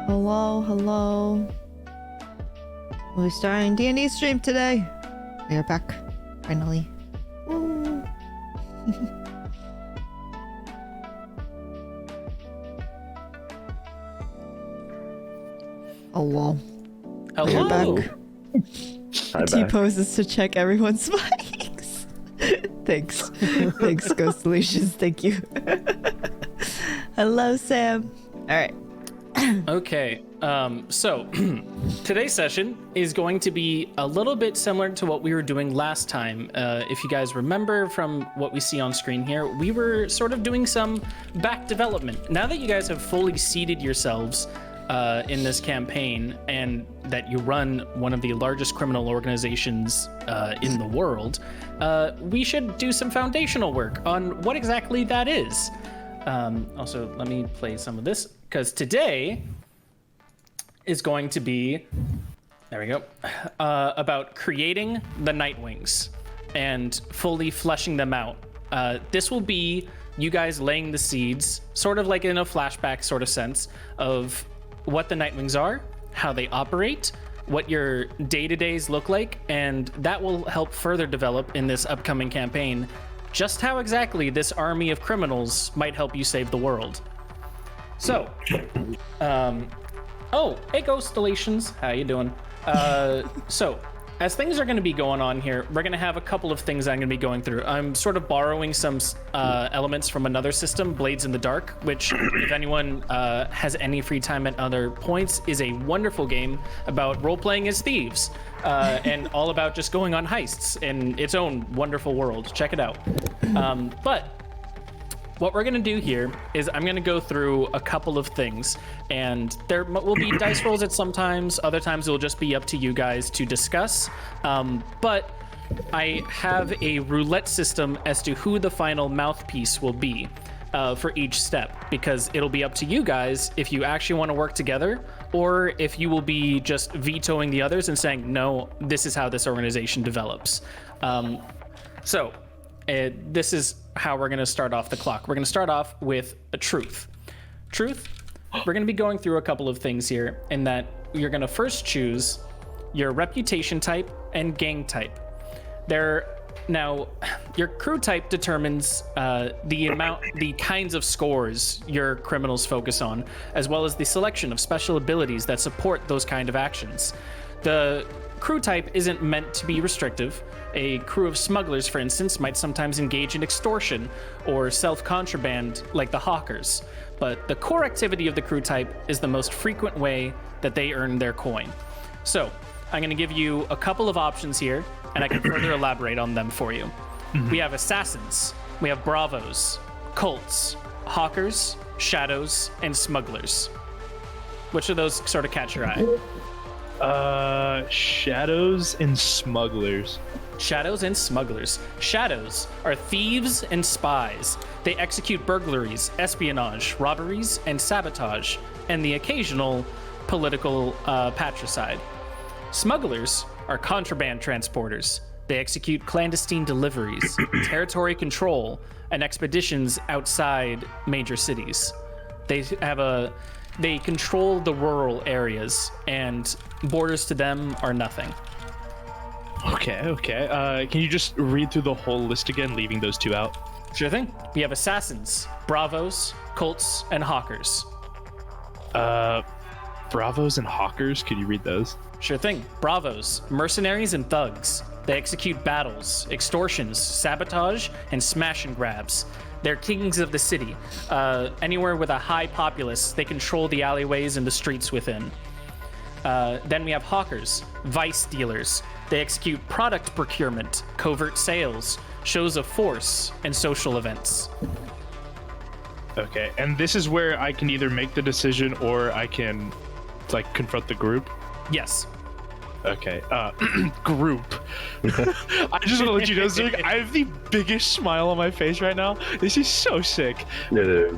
Hello, hello. We're starting D&D stream today. We are back, finally. Woo. Hello. Hello. We're back. T-poses to check everyone's mics. Thanks. Thanks, Ghost Solutions. Thank you. Hello, Sam. All right. Okay, so today's session is going to be a little bit similar to what we were doing last time. If you guys remember from what we see on screen here, we were sort of doing some back development. Now that you guys have fully seated yourselves in this campaign and that you run one of the largest criminal organizations in the world, we should do some foundational work on what exactly that is. Also, let me play some of this, because today is going to be, there we go, about creating the Nightwings and fully fleshing them out. This will be you guys laying the seeds, sort of like in a flashback sort of sense, of what the Nightwings are, how they operate, what your day-to-days look like, and that will help further develop in this upcoming campaign just how exactly this army of criminals might help you save the world. So, oh, hey Ghostalations, how you doing? So, as things are going to be going on here, we're going to have a couple of things I'm going to be going through. I'm sort of borrowing some elements from another system, Blades in the Dark, which, if anyone has any free time at other points, is a wonderful game about role-playing as thieves. And all about just going on heists in its own wonderful world. Check it out. But what we're going to do here is I'm going to go through a couple of things, and there will be dice rolls at some times. Other times it will just be up to you guys to discuss. But I have a roulette system as to who the final mouthpiece will be for each step, because it'll be up to you guys if you actually want to work together, or if you will be just vetoing the others and saying, no, this is how this organization develops. This is how we're going to start off the clock. We're going to start off with a truth. Truth, we're going to be going through a couple of things here, in that you're going to first choose your reputation type and gang type. Now, your crew type determines the kinds of scores your criminals focus on, as well as the selection of special abilities that support those kind of actions. The crew type isn't meant to be restrictive. A crew of smugglers, for instance, might sometimes engage in extortion or self-contraband like the hawkers. But the core activity of the crew type is the most frequent way that they earn their coin. So, I'm going to give you a couple of options here, and I can further elaborate on them for you. We have assassins, we have bravos, cults, hawkers, shadows, and smugglers. Which of those sort of catch your eye? Shadows and smugglers. Shadows and smugglers. Shadows are thieves and spies. They execute burglaries, espionage, robberies, and sabotage, and the occasional political patricide. Smugglers are contraband transporters. They execute clandestine deliveries, territory control, and expeditions outside major cities. They control the rural areas, and borders to them are nothing. Okay. Can you just read through the whole list again, leaving those two out? Sure thing. We have assassins, bravos, cults, and hawkers. Bravos and hawkers, could you read those? Sure thing. Bravos, mercenaries and thugs. They execute battles, extortions, sabotage, and smash and grabs. They're kings of the city. Anywhere with a high populace, they control the alleyways and the streets within. Then we have hawkers, vice dealers. They execute product procurement, covert sales, shows of force, and social events. Okay, and this is where I can either make the decision or I can, confront the group? Yes. Okay, group. I just want to let you know, Zurg, I have the biggest smile on my face right now. This is so sick. Okay.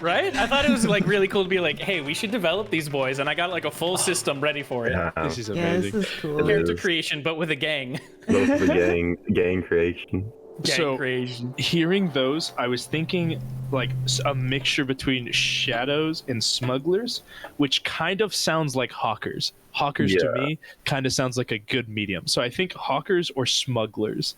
Right? I thought it was really cool to be like, hey, we should develop these boys, and I got a full system ready for it. Yeah. This is amazing. Yeah, this is cool. Character creation, but with a gang. Love the gang creation. So creation. hearing those, I was thinking like a mixture between shadows and smugglers, which kind of sounds like hawkers. Hawkers to me kind of sounds like a good medium. So I think hawkers or smugglers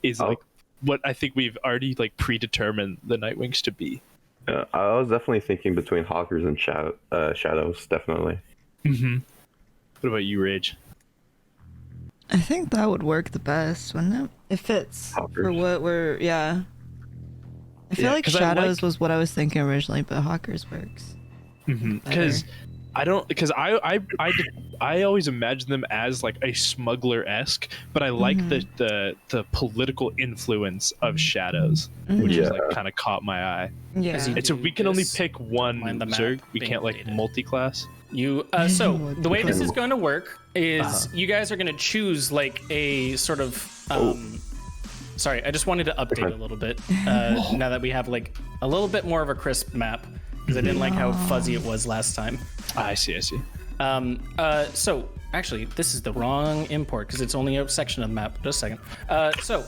is like what I think we've already like predetermined the Nightwings to be. I was definitely thinking between hawkers and shadows, definitely. Mm-hmm. What about you, Rage? I think that would work the best, wouldn't it? It fits for Hawkers. what we're, yeah. I feel Yeah, like 'cause I shadows like- was what I was thinking originally, but hawkers works. Because I always imagine them as like a smuggler-esque, but I like the political influence of shadows, which is like kind of caught my eye. Yeah. As you And so do we can only this, pick one find the map Zurg. We being can't like created. multi-class. You so the way this is going to work is you guys are going to choose like a sort of sorry, I just wanted to update a little bit now that we have like a little bit more of a crisp map because I didn't like how fuzzy it was last time. I see. So actually this is the wrong import because it's only a section of the map. Just a second. So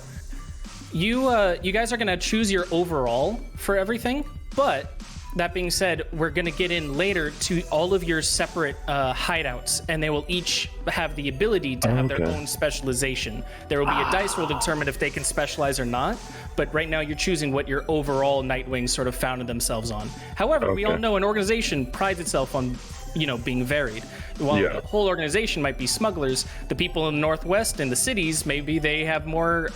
you guys are going to choose your overall for everything, but that being said, we're going to get in later to all of your separate hideouts, and they will each have the ability to have their Okay. own specialization. There will be a dice roll to determine if they can specialize or not, but right now you're choosing what your overall Nightwings sort of founded themselves on. However, we all Okay. know an organization prides itself on, being varied. While Yeah. the whole organization might be smugglers, the people in the Northwest and the cities, maybe they have more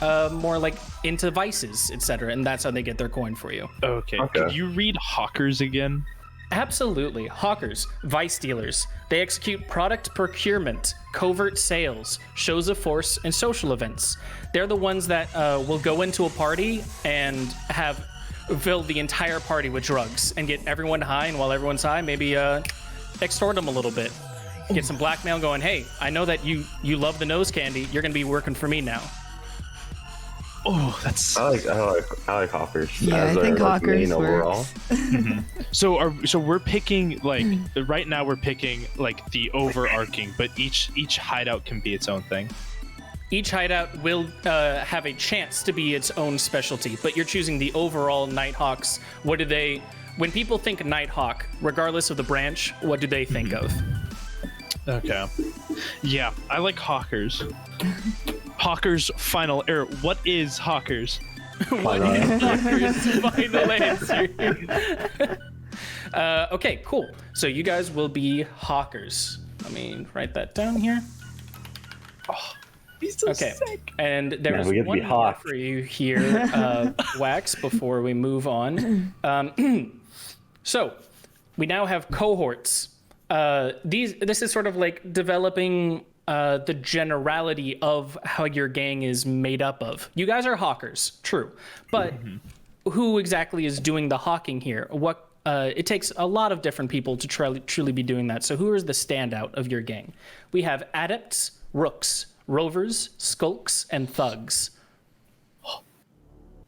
like into vices, etc., and that's how they get their coin for you. Okay. Okay. Could you read hawkers again? Absolutely. Hawkers, vice dealers. They execute product procurement, covert sales, shows of force, and social events. They're the ones that will go into a party and fill the entire party with drugs and get everyone high, and while everyone's high, maybe extort them a little bit. Get some blackmail going, hey, I know that you love the nose candy. You're going to be working for me now. Oh, that's I like hawkers. Yeah, as I think our, hawkers main overall. works. so we're picking like right now we're picking like the overarching, but each hideout can be its own thing. Each hideout will have a chance to be its own specialty, but you're choosing the overall Nighthawks. When people think Nighthawk, regardless of the branch, what do they think of? Okay. Yeah, I like hawkers. Hawkers final error. What is hawkers? What is Hawkers' final answer? Okay, cool. So you guys will be Hawkers. Let me write that down here. He's so Okay, and there's we get to one be more hawk. for you here, Wax, before we move on. So we now have cohorts. This is sort of like developing the generality of how your gang is made up of. You guys are hawkers, true, but who exactly is doing the hawking here? It takes a lot of different people to truly be doing that. So who is the standout of your gang? We have adepts, rooks, rovers, skulks, and thugs.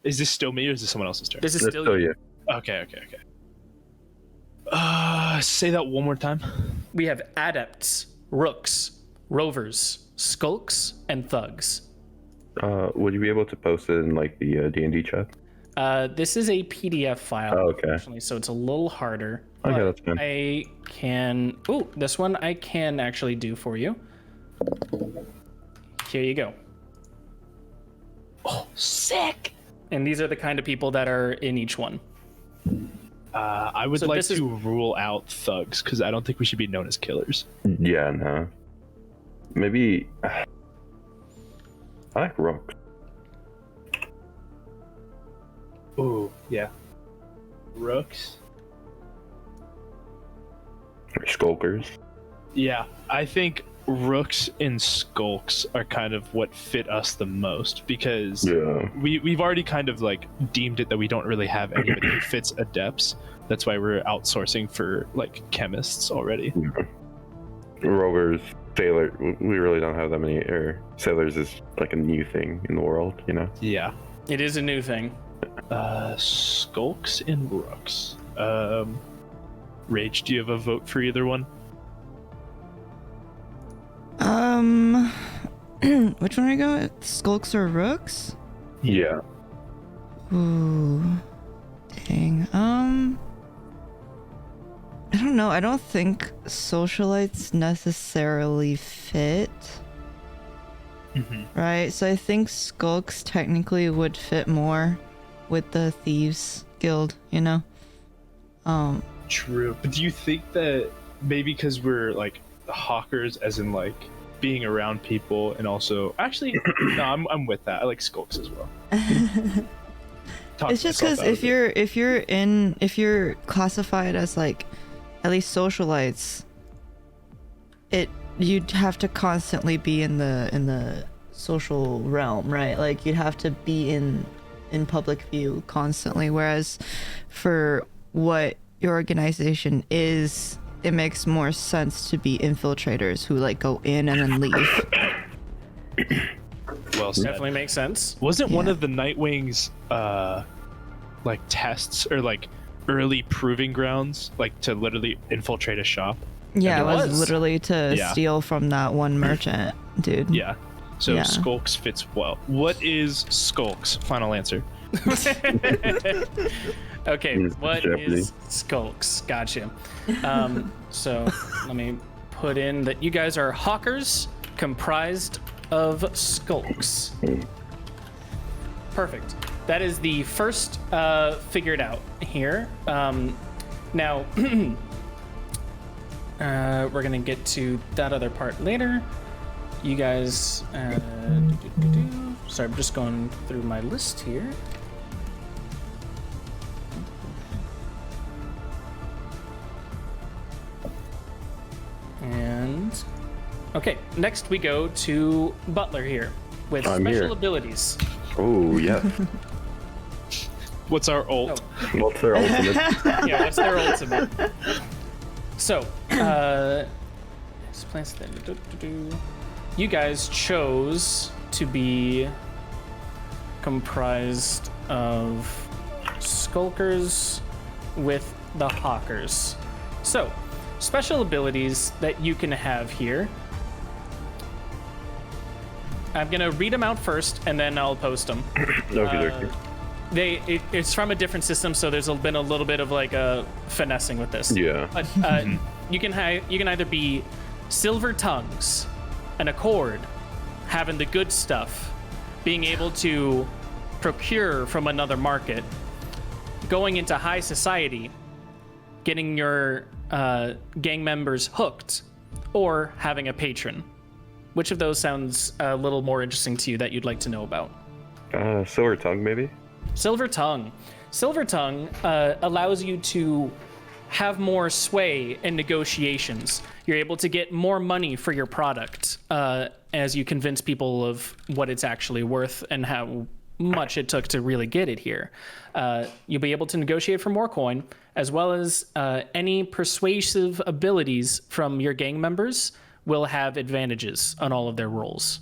Is this still me or is this someone else's turn? This is Let's still show you. you. Okay. Say that one more time. We have adepts, rooks, rovers, skulks, and thugs. Would you be able to post it in like the D&D chat? This is a PDF file, Oh, okay. unfortunately, so it's a little harder. Okay, but that's fine. I can. Oh, this one I can actually do for you. Here you go. Oh, sick. And these are the kind of people that are in each one. I would So like this is- to rule out thugs because I don't think we should be known as killers. Yeah, no. Maybe. I like rooks. Ooh, yeah. Rooks. Or skulkers. Yeah, I think rooks and skulks are kind of what fit us the most because Yeah. we've already kind of like deemed it that we don't really have anybody who fits adepts. That's why we're outsourcing for like chemists already. Rovers, sailor. We really don't have that many. Or sailors is like a new thing in the world, you know? Yeah. It is a new thing. Skulks and rooks. Rage, do you have a vote for either one? Which one do I go with? Skulks or rooks? Yeah. Ooh. Dang. I don't know. I don't think socialites necessarily fit. Right? So I think skulks technically would fit more with the thieves guild, you know? True. But do you think that maybe because we're like hawkers, as in like being around people, and also actually, no, I'm with that. I like skulks as well. It's just because if you're classified as like at least socialites, you'd have to constantly be in the social realm, right? Like you'd have to be in public view constantly, whereas for what your organization is, it makes more sense to be infiltrators who like go in and then leave. Well said. Definitely makes sense. Wasn't one of the Nightwing's like tests or like early proving grounds like to literally infiltrate a shop? Yeah, it It was was. literally to steal from that one merchant, dude. Yeah. So Yeah. skulks fits well. What is skulks? Final answer. Okay, what Jeopardy. is skulks? Gotcha. So let me put in that you guys are hawkers comprised of skulks. Perfect. That is the first figured out here. Now, we're gonna get to that other part later. You guys, sorry, I'm just going through my list here. And okay, next we go to Butler here with I'm special here. abilities. Oh, yeah. What's our ult? What's their ultimate? Yeah, what's their ultimate? So, plants then. You guys chose to be comprised of skulkers with the hawkers. So, special abilities that you can have here. I'm gonna read them out first, and then I'll post them. Okey-dokey. It's from a different system, so there's been a little bit of like a finessing with this. Yeah. But you can either be silver tongues, an accord, having the good stuff, being able to procure from another market, going into high society, getting your gang members hooked, or having a patron. Which of those sounds a little more interesting to you that you'd like to know about? Silver tongue, maybe? Silver Tongue. Silver Tongue allows you to have more sway in negotiations. You're able to get more money for your product as you convince people of what it's actually worth and how much it took to really get it here. You'll be able to negotiate for more coin, as well as any persuasive abilities from your gang members will have advantages on all of their rolls.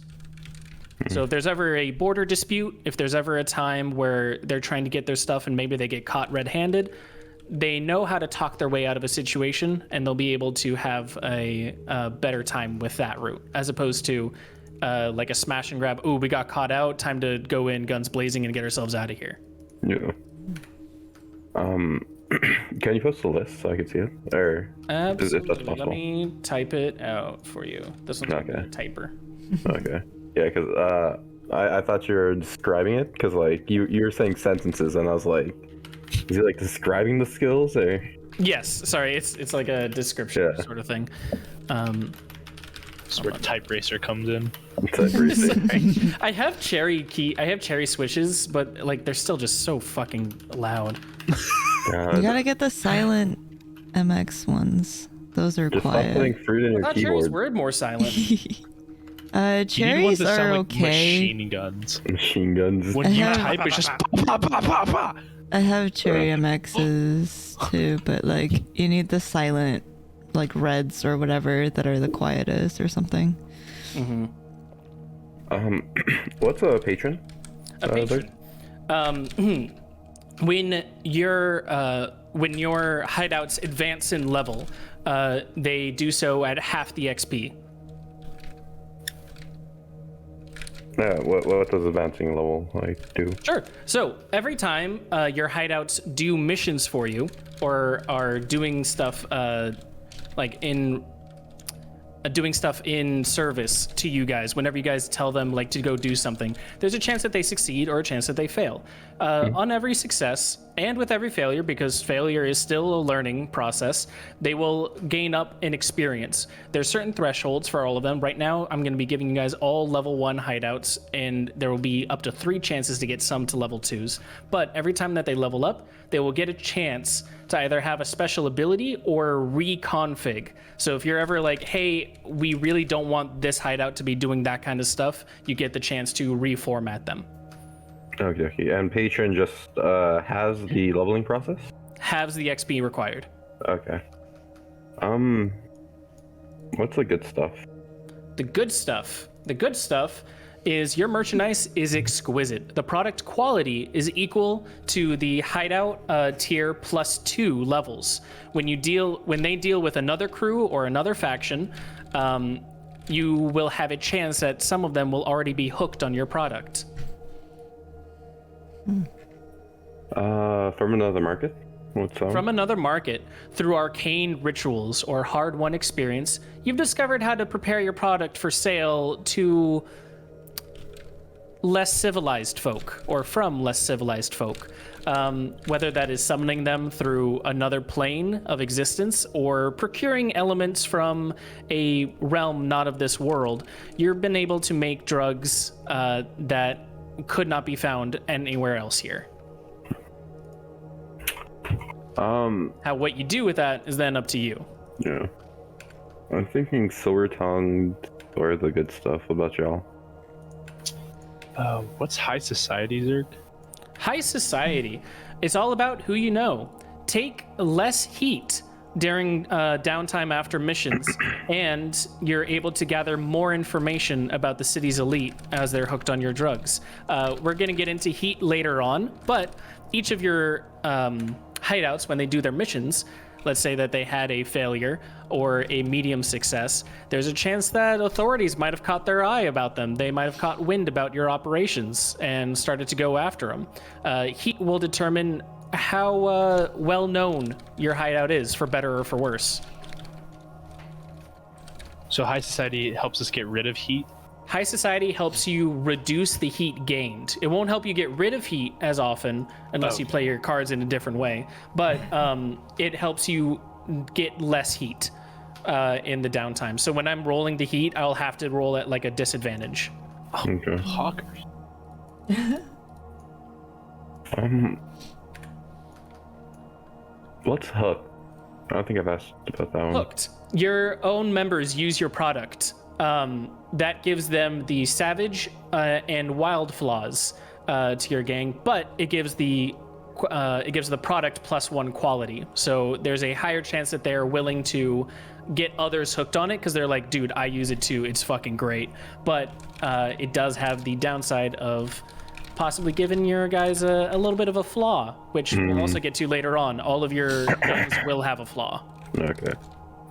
So if there's ever a border dispute, if there's ever a time where they're trying to get their stuff and maybe they get caught red-handed, they know how to talk their way out of a situation, and they'll be able to have a better time with that route, as opposed to like a smash and grab. Ooh, we got caught out. Time to go in guns blazing and get ourselves out of here. Yeah. Can you post a list so I can see it? Or if that's Absolutely. Let possible? me type it out for you. This one's Okay. a typer. Okay. Yeah, because I thought you were describing it, because like you were saying sentences, and I was like, is he like describing the skills or? Yes, sorry, it's like a description Yeah. sort of thing. This is where Type Racer comes in. Type racer. Sorry. I have cherry switches, but like they're still just so fucking loud. You gotta get the silent MX ones. Those are Just stop putting quiet. fruit in I your thought cherries keyboard. were more silent. You need ones Cherries that sound are like okay. machine guns. Machine guns. When you have- type, it's just pa pa pa pa pa. I have cherry MXs too, but like you need the silent, like reds or whatever that are the quietest or something. What's a patron? A patron. When your hideouts advance in level, they do so at half the XP. Yeah, what does advancing level like do? Sure. So every time your hideouts do missions for you, or are doing stuff doing stuff in service to you guys, whenever you guys tell them like to go do something, there's a chance that they succeed or a chance that they fail. On every success and with every failure, because failure is still a learning process, they will gain up in experience. There's certain thresholds for all of them. Right now, I'm going to be giving you guys all level 1 hideouts, and there will be up to 3 chances to get some to level 2s. But every time that they level up, they will get a chance to either have a special ability or reconfig. So if you're ever like, hey, we really don't want this hideout to be doing that kind of stuff, you get the chance to reformat them. Okay. And patron just has the leveling process? Has the XP required. Okay. What's the good stuff? The good stuff is your merchandise is exquisite. The product quality is equal to the hideout tier +2 levels. When they deal with another crew or another faction, you will have a chance that some of them will already be hooked on your product. From another market? What's that? From another market, through arcane rituals or hard-won experience, you've discovered how to prepare your product for sale to less civilized folk, or from less civilized folk. Whether that is summoning them through another plane of existence or procuring elements from a realm not of this world, you've been able to make drugs that could not be found anywhere else here. What you do with that is then up to you. Yeah. I'm thinking silver tongue or the good stuff. What about y'all? What's high society, Zurg? High society. It's all about who you know. Take less heat during downtime after missions, and you're able to gather more information about the city's elite as they're hooked on your drugs. We're going to get into heat later on, but each of your hideouts, when they do their missions, let's say that they had a failure or a medium success, there's a chance that authorities might have caught their eye about them. They might have caught wind about your operations and started to go after them. Heat will determine how well known your hideout is, for better or for worse. So high society helps us get rid of heat? High society helps you reduce the heat gained. It won't help you get rid of heat as often unless you play your cards in a different way, but it helps you get less heat in the downtime. So when I'm rolling the heat, I'll have to roll at like a disadvantage. Okay. Hawkers. What's hook? I don't think I've asked about that one. Hooked. Your own members use your product. That gives them the savage and wild flaws to your gang, but it gives the product +1 quality. So there's a higher chance that they're willing to get others hooked on it because they're like, dude, I use it too. It's fucking great. But it does have the downside of possibly giving your guys a little bit of a flaw, which we'll also get to later on. All of your gangs will have a flaw. Okay.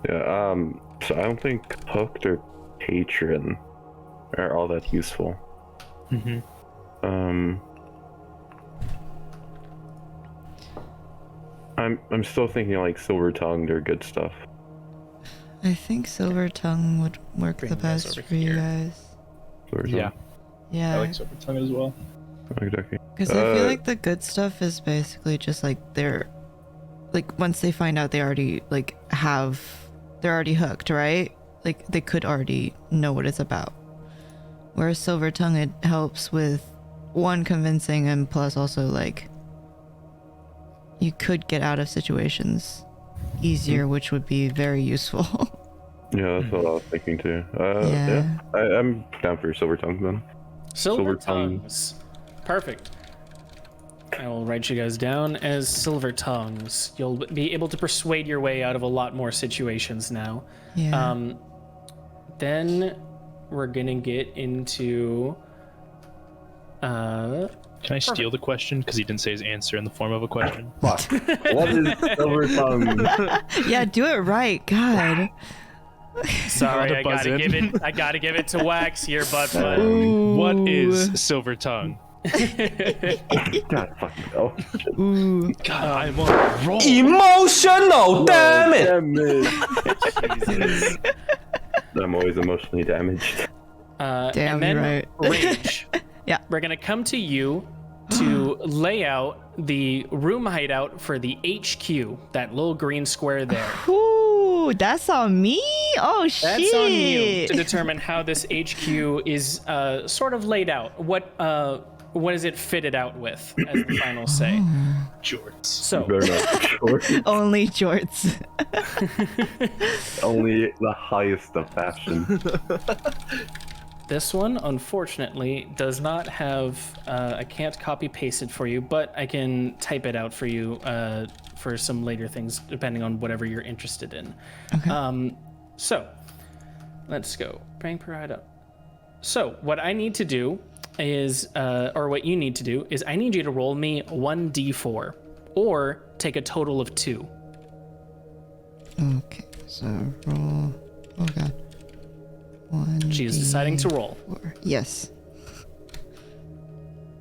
Yeah. So I don't think hooked or patron are all that useful. I'm still thinking like silver tongued or good stuff. I think silver tongue would work Bring the you guys best over for you here. guys. Silver tongue. Yeah, Yeah. I like silver tongue as well. Okay. Because I feel like the good stuff is basically just like they're like once they find out they already like they're already hooked, right? Like they could already know what it's about. Whereas silver tongue, it helps with one, convincing, and plus also like you could get out of situations easier, which would be very useful. Yeah, that's what I was thinking too. Yeah. I'm down for silver tongue then. Silver Silver tongue. tongues. Perfect. I will write you guys down as silver tongues. You'll be able to persuade your way out of a lot more situations now. Yeah. Then we're gonna get into Can I steal the question? Because he didn't say his answer in the form of a question. Fuck. What is silver tongue? Yeah, do it right. God. Sorry, I buzz gotta in. give it to Wax here, butt. What is silver tongue? God fucking hell. Ooh. God, I'm on a roll. Emotional damage. Damn it. I'm always emotionally damaged. Damn, and then you're right. Rage. Yeah. We're gonna come to you to lay out the room hideout for the HQ, that little green square there. Ooh, that's on me? Oh, shit. That's on you to determine how this HQ is sort of laid out. What is it fitted out with, as the final say? Jorts. So, Better not short. Only jorts. Only the highest of fashion. this one, unfortunately, does not have. I can't copy paste it for you, but I can type it out for you for some later things, depending on whatever you're interested in. Okay. So, let's go. Bang per hideout. So, what I need to do is, or what you need to do is, I need you to roll me 1d4, or take a total of 2. Okay, so roll. Oh, God. 1. She is deciding to roll. Yes.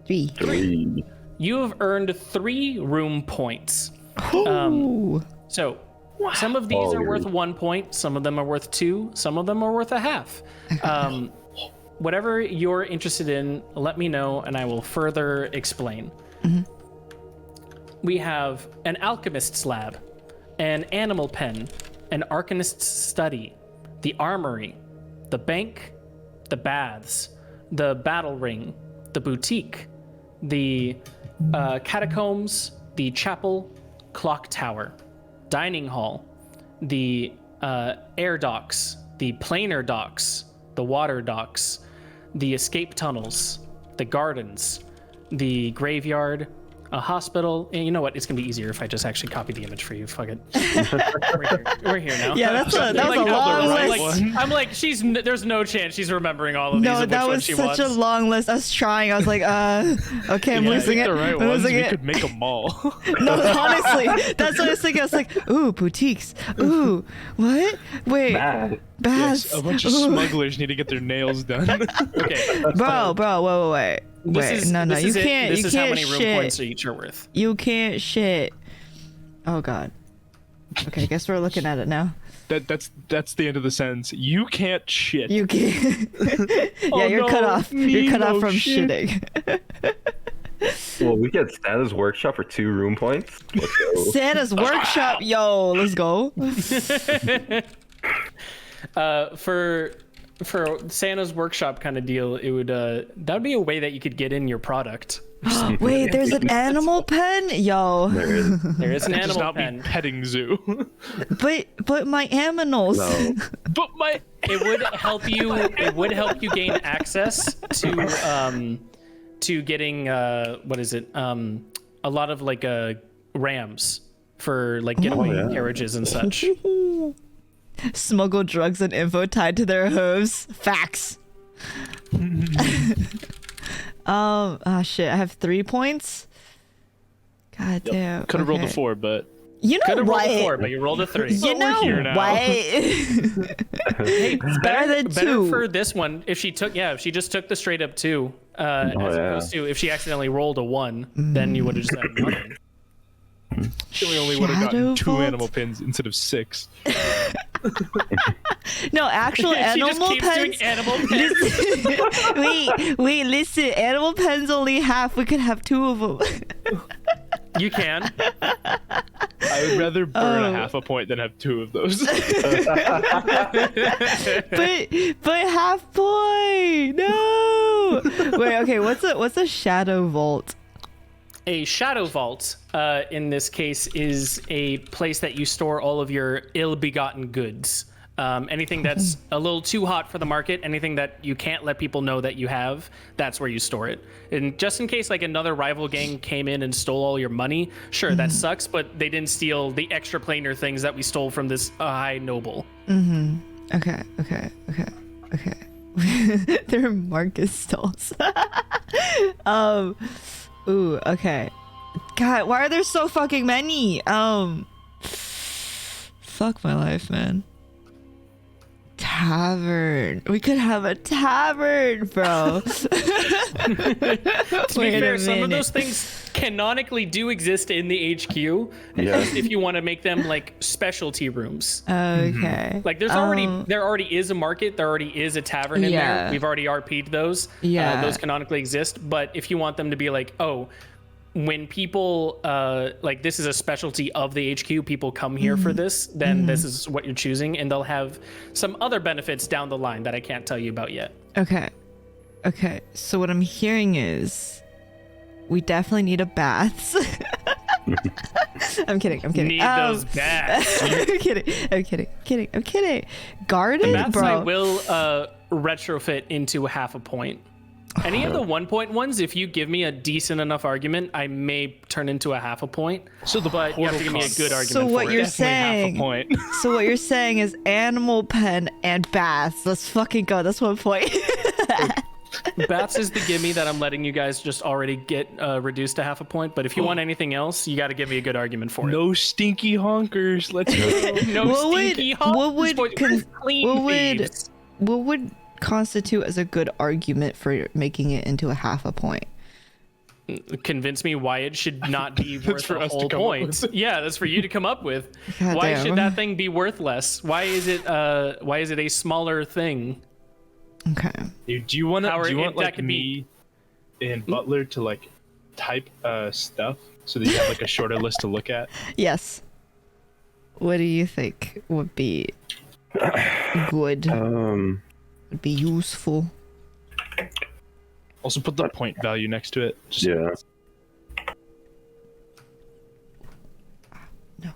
3. 3. You have earned 3 room points. Ooh. So, some of these are worth 1 point, some of them are worth 2, some of them are worth a half. Whatever you're interested in, let me know and I will further explain. We have an alchemist's lab, an animal pen, an arcanist's study, the armory, the bank, the baths, the battle ring, the boutique, the catacombs, the chapel, clock tower, dining hall, the air docks, the planar docks, the water docks, the escape tunnels, the gardens, the graveyard, a hospital. And you know what? It's gonna be easier if I just actually copy the image for you. Fuck it. We're here now. Yeah, that was a long list. I'm like, there's no chance she's remembering all of these. No, of that which one was she such wants. a long list. I was trying. I was like, okay, I'm losing it. The right I'm ones, losing we it. could make a mall. No, honestly, that's what I was thinking. I was like, ooh, boutiques. Ooh, what? Wait, Bad. baths. A bunch of Ooh. smugglers need to get their nails done. Okay. Bro, wait. No, This you is it. can't. This You is how can't many room shit. points each are worth. You can't shit. Oh God. Okay, I guess we're looking at it now. That's the end of the sentence. You can't shit. You can't. Yeah, Oh, you're cut no, off. me You're cut off no from shit. shitting. Well, we get Santa's workshop for 2 room points. Let's go. Santa's workshop, yo, let's go. For Santa's workshop kind of deal, it would that would be a way that you could get in your product. Wait, there's an animal pen, yo. There is. There is an Does animal not be pen. petting zoo. But my aminals. No. But my It would help you. It would help you gain access to getting what is it? A lot of like rams for like getaway yeah. carriages and such. Smuggle drugs and info tied to their hooves. Facts. Oh shit, I have 3 points. God damn. could have rolled a okay. 4, but You know Could have rolled what? a 4, but you rolled a 3. You know here now. what? Hey, better than better 2. for this one. If she just took the straight up 2, as yeah. opposed to if she accidentally rolled a 1, then you would have just had nothing. we only would have gotten Shadow 2 Vault? animal pins instead of 6. No, actual She animal just keeps doing pens. animal pens. Wait, listen. Animal pens only half. We could have 2 of them. You can. I would rather burn a half a point than have 2 of those. but half point. No. Wait. Okay. What's a shadow vault? A shadow vault, in this case, is a place that you store all of your ill-begotten goods. Anything that's a little too hot for the market, anything that you can't let people know that you have, that's where you store it. And just in case like another rival gang came in and stole all your money, sure, that sucks, but they didn't steal the extra planar things that we stole from this high noble. Okay. They're Marcus stalls. Ooh. Okay. God, why are there so fucking many? Fuck my life, man. tavern. We could have a tavern, bro. To be fair, some of those things canonically do exist in the HQ. If you want to make them like specialty rooms. Okay. Like there already is a market. There already is a tavern in there. We've already RP'd those. Yeah. Those canonically exist. But if you want them to be like, oh, when people like this is a specialty of the HQ, people come here for this, then this is what you're choosing, and they'll have some other benefits down the line that I can't tell you about yet. Okay. So what I'm hearing is we definitely need a bath. I'm kidding. Need those baths. I'm kidding. Garden, Baths bro. I will retrofit into half a point. Any of the 1 point ones, if you give me a decent enough argument, I may turn into a half a point. But you have to give me a good argument. So what for you're it. saying? Half a point. So what you're saying is animal pen and baths. Let's fucking go. That's 1 point. Baths is the gimme that I'm letting you guys just already get reduced to half a point. But if you want anything else, you got to give me a good argument for it. No stinky honkers. Let's go. No stinky honkers. What would constitute as a good argument for making it into a half a point? Convince me why it should not be worth for a us to whole come up point. with. Yeah, that's for you to come up with. God Why damn. should that thing be worth less? Why is it a smaller thing? Okay. Do you want that like could me and Butler to like type stuff so that you have like a shorter list to look at? Yes. What do you think would be good? Would be useful? Also put the point value next to it. Just Yeah. No.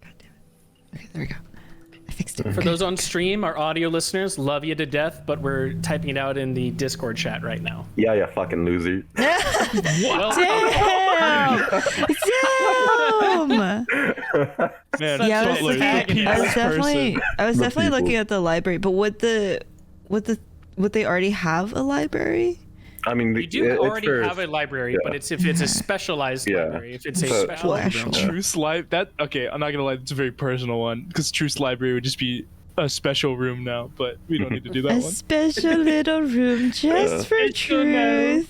God damn it. Okay, there we go. I fixed it. For those on stream, our audio listeners, love you to death, but we're typing it out in the Discord chat right now. Yeah, fucking loser. Well, Damn! man, Yeah, I Butler, was looking. I was definitely people. looking at the library, but would they already have a library? I mean, we do it's already for- have a library, yeah. but it's if it's a specialized Yeah. library. If it's a So- special Special. Truce Live. That okay? I'm not gonna lie. It's a very personal one because Truce Library would just be a special room now, but we don't need to do that A one. special little room just for truth.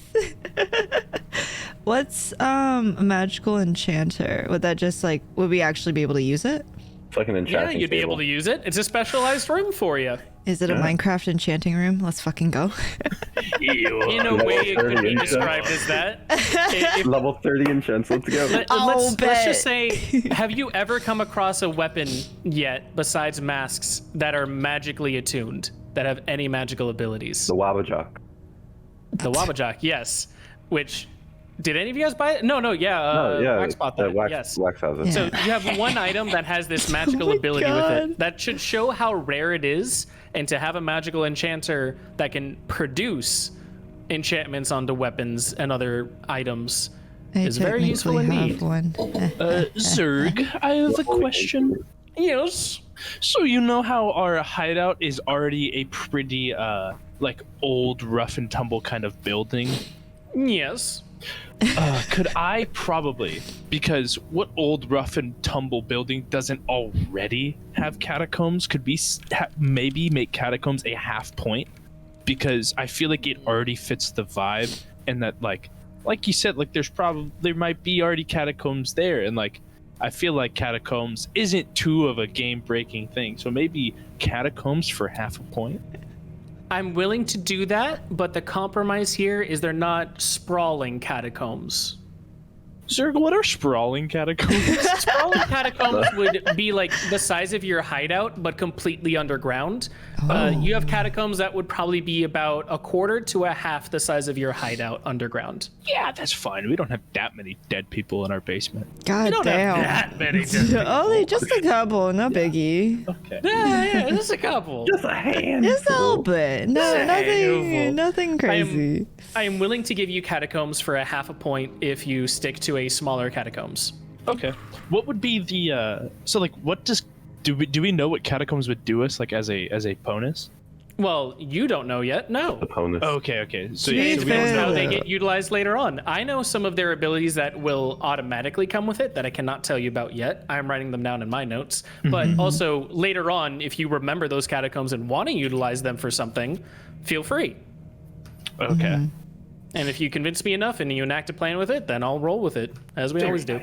What's a magical enchanter? Would that just like would we actually be able to use it? It's like an Yeah, enchanting you'd be able table. to use it. It's a specialized room for you. Is it a Minecraft enchanting room? Let's fucking go. In a way, it could be described as that. If- Level 30 enchants. Let's go. let's bet. just say, have you ever come across a weapon yet, besides masks, that are magically attuned, that have any magical abilities? The Wabbajock. The Wabbajock, yes. Which, did any of you guys buy it? No, yeah. Wax bought that. Yes. Wax has it. Yeah. So you have one item that has this magical Oh my ability with God. it. That should show how rare it is, and to have a magical enchanter that can produce enchantments onto weapons and other items I is very useful technically indeed. have one. Zurg, I have a question. Yes. So you know how our hideout is already a pretty like old, rough and tumble kind of building? Yes. Could I probably, because what old, rough and tumble building doesn't already have catacombs? Could we maybe make catacombs a half point? Because I feel like it already fits the vibe, and that like you said, like there might be already catacombs there, and like I feel like catacombs isn't too of a game-breaking thing, so maybe catacombs for half a point. I'm willing to do that, but the compromise here is they're not sprawling catacombs. Zurg, what are sprawling catacombs? Sprawling catacombs would be like the size of your hideout, but completely underground. You have catacombs that would probably be about a quarter to a half the size of your hideout underground. Yeah, that's fine. We don't have that many dead people in our basement. God damn. That many dead Only just a couple, no biggie. Okay. Yeah, just a couple. Just a hand. Just a little bit. No, handful. nothing crazy. I am willing to give you catacombs for a half a point if you stick to a smaller catacombs. Okay. What would be the so like what do we know what catacombs would do us like as a bonus? Well, you don't know yet. No. Opponents. Okay. So, To be so we That's fair- how they get utilized later on. I know some of their abilities that will automatically come with it that I cannot tell you about yet. I'm writing them down in my notes. But also later on, if you remember those catacombs and want to utilize them for something, feel free. Okay. And if you convince me enough and you enact a plan with it, then I'll roll with it, as we always do.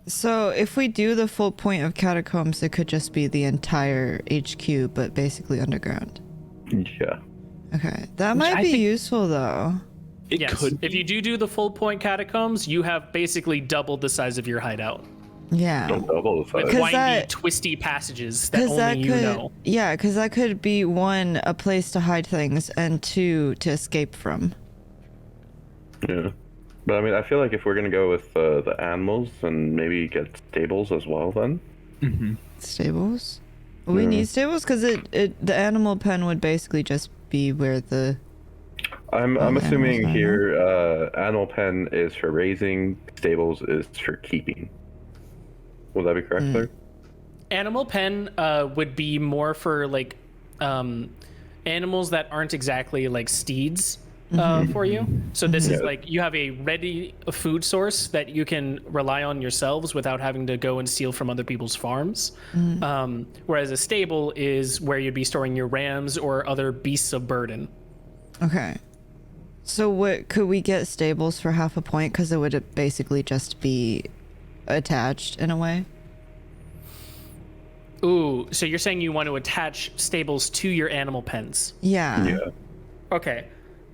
So if we do the full point of catacombs, it could just be the entire HQ, but basically underground. Yeah. Okay, that might I be think- useful though. It Yes. could. If you do the full point catacombs, you have basically doubled the size of your hideout. Yeah. Don't double the With size. 'Cause windy, that- twisty passages that Because only that you could, know. yeah, because that could be one, a place to hide things, and two, to escape from. Yeah. But I mean, I feel like if we're gonna go with the animals and maybe get stables as well, then. Stables? We need stables because the animal pen would basically just be where the. I'm assuming animals, here, animal pen is for raising, stables is for keeping. Will that be correct, sir? Animal pen would be more for like animals that aren't exactly like steeds for you. So this is like you have a ready food source that you can rely on yourselves without having to go and steal from other people's farms. Whereas a stable is where you'd be storing your rams or other beasts of burden. Okay. So what could we get stables for half a point? Because it would basically just be attached in a way. Ooh, so you're saying you want to attach stables to your animal pens? Yeah. Yeah. Okay.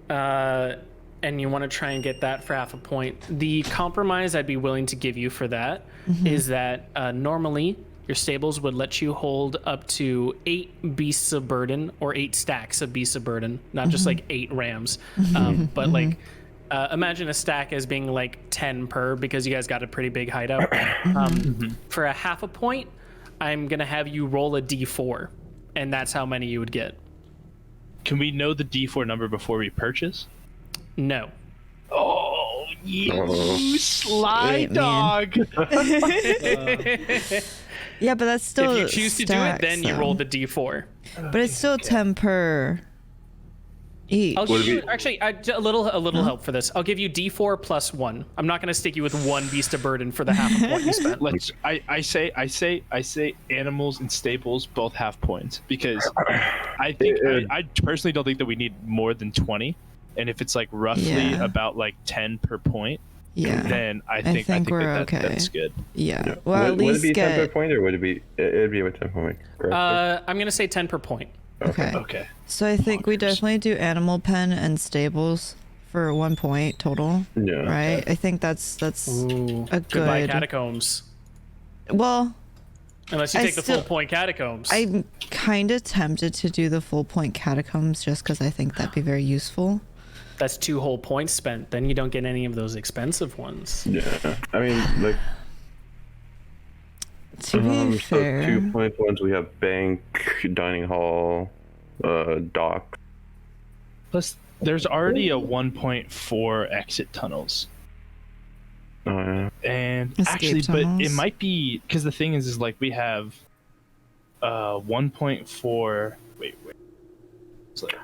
And you want to try and get that for half a point. The compromise I'd be willing to give you for that is that normally your stables would let you hold up to 8 beasts of burden or 8 stacks of beasts of burden, not just like 8 rams, but like imagine a stack as being like 10 per because you guys got a pretty big hideout. For a half a point, I'm going to have you roll a d4, and that's how many you would get. Can we know the D4 number before we purchase? No. Oh, you sly Wait, man. dog. Yeah, but that's still. If you choose to do it, stacks, then you though. roll the d4. But it's still 10 per each. I'll give you actually a little help for this. I'll give you d4 plus 1. I'm not going to stick you with 1 beast of burden for the half a point you spent. Let's. I say animals and stables both have points because I think I personally don't think that we need more than 20, and if it's like roughly Yeah. about like 10 per point, Yeah. then I think we're that, okay. that's good. Yeah. Well, at would it least be 10 per get. point, or would it be? It'd be with 10 point. Correct. sir? I'm going to say 10 per point. Okay. Okay. So I think we definitely do animal pen and stables for 1 point total. Yeah. Right. I think that's Ooh, a goodbye good. catacombs. Well, Unless you I take the still- full point catacombs. I'm kind of tempted to do the full point catacombs just because I think that'd be very useful. That's 2 whole points spent. Then you don't get any of those expensive ones. Yeah. I mean, like. To be So fair, 2 point ones we have bank, dining hall, dock. Plus, there's already a 1.4 exit tunnels. Oh yeah. And Escape actually, but tunnels. it might be because the thing is like we have 1.4. Wait. It's like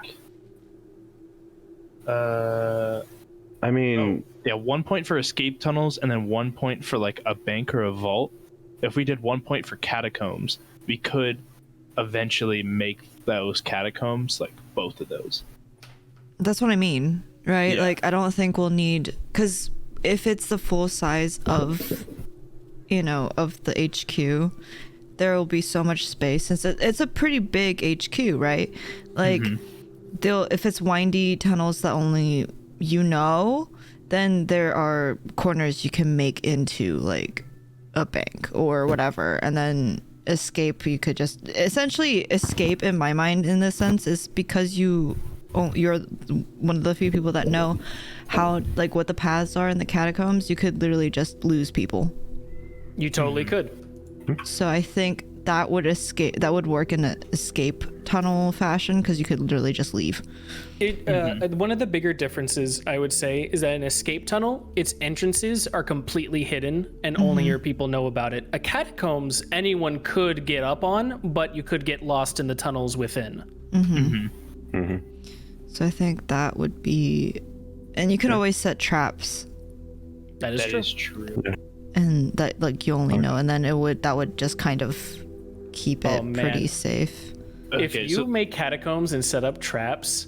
I mean, yeah, 1 point for escape tunnels and then 1 point for like a bank or a vault. If we did 1 point for catacombs, we could eventually make those catacombs like both of those. that's what I mean, right? Yeah. Like, I don't think we'll need, because if it's the full size of, of the HQ, there will be so much space. It's a pretty big HQ, right? Like, if it's windy tunnels that only then there are corners you can make into like a bank or whatever, and then escape, you could just essentially escape in my mind in this sense is because you're one of the few people that know how, like, what the paths are in the catacombs. You could literally just lose people. You totally could. So I think that would work in an escape tunnel fashion because you could literally just leave. One of the bigger differences I would say is that an escape tunnel, its entrances are completely hidden and only your people know about it. A catacombs, anyone could get up on, but you could get lost in the tunnels within. Mm-hmm. So I think that would be, and you can always set traps, That is That true. is true. and that like you only know, and then that would just kind of keep it Oh, man. pretty safe. If you make catacombs and set up traps,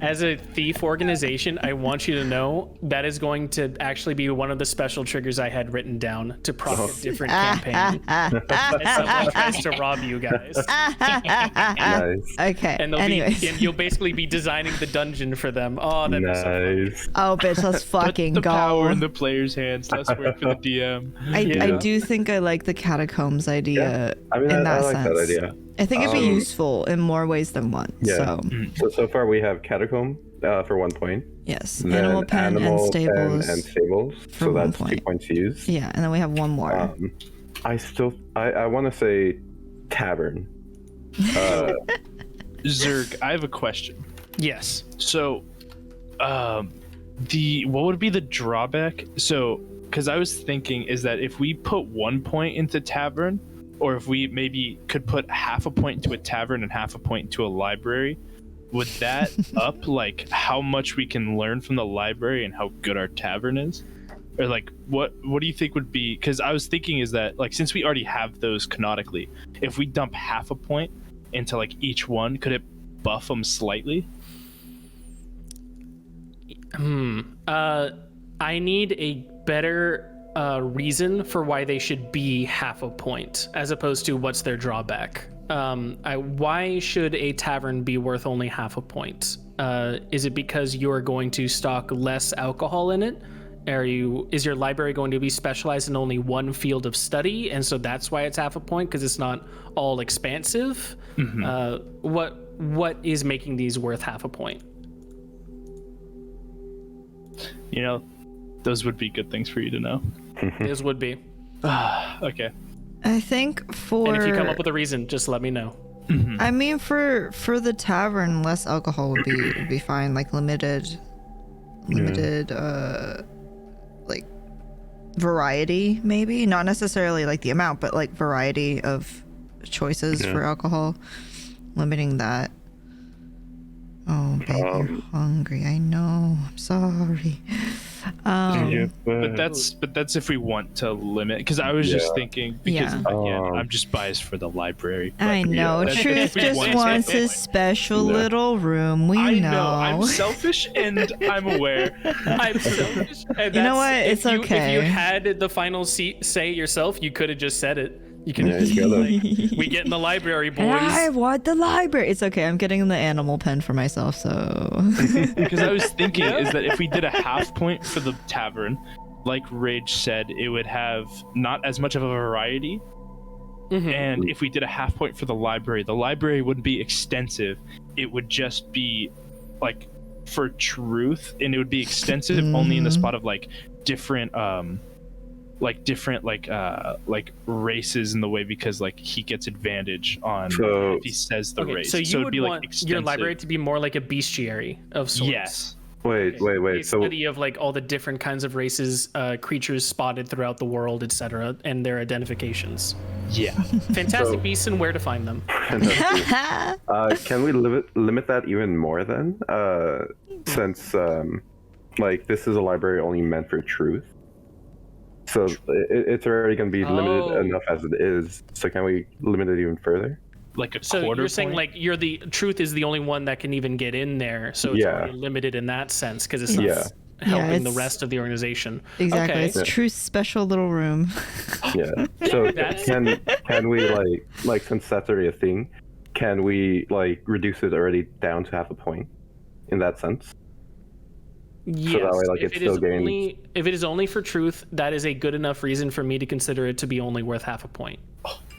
as a thief organization, I want you to know that is going to actually be one of the special triggers I had written down to prompt a different campaign. If someone tries to rob you guys. Nice. Okay. And Anyways. and you'll basically be designing the dungeon for them. Oh, that'd be so funny. Nice. Oh, bitch, let's Put fucking the go. power in the player's hands. Let's work for the DM. I do think I like the catacombs idea I mean, in I that like sense. that idea. I think it'd be useful in more ways than one. Yeah. So, So far we have catacomb for 1 point. yes. Then Animal pen and animal stables. pen and stables. for So 1 that's 2 point. points used. Yeah, and then we have one more. I want to say tavern. Zurg, I have a question. Yes. So, what would be the drawback? So, because I was thinking is that if we put 1 point into tavern, or if we maybe could put half a point into a tavern and half a point into a library, would that up like how much we can learn from the library and how good our tavern is? Or like what do you think would be? Because I was thinking is that like since we already have those canonically, if we dump half a point into like each one, could it buff them slightly? I need a better reason for why they should be half a point, as opposed to what's their drawback. Why should a tavern be worth only half a point? Is it because you're going to stock less alcohol in it? Is your library going to be specialized in only one field of study, and so that's why it's half a point because it's not all expansive? What is making these worth half a point? You know, those would be good things for you to know. This would be. Okay. I think for. And if you come up with a reason, just let me know. I mean, for the tavern, less alcohol would be fine. Like limited, like variety, maybe not necessarily like the amount, but like variety of choices for alcohol. Limiting that. Oh, baby, you're hungry. I know. I'm sorry. But that's if we want to limit, because I was just thinking, because again, I'm just biased for the library. But I know. that's Truth if we just want to wants spend his it. special little room. We I know. know. I'm selfish and I'm aware. I'm selfish. And You know that's- what? It's If okay. you had the final say yourself, you could have just said it. You could have Yeah, you gotta- like, we get in the library, boys. And I want the library. It's okay. I'm getting the animal pen for myself, so. Because I was thinking is that if we did a half point for the tavern, like Rage said, it would have not as much of a variety. And if we did a half point for the library wouldn't be extensive. It would just be like for truth, and it would be extensive only in the spot of like different races in the way, because like he gets advantage on So- if he says the Okay, race. so you it'd would be like want your extensive. library to be more like a bestiary of sorts. Yes. Wait. A So study of like all the different kinds of races, creatures spotted throughout the world, etc., and their identifications. Yeah. Fantastic beasts and where to find them. can we limit that even more then? Since like this is a library only meant for truth. So it's already going to be limited enough as it is. So can we limit it even further? Like a So quarter you're saying point? like the truth is the only one that can even get in there, so it's Yeah. already limited in that sense because it's not Yeah. helping the it's- rest of the organization. Exactly. Okay. It's Truth's special little room. Yeah. So That's- can we like since that's already a thing, can we like reduce it already down to half a point in that sense? Yes. that way, like, if it it is still gains- only if it is only for truth, that is a good enough reason for me to consider it to be only worth half a point.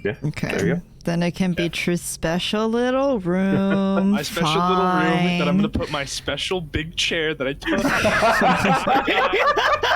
Yeah. Okay. There you go. Then it can be Truth's special little room. My special little room that I'm gonna put my special big chair that I took.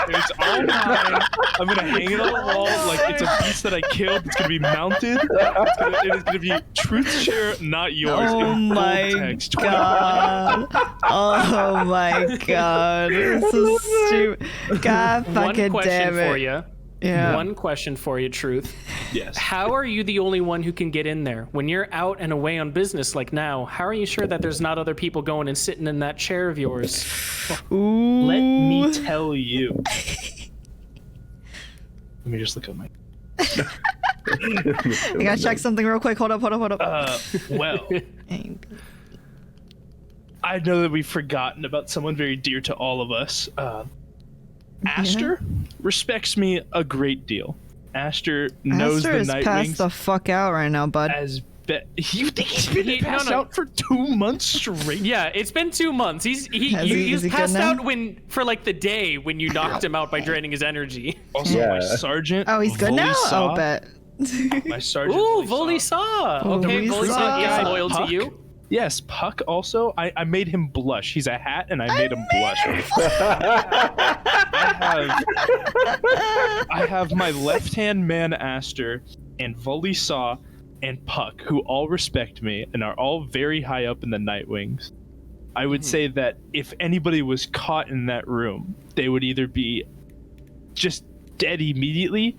It's all mine. I'm gonna hang it on the wall like it's a beast that I killed. It's gonna be mounted. It is gonna be Truth's chair, not yours. Oh in bold my text. god. Oh my god. This is stupid. God One fucking question damn it. for you. Yeah. One question for you, Truth. Yes. How are you the only one who can get in there? When you're out and away on business like now, how are you sure that there's not other people going and sitting in that chair of yours? Let me tell you. Let me just look at my. I gotta check something real quick. Hold up. Well, I know that we've forgotten about someone very dear to all of us. Aster respects me a great deal. Aster knows Aster the is passed Nightwings the fuck out right now, bud. as you think he's been passed out for 2 months straight? Yeah, it's been 2 months. He's Is he passed good now? out for like the day when you knocked him out by draining his energy. Also, Yeah. my sergeant. Oh, he's good now? Volisaw, Oh, bet. My sergeant. Ooh, Volisaw. Volisaw. Okay, Volisaw. Volisaw is loyal Puck? to you. Yes, Puck also. I made him blush. He's a hat, and I made him blush. I have my left-hand man Aster and Volisaw and Puck, who all respect me and are all very high up in the Nightwings. I would say that if anybody was caught in that room, they would either be just dead immediately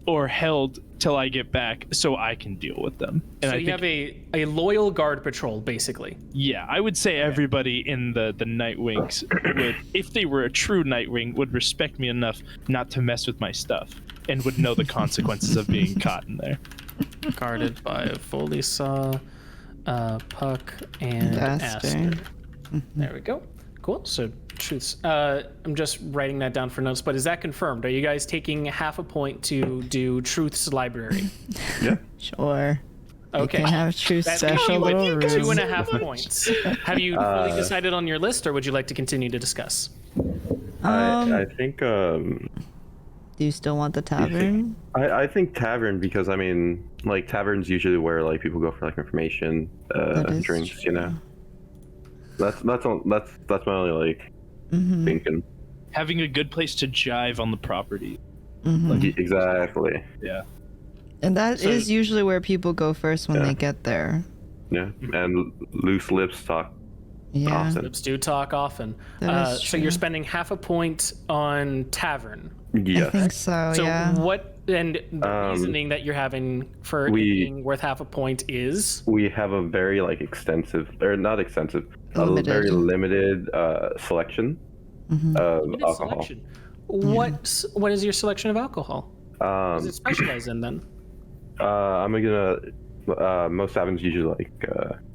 or held till I get back so I can deal with them. And So I you have a loyal guard patrol, basically. yeah, I would say everybody in the Nightwings would, if they were a true Nightwing, would respect me enough not to mess with my stuff and would know the consequences of being caught in there. Guarded by Volisaw, Puck, and Aster. There we go. Cool. So truths. I'm just writing that down for notes. But is that confirmed? Are you guys taking half a point to do Truth's library? Yeah. Sure. Okay. You can have true That special makes little you rules. 2.5 points. Have you fully decided on your list, or would you like to continue to discuss? I think Do you still want the tavern? I think tavern, because I mean, like, taverns usually where like people go for like information, That is drinks, true. you know. That's my only like thinking. Having a good place to jive on the property. Exactly. Yeah. And that is usually where people go first when they get there. Yeah. And loose lips talk Yeah. often. Lips do talk often. That is So you're true. spending half a point on tavern. I Yes. think so, So yeah. what, and the reasoning that you're having for it being worth half a point is? We have a very like extensive, or not extensive, a Limited. very limited selection of Limited alcohol. selection. What is your selection of alcohol? What does it specialize in then? I'm gonna most taverns usually like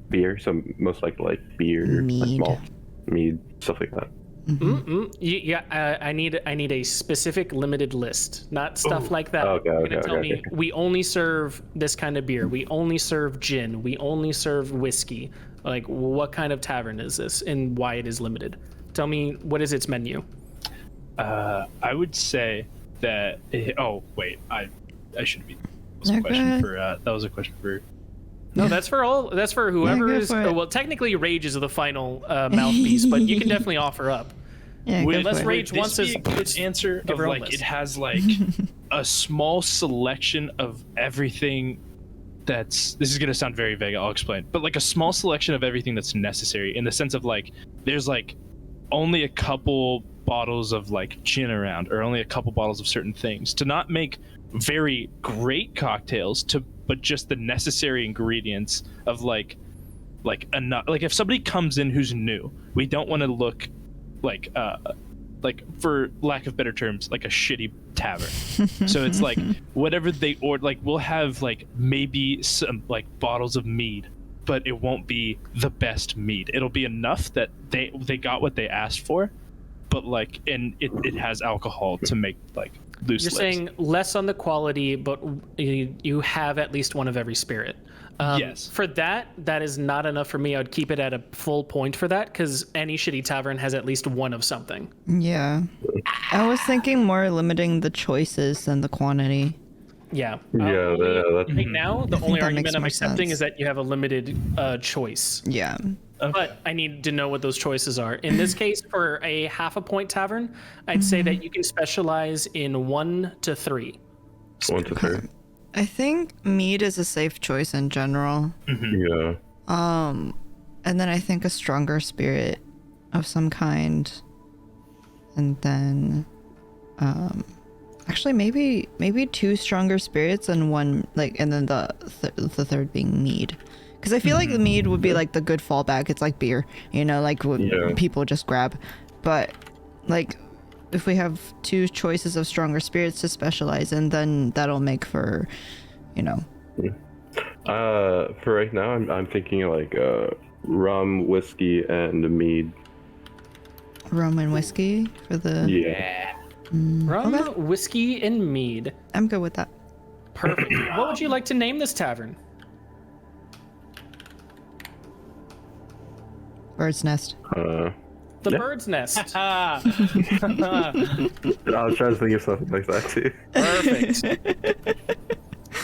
beer, so most like beer, like Mead. malt, mead, stuff like that. I need a specific limited list, not stuff like that. Okay, You're gonna okay, tell okay, me okay. we only serve this kind of beer. We only serve gin. We only serve whiskey. Like, what kind of tavern is this, and why it is limited? Tell me, what is its menu? I would say that. Oh wait, I should be. Yeah, go ahead. That was a question for. No, that's for all. That's for whoever go is. for it. Well, technically, Rage is the final mouthpiece, but you can definitely offer up. Yeah, go Unless for it. Rage wants this us be a good answer give of her own like list. it has like a small selection of everything that's this is gonna sound very vague, I'll explain, but like a small selection of everything that's necessary, in the sense of like there's like only a couple bottles of like gin around, or only a couple bottles of certain things, to not make very great cocktails, but just the necessary ingredients of like enough. Like if somebody comes in who's new, we don't want to look like for lack of better terms, like a shitty tavern. So it's like whatever they order, like we'll have like maybe some like bottles of mead, but it won't be the best mead. It'll be enough that they got what they asked for, but like, and it has alcohol to make like loose You're lips. saying less on the quality, but you have at least one of every spirit. Yes. For that is not enough for me. I would keep it at a full point for that, because any shitty tavern has at least one of something. Yeah. I was thinking more limiting the choices than the quantity. Yeah. Yeah, that's Right now, the only that argument makes I'm more accepting sense. is that you have a limited choice. Yeah. But I need to know what those choices are. In this case, for a half a point tavern, I'd say that you can specialize in 1 to 3. 1 to 3. I think mead is a safe choice in general. Yeah. And then I think a stronger spirit of some kind. And then I Actually, maybe 2 stronger spirits and 1 and then the third being mead. Because I feel like the mead would be like the good fallback. It's like beer, like what people just grab. But like, if we have 2 choices of stronger spirits to specialize in, then that'll make for, For right now, I'm thinking like rum, whiskey, and mead. Rum and whiskey for the. Yeah. Rum, Okay. whiskey, and mead. I'm good with that. Perfect. What would you like to name this tavern? Bird's Nest. The Yeah. Bird's Nest. Ah, I was trying to think of something like that too. Perfect.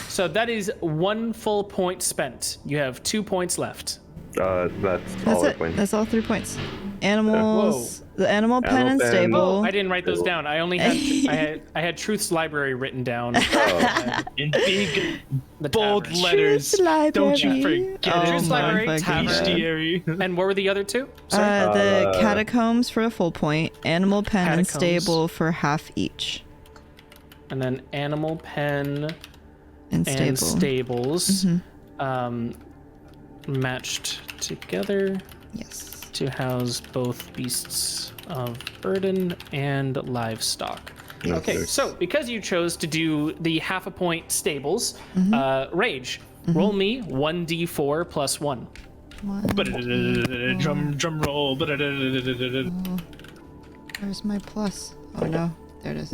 So that is 1 full point spent. You have 2 points left. That's That's all it. That's all 3 points. Animals. The animal pen Animal and pen. stable. I didn't write those down. I only had I had Truth's Library written down. in big The bold tavern. letters. Truth's Don't you Library. forget Oh it. Truth's my Library, fucking tavern. God. Bestiary. And what were the other 2? Sorry. The catacombs for a full point. Animal pen and Catacombs. stable for half each. And then animal pen And stable. and stables matched together Yes. to house both beasts of burden and livestock. Okay, so because you chose to do the half a point stables, Rage, roll me 1d4 plus 1. Drum roll. Where's my plus? Oh no, there it is.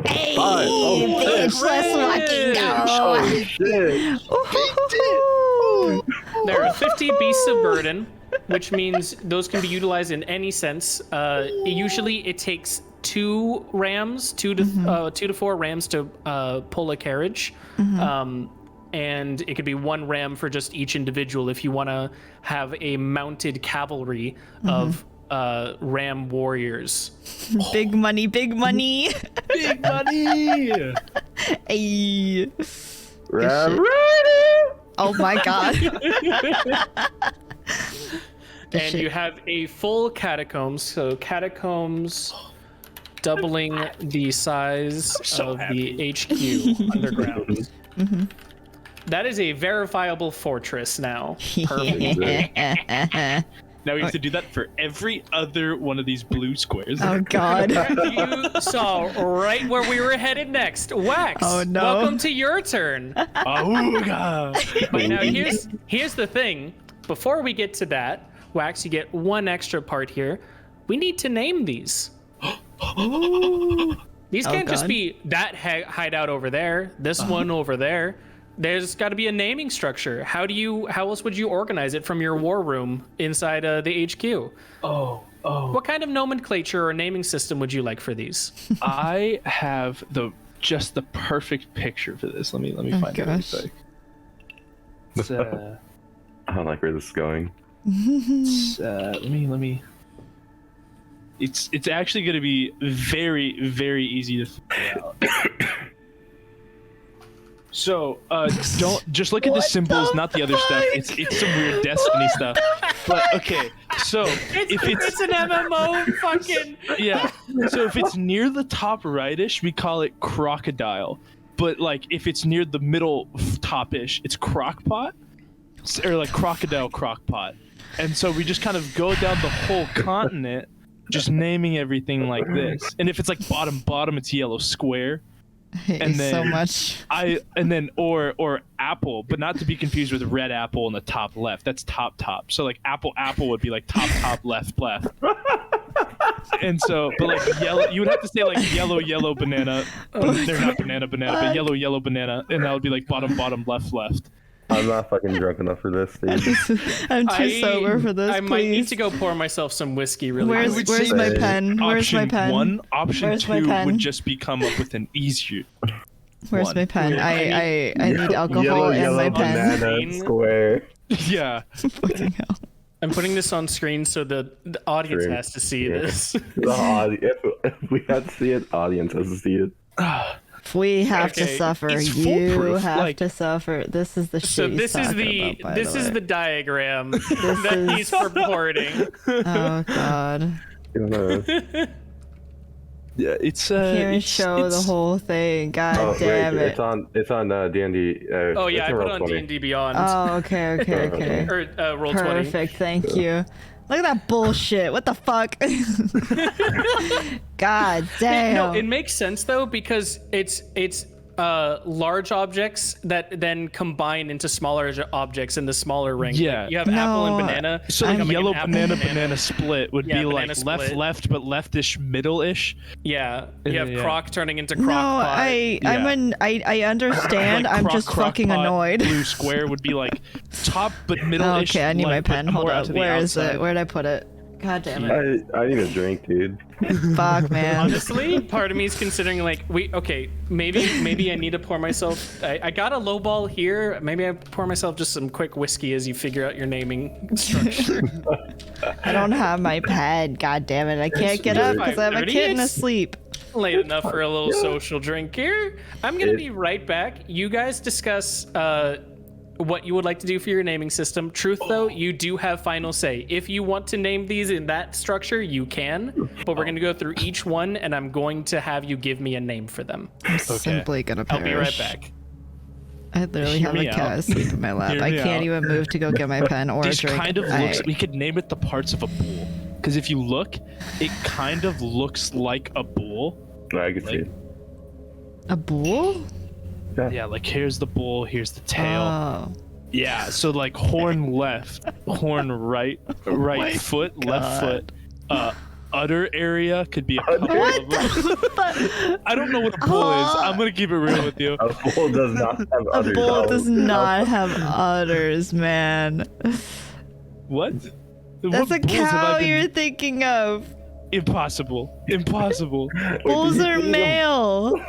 Hey, Oh, let's fucking Oh shit! go! There are 50 beasts of burden, which means those can be utilized in any sense. Usually it takes 2 rams, 2 to 4 rams to pull a carriage. And it could be 1 ram for just each individual if you want to have a mounted cavalry of ram warriors. Big money, big money. Big money. Hey. Ram shit. ready! Oh my god. And you have a full catacombs, so catacombs doubling the size of the HQ underground. That is a verifiable fortress now. Perfect. Now we have to do that for every other one of these blue squares. Oh god. You saw right where we were headed next. Wax. Oh, no. Welcome to your turn. Auga. But now here's the thing. Before we get to that, Wax, you get 1 extra part here. We need to name these. These can't just God. be that hideout over there, this one over there. There's got to be a naming structure. How else would you organize it from your war room inside the HQ? Oh. What kind of nomenclature or naming system would you like for these? I have just the perfect picture for this. Let me find it really gosh. quick. It's, I don't like where this is going. let me. It's actually going to be very, very easy to figure out. So, don't just look at the symbols, not the other stuff. It's some weird Destiny stuff. But okay, so if it's an MMO fucking. yeah, so if it's near the top rightish, we call it crocodile. But like if it's near the middle topish, it's crockpot, or like crocodile crockpot. And so we just kind of go down the whole continent, just naming everything like this. And if it's like bottom, it's yellow square. I hate And you so then much. or apple, but not to be confused with red apple in the top left. That's top. So like apple would be like top left. And so, but like yellow, you would have to say like yellow banana. They're not banana, but yellow banana, and that would be like bottom left. I'm not fucking drunk enough for this, dude. I'm too sober for this. I might need please. to go pour myself some whiskey really Where's quick. where's my say pen? Where's my Option pen? 1, option Where's my 2 pen? would just be come up with an easier. Where's one. my pen? I need alcohol Yellow, and my pen. banana square. Yeah. Fucking hell. I'm putting this on screen so the audience Screen. has to see Yeah. this. If we had to see it, audience has to see it. We have to Okay, suffer. it's You foolproof, have like- to suffer. This is the shit So he's this is talking about, by this the is way. the diagram that is- he's purporting. Oh god. You wanna- Yeah, it's Can't show the whole thing. God damn it. It's on D&D. Oh yeah, it's I in put it on Roll20. D&D Beyond. Oh, okay. Or roll 20. Perfect, thank you. Look at that bullshit. What the fuck? God damn. No, it makes sense though because it's large objects that then combine into smaller objects in the smaller ring. Yeah. Like you have apple and No, banana. So like becoming yellow an apple banana split would Yeah, be banana like split. left, but leftish, middle-ish. Yeah, you have Yeah. croc turning into crock No, pot. I understand. Like I'm crock, just crock fucking pot, annoyed. Blue square would be like top, but middle-ish. Okay, I need my left, but pen. Hold more out up. to the Where is outside. it? Where'd I put it? God damn it. I need a drink, dude. Fuck, man. Honestly, part of me is considering like, maybe I need to pour myself. I got a low ball here. Maybe I pour myself just some quick whiskey as you figure out your naming structure. I don't have my pen. God damn it. I can't get up because I have a 5:30. kitten asleep. Late enough for a little social drink here. I'm gonna be right back. You guys discuss what you would like to do for your naming system. Truth though, you do have final say. If you want to name these in that structure, you can. But we're gonna go through each one, and I'm going to have you give me a name for them. I'm simply gonna perish. I'll be right back. I literally Hear have a me cat out. asleep in my lap. Hear I me can't out. even move to go get my pen or a This drink. kind of looks. We could name it the parts of a bull. Because if you look, it kind of looks like a bull. I can see it. A bull? Yeah, like here's the bull, here's the tail. Oh. Yeah, so like horn left, horn right, right foot, left foot. Udder area could be a couple What of them. the fuck? I don't know what a bull is. I'm gonna keep it real with you. A bull does not have A udders. bull does not have udders, man. What? That's What a bulls have cow I been- you're thinking of. Impossible. Impossible. Bulls did you are think of- male.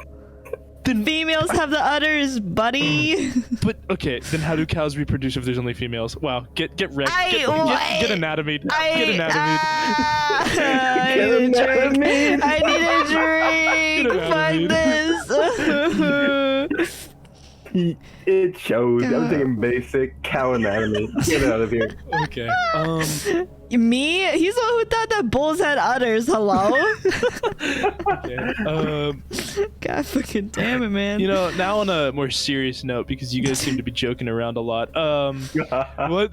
Then, Females have the udders, buddy. but okay, then how do cows reproduce if there's only females? Wow, get wrecked. Get anatomy. Get anatomy. I need a drink. I need a drink. Fuck this. It shows. I'm taking basic cow anatomy. Get out of here. Okay. Me? He's the one who thought that bulls had udders. Hello? Okay. God fucking damn it, man. You know, now on a more serious note, because you guys seem to be joking around a lot. What?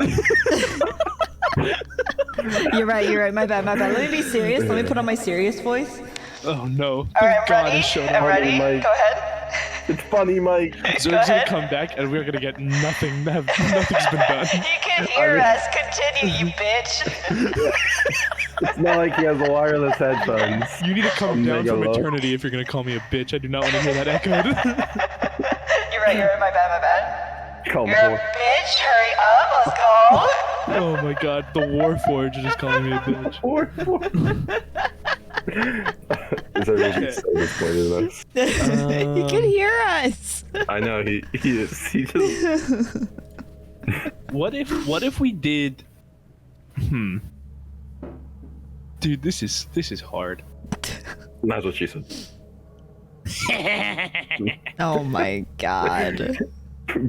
You're right. My bad. Let me be serious. Let me put on my serious voice. Oh no. All right, I'm God ready. has shown I'm up. ready. Mike. Go ahead. It's funny, Mike. Zurg's gonna come back and we're gonna get nothing. Nothing's been done. You can hear us. Continue, you bitch. It's not like he has wireless headphones. You need to come down Mega from low. eternity if you're gonna call me a bitch. I do not want to hear that echoed. You're right. My bad. Come You're a on. bitch. Hurry up. Let's go. Oh my god, the Warforged is just calling me a bitch. Is everybody so disappointed in us? He can hear us. I know he is. He just. What if we did? Dude, this is hard. That's what she said. Oh my god.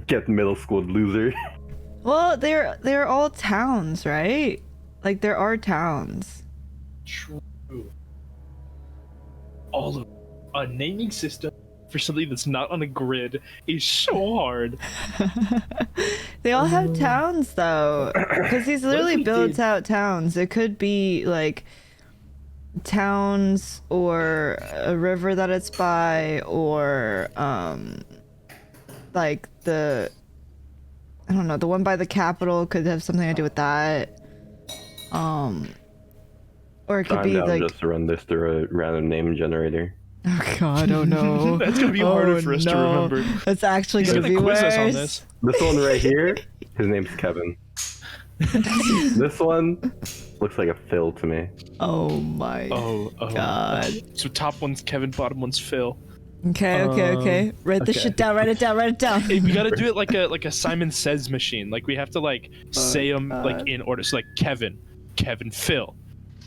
Get middle school loser. Well, they're all towns, right? Like there are towns. True. All of a naming system for something that's not on a grid is so hard. They all have towns though, because he's literally we builds did- out towns. It could be like towns or a river that it's by, or like the, I don't know, the one by the capital could have something to do with that. Or it could I'm be down like, just to run this through a random name generator. oh god, oh no. That's gonna be harder for us to remember. That's actually He's gonna gonna be quiz worse. us on this. This one right here, his name's Kevin. This one looks like a Phil to me. Oh my Oh. god. So top one's Kevin, bottom one's Phil. Okay. Write this okay. shit down. Write it down. Hey, we gotta do it like a Simon Says machine. Like we have to like say them like in order. So like Kevin, Phil,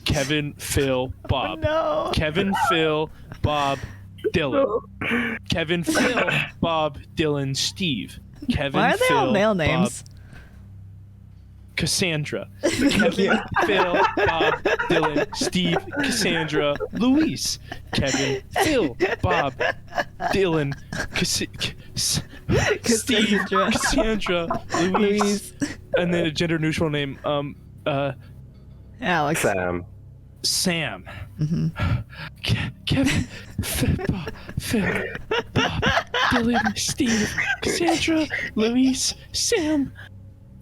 Kevin, Phil, Bob. No. Kevin, Phil, Bob, Dylan. Kevin, Phil, Bob, Dylan, Steve. Kevin, Why are they Phil, all male Bob- names? Cassandra. Kevin, Phil, Bob, Dylan, Steve, Cassandra, Luis. Kevin, Phil, Bob, Dylan, Steve, Cassandra, Luis, and then a gender neutral name. Alex. Sam. Kevin, Phil, Bob, Dylan, Steve, Cassandra, Luis, Sam,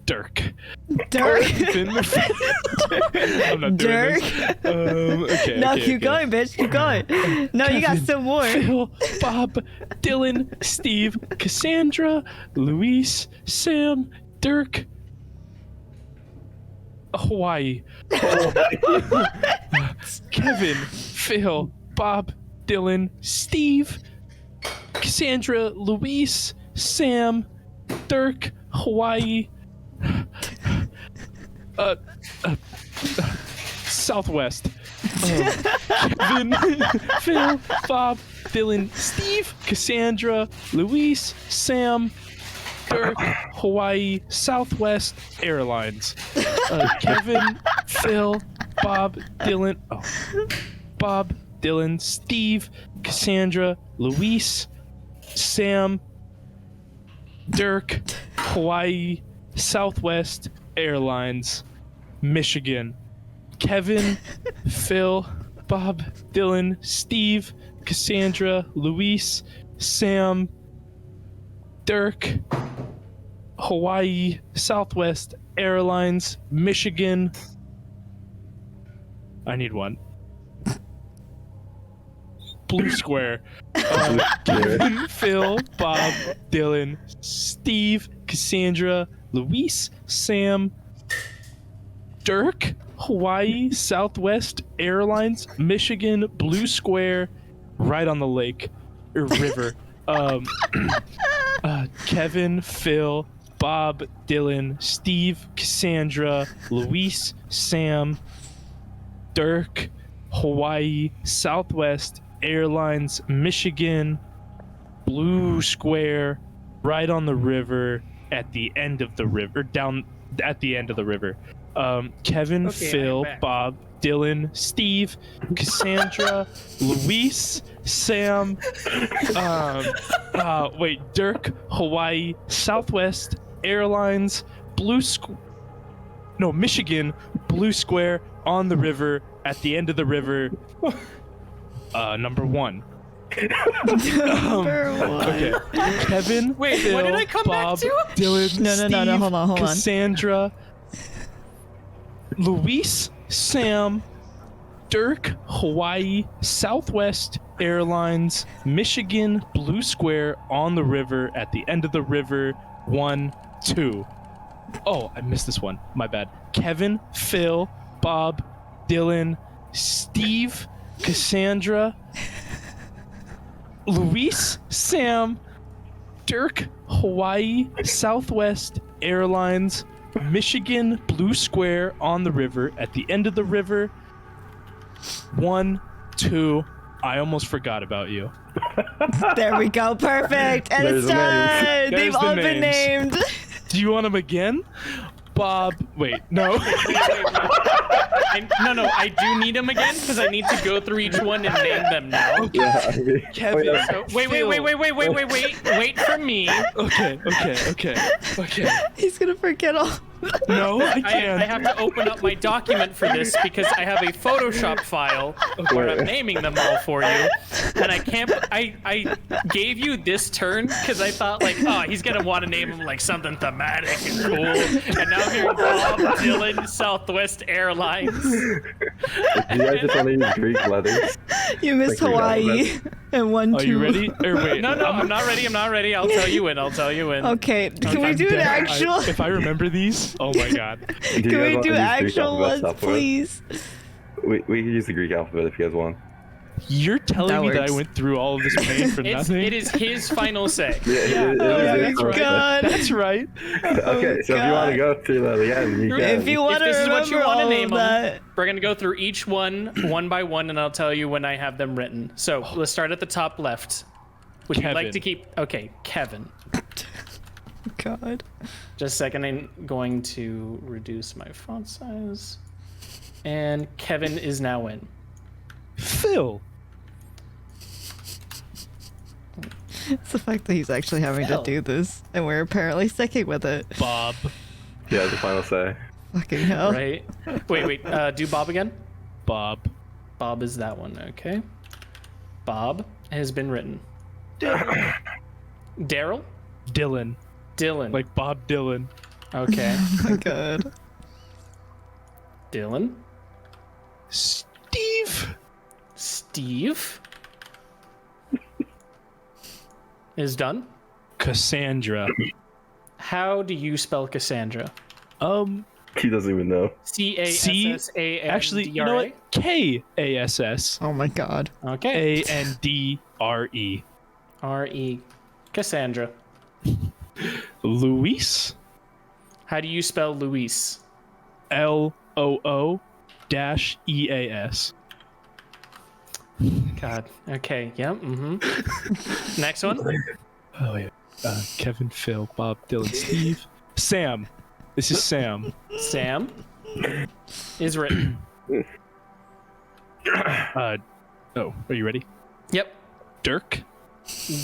Dirk. Dirk. I'm not doing this. Okay. No, okay, keep going, bitch. Keep going. No, you got Kevin, some more. Phil, Bob, Dylan, Steve, Cassandra, Luis, Sam, Dirk. Hawaii. Kevin, Phil, Bob, Dylan, Steve, Cassandra, Luis, Sam, Dirk, Hawaii. Southwest. Kevin, Phil, Bob, Dylan, Steve, Cassandra, Luis, Sam, Dirk, Hawaii, Southwest Airlines. Kevin, Phil, Bob, Dylan, Bob, Dylan, Steve, Cassandra, Luis, Sam, Dirk, Hawaii, Southwest Airlines, Michigan. Kevin, Phil, Bob, Dylan, Steve, Cassandra, Luis, Sam, Dirk, Hawaii, Southwest Airlines, Michigan. I need one. Blue Square. Kevin, Phil, Bob, Dylan, Steve, Cassandra, Luis, Sam, Dirk, Hawaii, Southwest Airlines, Michigan, Blue Square, right on the lake or river. Kevin, Phil, Bob, Dylan, Steve, Cassandra, Luis, Sam, Dirk, Hawaii, Southwest Airlines, Michigan, Blue Square, right on the river, at the end of the river, down at the end of the river. Kevin, Phil, Bob, Dylan, Steve, Cassandra, Luis, Sam, Dirk, Hawaii, Southwest Airlines, Michigan, Blue Square, on the river, at the end of the river, number one. Okay. Kevin, Wait, Phil, what did I come Bob, back to? Dylan, No, Steve, hold on. Cassandra, Luis, Sam, Dirk, Hawaii, Southwest Airlines, Michigan, Blue Square, on the river, at the end of the river, 1, 2. Oh, I missed this one. My bad. Kevin, Phil, Bob, Dylan, Steve, Cassandra, Luis, Sam, Dirk, Hawaii, Southwest Airlines, Michigan, Blue Square, on the river, at the end of the river, 1, 2. I almost forgot about you. There we go. Perfect. And There's it's the names. done. They've There's the all been names. named. Do you want them again? Bob, wait, no. No, I do need them again because I need to go through each one and name them now. Yeah, I mean, Kevin. yeah. So, wait for me. Okay. He's gonna forget all. No, I I can't. have to open up my document for this because I have a Photoshop file where I'm naming them all for you, and I can't. I gave you this turn because I thought like, oh, he's gonna want to name them like something thematic and cool, and now I'm hearing Bob Dylan, Southwest Airlines. You guys just want to use Greek letters? You missed Like, Hawaii and 1, 2. Are you ready? Or wait. No, I'm not ready. I'll tell you when. Okay, can we I'm do the dead. actual? If I remember these, oh my god. Do you Can guys we want do to use Greek actual alphabet ones, stuff for it? please? We can use the Greek alphabet if you guys want. You're telling That me that I works. went through all of this pain for nothing? It is his final say. Yeah. Oh my god. That's right. Okay, so if you want to go through that again, you can. If you want to this is what you remember want to all name of them, that. we're gonna go through each one by one, and I'll tell you when I have them written. So let's start at the top left. Would you like Kevin. to keep? Okay, Kevin. God. Just a second, I'm going to reduce my font size. And Kevin is now in. Phil. It's the fact that he's actually having to do this, and we're apparently sticking with it. Bob. Yeah, the final say. Fucking hell. Right? Wait. Do Bob again? Bob. Bob is that one, okay. Bob has been written. Daryl? Dylan. Dylan. Like Bob Dylan. Okay. Oh my God. Dylan? Steve. Steve? Is done. Cassandra. How do you spell Cassandra? He doesn't even know. Cassandra. Actually, you know what? Kass. Oh my God. Okay. Andre. R-E. Cassandra. Luis. How do you spell Luis? LOO-EAS. God. Okay. Yep. Mm-hmm. Next one. Oh yeah. Kevin, Phil, Bob, Dylan, Steve, Sam. This is Sam. Sam is written. Are you ready? Yep. Dirk.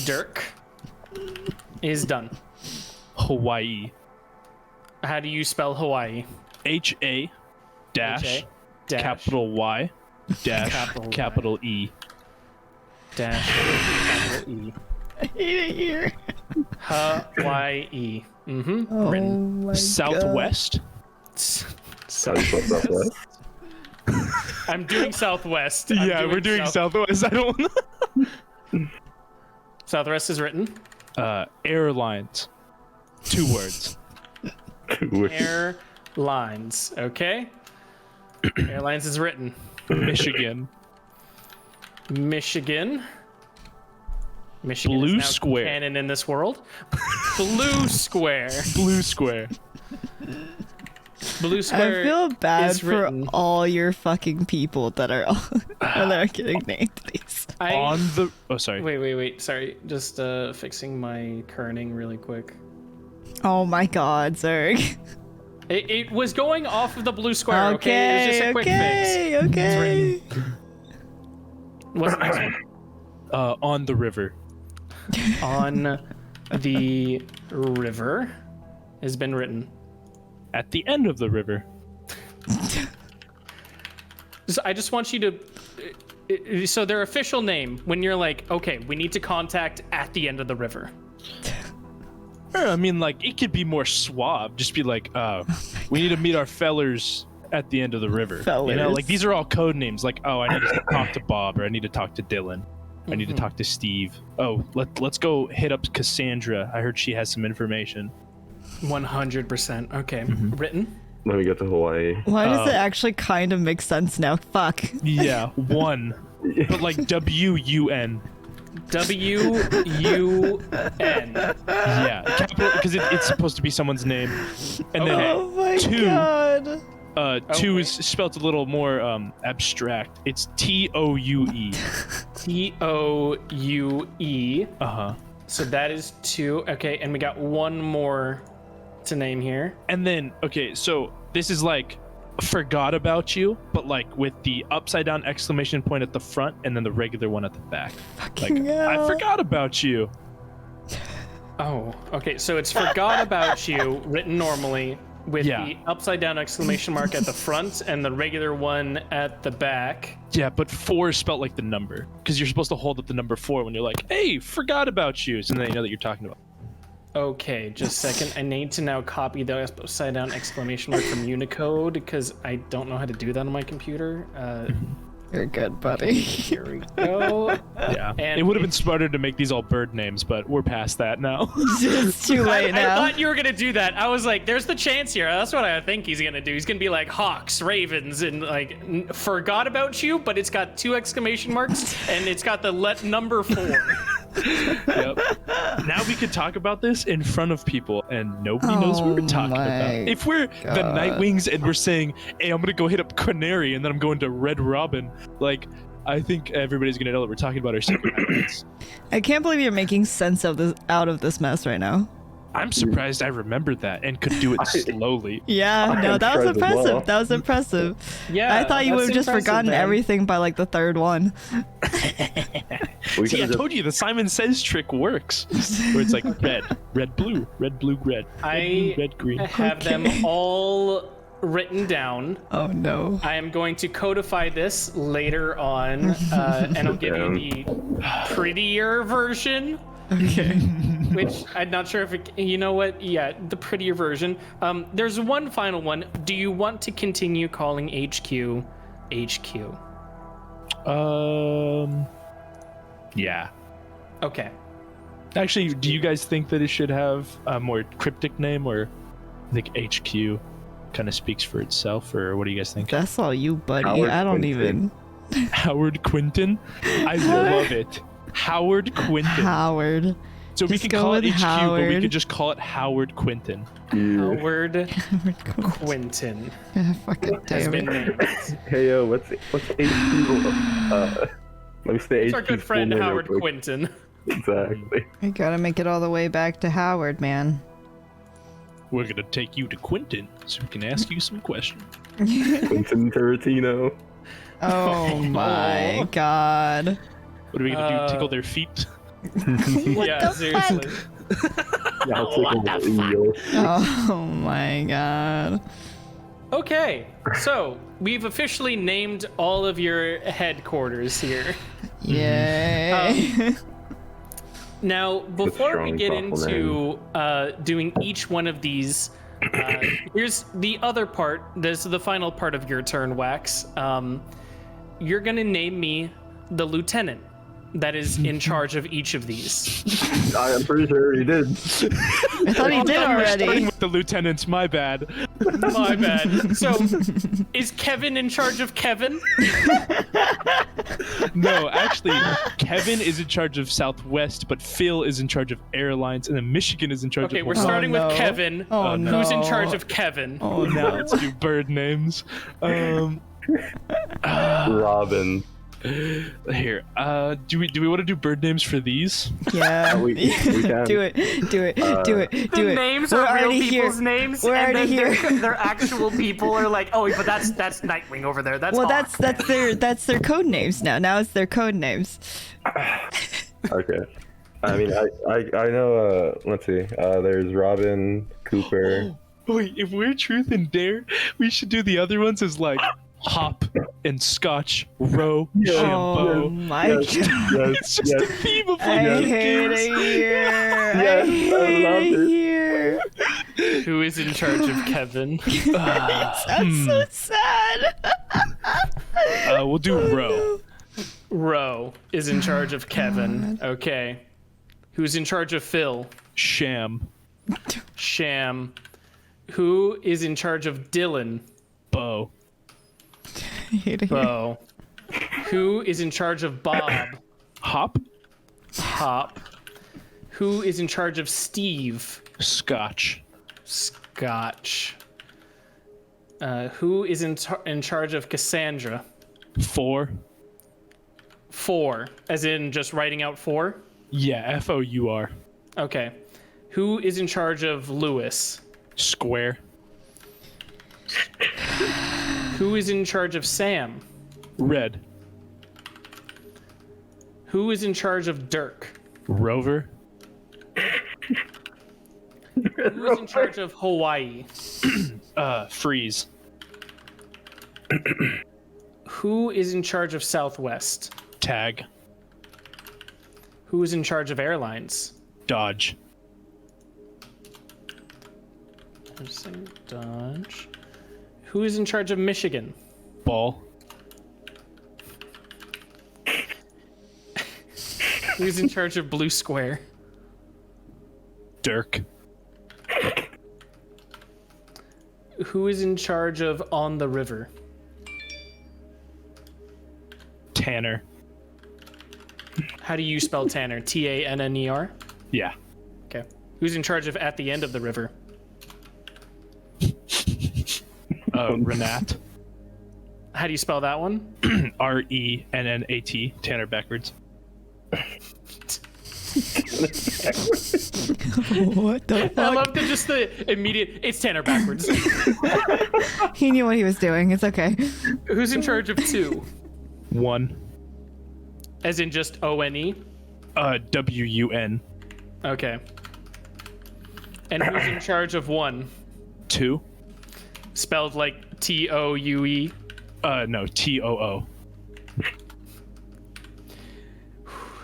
Dirk is done. Hawaii. How do you spell Hawaii? HA dash H-A dash capital Y dash Capital capital E. dash capital E. I hate it here. Hawaii. Mm-hmm. Oh Written. my Southwest. Southwest. I'm doing Southwest. Yeah, we're doing Southwest. I don't know. Southwest is written. Airlines. 2 words. Airlines. Okay. Airlines is written. Michigan. Michigan. Blue is now square. canon in this world. Blue square. Blue square. Blue square. I feel bad is for written. all your fucking people that are that are getting named these. On the. Oh, sorry. Wait. Sorry. Just fixing my kerning really quick. Oh my God, Zurg. It was going off of the blue square. Okay. It was just a quick fix. Okay. What's the next one? On the river. On the river has been written. At the end of the river. So I just want you to. So their official name, when you're like, okay, we need to contact at the end of the river. I mean, like, it could be more suave. Just be like, we need to meet our fellers at the end of the river. Fellers. You know, like, these are all code names. Like, oh, I need to talk to Bob, or I need to talk to Dylan. I need to talk to Steve. Oh, let's go hit up Cassandra. I heard she has some information. 100%. Okay. Written. Let me get to Hawaii. Why does it actually kind of make sense now? Fuck. Yeah, 1. But like W-U-N. W-U-N. Yeah, capital, because it's supposed to be someone's name. And then Oh my 2. God. 2 is spelled a little more abstract. It's T-O-U-E. T-O-U-E. Uh-huh. So that is 2. Okay, and we got one more to name here. And then, okay, so this is like forgot about you, but like with the upside down exclamation point at the front and then the regular one at the back. Fucking Like, hell. I forgot about you. Oh, okay. So it's forgot about you written normally with the upside down exclamation mark at the front and the regular one at the back. Yeah, but 4 is spelled like the number because you're supposed to hold up the number 4 when you're like, hey, forgot about you. So then they know that you're talking about. Okay, just a second. I need to now copy the upside down exclamation mark from Unicode because I don't know how to do that on my computer. You're good, buddy. Here we go. Yeah, And it would have been smarter to make these all bird names, but we're past that now. It's too late I now. thought you were gonna do that. I was like, "There's the chance here." That's what I think he's gonna do. He's gonna be like hawks, ravens, and like forgot about you, but it's got 2 exclamation marks and it's got the number 4. Yep. Now we could talk about this in front of people, and nobody knows what we're talking my about. If we're the Nightwings and we're saying, "Hey, I'm gonna go hit up Canary," and then I'm going to Red Robin, like, I think everybody's gonna know that we're talking about our secret Nightwings. I can't believe you're making sense of this out of this mess right now. I'm surprised I remembered that and could do it slowly. Yeah, no, that was surprised as impressive. well. That was impressive. Yeah, I thought you would that's have just impressive, forgotten man. everything by like the third one. See, I told you the Simon Says trick works. Where it's like red, red, blue, red, blue, red. I red, green. have them all written down. Oh no. I am going to codify this later on, and I'll give you the prettier version. Okay. Which I'm not sure if it, you know what? Yeah, the prettier version. There's one final one. Do you want to continue calling HQ HQ? Yeah. Okay. Actually, do you guys think that it should have a more cryptic name, or I think HQ kind of speaks for itself, or what do you guys think? That's all you, buddy. Howard I don't Quinton. even. Howard Quinton? I love it. Howard Quinton. Howard. So we Just can go call it with HQ, but we Howard. could just call it Howard Quinton. Howard Howard Quinton. Quinton Yeah, fucking has damn been it. named. Hey yo, what's HQ? Let me say It's our HQ good friend full name real Howard quick. Quinton. Exactly. I gotta make it all the way back to Howard, man. We're gonna take you to Quinton so we can ask you some questions. Quentin Tarantino. Oh my god. What are we gonna do? Tickle their feet? Yeah, seriously. Yeah, I'll take him with eel. Oh my god. Okay, so we've officially named all of your headquarters here. Yay. Now, before we strong, get thoughtful into doing each one of these, here's the other part. This is the final part of your turn, Wax. You're gonna name me the lieutenant that is in charge of each of these. I'm pretty sure he did. I thought he did Starting already. with the lieutenants, my bad. My bad. So, is Kevin in charge of Kevin? No, actually, Kevin is in charge of Southwest, but Phil is in charge of airlines, and then Michigan is in charge Okay, of we're Hawaii. starting no. with Kevin. Oh no. Who's in charge of Kevin? Oh Now no. let's do bird names. Robin. Here, do we want to do bird names for these? Yeah. We can. Do it. Do it. Do it. Do it. Names We're are real already people's here. names, We're and already then here. their actual people are like, oh, but that's Nightwing over there. That's Well, Hawk. that's their code names now. Now it's their code names. Okay. I mean, I know. Let's see. There's Robin, Cooper. Wait, if we're Truth and Dare, we should do the other ones as like Hop and Scotch, Row, Oh Shampoo. my Yes, god. It's just a theme of I like hate games. it here. Yes, I I hate love it it. here. Who is in charge of Kevin? That's so sad. We'll do Row. Ro is in charge of Kevin. Okay. Who's in charge of Phil? Sham, Sham. Who is in charge of Dylan? Bo, I hate it here. Bo. Who is in charge of Bob? Hop, Hop. Who is in charge of Steve? Scotch, Scotch. Who is in charge of Cassandra? 4. 4, as in just writing out 4? Yeah, FOUR. Okay. Who is in charge of Lewis? Square, Who is in charge of Sam? Red, Who is in charge of Dirk? Rover, Who is in charge of Hawaii? Freeze, Who is in charge of Southwest? Tag, Who is in charge of airlines? Dodge, Dodge. Who is in charge of Michigan? Ball, Who's in charge of Blue Square? Dirk, Who is in charge of On the River? Tanner. How do you spell Tanner? Tanner? Yeah. Okay. Who's in charge of At the End of the River? Renat. How do you spell that one? RENNAT. Tanner backwards. What the I fuck? love the immediate. It's Tanner backwards. He knew what he was doing. It's okay. Who's in charge of 2? 1. As in just ONE? WUN. Okay. And who's in charge of 1? 2. Spelled like TOUE? No, TOO.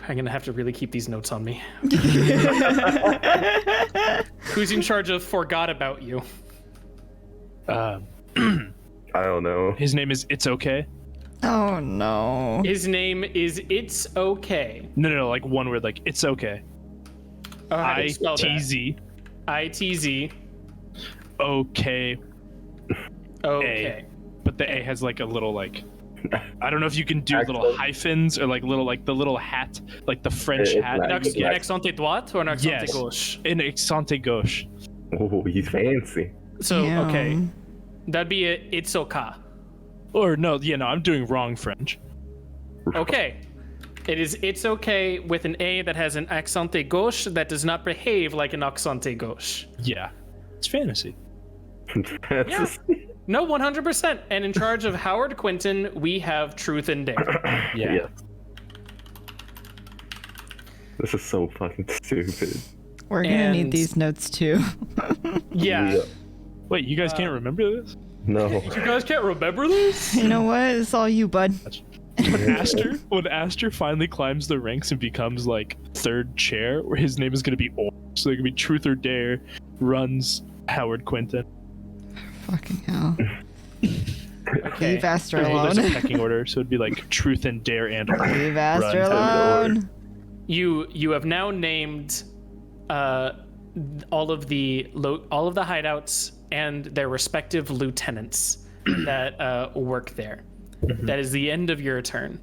I'm gonna have to really keep these notes on me. Who's in charge of Forgot About You? I don't know. His name is It's Okay. Oh no. His name is It's Okay. No, like one word, like It's Okay. Oh, how do you spell that? ITZ. ITZ. Okay. Okay. But the A has like a little like. I don't know if you can do little Accent. hyphens or like little like the little hat, like the French It's hat. like- Un accent droite or un accent Yes. gauche? An accent gauche. Oh, he's fancy. So, Damn. okay. That'd be a It's Okay. Or no, I'm doing wrong French. Okay. It is It's Okay with an A that has an accent gauche that does not behave like an accent gauche. Yeah, it's fantasy. Yeah. No, 100%. And in charge of Howard Quinton, we have Truth and Dare. Yeah. This is so fucking stupid. We're gonna And- need these notes too. Yeah. Wait, you guys can't remember this? No. You guys can't remember this? You know what? It's all you, bud. When Aster finally climbs the ranks and becomes like third chair, where his name is gonna be Or, so there can be Truth or Dare, runs Howard Quinton. Fucking hell. Okay. Leave Aster There's a alone. pecking order, so it'd be like Truth and Dare and Or. Leave Aster Run. alone. You have now named all of the hideouts and their respective lieutenants that work there. That is the end of your turn.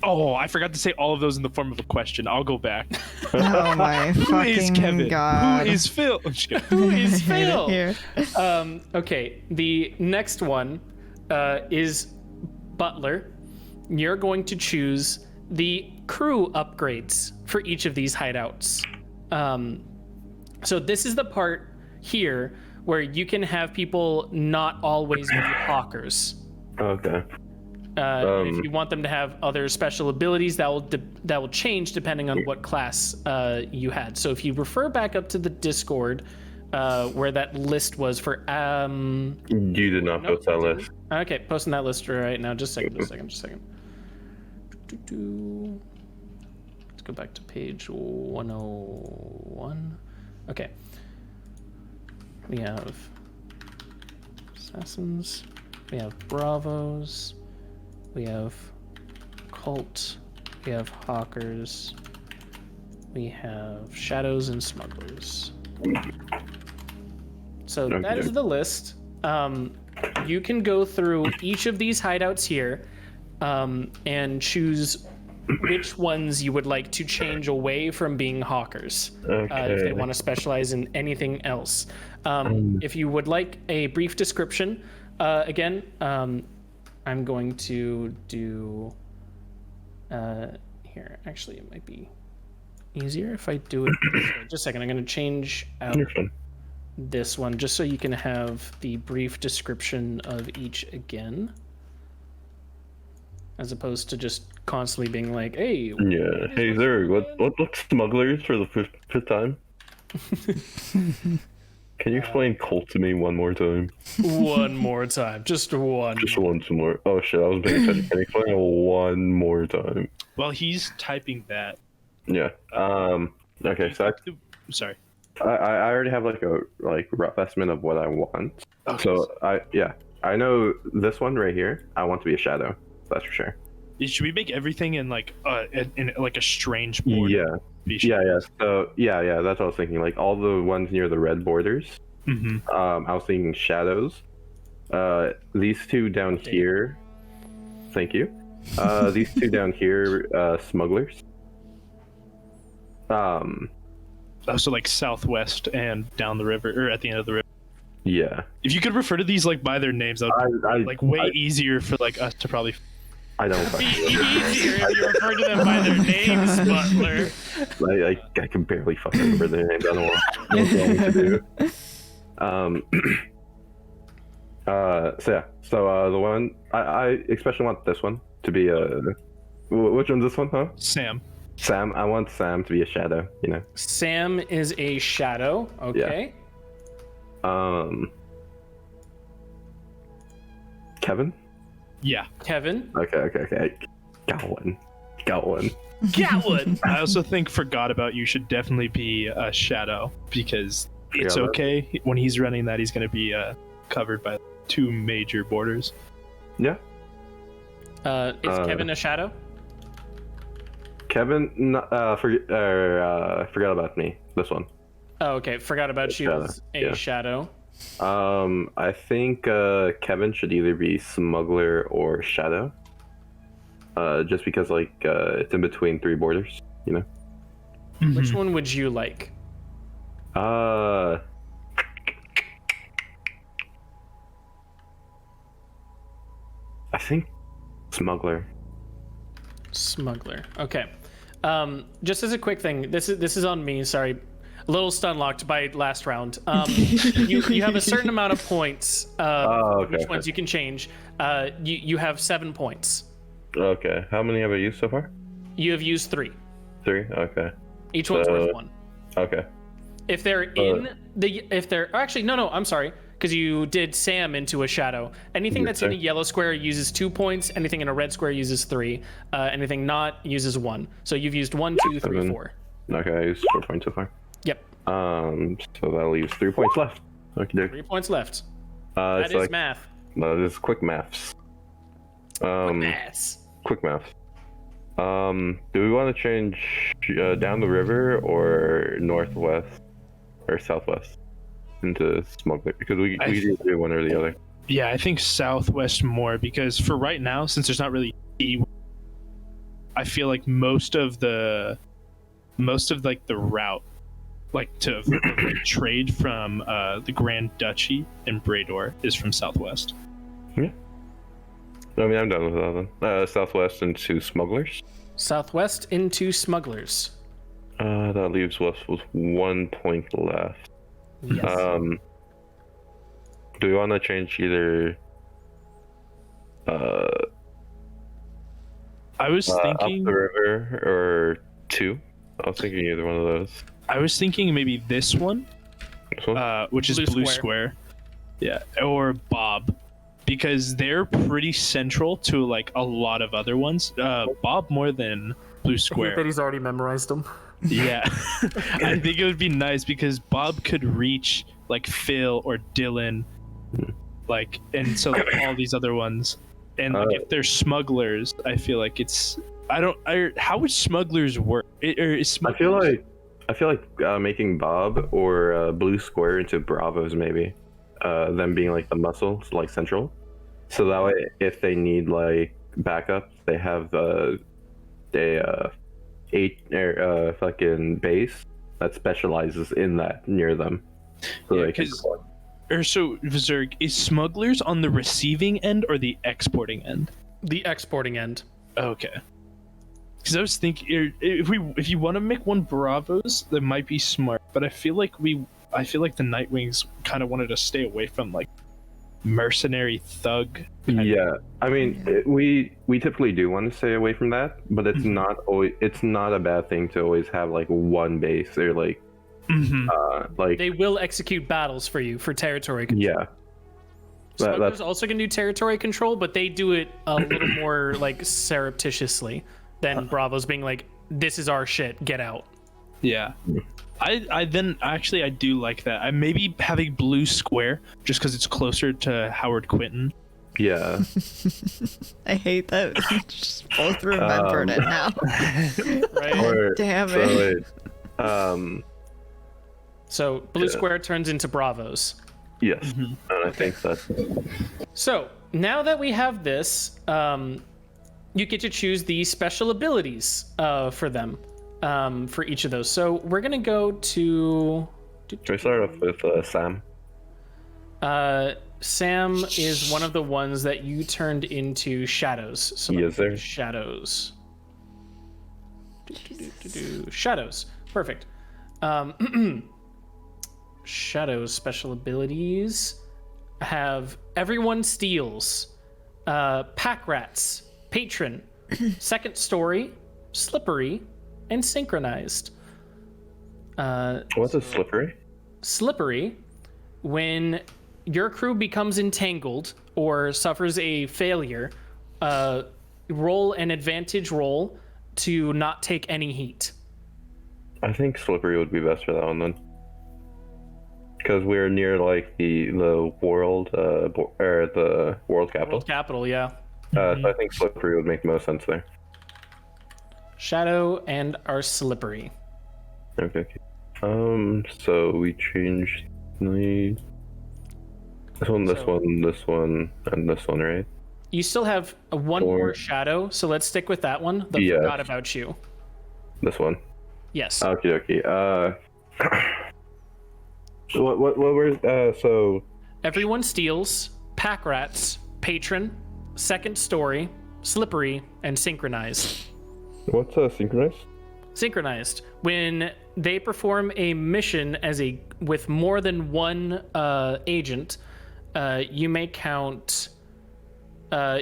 Oh, I forgot to say all of those in the form of a question. I'll go back. Oh my Who is fucking Kevin? god. Who is Phil? I'm just kidding. Who is I hate it Phil? here. Okay, the next one is Butler. You're going to choose the crew upgrades for each of these hideouts. So this is the part here where you can have people not always be hawkers. Okay. If you want them to have other special abilities, that will change depending on what class you had. So if you refer back up to the Discord, where that list was for You did not post that list. Okay, posting that list right now. Just a second. Let's go back to page 101. Okay. We have assassins. We have bravos. We have cult. We have hawkers. We have shadows and smugglers. So that is the list. You can go through each of these hideouts here and choose which ones you would like to change away from being hawkers if they want to specialize in anything else. If you would like a brief description, again, I'm going to do here. Actually, it might be easier if I do it. Just a second. I'm going to change out this one just so you can have the brief description of each again, as opposed to just constantly being like, "Hey, Yeah. Hey, Zurg, what's smugglers for the fifth time? Can you explain cult to me one more time? one more time, just one." Just once more. Oh shit, I was paying attention. Can you explain it one more time? Well, he's typing that. Yeah. Okay, so Sorry. I already have like a rough estimate of what I want. Okay. So I know this one right here. I want to be a shadow. That's for sure. Should we make everything in like a strange border? Yeah. So yeah. That's what I was thinking. Like all the ones near the red borders. Mm-hmm. I was thinking shadows. These two down here. Thank you. These two down here, smugglers. So like southwest and down the river, or at the end of the river. Yeah. If you could refer to these like by their names, that would be way easier for like us to probably. I don't fucking Easier if you refer to them by their names, Butler. I can barely fucking remember their names. I don't know what I'm going to do. So the one I especially want this one to be which one's this one, huh? Sam. I want Sam to be a shadow, you know. Sam is a shadow. Okay. Kevin? Yeah. Kevin. Okay. Got one. Got one. I also think Forgot About You should definitely be a shadow because it's okay when he's running that he's going to be covered by 2 major borders. Yeah. Is Kevin a shadow? Kevin, Forgot About Me. This one. Oh, okay. Forgot About You is a shadow. I think Kevin should either be smuggler or shadow. Just because it's in between 3 borders, you know. Which one would you like? I think smuggler. Smuggler. Okay. Just as a quick thing, this is on me. Sorry, a little stun locked by last round. You have a certain amount of points. Which ones you can change. You have 7 points. Okay. How many have I used so far? You have used 3. 3. Okay. Each one's worth 1. Okay. If they're actually no, I'm sorry, because you did Sam into a shadow. Anything that's in a yellow square uses 2 points. Anything in a red square uses 3. Anything not uses 1. So you've used 1, 2, 3, 4. Okay, I used 4 points so far. Yep. So that leaves 3 points left. Okay. 3 points left. That is math. No, this is quick maths. Quick maths. Do we want to change down the river or northwest or southwest into smuggler? Because we can do one or the other. Yeah, I think southwest more because for right now, since there's not really I feel like most of the route to trade from the Grand Duchy and Brador is from southwest. Yeah. I mean, I'm done with that then. Southwest into smugglers. Southwest into smugglers. That leaves us with 1 point left. Yes. Do we want to change either? I was thinking up the river or 2. I was thinking either one of those. I was thinking maybe this one, which is Blue Square. Yeah, or Bob. Because they're pretty central to a lot of other ones. Bob more than Blue Square. I bet he's already memorized them. Yeah, I think it would be nice because Bob could reach Phil or Dylan, and so all these other ones. And if they're smugglers, I feel like it's how would smugglers work? I feel like making Bob or Blue Square into Bravos maybe. Them being the muscles, central, so that way if they need backup, they have fucking base that specializes in that near them. So so Zurg, is smugglers on the receiving end or the exporting end? The exporting end. Okay. Because I was thinking if you want to make one Bravos, that might be smart, but I feel like the Nightwings kind of wanted to stay away from mercenary thug. Yeah, I mean, we typically do want to stay away from that, but it's not a bad thing to always have one base or they will execute battles for you for territory control. Yeah. Smugglers also can do territory control, but they do it a little more surreptitiously than Bravos being this is our shit, get out. Yeah. I do like that. I maybe having Blue Square just because it's closer to Howard Quinton. Yeah. I hate that we just both remembered it now. Right. Damn it. So Blue Square turns into Bravos. Yes. And I think that's... So now that we have this, you get to choose the special abilities for them. For each of those. So we're gonna go to... Can we start off with Sam? Sam is one of the ones that you turned into shadows. So Yes, sir. Shadows. Shadows. Perfect. Shadows special abilities have everyone steals, pack rats, patron, second story, slippery, and synchronized. What's a slippery? Slippery, when your crew becomes entangled or suffers a failure, roll an advantage roll to not take any heat. I think slippery would be best for that one then. Because we're near like the world or the world capital. World capital, yeah. So I think slippery would make the most sense there. Shadow and are slippery. Okay. So we changed the this one, this one, and this one, right? You still have one more shadow, so let's stick with that one. The Yes. forgot about you. This one. Yes. Okay. So what were so Everyone steals, pack rats, patron, second story, slippery, and synchronized. what's synchronized? Synchronized. When they perform a mission with more than one agent, you may count.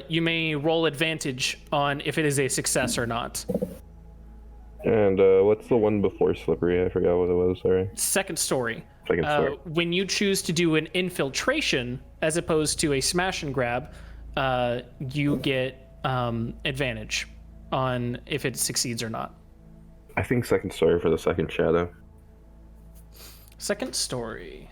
You may roll advantage on if it is a success or not. And what's the one before slippery? I forgot what it was. Sorry. Second story. Second story. When you choose to do an infiltration as opposed to a smash and grab, you get advantage on if it succeeds or not. I think second story for the second shadow. Second story.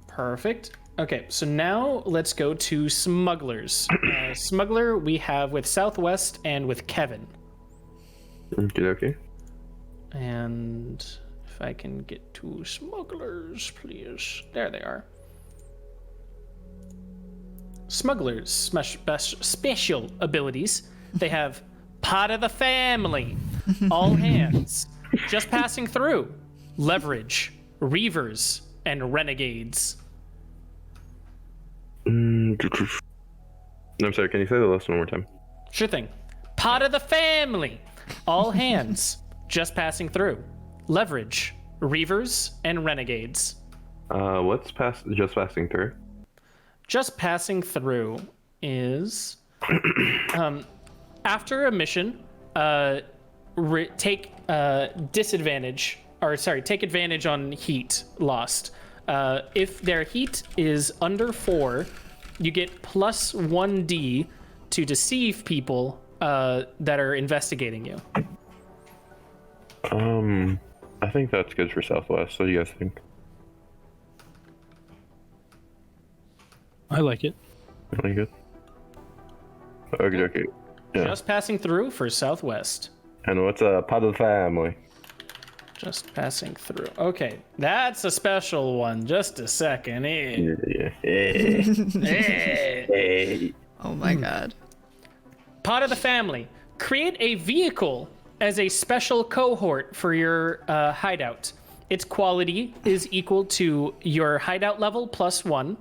Perfect. Okay, so now let's go to smugglers. Smuggler we have with Southwest and with Kevin. Okay. And if I can get to smugglers, please. There they are. Smugglers' special abilities. They have part of the family, all hands, just passing through, leverage, reavers, and renegades. I'm sorry, can you say the last one more time? Sure thing. Part of the family, all hands, just passing through, leverage, reavers, and renegades. What's just passing through? Just passing through is after a mission, take advantage on heat lost. If their heat is under 4, you get plus 1d to deceive people that are investigating you. I think that's good for Southwest. What do you guys think? I like it. Really good. Okay. Yeah. Just passing through for Southwest. And what's part of the family? Just passing through. Okay, that's a special one. Just a second. Oh my god. Part of the family. Create a vehicle as a special cohort for your hideout. Its quality is equal to your hideout level plus 1.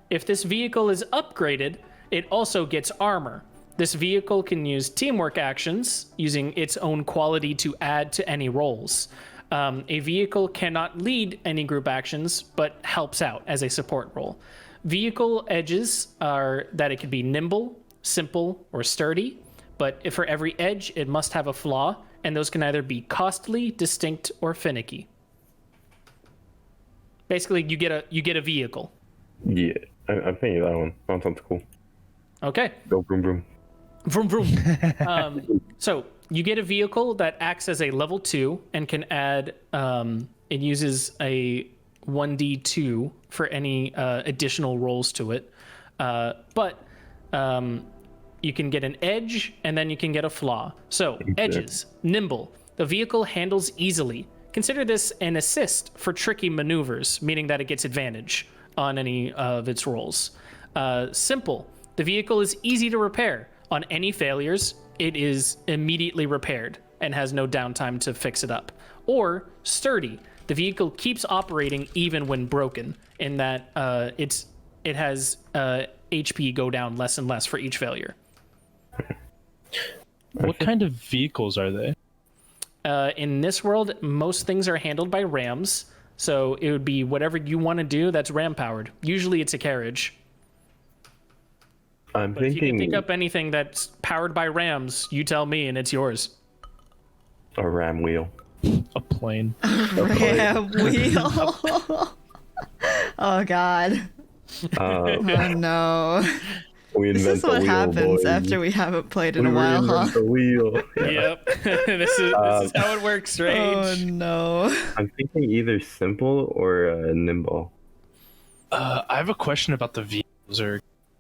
If this vehicle is upgraded, it also gets armor. This vehicle can use teamwork actions, using its own quality to add to any rolls. A vehicle cannot lead any group actions, but helps out as a support role. Vehicle edges are that it can be nimble, simple, or sturdy, but if for every edge, it must have a flaw, and those can either be costly, distinct, or finicky. Basically, you get a vehicle. Yeah, I'm thinking that one. That one sounds cool. Okay. Go boom boom. Vroom vroom. So you get a vehicle that acts as a level 2 and can add. It uses a 1d2 for any additional rolls to it, but you can get an edge and then you can get a flaw. So edges, nimble. The vehicle handles easily. Consider this an assist for tricky maneuvers, meaning that it gets advantage on any of its rolls. Simple. The vehicle is easy to repair. On any failures, it is immediately repaired. and has no downtime to fix it up. Or sturdy. The vehicle keeps operating even when broken, in that it has HP go down less and less for each failure. What kind of vehicles are they? In this world, most things are handled by rams, so it would be whatever you want to do that's ram powered. Usually it's a carriage. I'm But if you can thinking pick up anything that's powered by rams, you tell me and it's yours. a ram wheel. A plane. Ram wheel. Oh God. Oh no. We This invent is the what wheel, happens boys. after we haven't played in We a while, reinvent huh? the wheel. Yeah. Yep. This is how it works, Oh Rage. no. I'm thinking either simple or nimble. I have a question about the vehicles.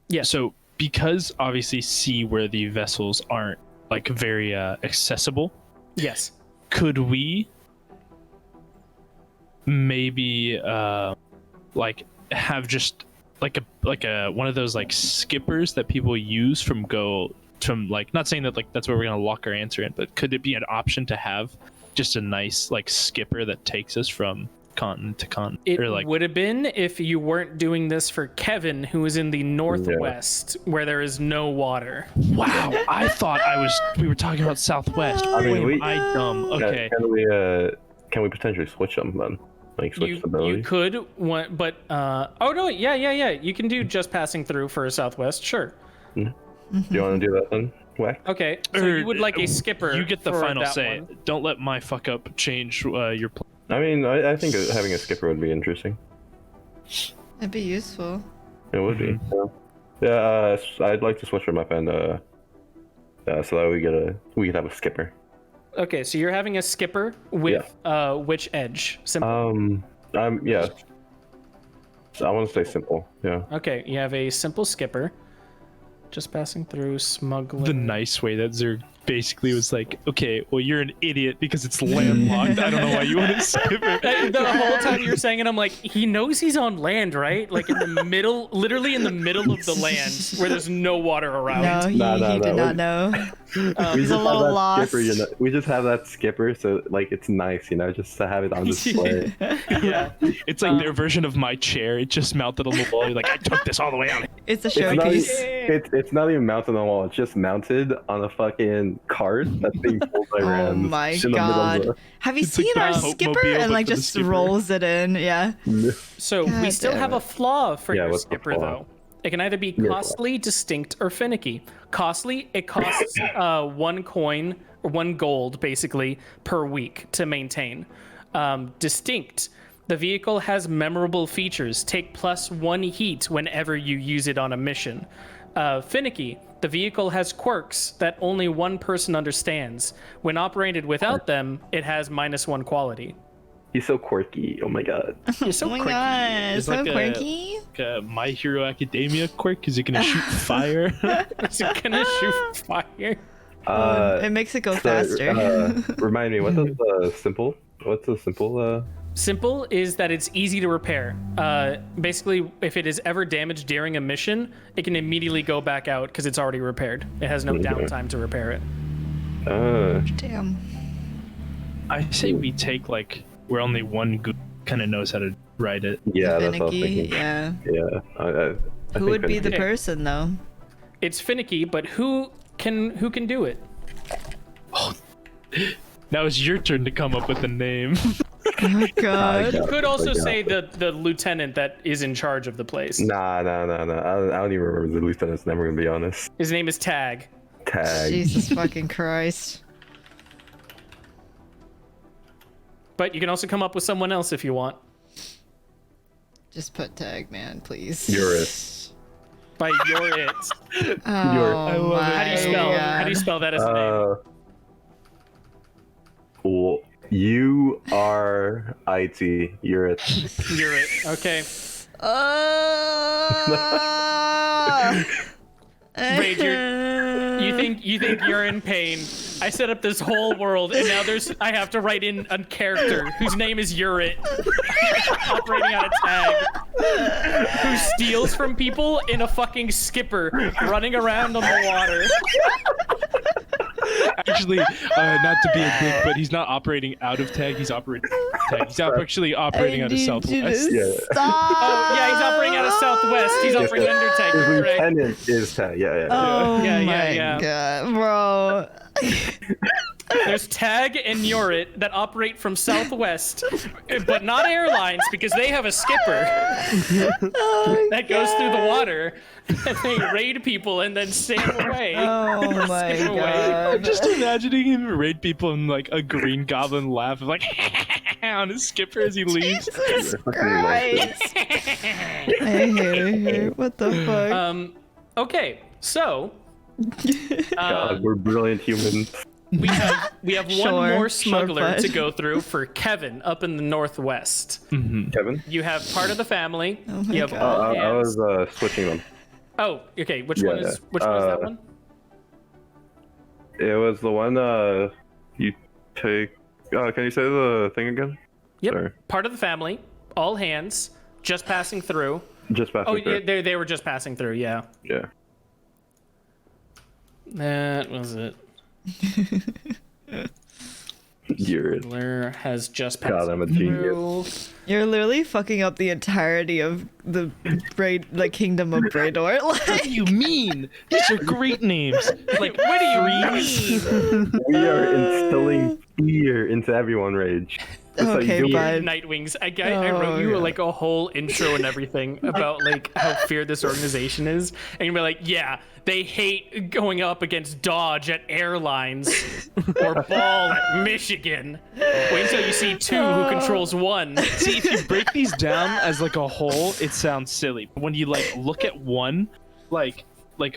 Yeah. So because obviously seaworthy vessels aren't like very accessible, Yes. could we maybe like have just like a one of those like skippers that people use from like, not saying that like that's where we're gonna lock our answer in, but could it be an option to have just a nice like skipper that takes us from continent to continent? It Or like would have been if you weren't doing this for Kevin, who is in the northwest, where there is no water. wow, I thought we were talking about Southwest. I mean, Boy, we- am I dumb. Okay. Can we potentially switch them then? Like switch the You ability? could, but oh no, yeah. You can do just passing through for a Southwest, sure. Do you want to do that then, Whack? Okay, so Or, you would like a skipper. You get the for final that say. one. Don't let my fuck up change your plan. I mean, I think having a skipper would be interesting. It'd be useful. It would be. Yeah. I'd like to switch them up and so that we could have a skipper. Okay, so you're having a skipper with which edge? Simple. Yeah. I want to say simple. Yeah. Okay, you have a simple skipper. Just passing through smuggler. The nice way that Zurg basically was like, okay, well, you're an idiot because it's landlocked. I don't know why you want to skip it. The whole time you're saying it, I'm like, he knows he's on land, right? Like in the middle, literally in the middle of the land where there's no water around. No, he did not know. We He's just a have little that lost. skipper, we just have that skipper, so like it's nice, just to have it on display. Yeah. It's like their version of my chair. It just mounted on the wall. You're like, I took this all the way out. It's a It's not, showpiece. it's not even mounted on the wall. It's just mounted on a fucking cart that's being pulled by Oh rams. my in the middle of God. Have you It's like seen the our Hope skipper? Mobile, And but like for the just skipper. rolls it in. Yeah. So we God still damn have it. a flaw for Yeah, your what's the skipper, flaw? though. It can either be Yeah, costly, distinct, or finicky. Costly, it costs 1 coin or 1 gold, basically, per week to maintain. Distinct, the vehicle has memorable features. Take +1 heat whenever you use it on a mission. Finicky, the vehicle has quirks that only one person understands. When operated without them, it has -1 quality. He's so quirky. Oh my God. You're so Oh my quirky. God. It's So like a- quirky. My Hero Academia quirk. Is it gonna shoot fire? Is it gonna shoot fire? It makes it go So, faster. remind me, what's the simple? What's the simple? Simple is that it's easy to repair. Basically, if it is ever damaged during a mission, it can immediately go back out because it's already repaired. It has no downtime to repair it. Damn. I say we take like where only one goop kind of knows how to ride it. Yeah, that's what I was Finicky. thinking. Yeah. Yeah. I Who think would be the finicky. person though? It's finicky, but who can do it? Now it's your turn to come up with a name. Oh my God. Yeah, Could also I got say it. the lieutenant that is in charge of the place. Nah. I don't even remember the lieutenant's name. I'm gonna be honest. His name is Tag. Tag. Jesus fucking Christ. But you can also come up with someone else if you want. Just put tag, man, please. You're it. By your it. Oh I love it. my How do you spell? God. How do you spell that as a name? Well, URIT. You're it. You're it. Okay. Rage, you think you're in pain. I set up this whole world, and now I have to write in a character whose name is Urit, operating on a tag, who steals from people in a fucking skipper, running around on the water. Actually, not to be a dick, but he's not operating out of tag. He's operating tag. He's actually operating out of Southwest. Yeah. Stop. Oh, yeah, he's operating out of Southwest. He's operating under tag. His You're correct. lieutenant is tag. Yeah. Oh Yeah, my yeah. god, bro. There's Tag and Murit that operate from Southwest, but not airlines because they have a skipper that goes through the water and they raid people and then sail away. Oh my Skip away. I'm god. just imagining him raid people and like a green goblin laugh like on his skipper as he leaves. Jesus Christ. I hate it. What the fuck? Okay, so God, we're brilliant humans. we have Sure, one more sure, smuggler bud. to go through for Kevin up in the northwest. Kevin? You have part of the family. Oh my you have God. all I hands. was switching them. Oh, okay. Which Yeah, one is that one? It was the one you take. Can you say the thing again? Yep. Sorry. Part of the family. All hands. Just passing through. Just passing Oh, through. yeah, they were just passing through. Yeah. Yeah. That was it. You're Blair has just passed God, I'm a through. You're literally fucking up the entirety of the kingdom of Brador. What Like, do you mean? These are great names. Like, what do you mean? We are instilling fear into everyone, Rage. Just like Okay, you- bud. Nightwings. I wrote you God. like a whole intro and everything about like how feared this organization is, and you'll be like, yeah, they hate going up against Dodge at airlines or Ball at Michigan. Wait until you see two who controls one. See, if you break these down as like a whole, it sounds silly. But when you like look at one, like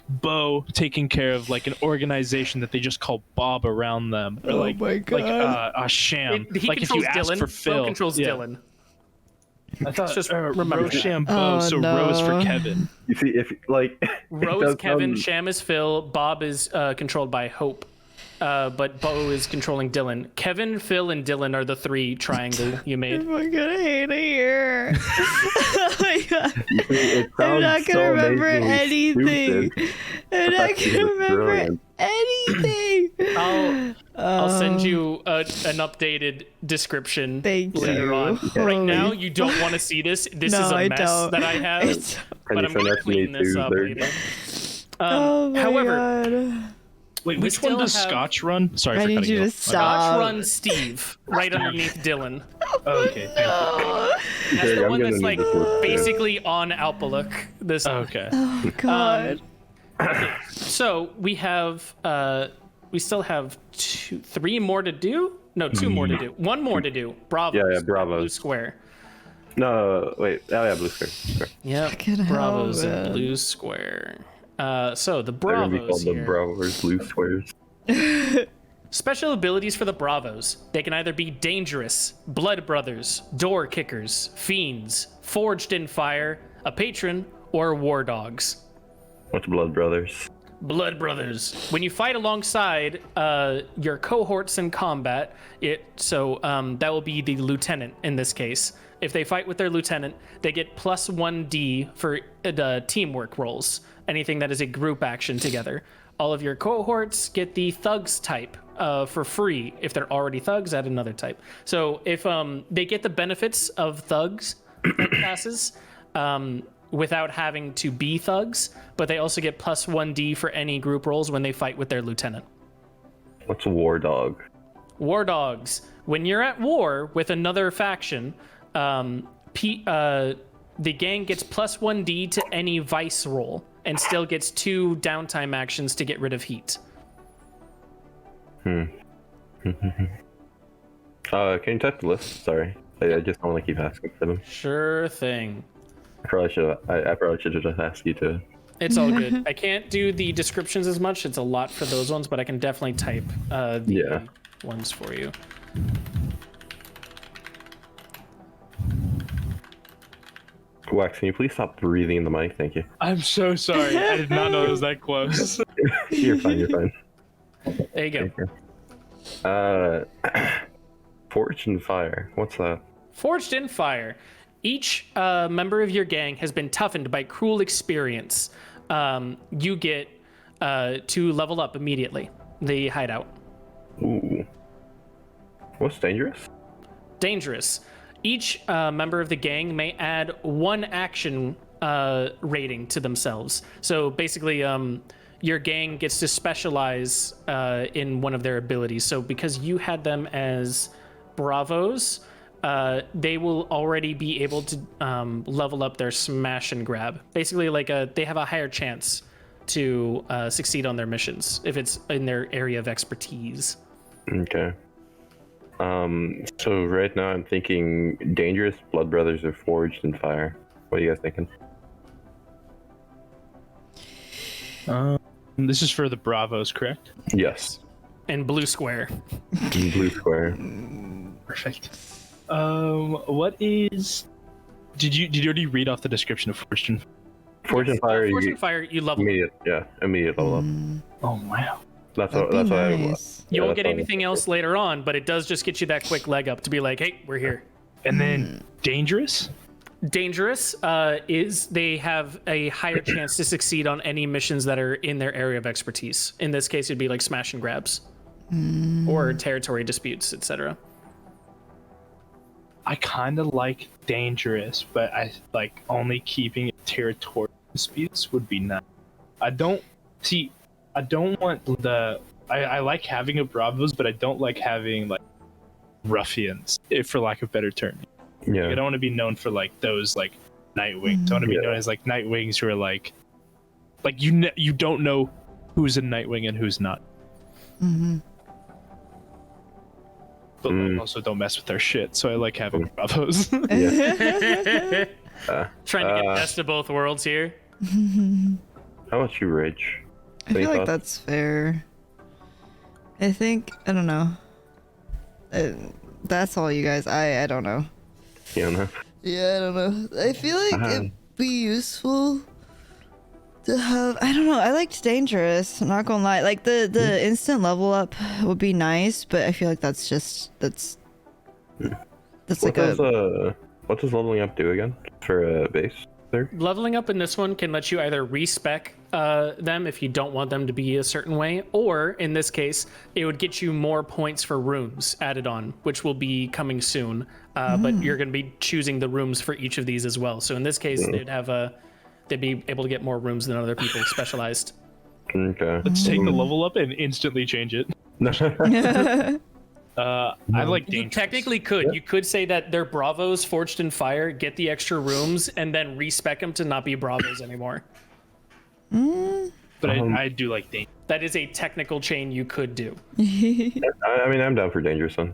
Bo taking care of like an organization that they just call Bob around them, or Oh like my God. a sham. He like if controls you ask Dylan. for Bo Phil, controls yeah. Dylan. I thought Just remember remember that. Rochambeau, Oh, so no. Rose for Kevin. You see, if like it Rose, does Kevin, sound- Sham is Phil, Bob is controlled by Hope, but Bo is controlling Dylan. Kevin, Phil, and Dylan are the three triangle you made. I'm gonna hate it here. Oh my god. you see, it I'm not sounds gonna so remember amazingly anything. stupid. I'm not Actually, gonna it's remember brilliant. I'll anything. send you an updated description Thank later you. on. Right Holy- now, you don't want to see this. This No, is a I mess don't. that I have, It's- Can but you I'm send gonna that to me clean this too, up Zurg? later. Oh my However, god. Wait, We which one still does have- Scotch run? Sorry I for need cutting you you to off. stop. Scotch Run Steve, right underneath Dylan. Oh, okay, thank That's Zurg, the I'm one gonna that's need like this work, too. basically on Alpaluk. This. you. Okay. Oh god. So we have we still have three more to do. No, two more to do. One more to do. Bravo. Yeah, Bravos. Blue square. No, wait. Oh yeah, blue square. Square. Yep. Fucking hell, Bravos and man. blue square. So the They're gonna be Bravos called the here. Bravos blue squares. Special abilities for the Bravos. They can either be dangerous, blood brothers, door kickers, fiends, forged in fire, a patron, or war dogs. What's Blood Brothers? Blood Brothers. When you fight alongside your cohorts in combat, that will be the lieutenant in this case. If they fight with their lieutenant, they get plus 1d for the teamwork rolls. Anything that is a group action together. All of your cohorts get the thugs type for free. If they're already thugs, add another type. So if they get the benefits of thugs classes, without having to be thugs, but they also get plus 1d for any group rolls when they fight with their lieutenant. What's a War Dog? War dogs. When you're at war with another faction, the gang gets plus 1d to any vice roll and still gets 2 downtime actions to get rid of heat. Can you type the list? Sorry, I just don't want to keep asking for them. Sure thing. I probably should have just asked you to. It's all good. I can't do the descriptions as much. It's a lot for those ones, but I can definitely type the ones for you. Wax, can you please stop breathing in the mic? Thank you. I'm so sorry. I did not know it was that close. You're fine. You're fine. There you go. Thank you. Forge and Fire. What's that? Forged in Fire. Each member of your gang has been toughened by cruel experience. You get to level up immediately. the hideout. Ooh. What's dangerous? Dangerous. Each member of the gang may add 1 action rating to themselves. So basically, your gang gets to specialize in one of their abilities. So because you had them as bravos, they will already be able to level up their smash and grab. Basically, like they have a higher chance to succeed on their missions if it's in their area of expertise. Okay. So right now I'm thinking dangerous blood brothers are forged in fire. What are you guys thinking? This is for the Bravos, correct? Yes. And blue square. Blue square. Perfect. What is? Did you already read off the description of Forged in Fire? Forged in fire. Fire, you level. Immediate level up. Oh wow. That's That'd what be I. nice. You won't that's get what I- anything else later on, but it does just get you that quick leg up to be like, hey, we're here. And then dangerous. Dangerous is they have a higher chance to succeed on any missions that are in their area of expertise. In this case, it'd be like smash and grabs or territory disputes, etc. I kind of like dangerous, but I like only keeping it territorial disputes would be nice. I don't want the. I like having a Bravos, but I don't like having like ruffians, if for lack of better term. Yeah. I don't want to be known for like those like Nightwings. I want to be known as like Nightwings who are like you don't know who's a Nightwing and who's not. But like, also don't mess with their shit. So I like having Bravos. Trying to get best of both worlds here. How about you, Rich? I feel like that's fair. I don't know. That's all you guys. I don't know. Yeah, no. Yeah, I don't know. I feel like it'd be useful to have. I don't know. I liked dangerous. I'm not gonna lie. Like the instant level up would be nice, but I feel like that's What does leveling up do again for a base there? Leveling up in this one can let you either respec them if you don't want them to be a certain way, or in this case, it would get you more points for rooms added on, which will be coming soon. But you're going to be choosing the rooms for each of these as well. So in this case, they'd be able to get more rooms than other people specialized. Okay. Let's take the level up and instantly change it. I like You dangerous. technically could. You could say that they're Bravos forged in fire, get the extra rooms, and then respec them to not be Bravos anymore. But I do like dangerous. That is a technical chain you could do. I mean, I'm down for dangerous then.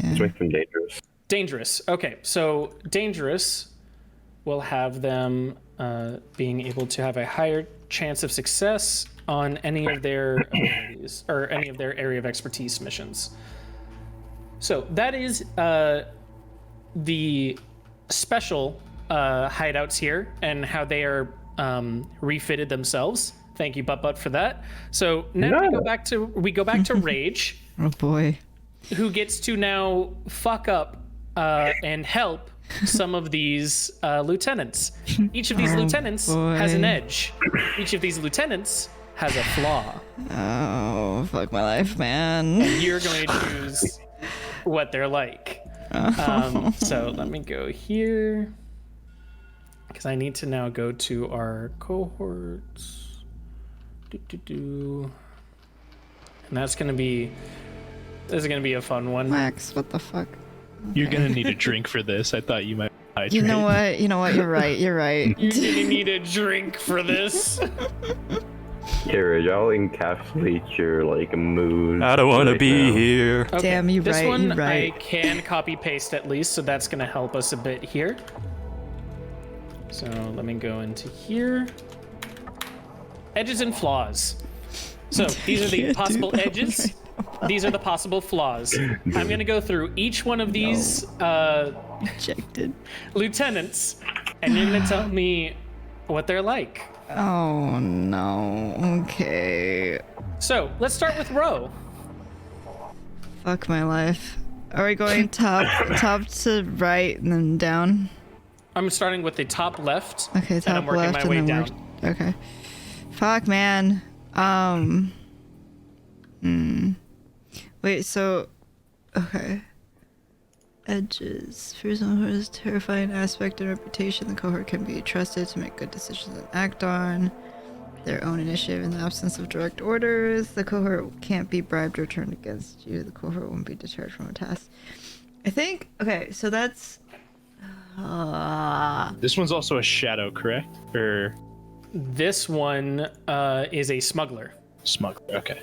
Let's make them dangerous. Dangerous. Okay, so dangerous will have them being able to have a higher chance of success on any of their abilities or any of their area of expertise missions. So that is the special hideouts here and how they are refitted themselves. Thank you, Butt, for that. So now we go back to Rage, Oh boy. who gets to now fuck up and help some of these lieutenants. Each of these lieutenants has an edge. Each of these lieutenants has a flaw. Oh, fuck my life, man. You're going to choose what they're like. So let me go here because I need to now go to our cohorts. And that's gonna be a fun one. Max, what the fuck? You're gonna need a drink for this. I thought you might hydrate. You know what? You're right. You're gonna need a drink for this. Here, y'all encapsulate your like mood. I don't want to right be now. here. Okay, Damn, you're this right, one you're right. I can copy paste at least, so that's gonna help us a bit here. So let me go into here. Edges and flaws. So these are the Can't possible do that edges. These are the possible flaws. I'm gonna go through each one of these Rejected. lieutenants, and you're gonna tell me what they're like. Oh no. Okay. So let's start with Ro. Fuck my life. Are we going top to right and then down? I'm starting with the top left. Okay, and top I'm working left my and way then down. Okay. Fuck, man. Wait, so okay. Edges. For someone who has terrifying aspect and reputation, the cohort can be trusted to make good decisions and act on their own initiative in the absence of direct orders. The cohort can't be bribed or turned against you. The cohort won't be deterred from a task. I think, okay, so that's... This one's also a shadow, correct? Or This one is a smuggler. smuggler, okay.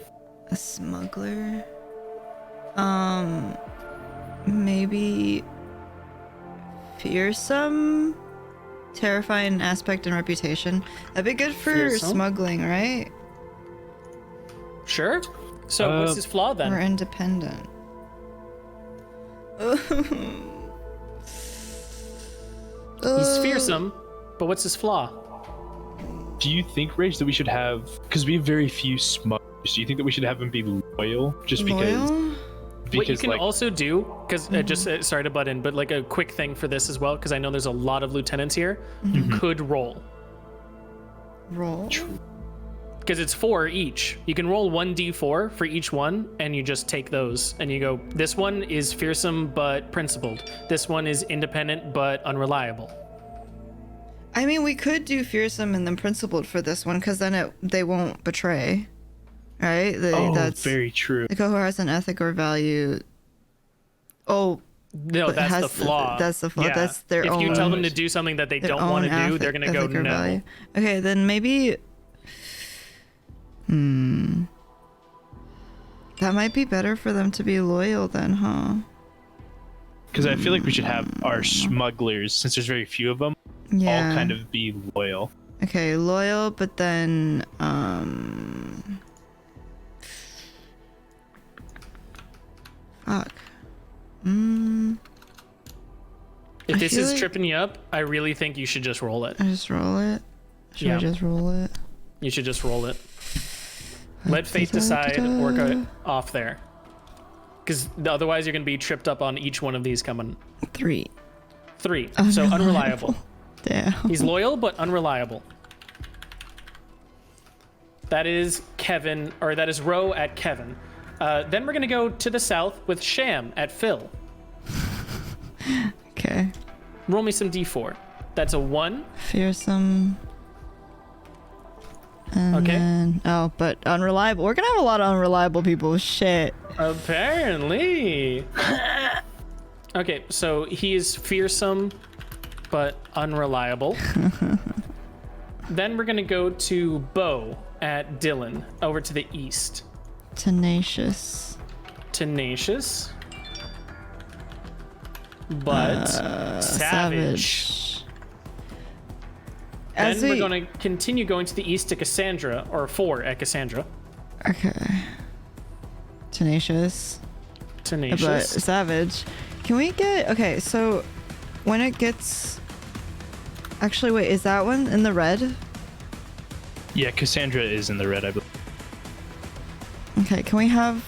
a smuggler. Maybe fearsome? Terrifying aspect and reputation. That'd be good for Fearsome? smuggling, right? Sure. So what's his flaw then? Or independent. He's fearsome, but what's his flaw? Do you think, Rage, that we should have, because we have very few smugglers, do you think that we should have him be loyal? Just because, Loyal? What you can like, also do, because sorry to butt in, but like a quick thing for this as well, because I know there's a lot of lieutenants here, you could roll. Roll? Because it's 4 each. You can roll 1d4 for each one, and you just take those, and you go, this one is fearsome but principled. This one is independent but unreliable. I mean, we could do fearsome and then principled for this one, because then they won't betray. Right? that's very true. The cohort has an ethic or value. Oh, No, but that's the flaw. That's the flaw. Yeah. That's their if own. you tell them to do something that they their don't want own to do, they're going to go ethic or no. value. Okay, then maybe. That might be better for them to be loyal then, huh? Because I feel like we should have our smugglers, since there's very few of them, Yeah. all kind of be loyal. Okay, loyal, but then fuck. If this feel is like- tripping you up, I really think you should just roll it. I just roll it. Should Yeah. I just roll it? You should just roll it. Let fate decide or go off there. Because otherwise you're going to be tripped up on each one of these coming. 3. 3. So unreliable. Damn. He's loyal but unreliable. That is Kevin, or that is Ro at Kevin. Then we're going to go to the south with Sham at Phil. Okay. Roll me some d4. That's a 1. Fearsome. And Okay. then, oh, but unreliable. We're gonna have a lot of unreliable people. Shit. Apparently. Okay, so he is fearsome but unreliable. Then we're going to go to Bo at Dylan over to the east. Tenacious. Tenacious. But savage. Then we're going to continue going to the east to Cassandra, or 4 at Cassandra. Okay. Tenacious. But Tenacious. savage. Can we get... Okay, so when it gets... Actually, wait, is that one in the red? Yeah, Cassandra is in the red, I believe. Okay, can we have...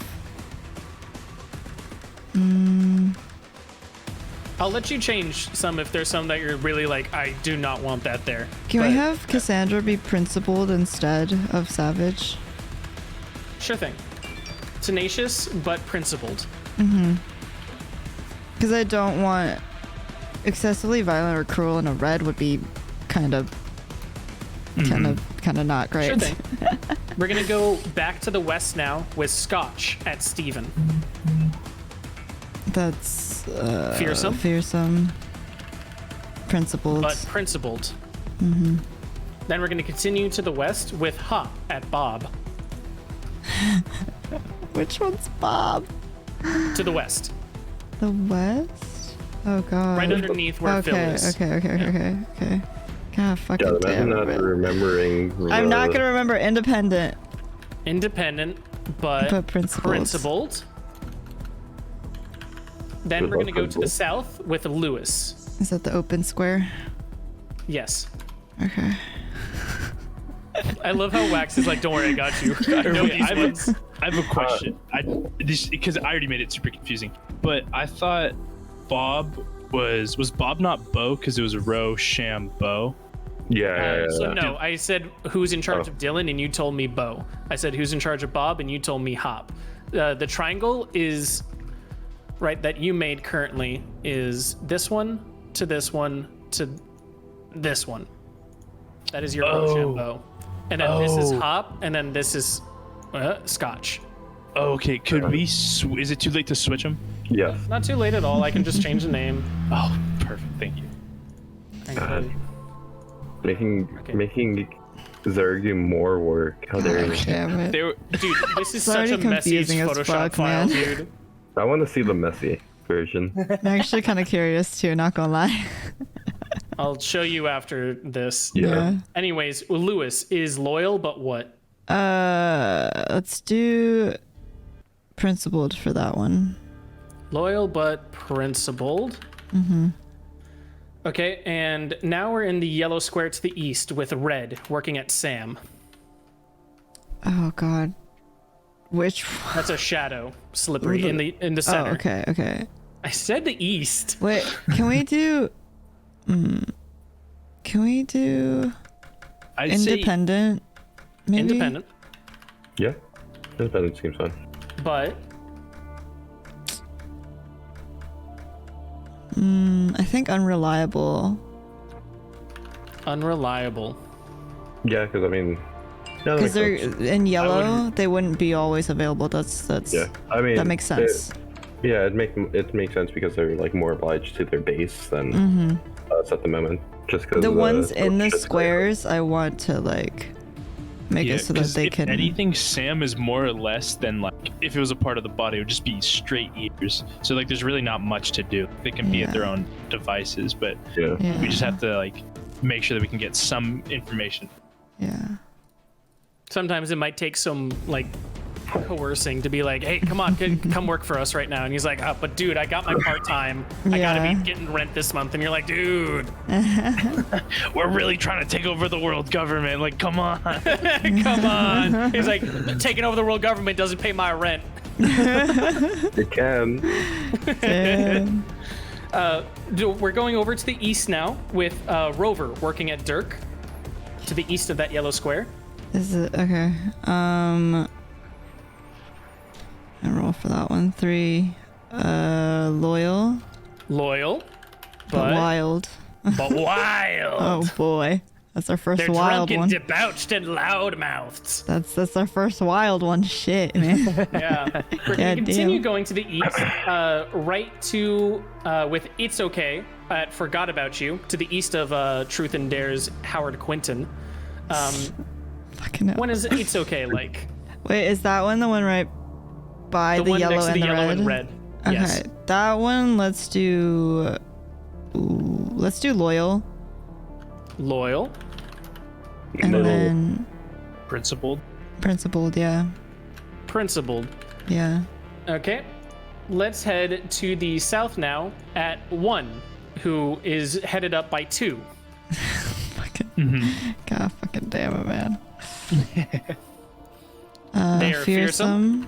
I'll let you change some if there's some that you're really like, I do not want that there. Can we But- have Cassandra be principled instead of savage? Sure thing. Tenacious, but principled. Because I don't want... Excessively violent or cruel in a red would be kind of not great. Sure thing. We're going to go back to the west now with Scotch at Steven. That's Fearsome? Fearsome. Principled. But principled. Then we're going to continue to the west with Hop at Bob. Which one's Bob? To the west. The west? Oh god. Right underneath where Phil is. Okay. God fucking God, damn imagine it. not remembering. I'm not gonna remember independent. Independent, but But principled. principled. Then What we're going to about go to the south with Lewis. Is that the open square? Yes. Okay. I love how Wax is like, don't worry, I got you. I know Wait, these ones. I have a question. Because I already made it super confusing. But I thought Bob was Bob not Bo because it was Ro, Sham, Bo? So no, I said who's in charge of Dylan, and you told me Bo. I said who's in charge of Bob, and you told me Hop. The triangle is right that you made currently is this one to this one to this one. That is your Rochambeau. And then this is Hop, and then this is Scotch. Okay, could we? Is it too late to switch them? Yes. Not too late at all. I can just change the name. Oh, perfect. Thank you. Making Zurg do more work. How dare you? Damn it. Dude, this is It's such a already messy confusing as Photoshop fuck, file, man. dude. I want to see the messy version. I'm actually kind of curious too, not gonna lie. I'll show you after this. Yeah. Anyways, Lewis is loyal, but what? Let's do principled for that one. Loyal but principled. Okay, and now we're in the yellow square to the east with red working at Sam. Oh god. Which one? That's a shadow, slippery in the center. Oh, okay. I said the east. Wait, can we do I'd independent? Maybe? Independent, Yeah. Independent seems fun. but I think unreliable. unreliable. Yeah, because I mean. Yeah, that Because makes they're sense. in yellow, they wouldn't be always available. That's Yeah, I mean. that makes sense. It makes sense because they're like more obliged to their base than us at the moment. Just because The ones in the squares, I want to like make it so that 'cause they if can. anything, Sam is more or less than like if it was a part of the body, it would just be straight ears. So like, there's really not much to do. They can be at their own devices, but Yeah. Yeah. we just have to like make sure that we can get some information. Yeah. Sometimes it might take some like coercing to be like, hey, come on, come work for us right now. And he's like, oh, but dude, I got my part-time. I gotta Yeah. be getting rent this month. And you're like, dude, We're really trying to take over the world government. Like, come on. come on. He's like, taking over the world government doesn't pay my rent. It can. Damn. We're going over to the east now with Rover working at Dirk to the east of that yellow square. Is it okay? I roll for that one. 3. Loyal, Loyal, but wild. but wild. Oh boy, that's our first They're wild drunk and one. debauched and loudmouthed. That's our first wild one. Shit, man. Yeah. We're Yeah, going to continue damn. going to the east, right to, with It's Okay at Forgot About You, to the east of Truth and Dare's Howard Quinton. Fucking hell. When is It's Okay like? Wait, is that one the one right by The the one yellow next to and the the yellow red? and red. Okay, Yes. that one. Let's do. Let's do loyal, Loyal. and Little- then Principled. principled. Yeah, Principled. yeah. Okay. Let's head to the south now at 1, who is headed up by 2. Fucking. God, fucking damn it, man. They are fearsome. fearsome.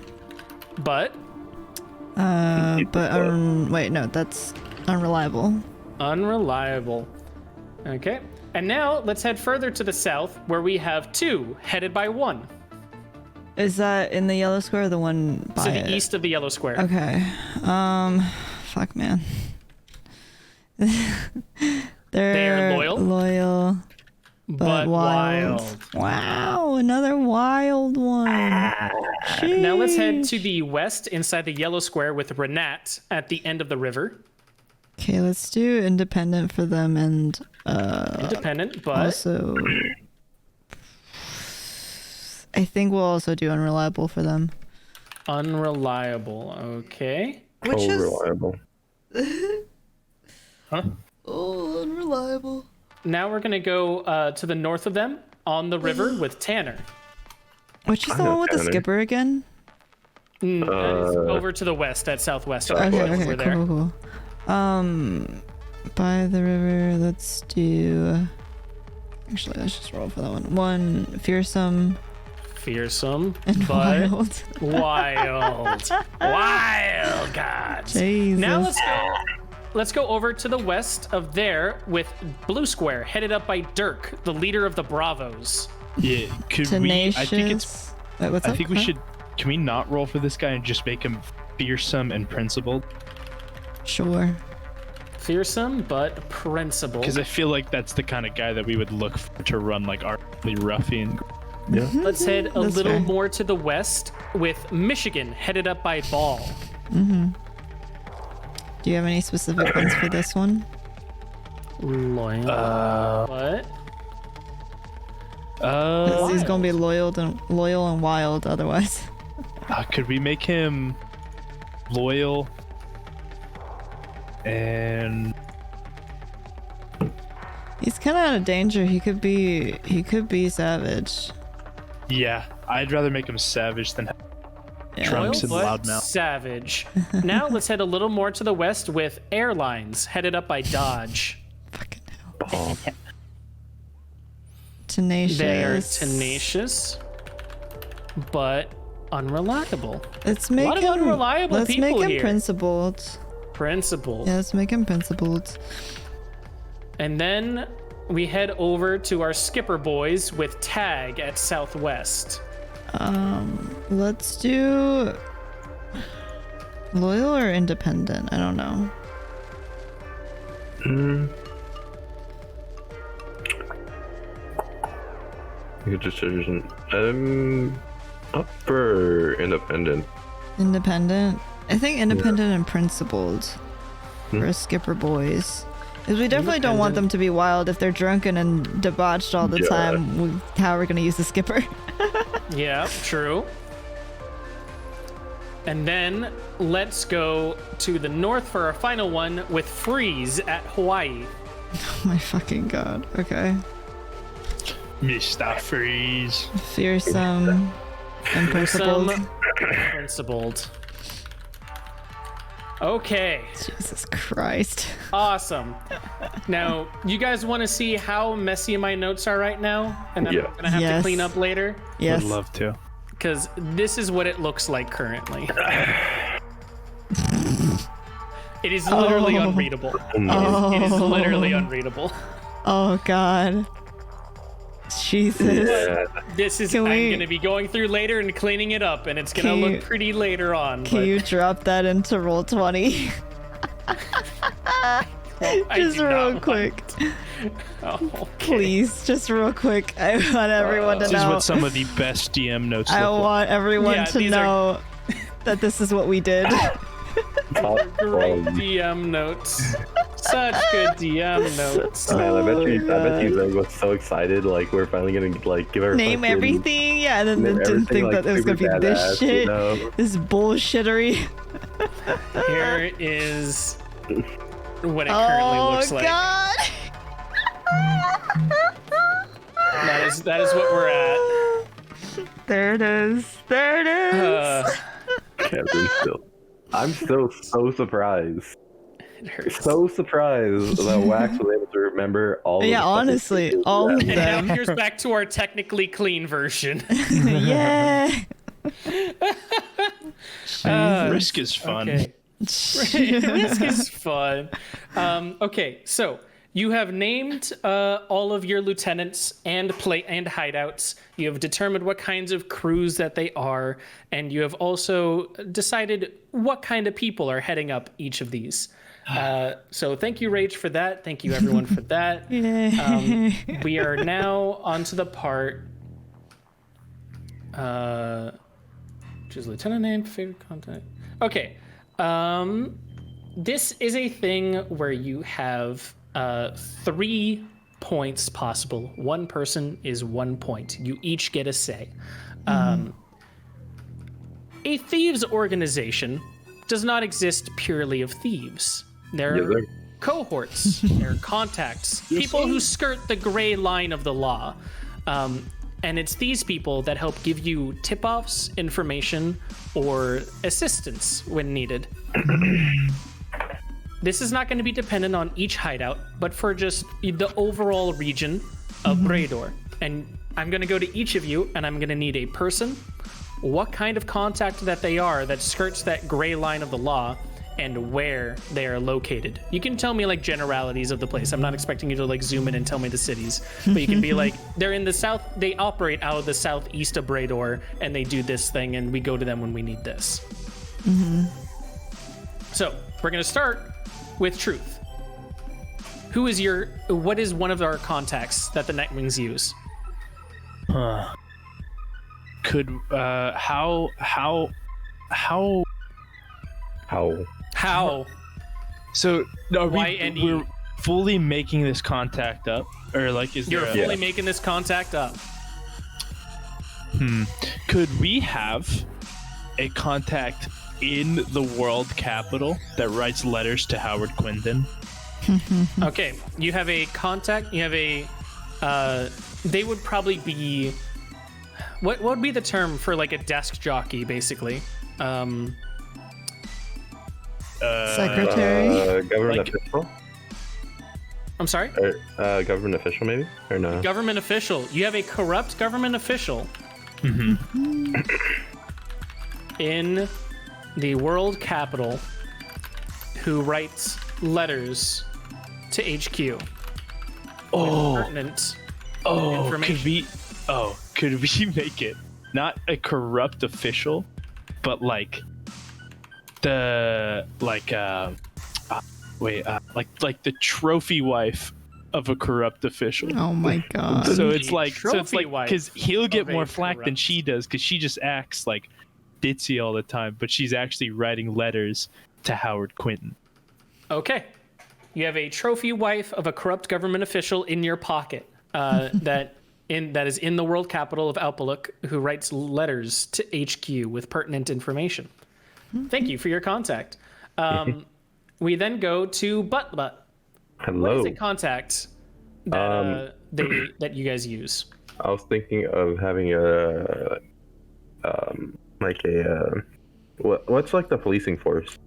But Wait, no, that's unreliable. unreliable. Okay. And now let's head further to the south where we have 2 headed by 1 Is that in the yellow square or the one by to the it? east of the yellow square. Okay. Fuck, man. They're loyal? Loyal, but wild. Wow, another wild one. Now let's head to the west inside the yellow square with Renat at the end of the river. Okay, let's do independent for them and Independent, but also I think we'll also do unreliable for them. unreliable. Okay. Which is reliable. oh, unreliable. Now we're going to go to the north of them on the river with Tanner. Which is I the know one with the Tanner. skipper again? That is over to the west at southwest. Okay, over okay, there. cool. By the river, let's do. Actually, let's just roll for that one. 1 fearsome Fearsome, and but wild. wild. Wild gods. Jesus. Now let's go. let's go over to the west of there with Blue Square, headed up by Dirk, the leader of the Bravos. Yeah, could Tenacious. we? I think it's. Wait, what's I up? think we Huh? should. Can we not roll for this guy and just make him fearsome and principled? Sure. Fearsome, but principled. Because I feel like that's the kind of guy that we would look for to run like our ruffian. Yeah. Let's head a That's little fair. more to the west with Michigan, headed up by Ball. Do you have any specific ones for this one? Loyal. What? 'Cause he's gonna be loyal and wild otherwise. Could we make him loyal and He's kind of out of danger. He could be savage. yeah? I'd rather make him savage than Yeah. Trunks and But loudmouth. savage. Now let's head a little more to the west with Airlines, headed up by Dodge. Fucking hell. Oh, Tenacious. They are tenacious, but unreliable. Let's make lot of him unreliable Let's make people him here. principled. Principled. Yeah, let's make him principled. And then we head over to our skipper boys with Tag at Southwest. Let's do loyal or independent. I don't know. good decision. Up for independent. Independent. I think independent and principled for skipper boys. Because we definitely don't want them to be wild if they're drunken and debauched all the Yeah. time. How are we going to use the skipper? Yeah, true. And then let's go to the north for our final one with Freeze at Hawaii. Oh my fucking god. Okay. Mr. Freeze. Fearsome and principled. Some principled. Okay, Jesus Christ. awesome. Now, you guys want to see how messy my notes are right now? And I'm Yeah. going to have to Yes. clean up later? Yes. Would love to. Because this is what it looks like currently. It is literally Oh. unreadable. Oh. It is literally unreadable. Oh god. Jesus. Yeah. This is Can I'm we- going to be going through later and cleaning it up, and it's going to Can look you- pretty later on. Can but you drop that into roll 20? I Just do not real want- quick. Oh, okay. Please, just real quick. I want everyone to This is know. what some of the best DM notes I look like. want everyone Yeah, to these are- know that this is what we did. Top Great quality. DM notes. Such good DM notes. Man, I bet Oh, you Zurg was so excited. Like we're finally gonna like give her Name fucking- everything. Yeah, and then name didn't everything, think like, that it was gonna be super this badass, shit. you know? This bullshittery. Here is what it currently Oh looks like. god. That is what we're at. There it is. There it is. Kevin still. I'm still so surprised. It hurts. So surprised that Wax was able to remember all. Yeah, the fucking honestly, features all that- of And them. now here's back to our technically clean version. Yeah. Risk is fun. Okay. Risk is fun. Okay, so you have named all of your lieutenants and hideouts. You have determined what kinds of crews that they are, and you have also decided what kind of people are heading up each of these. So thank you, Rach, for that. Thank you, everyone, for that. We are now onto the part. Which is lieutenant name, favorite contact. Okay. This is a thing where you have 3 points possible. One person is 1 point. You each get a say. A thieves organization does not exist purely of thieves. There Yeah, are they're- cohorts, there are contacts, people who skirt the gray line of the law. And it's these people that help give you tip-offs, information, or assistance when needed. This is not going to be dependent on each hideout, but for just the overall region of Brador. And I'm going to go to each of you, and I'm going to need a person, what kind of contact that they are that skirts that gray line of the law, and where they are located. You can tell me like generalities of the place. I'm not expecting you to like zoom in and tell me the cities, but you can be like, they're in the south, they operate out of the southeast of Brador, and they do this thing, and we go to them when we need this. So we're gonna start with Truth. What is one of our contacts that the Nightwings use? Could how? So are Y-N-E. we're fully making this contact up, or like is You're there? fully making this contact up. Could we have a contact in the world capital that writes letters to Howard Quinton? Okay, you have a contact. You have a. They would probably be. What would be the term for like a desk jockey, basically? Secretary. Government Like- official? I'm sorry. Government official, maybe? Or no? Government official. You have a corrupt government official in the world capital who writes letters to HQ. With pertinent information. Could we make it not a corrupt official, but like the like the trophy wife of a corrupt official? Oh my god. So it's The like trophy wife because he'll get of a more flack than corrupt. she does, because she just acts like ditzy all the time, but she's actually writing letters to Howard Quinton. Okay. You have a trophy wife of a corrupt government official in your pocket that is in the world capital of Alpaluk, who writes letters to HQ with pertinent information. Thank you for your contact. We then go to Butt. What Hello. is a contact that that you guys use? I was thinking of having what's like the policing force?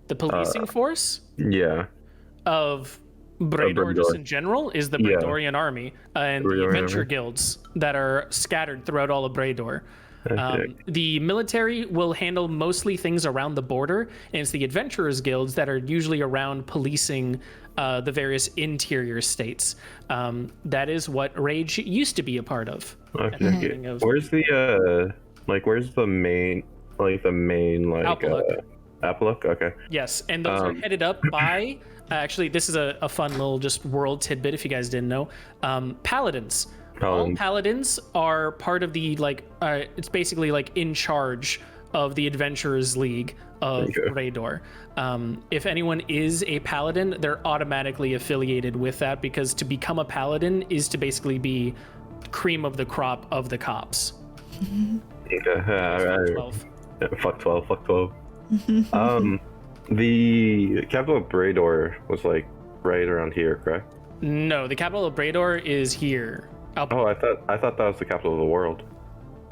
The policing force Yeah. of Brador, just Brador. in general, is the Yeah. Bradorian army and the Bradorian adventure army. guilds that are scattered throughout all of Brador. Okay. The military will handle mostly things around the border, and it's the adventurers guilds that are usually around policing the various interior states. That is what Rage used to be a part of. at the Okay. beginning of Where's the where's the main Alpaluk. Alpaluk? Okay. Yes, and those are headed up by. Actually, this is a fun little just world tidbit if you guys didn't know. Paladins. All paladins are part of the it's basically like in charge of the Adventurers League of Brador. If anyone is a paladin, they're automatically affiliated with that, because to become a paladin is to basically be cream of the crop of the cops. Okay. 12. Fuck 12. Fuck 12. The capital of Brador was like right around here, correct? No, the capital of Brador is here. Oh, I thought that was the capital of the world.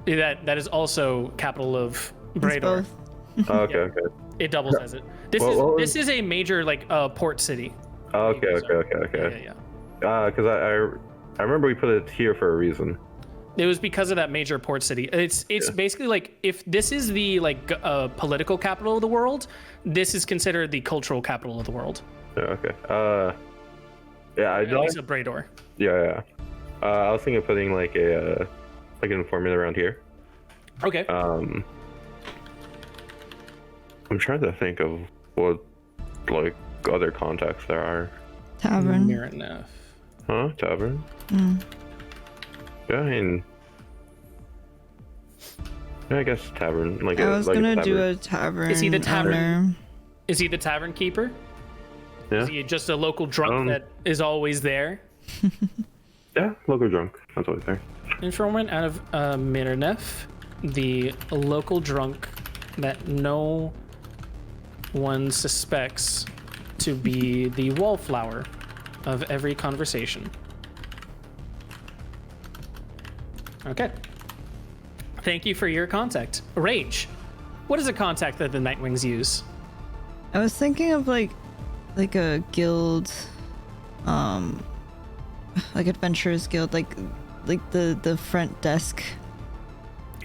That is also capital of It's Brador. both. Oh, okay. It doubles as it. This is a major port city. Okay. Yeah. Because I remember we put it here for a reason. It was because of that major port city. It's basically like, if this is the political capital of the world, this is considered the cultural capital of the world. Yeah, okay. Yeah, I At least of Brador. Yeah. I was thinking of putting like an informant around here. Okay. I'm trying to think of what like other contacts there are. Tavern. Near enough. Huh? Tavern? Yeah, I mean, yeah, I guess tavern. I was gonna do a tavern. Is he the tavern? owner. Is he the tavern keeper? Yeah. Is he just a local drunk that is always there? Yeah, local drunk. That's what I think. Informant out of Miranef, the local drunk that no one suspects to be the wallflower of every conversation. Okay. Thank you for your contact. Rage, what is a contact that the Nightwings use? I was thinking of like a guild, like adventurers guild, like the front desk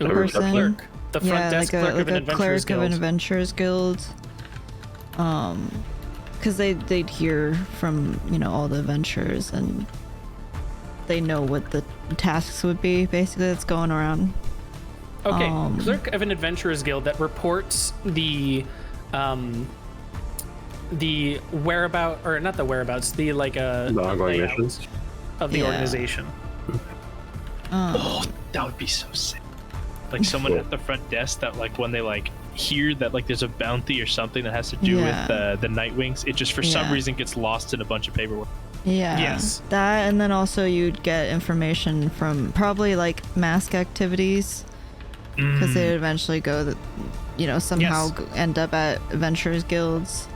Ooh, person. The clerk. The front desk clerk of an a adventurers clerk of an guild. adventurers guild. because they'd hear from all the adventurers, and they know what the tasks would be basically that's going around. Okay, clerk of an adventurers guild that reports the whereabout, or not the whereabouts, the ongoing missions of the organization. Oh, that would be so sick. Like someone at the front desk that when they hear that there's a bounty or something that has to do with the Nightwings, it just for some reason gets lost in a bunch of paperwork. Yeah. Yes. That, and then also you'd get information from probably mask activities, because they'd eventually go somehow end up at adventurers guilds.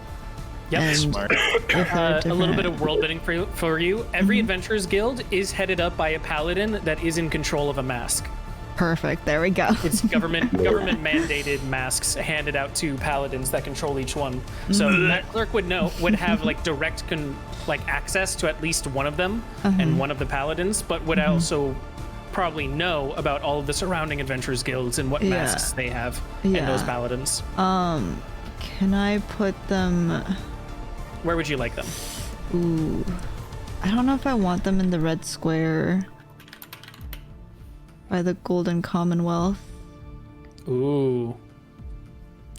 Yep. And Smart. A little bit of world building for you. Every adventurers guild is headed up by a paladin that is in control of a mask. Perfect. There we go. It's government mandated masks handed out to paladins that control each one. So that clerk would have direct access to at least one of them and one of the paladins, but would also probably know about all of the surrounding adventurers guilds and what masks they have and those paladins. Can I put them? Where would you like them? Ooh, I don't know if I want them in the red square by the Golden Commonwealth. Ooh.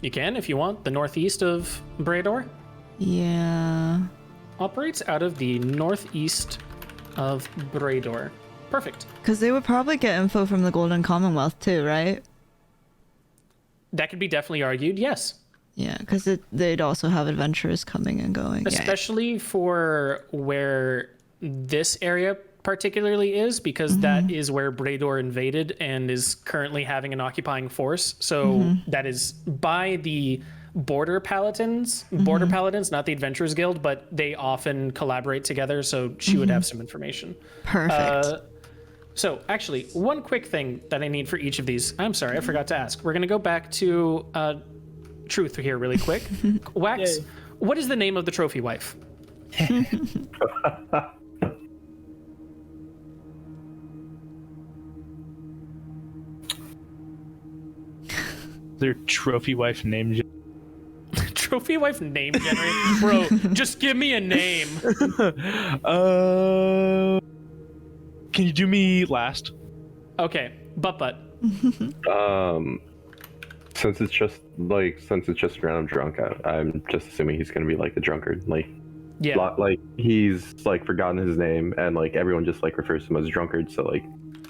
You can if you want. The northeast of Brador Yeah. operates out of the northeast of Brador. Perfect. Because they would probably get info from the Golden Commonwealth too, right? That could be definitely argued, yes. Yeah, because they'd also have adventurers coming and going. Especially for where this area particularly is, because that is where Brador invaded and is currently having an occupying force. So that is by the border paladins, not the Adventurers Guild, but they often collaborate together. So she would have some information. Perfect. So actually, one quick thing that I need for each of these. I'm sorry, I forgot to ask. We're going to go back to Truth here really quick. Wax, what is the name of the trophy wife? Their trophy wife named Trophy wife name generator? Bro, just give me a name. Can you do me last? Okay, butt. Since it's just a random drunk, I'm just assuming he's gonna be a drunkard. He's forgotten his name, and everyone just refers to him as drunkard. So he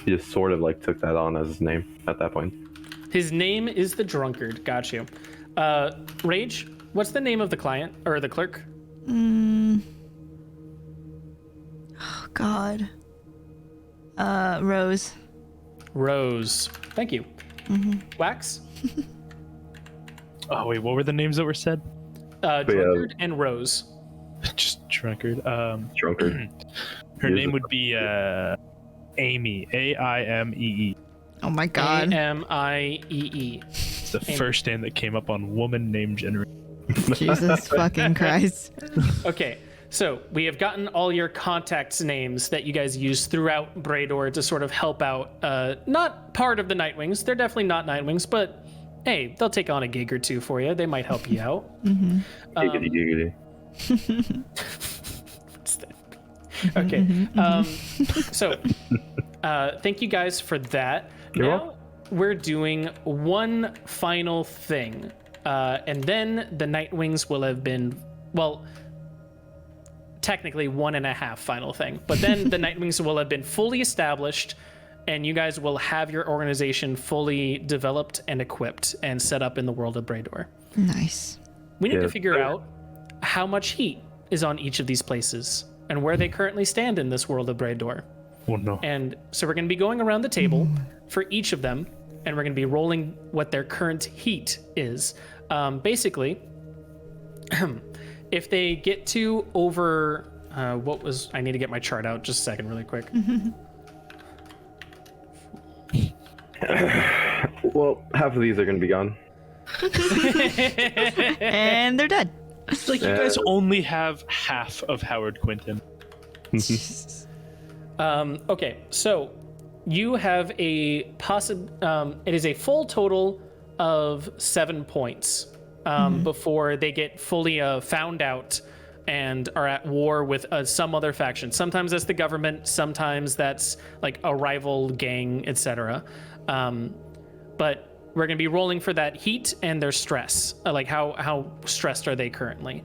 just sort of took that on as his name at that point. His name is the drunkard. Got you. Rage, what's the name of the client or the clerk? Oh God. Rose. Rose. Thank you. Wax. Oh wait, what were the names that were said? Drunkard and Rose. Just drunkard. Drunkard. Her name would be Amy. Aimee. Oh my God. Amiee. It's the first name that came up on woman name generator. Jesus fucking Christ. Okay, so we have gotten all your contacts names that you guys use throughout Brador to sort of help out. Not part of the Nightwings. They're definitely not Nightwings, but hey, they'll take on a gig or two for you. They might help you out. Giggity. Okay. So thank you guys for that. Now we're doing one final thing. And then the Nightwings will have been, well, technically 1.5 final thing. But then the Nightwings will have been fully established, and you guys will have your organization fully developed and equipped and set up in the world of Brador. Nice. We need to figure out how much heat is on each of these places and where they currently stand in this world of Brador. Oh no. And so we're going to be going around the table for each of them, and we're going to be rolling what their current heat is. Basically, if they get to over, I need to get my chart out just a second really quick. Well, half of these are going to be gone. And they're dead. It's you guys only have half of Howard Quinton. Okay, so you have a it is a full total of 7 points before they get fully found out and are at war with some other faction. Sometimes that's the government, sometimes that's like a rival gang, etc. But we're going to be rolling for that heat and their stress. Like how stressed are they currently?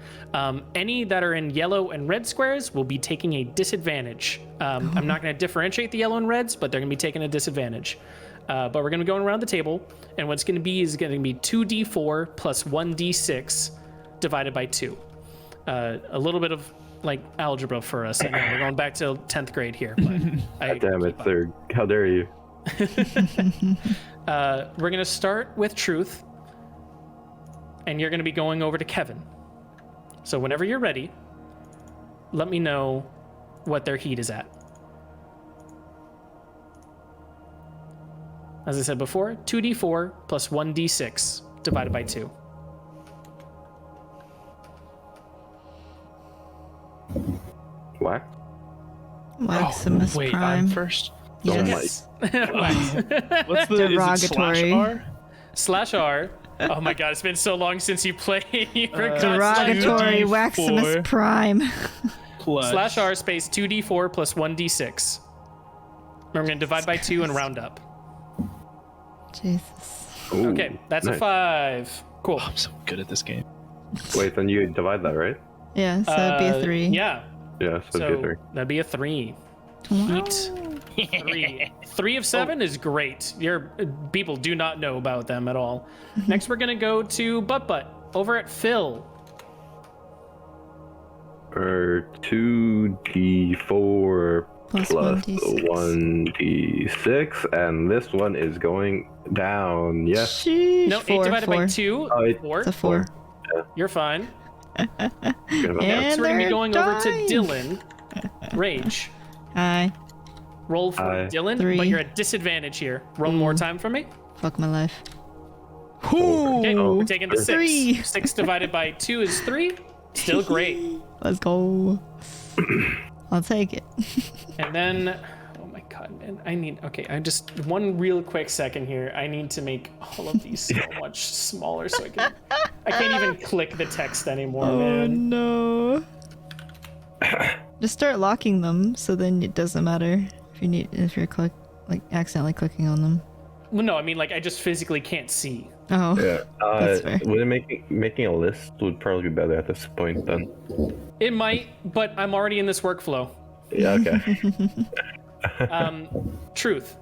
Any that are in yellow and red squares will be taking a disadvantage. I'm not going to differentiate the yellow and reds, but they're going to be taking a disadvantage. But we're going to be going around the table, and what's going to be is going to be 2d4 plus 1d6 divided by 2. A little bit of like algebra for us. I know we're going back to 10th grade here. But Damn it, Zurg. How dare you? We're going to start with Truth, and you're going to be going over to Kevin. So whenever you're ready, let me know what their heat is at. As I said before, 2d4 plus 1d6 divided by 2. Whack? Maximus Wait, Prime. I'm first. Yes. What's the Derogatory. /R. Oh my god, it's been so long since you played. You forgot Derogatory 2d4. Maximus Prime. Plus /R space 2d4 plus 1d6. We're going to divide by 2 and round up. Jesus. Ooh, Okay, that's nice. a 5. Cool. I'm so good at this game. Wait, then you divide that, right? Yeah, so it'd be a 3. Yeah. Yeah, so, it'd be a 3. That'd be a 3. Wow. Heat 3. 3 of 7 is great. Your people do not know about them at all. Next, we're gonna go to Butt over at Phil. Or 2d4 Plus plus 1d6. 1d6, and this one is going down. Yes. Sheesh. No, 8 4, divided 4. by 2. Oh, it- 4. It's a 4. You're fine. Good about that. Next, we're gonna be they're going over to dying. Dylan. Rage. Hi. Roll for Aye. Dylan, 3. but you're at disadvantage here. Roll more time for me. Fuck my life. Okay, Ooh. we're taking the 6. 3. 6 divided by 2 is 3. Still great. Let's go. I'll take it. And then, oh my god, man, I just, one real quick second here. I need to make all of these so much smaller so I can't even click the text anymore, Oh man. no. Just start locking them, so then it doesn't matter if you're accidentally clicking on them. Well, no, I mean, like, I just physically can't see. Oh. Yeah. That's fair. Would it making a list would probably be better at this point then. It might, but I'm already in this workflow. Yeah, okay. Truth.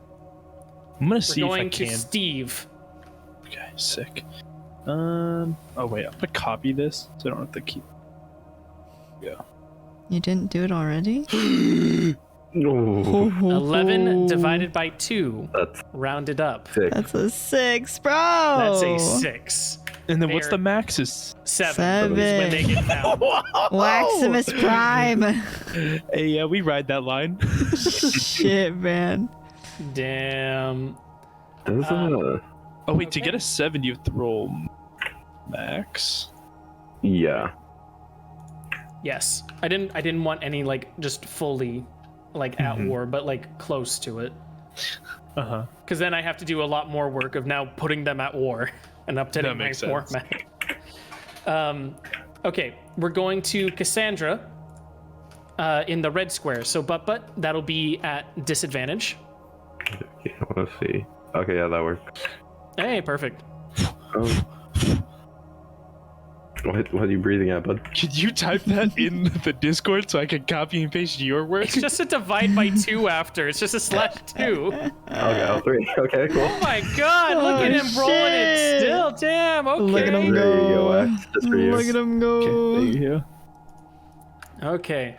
I'm gonna We're see if I going to can. Steve. Okay, sick. Oh wait, I'm gonna copy this so I don't have to keep. Yeah. You didn't do it already? Ooh, 11 divided by 2, that's rounded up. sick. That's a 6, bro. That's a 6. And then what's They're- the maxes? 7 is when they get found. Maximus Prime. Hey, yeah, we ride that line. Shit, man. Damn. Those are- Oh wait, to get a 7, you have to roll max. yeah. Yes. I didn't want any like just fully like at war, but like close to it. Uh-huh. Because then I have to do a lot more work of now putting them at war and updating That my makes sense. format. Okay, we're going to Cassandra in the red square. So but that'll be at disadvantage. Okay, let's see. Okay, yeah, that works. Hey, perfect. What are you breathing at, bud? Could you type that in the Discord so I can copy and paste your work? It's just a divide by 2 after. It's just a /2. Okay, oh, 3. Okay, cool. Oh my god, look at him rolling it shit. still. Damn, okay. Look at him There you go, go. Wax. Just for you. Look at him go. Okay, there you go. Okay.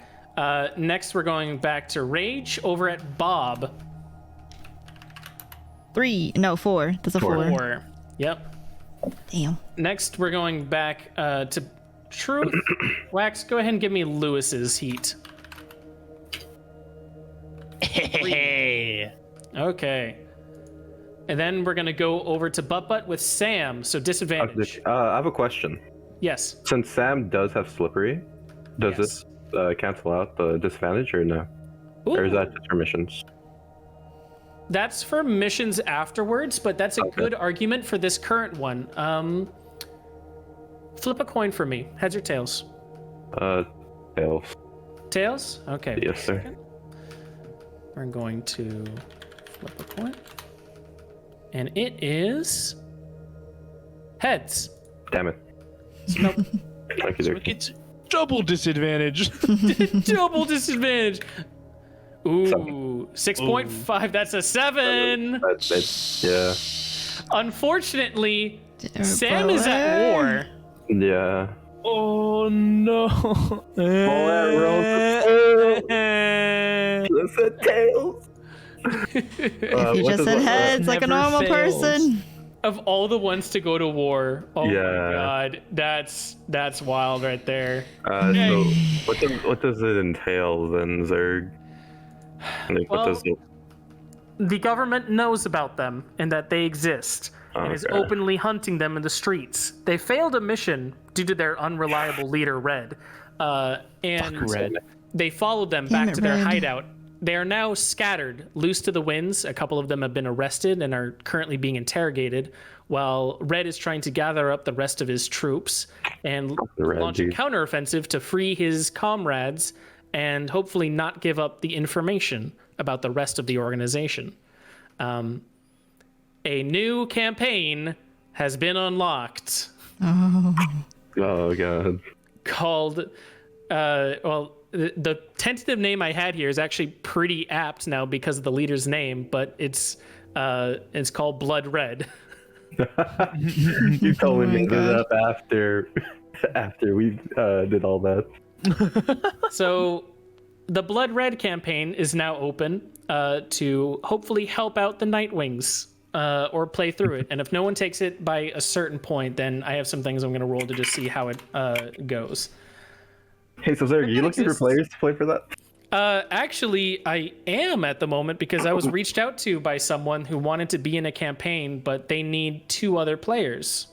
Next, we're going back to Rage over at Bob. 3. No, 4. That's a 4. 4. Yep. Damn. Next, we're going back to Truth. Wax, go ahead and give me Lewis's heat. Hey. Okay. And then we're going to go over to Butt with Sam, so disadvantage. I have a question. Yes. Since Sam does have slippery, does Yes. this cancel out the disadvantage or no? Or is Ooh. that just for missions? That's for missions afterwards, but that's a Okay. good argument for this current one. Flip a coin for me. Heads or tails? Tails. Tails? Okay. Yes, sir. We're going to flip a coin. And it is heads. Damn it. So nope. Thank you, So sir. it gets double disadvantage. Double disadvantage. Ooh, 6.5. That's a 7. Yeah. Unfortunately, Sam is at war. Yeah. Oh no. It's a tails. If you just said heads like a Never normal fails. person. Of all the ones to go to war, oh my Yeah. god, that's wild right there. So what does it entail then, Zurg? Like, Well, what does it? The government knows about them and that they exist and is Okay. openly hunting them in the streets. They failed a mission due to their unreliable leader, Red. And Red. they followed them Damn back it, to their Red. hideout. They are now scattered, loose to the winds. A couple of them have been arrested and are currently being interrogated, while Red is trying to gather up the rest of his troops and the Red launch a dude. counteroffensive to free his comrades and hopefully not give up the information about the rest of the organization. A new campaign has been unlocked Oh god. called, the tentative name I had here is actually pretty apt now because of the leader's name, but it's called Blood Red. You told Oh my me to God. it up after we did all that. So the Blood Red campaign is now open to hopefully help out the Nightwings or play through it. And if no one takes it by a certain point, then I have some things I'm going to roll to just see how it goes. Hey, so Zurg, are you looking for exists. players to play for that? Actually, I am at the moment because I was reached out to by someone who wanted to be in a campaign, but they need 2 other players.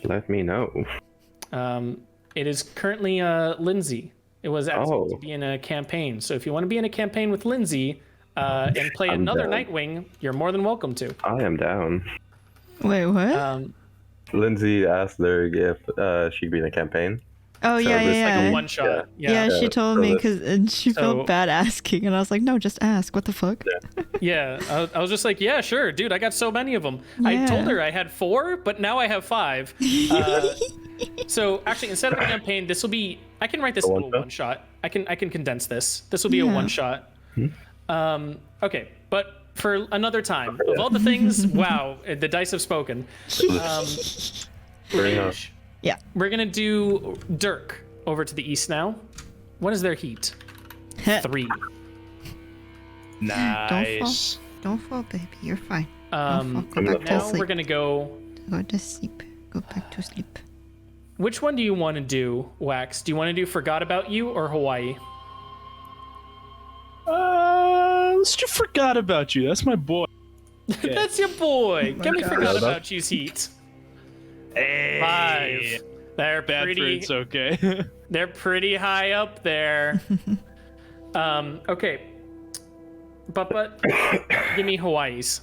Let me know. It is currently Lindsay. It was asked Oh. to be in a campaign. So if you want to be in a campaign with Lindsay and play another down. Nightwing, you're more than welcome to. I am down. Wait, what? Lindsay asked Zurg if she'd be in a campaign. Oh, yeah, it's yeah, like yeah. One shot. Yeah, she told so me that's- because she So- felt bad asking, and I was like, no, just ask. What the fuck? Yeah, I was just like, yeah, sure, dude. I got so many of them. I Yeah. told her I had 4, but now I have 5. So actually, instead of a campaign, this will be. I can write this into a one-shot? one shot. I can condense this. This will be a Yeah. one shot. Okay, but for another time, of all the things, wow, the dice have spoken. Fair enough. Yeah. We're gonna do Dirk over to the east now. What is their heat? 3. Nice. Don't fall, baby. You're fine. Don't Um, fall. Go back to now sleep. we're gonna go. Go to sleep. Go back to sleep. Which one do you want to do, Wax? Do you want to do Forgot About You or Hawaii? Let's just forgot about you. That's my boy. That's your boy. Give me Forgot God. About You's heat. Hey. 5. They're Bad pretty. for it's okay. They're pretty high up there. Okay. But give me Hawaii's.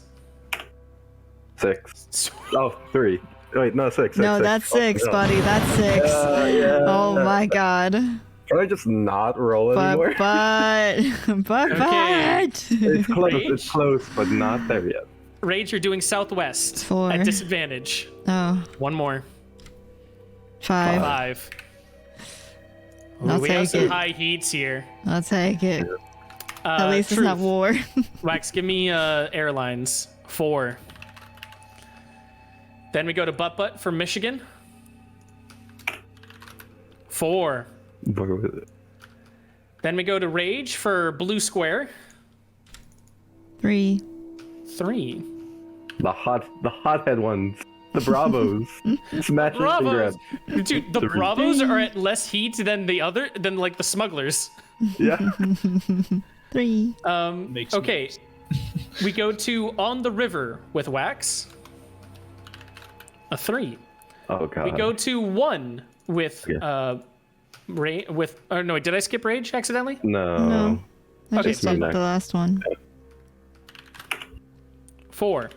6. Oh, 3. Wait, no, 6. No, that's 6, Oh, buddy. That's 6. yeah. Oh my god. Can I just not roll anymore? But. Okay. It's close. Rage? It's close, but not there yet. Rage, you're doing Southwest 4. at disadvantage. Oh, One more. 5. 5. I'll We have take some it. high heats here. I'll take it. At least it's not Truth. war. Wax, give me airlines. 4. Then we go to Butt for Michigan. 4. Then we go to Rage for Blue Square. 3. 3. The hothead ones. The Bravos. Smash it and Bravos! grab. Dude, the Bravos are at less heat than like the smugglers. Yeah. 3. Makes Okay. We go to On the River with Wax. A 3. Oh god. We go to 1 with Yeah. oh no, did I skip Rage accidentally? No. No. I Okay, just did so- the last one. 4.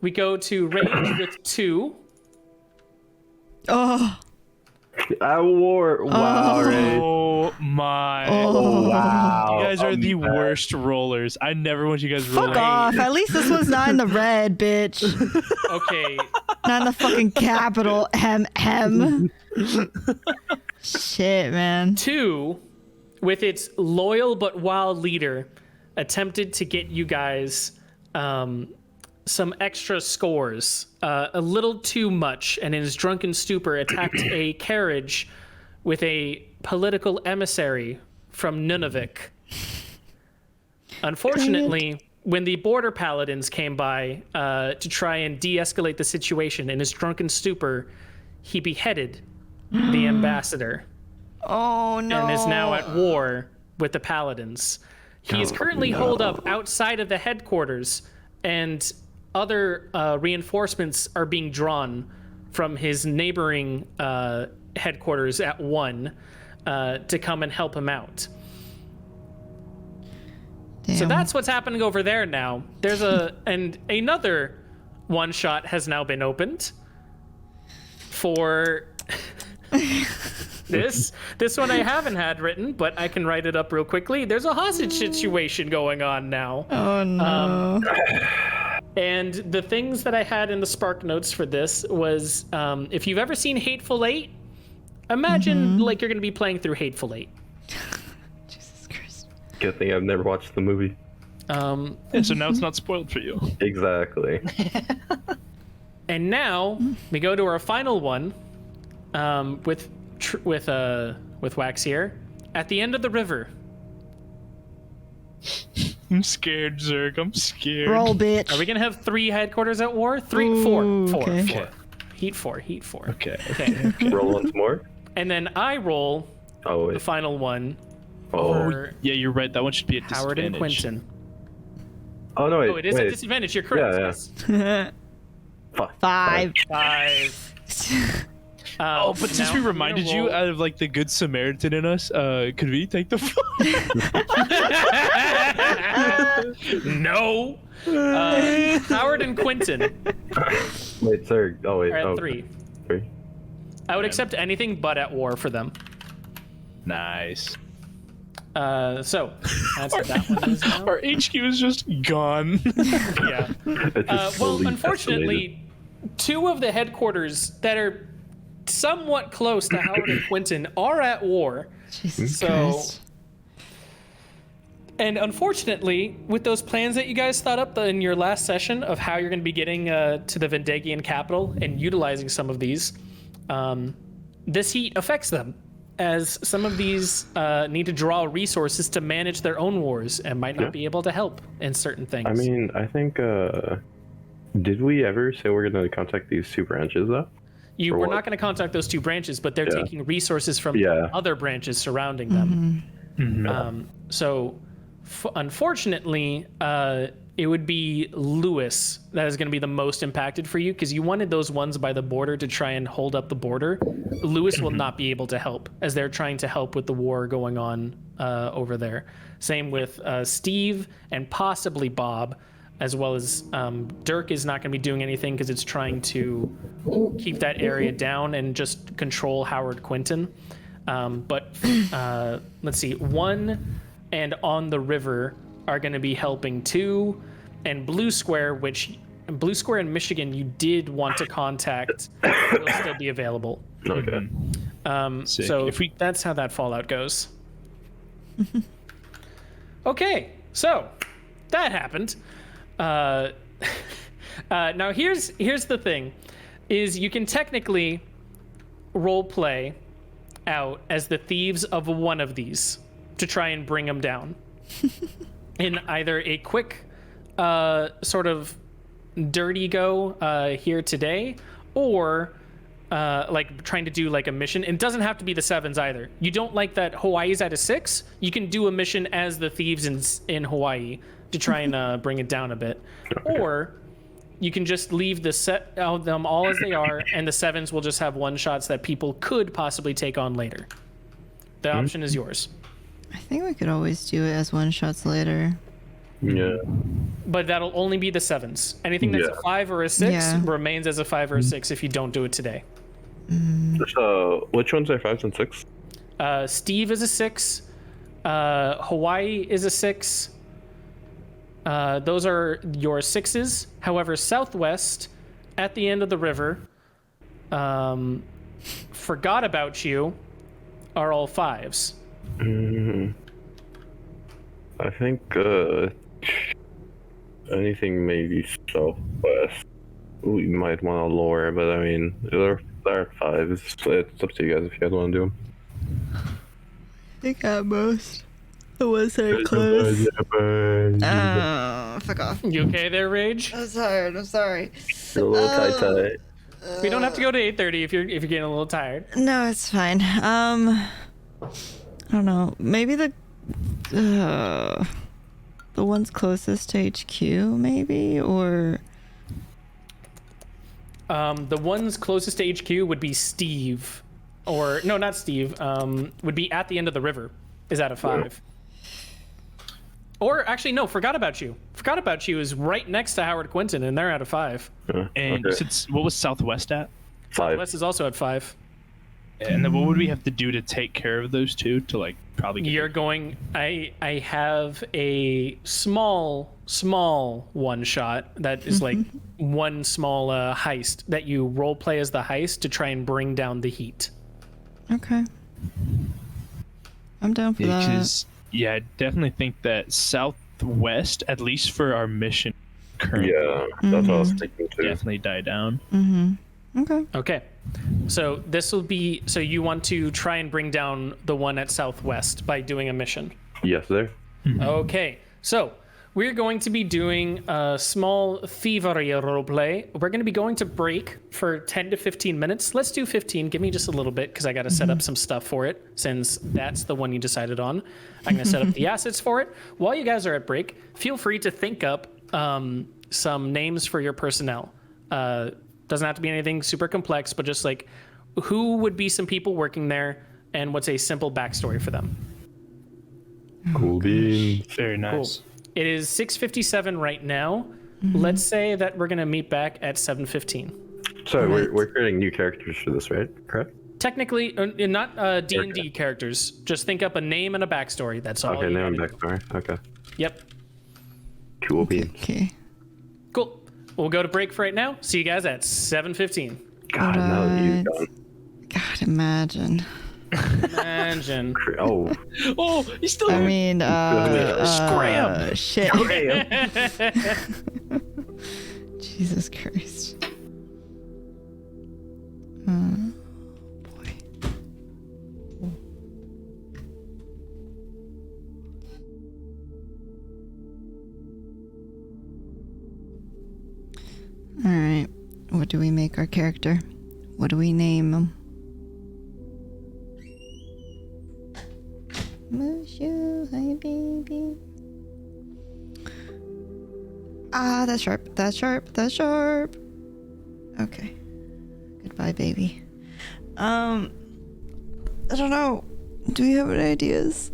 We go to Rage with 2. Oh. At war. Wow, Ray. Oh my! Oh. Wow. You guys are the worst rollers. I never want you guys rolling. Fuck off. At least this one's not in the red, bitch. Okay. Not in the fucking capital. Shit, man. 2, with its loyal but wild leader, attempted to get you guys some extra scores, a little too much, and in his drunken stupor attacked a carriage with a political emissary from Nunavik. Unfortunately, when the border paladins came by to try and de-escalate the situation, in his drunken stupor, he beheaded the ambassador. Oh, no. And is now at war with the paladins. He is currently holed up outside of the headquarters, and other reinforcements are being drawn from his neighboring headquarters at 1 to come and help him out. Damn. So that's what's happening over there now. There's another one shot has now been opened for this one I haven't had written, but I can write it up real quickly. There's a hostage situation going on now. Oh, no. And the things that I had in the Spark notes for this was, if you've ever seen Hateful Eight, imagine like you're going to be playing through Hateful Eight. Jesus Christ. Good thing I've never watched the movie. And so now it's not spoiled for you. Exactly. And now we go to our final one, with Wax here, at the end of the river. I'm scared, Zurg. I'm scared. Roll, bitch. Are we gonna have 3 headquarters at war? 3, 4. Okay. Heat 4. Okay. Okay. Roll once more. And then I roll Oh, the wait. final one Oh, for Yeah, you're right. That one should be at Howard and disadvantage. Quentin. oh no, wait. Oh, it is wait. a disadvantage. You're correct. Yeah, Yes. Fuck. 5. 5. Oh, but since we reminded you out of like the good Samaritan in us, could we take the No. Howard and Quentin Wait, sir. Oh, wait. are at oh, 3. 3. I would accept anything but at war for them. Nice. So that's what that one is now. Our HQ is just gone. Yeah. It's just Well, slowly unfortunately, 2 of the headquarters that are somewhat close to Howard and Quentin are at war. Jesus So- Christ. And unfortunately, with those plans that you guys thought up in your last session of how you're going to be getting to the Vendegian capital and utilizing some of these, this heat affects them, as some of these need to draw resources to manage their own wars and might not be able to help in certain things. I mean, I think. Did we ever say we're going to contact these 2 branches though? You or were what? not going to contact those 2 branches, but they're Yeah. taking resources from Yeah. other branches surrounding them. So, unfortunately, it would be Lewis that is going to be the most impacted for you, because you wanted those ones by the border to try and hold up the border. Lewis will not be able to help, as they're trying to help with the war going on over there. Same with Steve and possibly Bob, as well as Dirk is not going to be doing anything because it's trying to keep that area down and just control Howard Quinton. But let's see, 1 and On the River are going to be helping 2, and Blue Square in Michigan you did want to contact, will still be available. Okay. Sick. So If we- that's how that fallout goes. Okay, so that happened. Now here's the thing, is you can technically role play out as the thieves of one of these to try and bring them down in either a quick sort of dirty go here today, or like trying to do like a mission. It doesn't have to be the 7s either. You don't like that Hawaii's at a 6, you can do a mission as the thieves in Hawaii to try and bring it down a bit. Or you can just leave them all as they are, and the 7s will just have one-shots that people could possibly take on later. The option is yours. I think we could always do it as 1-shots later. Yeah. But that'll only be the 7s. Anything that's a 5 or a 6 Yeah. remains as a 5 or a 6 if you don't do it today. So, which ones are 5s and 6? Steve is a 6. Hawaii is a 6. Those are your 6s. However, Southwest, at the end of the river, Forgot About You are all 5s. I think anything maybe Southwest. We might want to lower, but I mean, there are 5s. It's up to you guys if you guys want to do them. I think at most the ones that are close. Oh, fuck off. You okay there, Rage? I'm tired. I'm sorry. You're a little tight. We don't have to go to 8:30 if you're getting a little tired. No, it's fine. I don't know. Maybe the ones closest to HQ, maybe, or the ones closest to HQ would be Steve, or no, not Steve. Would be at the end of the river. Is at a 5. Or actually, no. Forgot About You. Forgot About You is right next to Howard Quinton, and they're at a 5. And since what was Southwest at? 5. West is also at 5. And then what would we have to do to take care of those two to like probably get You're going. I have a small one shot that is like one small heist that you role play as the heist to try and bring down the heat. okay. I'm down for that. Because yeah, I definitely think that Southwest, at least for our mission currently, Yeah, that's what I was thinking too. definitely die down. Okay. Okay. So this will be. So you want to try and bring down the one at Southwest by doing a mission. Yes, sir. Okay. So we're going to be doing a small Ivraia roleplay. We're going to be going to break for 10 to 15 minutes. Let's do 15. Give me just a little bit because I got to set up some stuff for it since that's the one you decided on. I'm going to set up the assets for it. While you guys are at break, feel free to think up some names for your personnel. Doesn't have to be anything super complex, but just like who would be some people working there and what's a simple backstory for them. Cool beans. Very nice. Cool. It is 6:57 right now. Let's say that we're gonna meet back at 7:15. So we're creating new characters for this, right? Correct. Technically, not D&D characters. Just think up a name and a backstory. That's all. Okay, you name and gotta do. backstory. Okay. Yep. Cool beans. Okay. Cool. We'll go to break for right now. See you guys at 7:15. God, now that you've Alright. gone. God, imagine. Imagine. Oh, Oh, he's still. I mean, Scram. shit. damn. Jesus Christ. Boy. All right. What do we make our character? What do we name him? Mushu, hi baby. Ah, that's sharp. That's sharp. That's sharp. Okay. Goodbye, baby. I don't know. Do we have any ideas?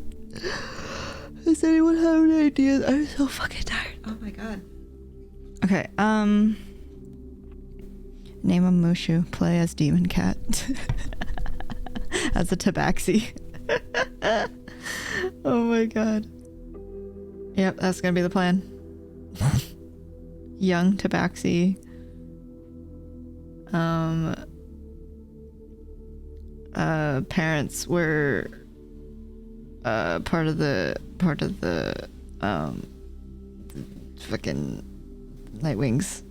Does anyone have any ideas? I'm so fucking tired. Oh my god. Okay. Name him Mushu. Play as Demon Cat. As a tabaxi. Oh my god. Yep, that's gonna be the plan. Young tabaxi. Parents were part of the fucking Nightwings.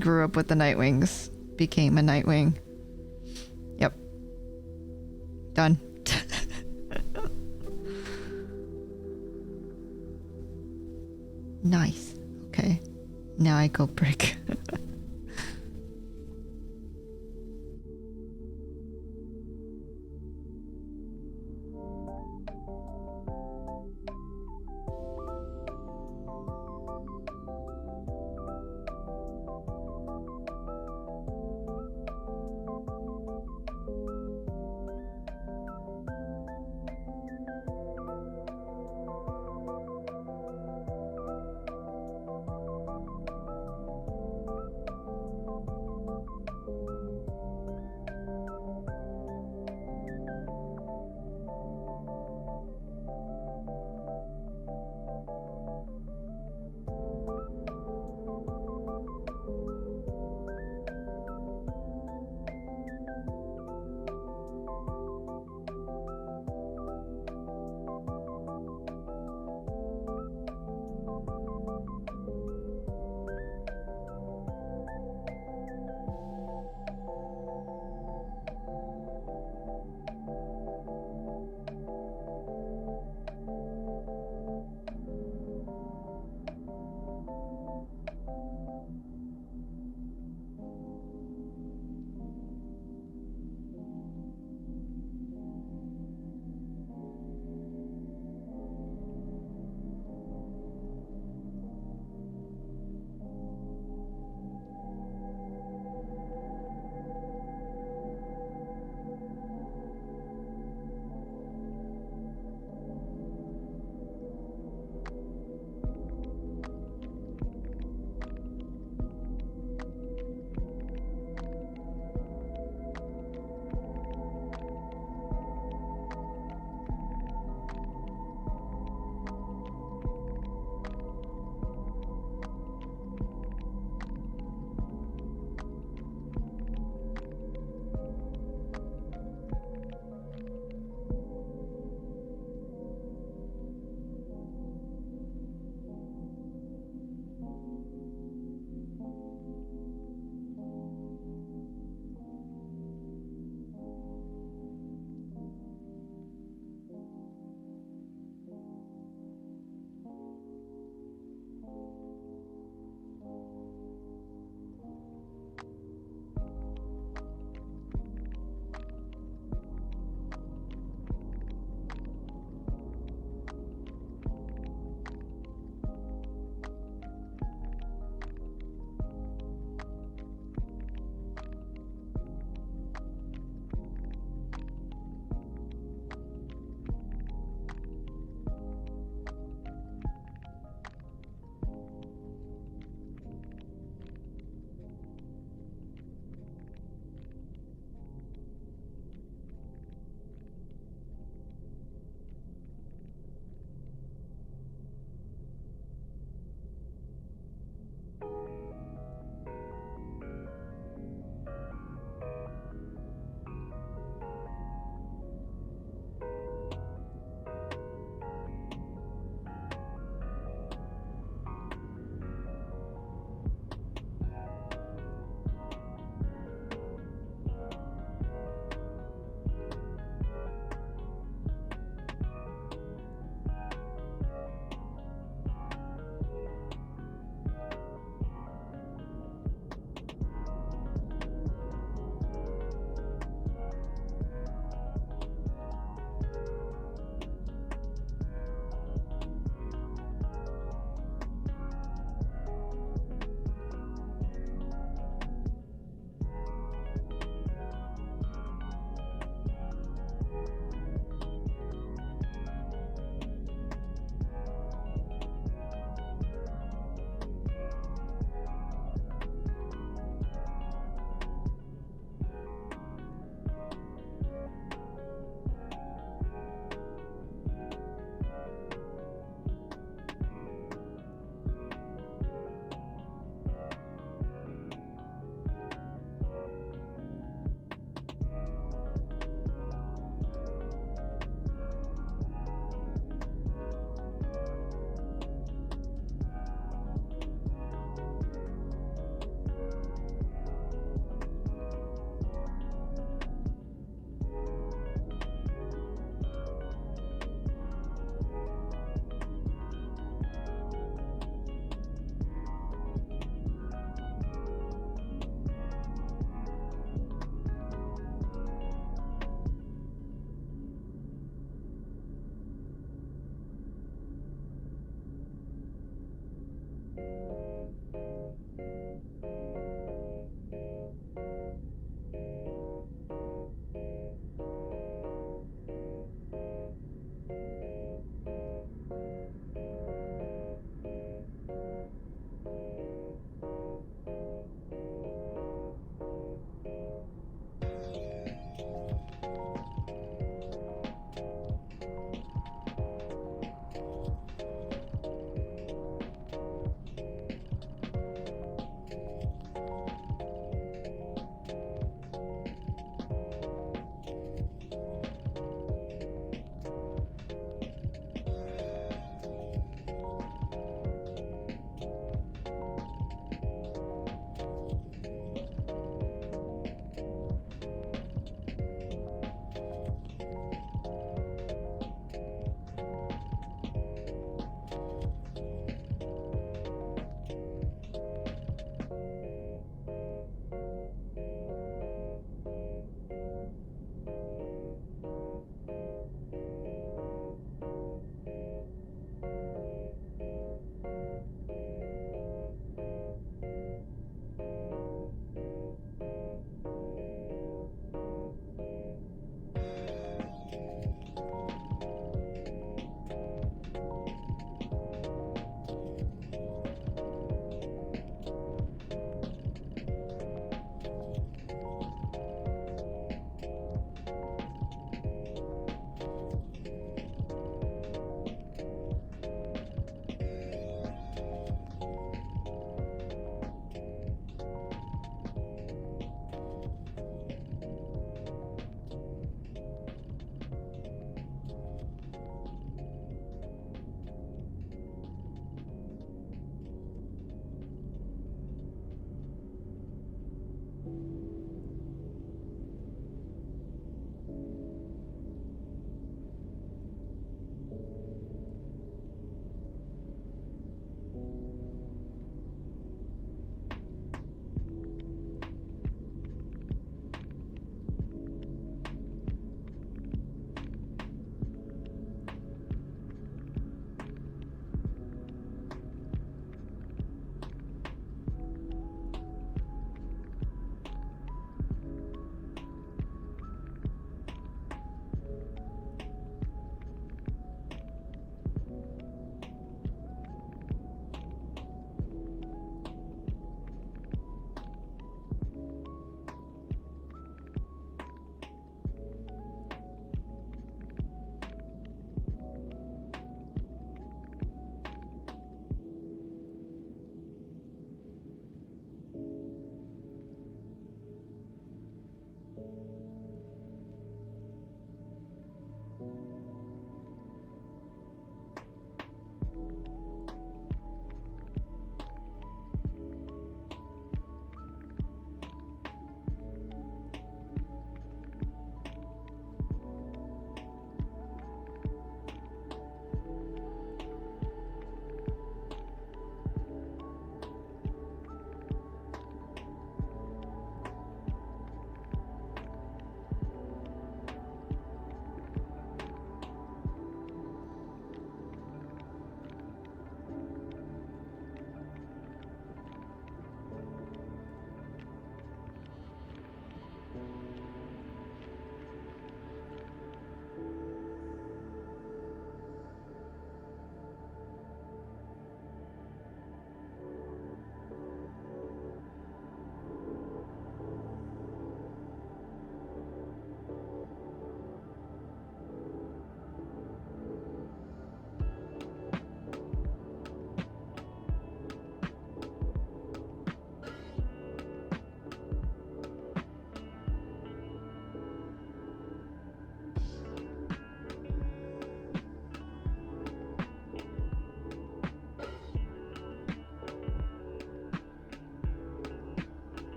Grew up with the Nightwings. Became a Nightwing. Yep. Done. Nice. Okay. Now I go brick.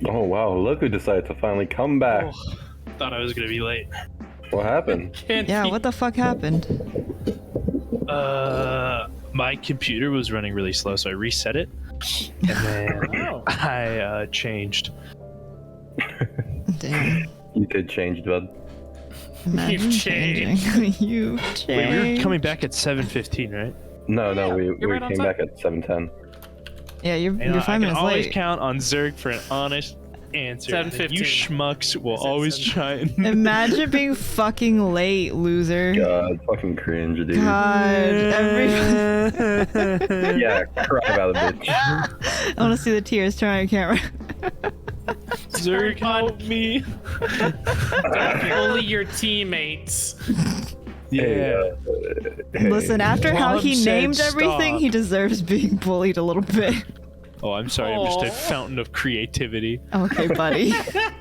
Oh wow! Look who decided to finally come back. Oh, thought I was gonna be late. What happened? Yeah, what the fuck happened? My computer was running really slow, so I reset it, and then Oh. I changed. Damn. You did change, bud. Imagine You've changing. You've changed. Wait, we were coming back at 7:15, right? No, Yeah, we you're right on came time. back at 7:10. Yeah, you're And 5 I can minutes always late. count on Zurg for an honest answer. and then You 7:15. schmucks will said always 7. try and. Imagine being fucking late, loser. God, fucking cringe, dude. God, every. Yeah, cry about it, bitch. I want to see the tears turn on your camera. Zurg, help me. Only your teammates. Yeah. Hey, Listen, after how Mom he said named everything, stop. he deserves being bullied a little bit. Oh, I'm sorry. I'm just Aw. a fountain of creativity. Okay, buddy.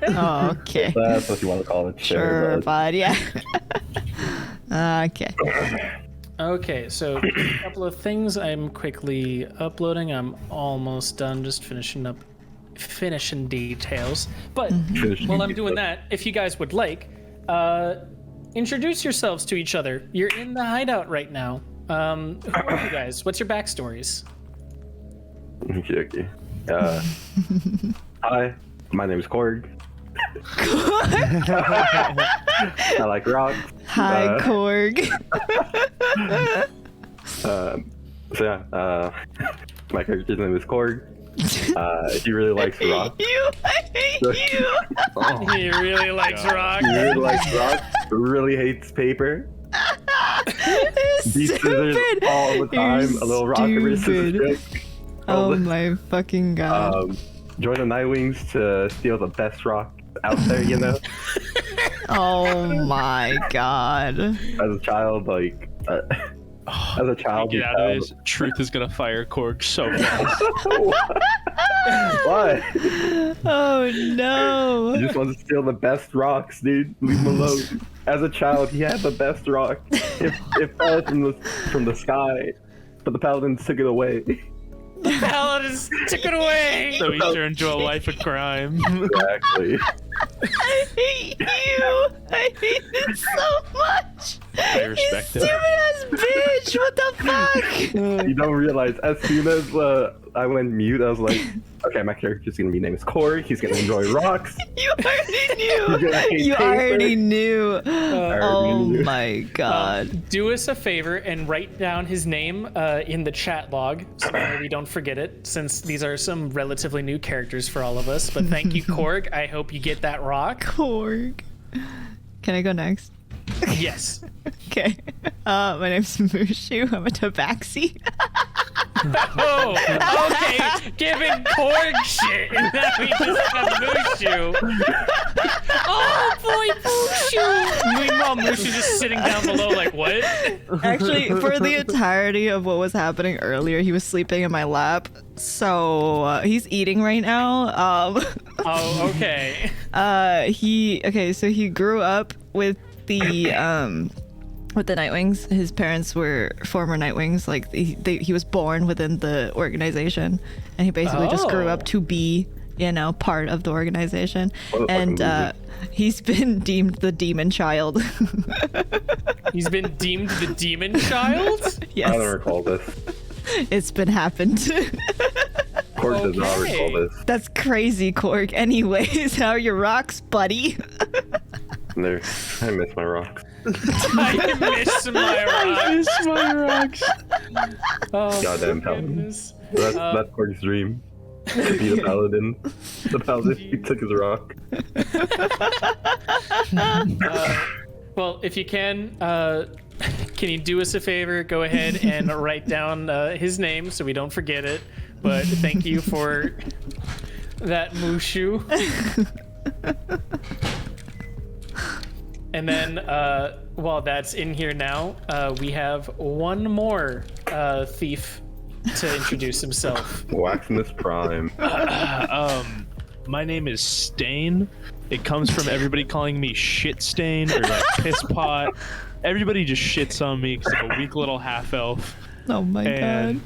Oh, okay. That's what you want to call it. Sure, bud. bud. Yeah. Okay. Okay, so a couple of things I'm quickly uploading. I'm almost done, just finishing details. But Finishing while I'm details. doing that, if you guys would like, introduce yourselves to each other. You're in the hideout right now. Who are you guys? What's your backstories? Okay. Hi, my name is Korg. I like rocks. Hi, Korg. So yeah, my character's name is Korg. He really likes rocks. I hate you. He really likes rock. He really likes rocks. Really hates paper. These scissors Stupid. all the time. You're A little rock paper scissors stupid. trick. Oh my fucking god. Join the Nightwings to steal the best rock out there. You know, Oh my god. as a child, like. As a child, Get out of this. Truth is gonna fire Korg so fast. What? Oh He no. just wants to steal the best rocks, dude. Leave him alone. As a child, he had the best rock. It fell from the sky, but the paladins took it away. Paladins took it away. So he turned to a life of crime. Exactly. I hate you. I hate it so much. I respect You it. stupid ass bitch. What the fuck? You don't realize, as soon as I went mute, I was like, okay, my character's gonna be named as Corey. He's gonna enjoy rocks. You already He's gonna knew. hate You paper. already knew. Oh knew. my god. Do us a favor and write down his name in the chat log so that we don't forget it, since these are some relatively new characters for all of us. But thank you, Korg. I hope you get that rock. Korg. Can I go next? Yes. Okay. My name's Mushu. I'm a tabaxi. Oh, okay. Giving Korg shit, and then we just got Mushu. Oh boy, Mushu. Meanwhile, Mushu's just sitting down below, like, what? Actually, for the entirety of what was happening earlier, he was sleeping in my lap. So he's eating right now. Oh, okay. So he grew up with the Nightwings. His parents were former Nightwings. Like he was born within the organization, and he basically just grew Oh. up to be, part of the organization. What a fucking And he's been deemed the demon child. He's been deemed the demon child? I don't Yes, recall this. it's been happened. Korg does not Okay. recall this. That's crazy, Korg. Anyways, how are your rocks, buddy? There, I miss my rocks. I miss my rocks. my rocks. Oh, Goddamn paladin. goodness. That's Korg's dream. To be the paladin. The paladin, he took his rock. Well, if you can you do us a favor? Go ahead and write down his name so we don't forget it. But thank you for that, Mushu. And then while that's in here now, we have one more thief to introduce himself. Waxing this prime. My name is Stain. It comes from everybody calling me shit stain or like piss pot. Everybody just shits on me because I'm a weak little half elf. Oh my god.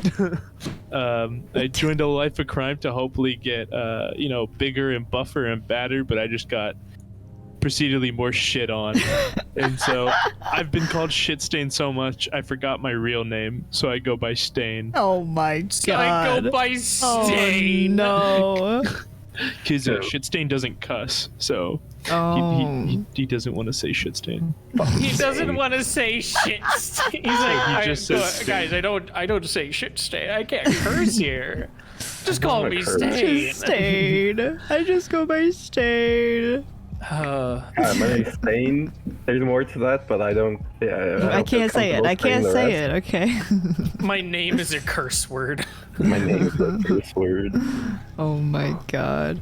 I joined a life of crime to hopefully get bigger and buffer and badder, but I just got procedurally more shit on. And so I've been called Shit Stain so much I forgot my real name, so I go by Stain. Oh my god. So I go by Stain. Oh no. Because Shit Stain doesn't cuss, so he doesn't want to say Shit Stain. He doesn't want to say shit. He's like, just says guys, I don't say shit stain. I can't curse here. Just call me Stain. Stain. I just go by Stain. My name's Stain. There's more to that, but I don't. I can't say it. I can't say it. Okay. My name is a curse word. My name is a curse word. Oh my god.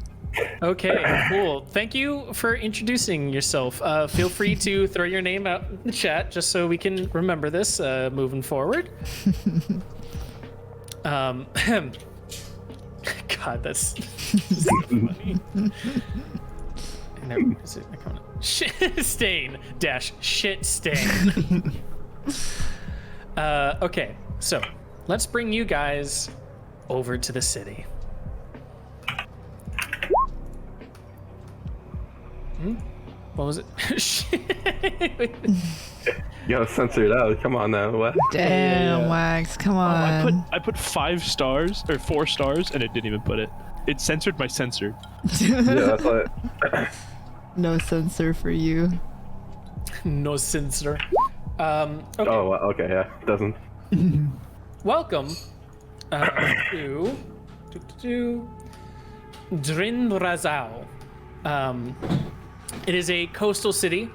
Okay, cool. Thank you for introducing yourself. Feel free to throw your name out in the chat just so we can remember this moving forward. God, that's funny. Stain dash shit stain. Okay, so let's bring you guys over to the city. What was it? Yo, censor it out. Come on now. What? Damn, Wax. Come on. I put 5 stars or 4 stars, and it didn't even put it. It censored my censor. Yeah, that's what. No censor for you. No censor. Okay. Oh, well, okay. Yeah, doesn't. Welcome to Drin Razau. It is a coastal city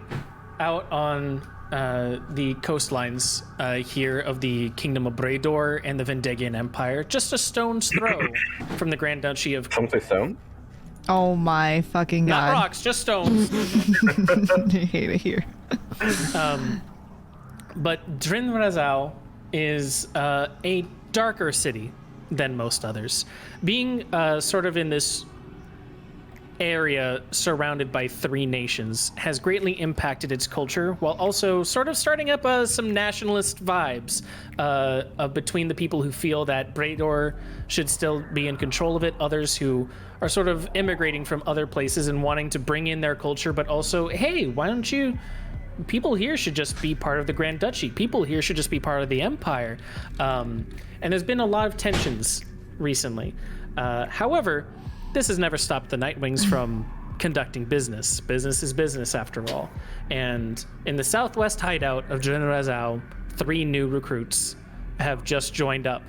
out on the coastlines here of the Kingdom of Brador and the Vendegian Empire, just a stone's throw from the Grand Duchy of... Someone say stone? Oh my fucking god. Not rocks, just stones. I hate it here. But Drin Razau is a darker city than most others, being sort of in this area surrounded by 3 nations has greatly impacted its culture, while also sort of starting up some nationalist vibes between the people who feel that Brador should still be in control of it, others who are sort of immigrating from other places and wanting to bring in their culture, but also, hey, why don't you... People here should just be part of the Grand Duchy. People here should just be part of the Empire. And there's been a lot of tensions recently. However, this has never stopped the Nightwings from conducting business. Business is business, after all. And in the southwest hideout of Drin Razau, 3 new recruits have just joined up.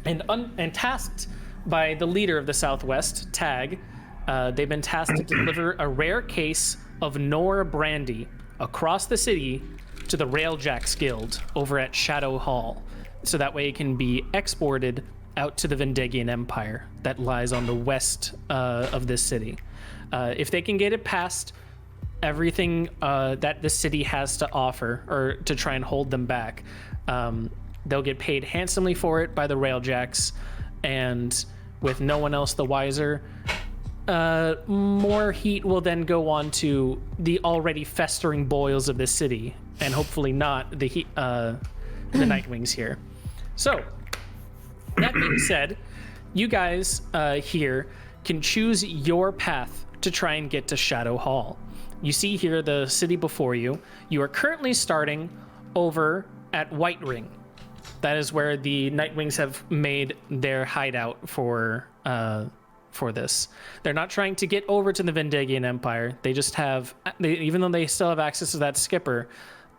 And tasked by the leader of the southwest, Tag, they've been tasked to deliver a rare case of Nor brandy across the city to the Railjacks Guild over at Shadow Hall, so that way it can be exported out to the Vendegian Empire that lies on the west of this city. If they can get it past everything that the city has to offer, or to try and hold them back, they'll get paid handsomely for it by the Railjacks, and with no one else the wiser, more heat will then go on to the already festering boils of this city, and hopefully not the Nightwings here. So, that being said, you guys here can choose your path to try and get to Shadow Hall. You see here the city before you. You are currently starting over at White Ring. That is where the Nightwings have made their hideout for this. They're not trying to get over to the Vendegian Empire. They just have, even though they still have access to that skipper,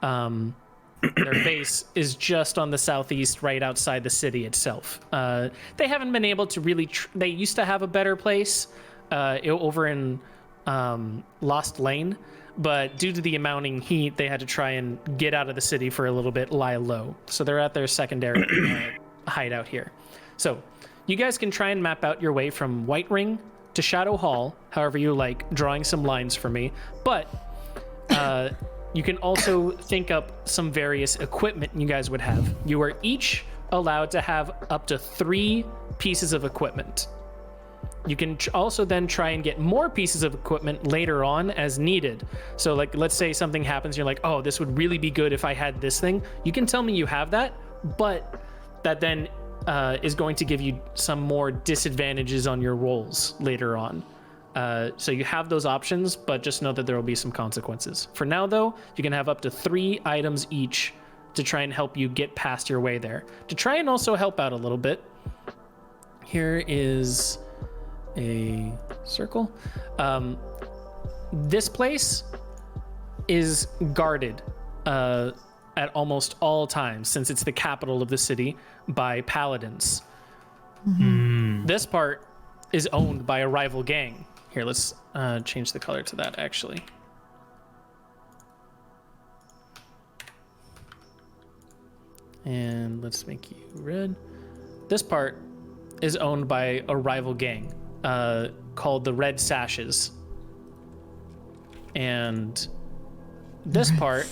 their base is just on the southeast, right outside the city itself. They haven't been able to really... they used to have a better place over in Lost Lane, but due to the mounting heat, they had to try and get out of the city for a little bit, lie low. So they're at their secondary hideout here. So you guys can try and map out your way from White Ring to Shadow Hall, however you like, drawing some lines for me. But you can also think up some various equipment you guys would have. You are each allowed to have up to 3 pieces of equipment. You can also then try and get more pieces of equipment later on as needed. So like, let's say something happens, you're like, oh, this would really be good if I had this thing. You can tell me you have that, but that then is going to give you some more disadvantages on your rolls later on. So you have those options, but just know that there will be some consequences. For now, though, you can have up to 3 items each to try and help you get past your way there. To try and also help out a little bit, here is a circle. This place is guarded at almost all times, since it's the capital of the city, by paladins. This part is owned by a rival gang. Here, let's change the color to that, actually. And let's make you red. This part is owned by a rival gang called the Red Sashes. And this part,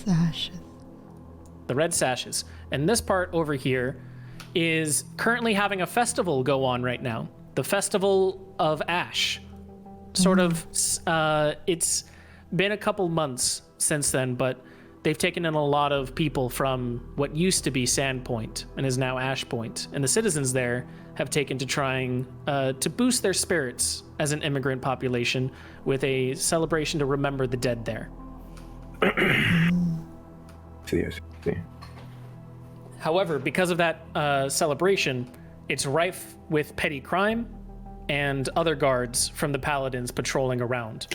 the Red Sashes, and this part over here is currently having a festival go on right now. The Festival of Ash. Sort of, it's been a couple months since then, but they've taken in a lot of people from what used to be Sandpoint and is now Ashpoint. And the citizens there have taken to trying to boost their spirits as an immigrant population with a celebration to remember the dead there. See. However, because of that celebration, it's rife with petty crime and other guards from the paladins patrolling around.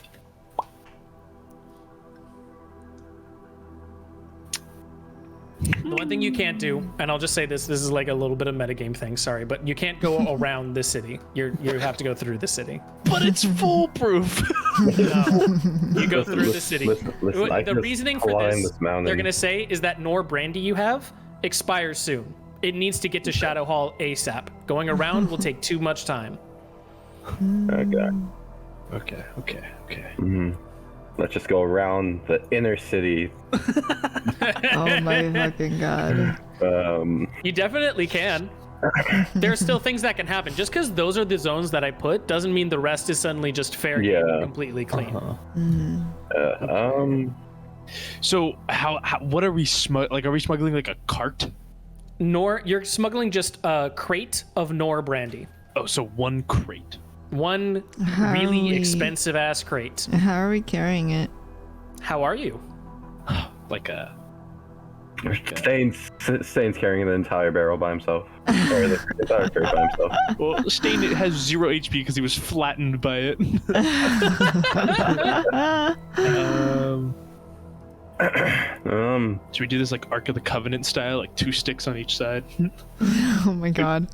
The one thing you can't do, and I'll just say this is like a little bit of metagame thing, sorry, but you can't go around the city. You have to go through the city. But it's foolproof. No, you go through the city. Listen, The reasoning for this, they're going to say, is that Nor brandy you have expires soon. It needs to get to Shadow Hall ASAP. Going around will take too much time. Okay. Okay. Let's just go around the inner city. Oh my fucking god. You definitely can. There's still things that can happen. Just because those are the zones that I put doesn't mean the rest is suddenly just fair game and completely clean. So what are we like? Are we smuggling like a cart? Nor, you're smuggling just a crate of Nor brandy. Oh, so one crate. One really expensive ass crate. How are we carrying it? How are you? Like a. Stain's carrying the entire barrel by himself. Or the entire crate by himself. Well, Stain has 0 HP because he was flattened by it. Should we do this like Ark of the Covenant style, like 2 sticks on each side? Oh my god.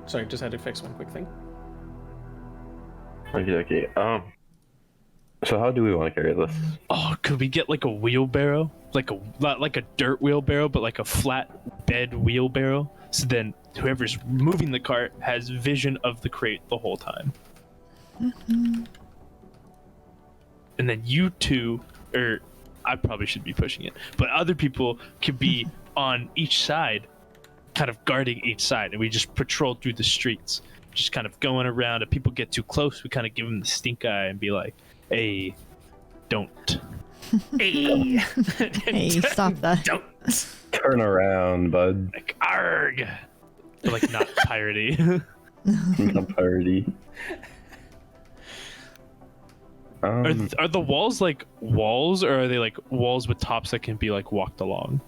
Sorry, just had to fix one quick thing. Okay. So how do we want to carry this? Oh, could we get like a wheelbarrow, not like a dirt wheelbarrow, but like a flat bed wheelbarrow? So then whoever's moving the cart has vision of the crate the whole time. And then you two, or I probably should be pushing it, but other people could be on each side, kind of guarding each side, and we just patrol through the streets, just kind of going around. If people get too close, we kind of give them the stink eye and be like, "Hey, don't." Hey, Hey, stop that. don't. Turn around, bud. Like, arg. But like not piratey. Not party. Are the walls like walls, or are they like walls with tops that can be like walked along?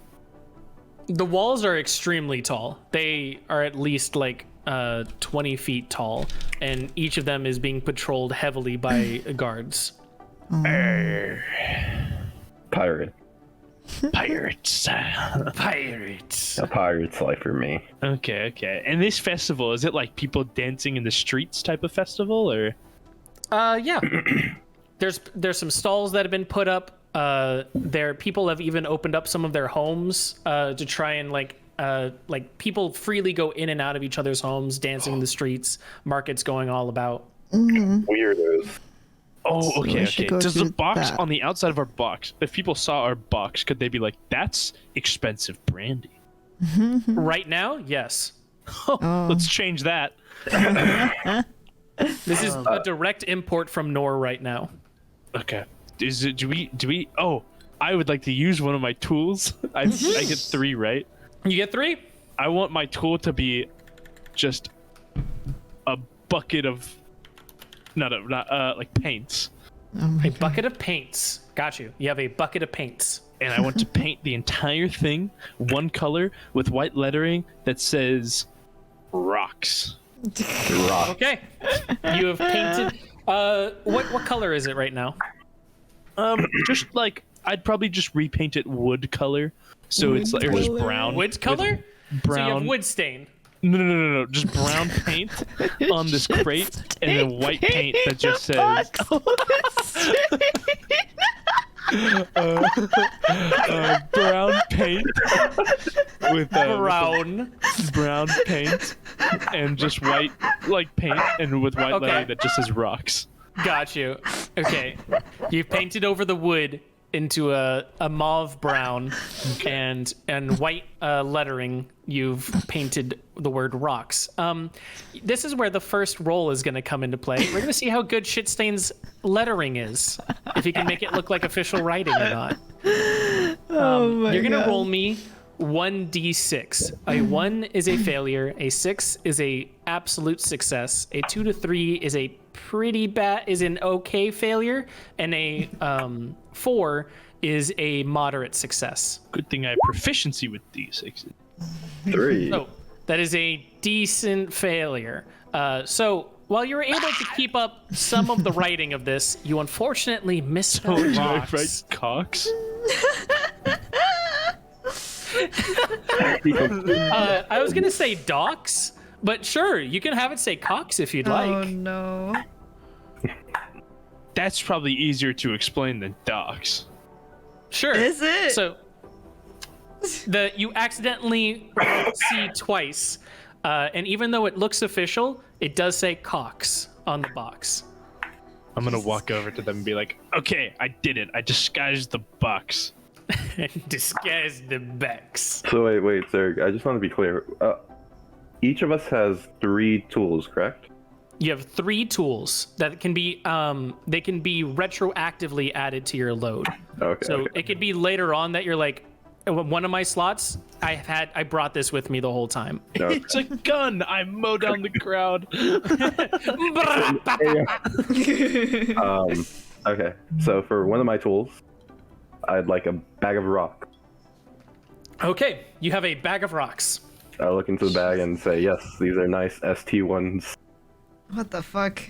The walls are extremely tall. They are at least like 20 feet tall, and each of them is being patrolled heavily by guards. Pirate. Pirates. Pirates. A pirate's life for me. Okay. And this festival, is it like people dancing in the streets type of festival, or? Yeah. There's some stalls that have been put up. People have even opened up some of their homes to try and like people freely go in and out of each other's homes, dancing in the streets, markets going all about. Weirdos. Oh, okay. Does the box that. on the outside of our box, if people saw our box, could they be like, "That's expensive brandy"? Right now, yes. Let's change that. This is a direct import from Nor right now. Okay. is it? Do we? Oh, I would like to use one of my tools. I get 3, right? You get 3. I want my tool to be just a bucket of not like paints, A bucket of paints. Got you. You have a bucket of paints. and I want to paint the entire thing one color with white lettering that says rocks. Okay. You have painted. What color is it right now? Just like I'd probably just repaint it wood color, so it's like or just brown. Wood color? So you have Brown. wood stain. No. Just brown paint on this crate, and then white paint that just says brown paint with brown paint and just white like paint and with white lettering that just says rocks. Got you. Okay. You've painted over the wood into a mauve brown and white lettering. You've painted the word rocks. This is where the first roll is going to come into play. We're going to see how good Shitstain's lettering is, if he can make it look like official writing or not. You're going to roll me 1d6. A 1 is a failure, a 6 is a absolute success, a 2 to 3 is a pretty bad, is an okay failure, and a 4 is a moderate success. Good thing I have proficiency with D6. 3. So that is a decent failure. So while you were able to keep up some of the writing of this, you unfortunately misspelled Did I rocks. write cocks? I was gonna say docks, but sure, you can have it say cocks if you'd Oh like. no. That's probably easier to explain than docks. Sure. Is it? So you accidentally see twice, and even though it looks official, it does say cocks on the box. I'm gonna walk over to them and be like, "Okay, I did it. I disguised the box." Disguise the backs. So wait, Zurg, I just want to be clear. Each of us has 3 tools, correct? You have 3 tools that can be they can be retroactively added to your load. Okay. So okay. it could be later on that you're like, one of my slots, I brought this with me the whole time. Okay. It's a gun. I mow down the crowd. Okay. So for one of my tools, I'd like a bag of rock. Okay, you have a bag of rocks. I'll look into the bag and say, yes, these are nice ST ones. What the fuck?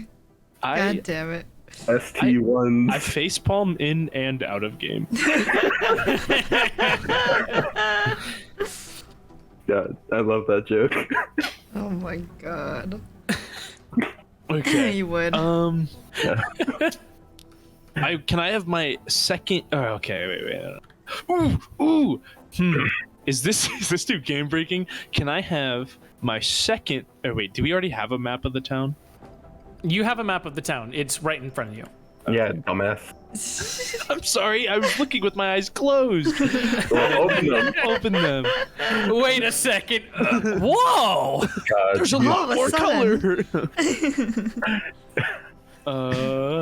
I God damn it. ST ones. I facepalm in and out of game. God, I love that joke. Oh my god. Okay. You would. Can I have my second? Oh, okay. Wait. Ooh. Is this too game breaking? Can I have my second? Oh wait, do we already have a map of the town? You have a map of the town. It's right in front of you. Yeah, dumbass. I'm sorry, I was looking with my eyes closed. Well, open them. Open them. Wait a second. Whoa! God. There's a All lot of a more sudden. color.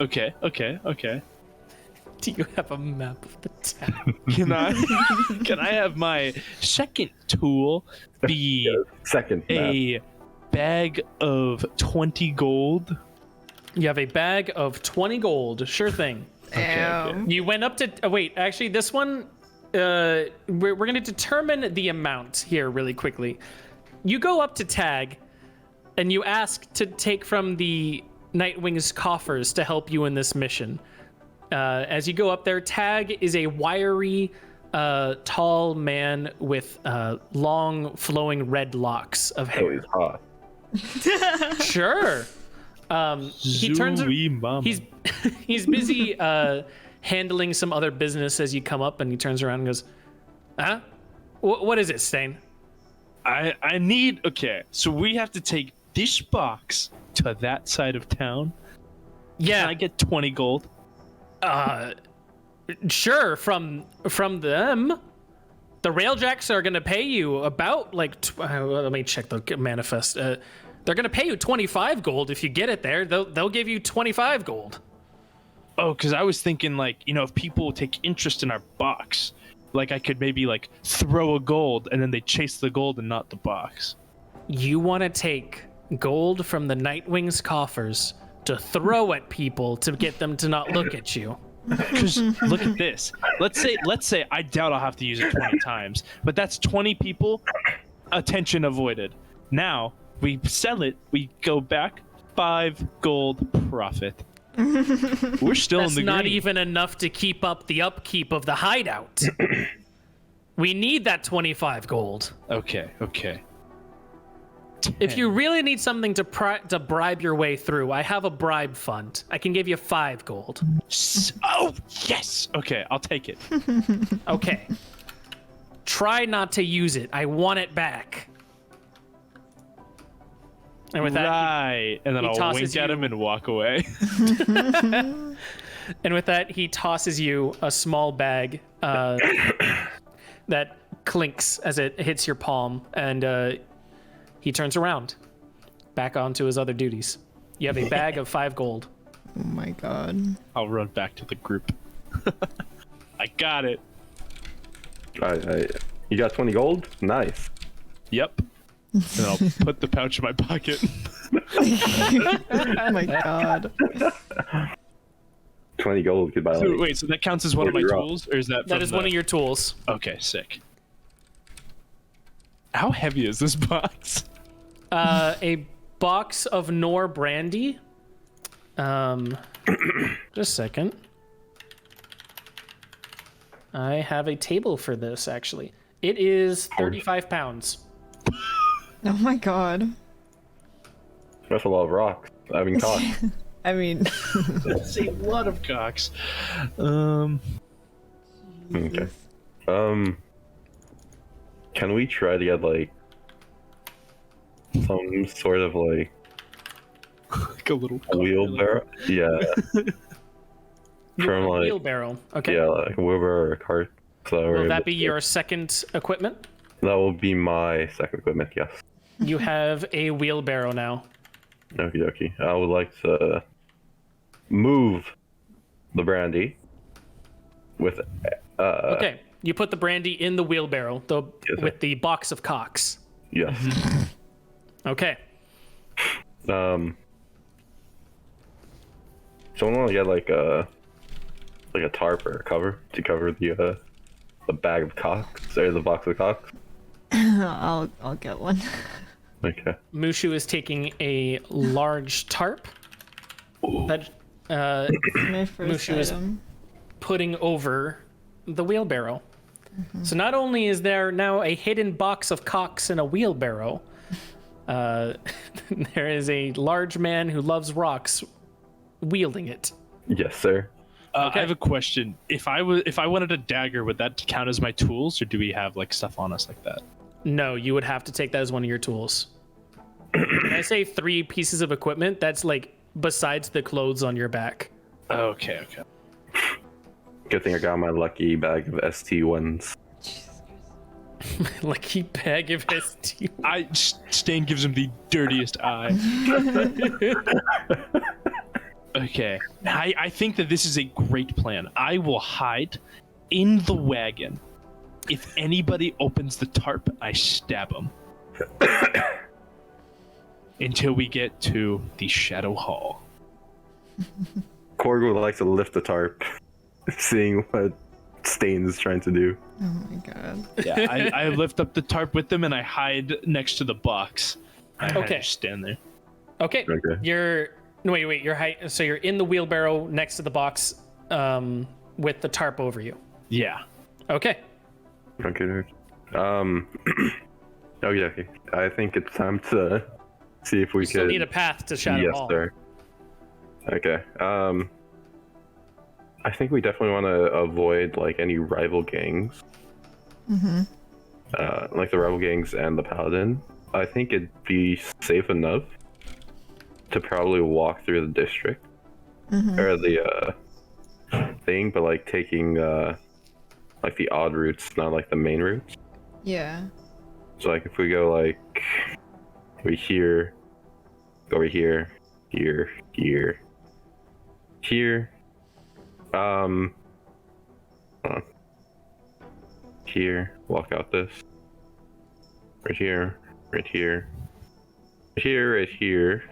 Okay. Do you have a map of the town? Can I have my second tool be Second. a bag of 20 gold? You have a bag of 20 gold. Sure thing. Damn. You went up to wait, actually this one we're going to determine the amount here really quickly. You go up to Tag and you ask to take from the Nightwing's coffers to help you in this mission. As you go up there, Tag is a wiry, tall man with long, flowing red locks of Oh, hair. he's hot. Sure. He turns. Zooey mama. He's busy handling some other business as you come up, and he turns around and goes, "Huh? What is it, Stain?" I need. Okay, so we have to take this box to that side of town. Yeah. Can I get 20 gold? Sure. From them, the Railjacks are gonna pay you about like. Let me check the manifest. They're gonna pay you 25 gold if you get it there. They'll give you 25 gold. Oh, because I was thinking like, if people take interest in our box, like I could maybe like throw a gold and then they chase the gold and not the box. You want to take gold from the Nightwing's coffers to throw at people to get them to not look at you. Because look at this. Let's say I doubt I'll have to use it 20 times, but that's 20 people, attention avoided. Now we sell it, we go back 5 gold profit. We're still That's in the not green. even enough to keep up the upkeep of the hideout. We need that 25 gold. Okay. If you really need something to bribe your way through, I have a bribe fund. I can give you 5 gold. Oh, yes. Okay, I'll take it. Okay. Try not to use it. I want it back. And with that, Right. And then he I'll tosses wink at you- him and walk away. and with that, he tosses you a small bag that clinks as it hits your palm, and he turns around, back onto his other duties. You have a bag of 5 gold. Oh my god. I'll run back to the group. I got it. You got 20 gold? Nice. Yep. And then I'll put the pouch in my pocket. Oh my god. 20 gold could buy So, like... wait, so that counts as one of my 40 rocks. tools, or is that? That from is one of your tools. Okay, sick. How heavy is this box? A box of Nor brandy. Just a second. I have a table for this, actually. It is 35 pounds. Oh my god. That's a lot of rocks. I mean, cock. I mean, That's a lot of cocks. Okay. Can we try to get like some sort of like Like a little wheelbarrow? Yeah. From like Wheelbarrow. Okay. yeah, like a wheelbarrow or a cart. So we're Will able that be to- your second equipment? That will be my second equipment. Yes. You have a wheelbarrow now. Okie dokie. I would like to move the brandy with Okay. You put the brandy in the wheelbarrow, though, Yes, sir. with the box of cocks. yes. Okay. So I want to get like a tarp or a cover to cover the bag of cocks or the box of cocks. I'll get one. Okay. Mushu is taking a large tarp that My first Mushu is- item. putting over the wheelbarrow. So not only is there now a hidden box of cocks in a wheelbarrow, there is a large man who loves rocks wielding it. Yes, sir. I have a question. If I wanted a dagger, would that count as my tools, or do we have like stuff on us like that? No, you would have to take that as one of your tools. When I say 3 pieces of equipment, that's like besides the clothes on your back. Okay. Good thing I got my lucky bag of ST1s. Lucky bag of ST. Stain gives him the dirtiest eye. Okay. I think that this is a great plan. I will hide in the wagon. If anybody opens the tarp, I stab them. Until we get to the Shadow Hall. Korg would like to lift the tarp, seeing what Stain is trying to do. Oh my god. Yeah, I lift up the tarp with them and I hide next to the box. I Okay. just stand there. Okay. Okay. You're wait. So you're in the wheelbarrow next to the box, with the tarp over you. Yeah. Okay. Okay. Okay. I think it's time to see if we Still can. need a path to Shadow Yes, Hall. sir. Okay. I think we definitely want to avoid like any rival gangs. Like the rival gangs and the paladin. I think it'd be safe enough to probably walk through the district or the thing, but like taking like the odd routes, not like the main routes. Yeah. So like if we go like over here, here, Hold on. Here, walk out this. Right here, right here. Right here, right here.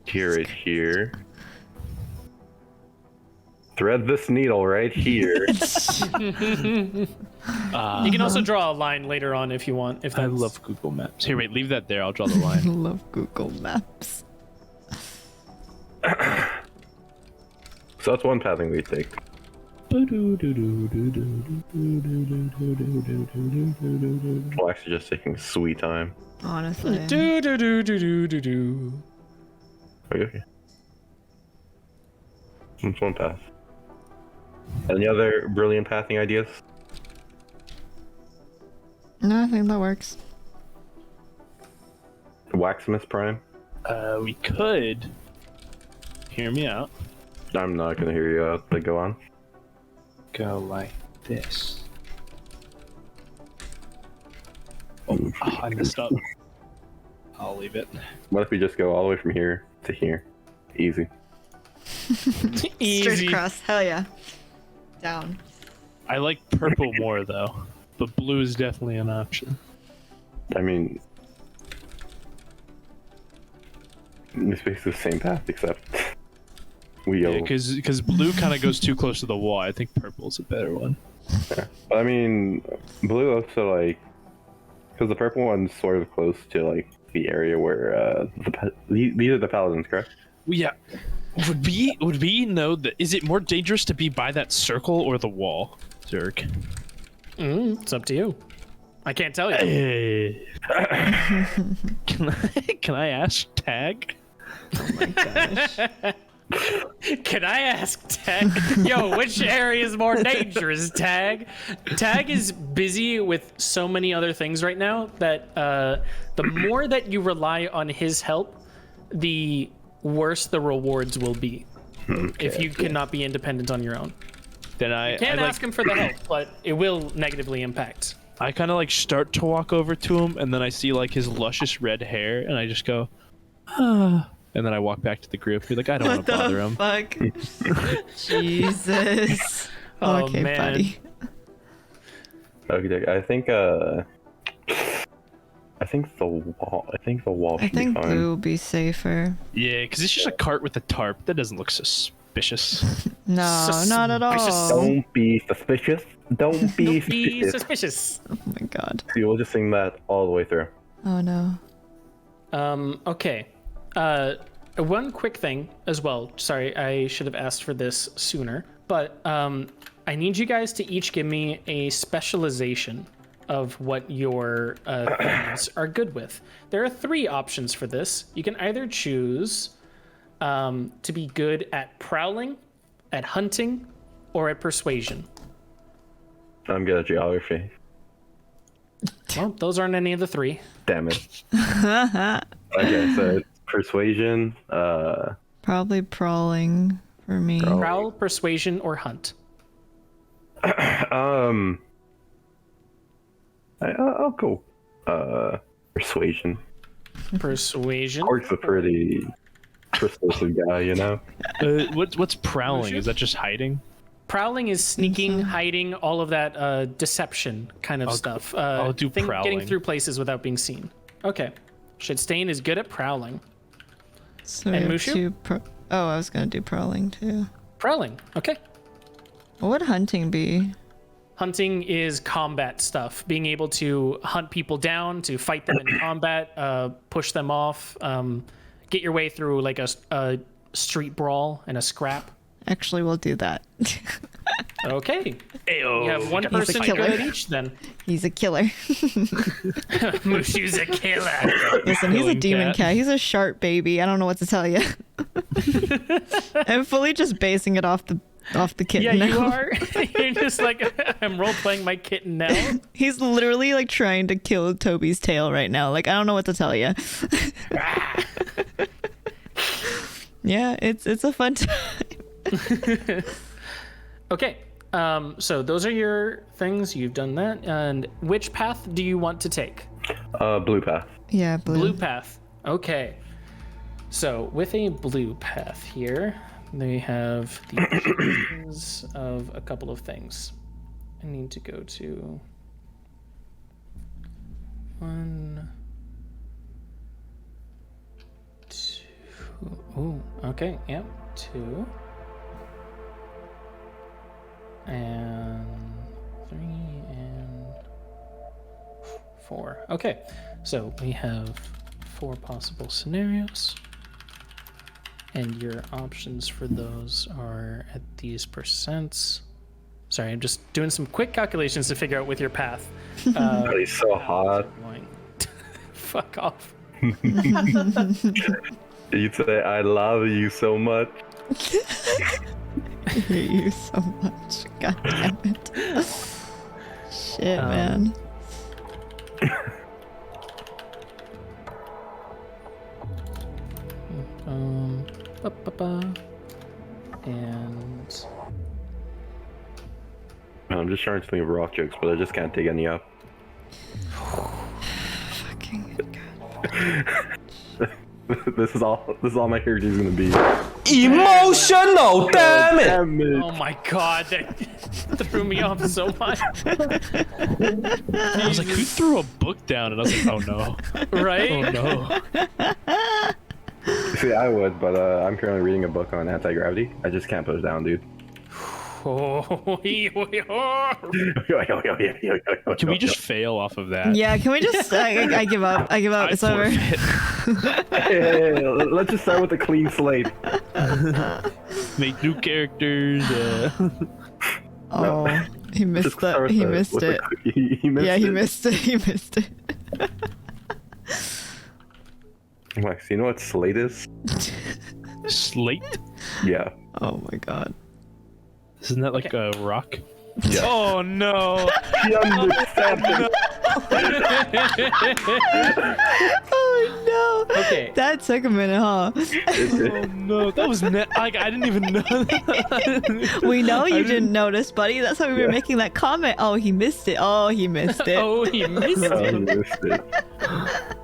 Here, right here. Thread this needle right here. You can also draw a line later on if you want. If I that's... love Google Maps. Here, wait, leave that there. I'll draw the I line. love Google Maps. So that's one pathing we take. Well, actually, just taking sweet time. Honestly. Do do do do do do do. Okay. It's one path. Any other brilliant pathing ideas? No, I think that works. Waxmas Prime? We could. Hear me out. I'm not gonna hear you out, but go on. Go like this. Oh, I messed up. I'll leave it. What if we just go all the way from here to here? Easy. Straight Easy. across. Hell yeah. Down. I like purple more though, but blue is definitely an option. I mean, it's basically the same path, except we go. Yeah, because blue kind of goes too close to the wall. I think purple's a better one. Yeah. But I mean, blue also like, because the purple one's sort of close to like the area where these are the paladins, correct? Well, yeah. Would we know that? Is it more dangerous to be by that circle or the wall, Zurg? It's up to you. I can't tell you. Hey. Can I ask Tag? Oh my gosh. Can I ask Tag? Yo, which area is more dangerous, Tag? Tag is busy with so many other things right now that the more that you rely on his help, the worse the rewards will be. If you cannot be independent on your own. Then I Can't ask him for the help, but it will negatively impact. I kind of like start to walk over to him, and then I see like his luscious red hair, and I just go, ah. And then I walk back to the group. Be like, I don't want to bother him. Fuck. Jesus. Oh, Okay, man. buddy. Okay, I think the wall. I think the wall I should be think fine. blue will be safer. Yeah, because it's just a cart with a tarp. That doesn't look suspicious. No, not at all. Don't be suspicious. Don't be Be suspicious. suspicious. Oh my god. See, we'll just sing that all the way through. Oh no. Okay. One quick thing as well. Sorry, I should have asked for this sooner. But I need you guys to each give me a specialization of what your things are good with. There are 3 options for this. You can either choose to be good at prowling, at hunting, or at persuasion. I'm good at geography. Well, those aren't any of the 3. Damn it. Okay, so it's persuasion. Probably prowling for me. Prowl, persuasion, or hunt. I'll go. Persuasion. Persuasion. Orc's a pretty persuasive guy, you know. What's prowling? Is that just hiding? Prowling is sneaking, hiding, all of that deception kind of stuff. I'll do Getting prowling. through places without being seen. Okay. Shitstain is good at prowling. So we And have Mushu? Oh, I was gonna do prowling too. Prowling. Okay. What would hunting be? Hunting is combat stuff. Being able to hunt people down, to fight them in combat, push them off, get your way through like a street brawl and a scrap. Actually, we'll do that. Okay. You have one a person killer. good at each then. He's a killer. Mushu's a killer. Listen, he's a Killing demon cat. cat. He's a sharp baby. I don't know what to tell you. I'm fully just basing it off the kitten. Yeah, you now. are. You're just like, I'm role playing my kitten now. He's literally like trying to kill Toby's tail right now. Like, I don't know what to tell you. Yeah, it's a fun time. Okay. So those are your things. You've done that. And which path do you want to take? Blue path. Yeah, blue. Blue path. Okay. So with a blue path here, they have the options of a couple of things. I need to go to 1, 2. Ooh, okay, yep, 2. And 3 and 4. Okay, so we have 4 possible scenarios. And your options for those are at these percents. Sorry, I'm just doing some quick calculations to figure out with your path. It's so hot. Fuck off. You'd say, I love you so much. I hate you so much. God damn it. Shit, man. And I'm just trying to think of rock jokes, but I just can't dig any up. Fucking God. This is all my character is gonna be. Emotional, damn it! Damn it. oh my god, that threw me off so much. I was like, who threw a book down? And I was like, oh no. Right? Oh no. See, I would, but I'm currently reading a book on anti-gravity. I just can't put it down, dude. Oh, Can we just fail off of that? Yeah, can we just? I give up. I give up. It's over. Hey, let's just start with a clean slate. Make new characters. Oh, he missed Just start that. with He the- missed with it. He missed Yeah, it. he missed it. He missed it. Max, you know what slate is? Slate? Yeah. Oh my god. Isn't that like a rock? Yeah. Oh no. He understands. Oh no. Okay. That took a minute, huh? Oh no. That was like I didn't even know. We know you didn't notice, buddy. That's why we were making that comment. Oh, he missed it. Oh, he missed it. Oh, he missed Oh, it. he missed it.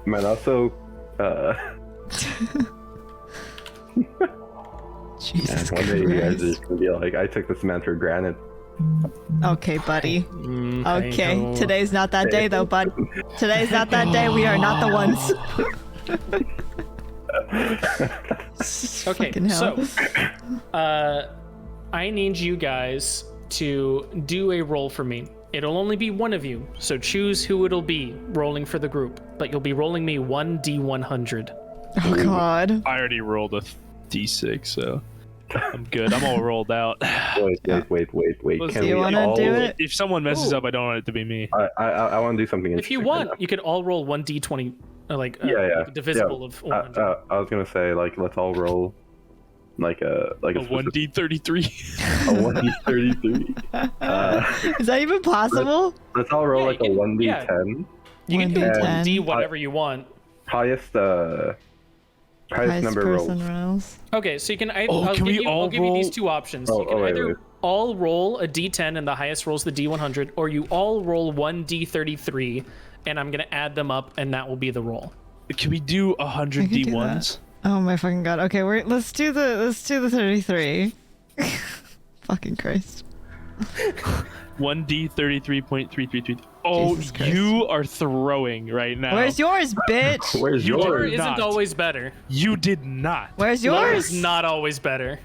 Man, also, Jesus one day you guys are Christ. just gonna be like, I took this man for granted. Okay, buddy. I Okay, know. today's not that day though, bud. Today's not that day. We are not the ones. Okay, Fucking hell. so I need you guys to do a roll for me. It'll only be one of you, so choose who it'll be rolling for the group. But you'll be rolling me 1d100. Oh god. I already rolled a d6, so I'm good. I'm all rolled out. Wait. Let's Can Do you we want to all... do it? If someone messes Ooh. up, I don't want it to be me. I want to do something If you interesting. want, you could all roll 1d20, Yeah. divisible of 100. I was gonna say, like, let's all roll like a A 1d33. a 1d33. Is that even possible? Let's all roll Yeah, like a you can- 1d10. You can do 1d10. 1d whatever you want. Highest number person rolls. rolls. Okay, so you can. Oh, I'll can give we you, all I'll give you these roll- two options. Oh, you can wait, either wait. all roll a d10 and the highest rolls the d100, or you all roll 1d33, and I'm gonna add them up, and that will be the roll. Can we do 100 I could do d1s? Oh my fucking god. Okay, let's do the 33. Fucking Christ. 1d33.333. Oh, Jesus Christ. you are throwing right now. Where's yours, bitch? Where's You Lower are yours? isn't not. always better. You did not. Where's Lower yours? is not always better.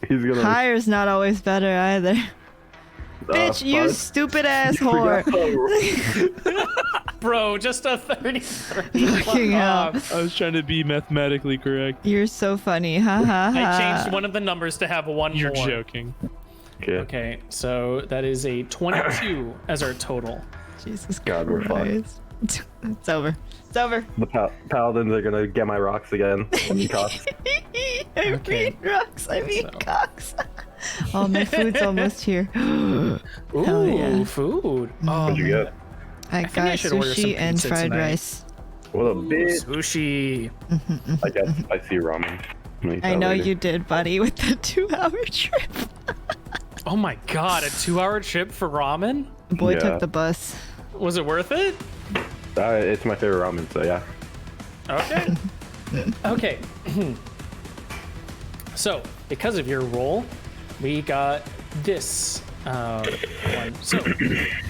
He's gonna. Higher's not always better either. Bitch, you fuck. stupid ass whore. Bro, just a 33. Fucking hell. I was trying to be mathematically correct. You're so funny. Ha ha ha. I changed one of the numbers to have one You're more. joking. Okay. Okay, so that is a 22 as our total. Jesus God, we're fucked. Christ. It's over. It's over. The paladins are gonna get my rocks again. Cocks. I Okay. mean rocks. I mean So. cocks. Oh, my food's almost here. Ooh, Hell yeah. food. Oh, What'd you get? I think got I should order some sushi and pizza fried tonight. rice. What a bitch. sushi. I guess I see ramen. I'll eat I that know later. you did, buddy, with the 2-hour trip. Oh my god, a 2-hour trip for ramen? Boy Yeah. took the bus. Was it worth it? It's my favorite ramen, so yeah. Okay. Okay. So, because of your roll, we got this one. So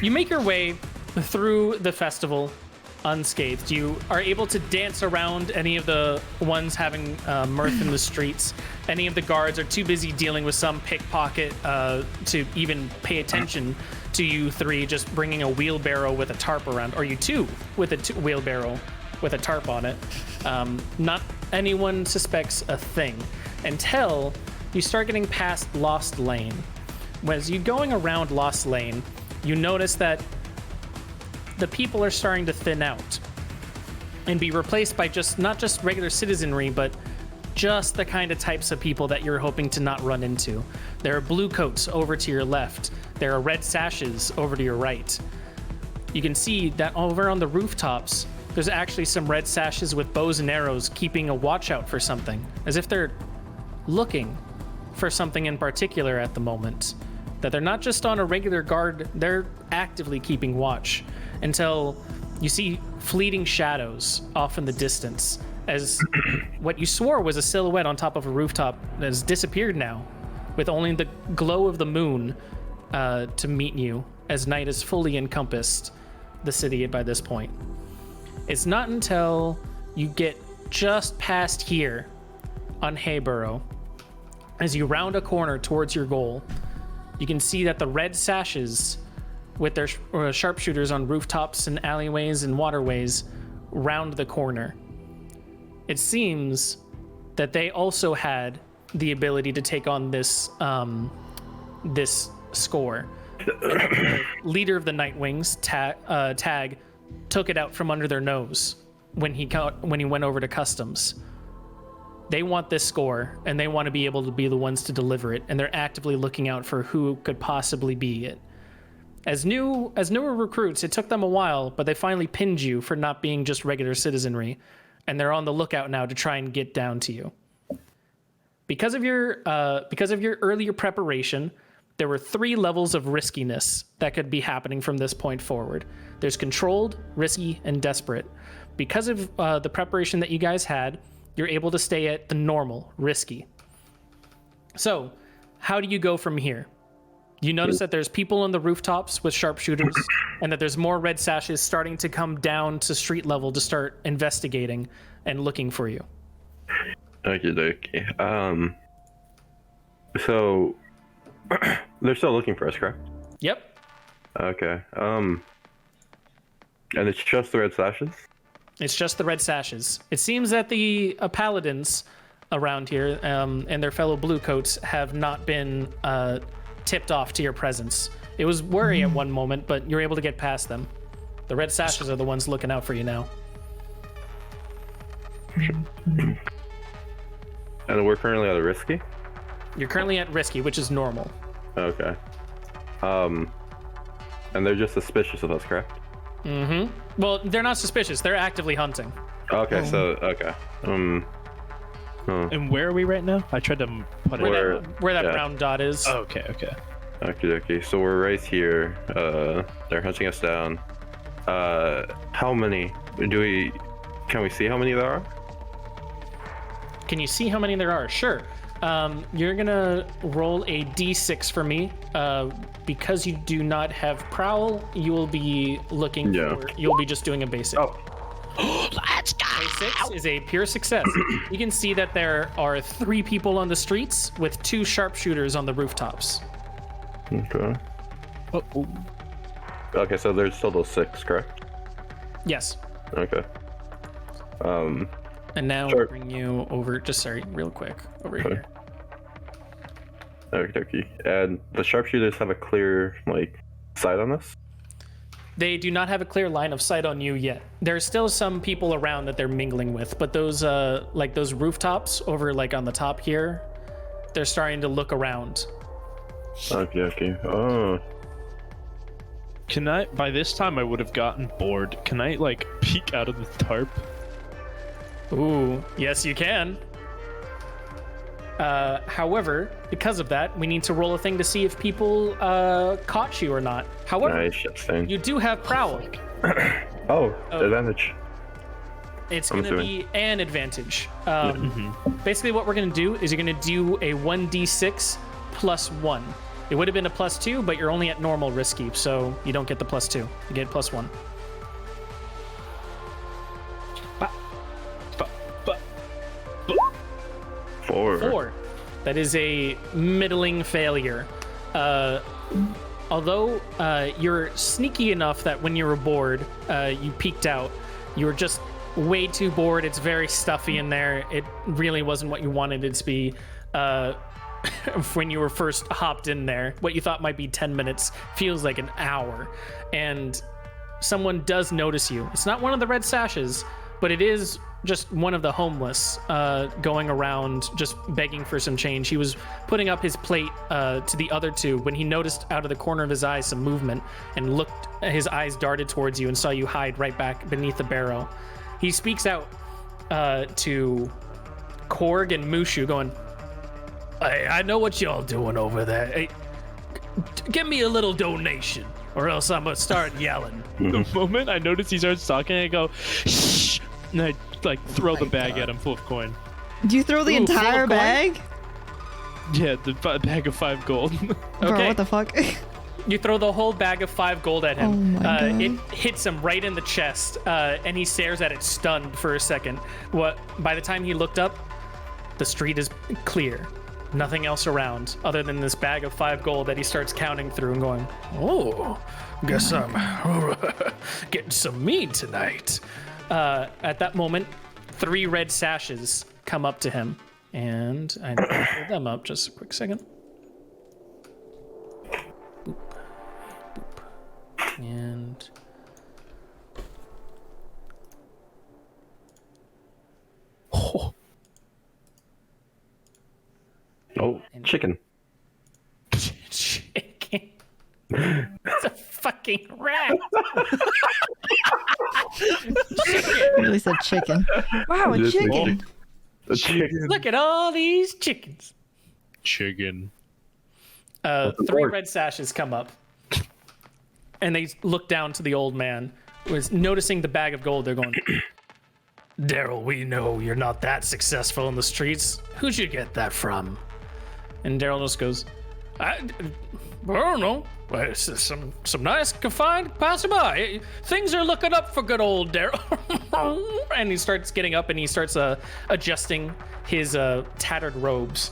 you make your way through the festival unscathed. You are able to dance around any of the ones having mirth in the streets. Any of the guards are too busy dealing with some pickpocket to even pay attention to you three just bringing a wheelbarrow with a tarp around, or you two with a wheelbarrow with a tarp on it. Not anyone suspects a thing until you start getting past Lost Lane. As you're going around Lost Lane, you notice that the people are starting to thin out and be replaced by not just regular citizenry, but just the kind of types of people that you're hoping to not run into. There are blue coats over to your left. There are red sashes over to your right. You can see that over on the rooftops, there's actually some red sashes with bows and arrows keeping a watch out for something, as if they're looking for something in particular at the moment. That they're not just on a regular guard, they're actively keeping watch until you see fleeting shadows off in the distance as what you swore was a silhouette on top of a rooftop has disappeared now, with only the glow of the moon to meet you as night has fully encompassed the city by this point. It's not until you get just past here on Hayburrow, as you round a corner towards your goal, you can see that the red sashes with their sharpshooters on rooftops and alleyways and waterways round the corner. It seems that they also had the ability to take on this this score. The leader of the Nightwings, Tag, took it out from under their nose when he went over to customs. They want this score, and they want to be able to be the ones to deliver it, and they're actively looking out for who could possibly be it. As newer recruits, it took them a while, but they finally pinned you for not being just regular citizenry, and they're on the lookout now to try and get down to you. Because of your earlier preparation, there were 3 levels of riskiness that could be happening from this point forward. There's controlled, risky, and desperate. Because of the preparation that you guys had, you're able to stay at the normal, risky. So, how do you go from here? You notice that there's people on the rooftops with sharpshooters, and that there's more red sashes starting to come down to street level to start investigating and looking for you. Okie dokie. So, they're still looking for us, correct? Yep. Okay. And it's just the red sashes? It's just the red sashes. It seems that the paladins around here and their fellow bluecoats have not been tipped off to your presence. It was worry at one moment, but you're able to get past them. The red sashes are the ones looking out for you now. And we're currently at a risky? You're currently at risky, which is normal. Okay. And they're just suspicious of us, correct? Mm-hmm. Well, they're not suspicious. They're actively hunting. Okay, okay. And where are we right now? I tried to put it Where that brown dot is. Oh, okay. Okay. So we're right here. They're hunting us down. How many can we see how many there are? Can you see how many there are? Sure. You're gonna roll a d6 for me. Because you do not have prowl, you will be looking for. You'll be just doing a basic. Oh. Let's go! A 6 is a pure success. You can see that there are 3 people on the streets with 2 sharpshooters on the rooftops. Okay. Oh. Okay, so there's still those 6, correct? Yes. Okay. And now Sure. I'll bring you over. Just real quick over here. Okay. And the sharpshooters have a clear sight on us? They do not have a clear line of sight on you yet. There's still some people around that they're mingling with, but those those rooftops over on the top here, they're starting to look around. Okay. Oh. Can I? By this time, I would have gotten bored. Can I peek out of the tarp? Ooh, yes, you can. However, because of that, we need to roll a thing to see if people caught you or not. However, Nice, you do have prowl. advantage. It's I'm going to be an advantage. Basically, what we're going to do is you're going to do a 1d6 plus 1. It would have been a plus 2, but you're only at normal risky, so you don't get the plus 2. You get plus 1. Four. That is a middling failure. Although you're sneaky enough that when you were bored, you peeked out. You were just way too bored. It's very stuffy in there. It really wasn't what you wanted it to be. When you were first hopped in there, what you thought might be 10 minutes feels like an hour. And someone does notice you. It's not one of the red sashes, but it is just one of the homeless going around just begging for some change. He was putting up his plate to the other two when he noticed out of the corner of his eye some movement and looked, his eyes darted towards you and saw you hide right back beneath the barrel. He speaks out to Korg and Mushu going, I know what y'all doing over there. Hey, give me a little donation or else I'm gonna start yelling. The moment I notice he starts talking, I go, shh, and I like throw the bag at him full of coin. Do you throw the entire bag? Yeah, the bag of 5 gold. Bro, Okay. what the fuck? You throw the whole bag of 5 gold at him. Oh my God. It hits him right in the chest, and he stares at it stunned for a second. By the time he looked up, the street is clear. Nothing else around other than this bag of 5 gold that he starts counting through and going, oh, guess I'm getting some mead tonight. At that moment, 3 red sashes come up to him, and I need to pull them up just a quick second. Boop. Boop. And Oh, chicken. chicken. It's a fucking rat. You really said chicken. Wow, a Just chicken. A chicken. Look at all these chickens. Chicken. 3 red sashes come up, and they look down to the old man, who is noticing the bag of gold. They're going, Daryl, we know you're not that successful in the streets. Who'd you get that from? And Daryl just goes, I don't know. It's some nice confined passerby. Things are looking up for good old Daryl. And he starts getting up and he starts adjusting his tattered robes.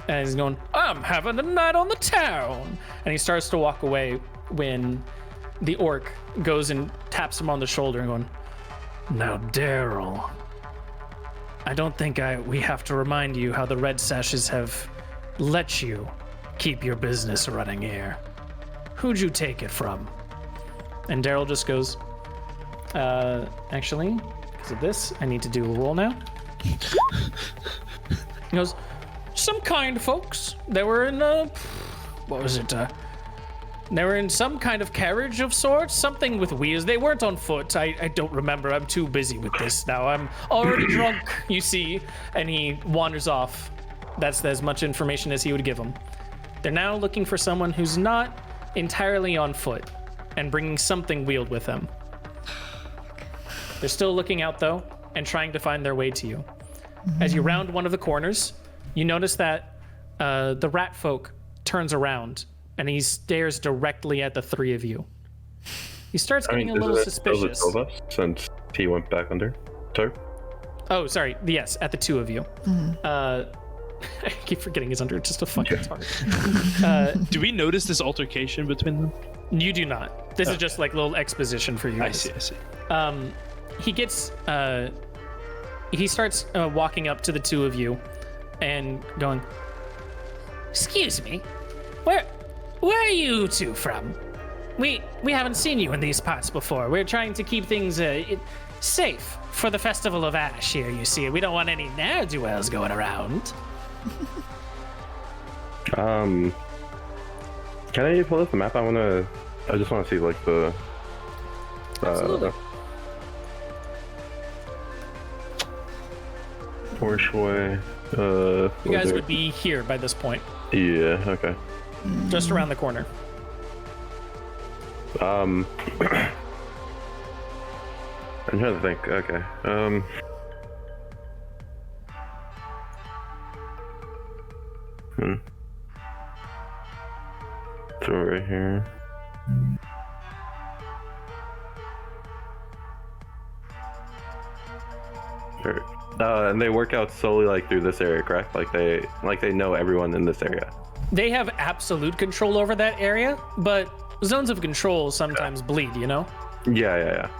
And he's going, I'm having a night on the town. And he starts to walk away when the orc goes and taps him on the shoulder and going, now, Daryl, I don't think we have to remind you how the red sashes have let you keep your business running here. Who'd you take it from? And Daryl just goes, actually, because of this, I need to do a roll now. He goes, some kind folks. They were in what was it? They were in some kind of carriage of sorts, something with wheels. They weren't on foot. I don't remember. I'm too busy with this now. I'm already drunk, you see. And he wanders off. That's as much information as he would give them. They're now looking for someone who's not entirely on foot and bringing something wheeled with them. They're still looking out, though, and trying to find their way to you. As you round one of the corners, you notice that the rat folk turns around and he stares directly at the 3 of you. He starts getting a little suspicious. Since he went back under tarp. Oh, sorry. Yes, at the 2 of you. I keep forgetting he's under just a fucking tarp. Do we notice this altercation between them? You do not. This is just like little exposition for you guys. I see. He gets he starts walking up to the 2 of you and going, excuse me, where are you 2 from? We haven't seen you in these parts before. We're trying to keep things safe for the Festival of Ash here, you see. We don't want any ne'er-do-wells going around. Can I pull up the map? I just want to see like the Absolutely. Porchway. You guys would be here by this point, Yeah. Okay. just around the corner. I'm trying to think. Okay. So right here. Sure. And they work out solely like through this area, correct? Like they know everyone in this area. They have absolute control over that area, but zones of control sometimes bleed, you know? Yeah.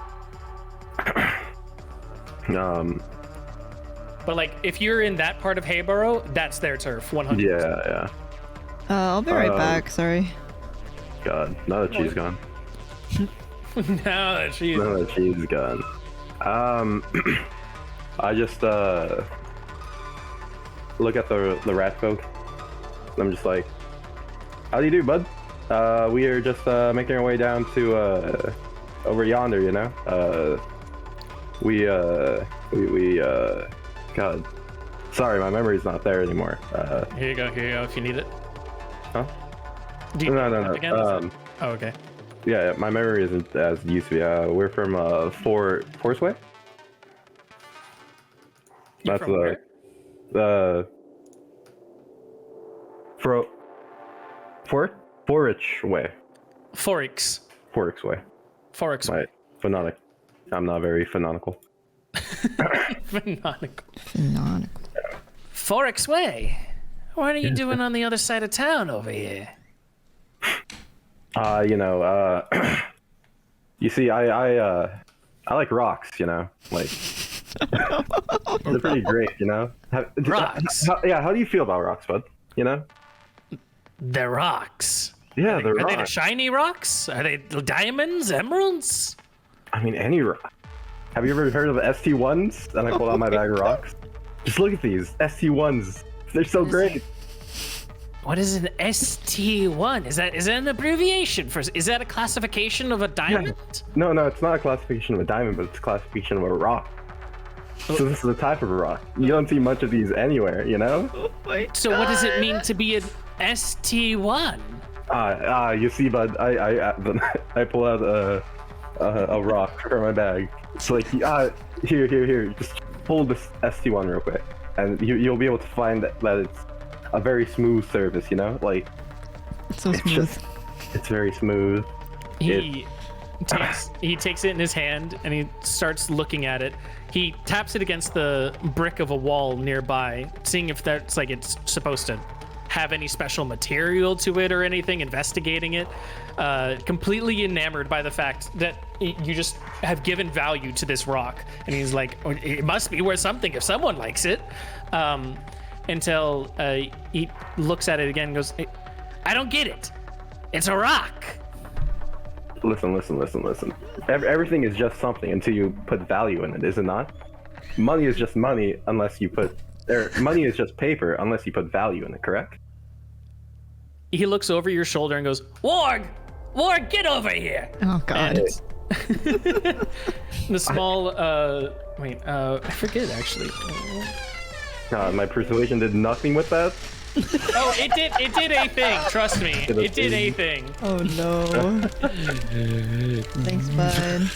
But like, if you're in that part of Hayborough, that's their turf, 100%. Yeah. I'll be right back. Sorry. God, now that she's gone. Now that she's gone. I just look at the rat folk. I'm just like, how do you do, bud? We are just making our way down to over yonder, you know. We God, sorry, my memory's not there anymore. Here you go if you need it. Huh? Do you No. Again? Oh, okay. Yeah, my memory isn't as it used to be. We're from Forceway. You're That's from where? Forich Way. Forix. Forix Way. Forix. My phononic. I'm not very phononical. Phenomenal. Phenomenal. Way. What are you doing on the other side of town over here? You see, I like rocks, you know, like they're pretty great, you know. Rocks. How do you feel about rocks, bud? You know? They're rocks. Yeah, they're Are rocks. they the shiny rocks? Are they diamonds, emeralds? I mean, any rock. Have you ever heard of ST1s? And I pulled out my bag of rocks. Just look at these ST1s. They're so great. What is an ST1? Is that an abbreviation for? Is that a classification of a diamond? No, it's not a classification of a diamond, but it's a classification of a rock. So this is a type of rock. You don't see much of these anywhere, you know? So what does it mean to be an ST1? You see, bud, I pull out a rock from my bag. It's like, here, just pull this ST1 real quick, and you'll be able to find that it's a very smooth surface, you know? Like, It's so smooth. It's very smooth. He takes it in his hand and he starts looking at it. He taps it against the brick of a wall nearby, seeing if that's like it's supposed to have any special material to it or anything, investigating it. Completely enamored by the fact that you just have given value to this rock. And he's like, oh, it must be worth something if someone likes it. Until he looks at it again and goes, I don't get it. It's a rock. Listen. Everything is just something until you put value in it, is it not? Money is just money unless you put... money is just paper unless you put value in it, correct? He looks over your shoulder and goes, Warg, get over here. Oh God. The small, I forget actually. My persuasion did nothing with that. Oh, it did a thing. Trust me, it did a thing. Oh no. Thanks, bud.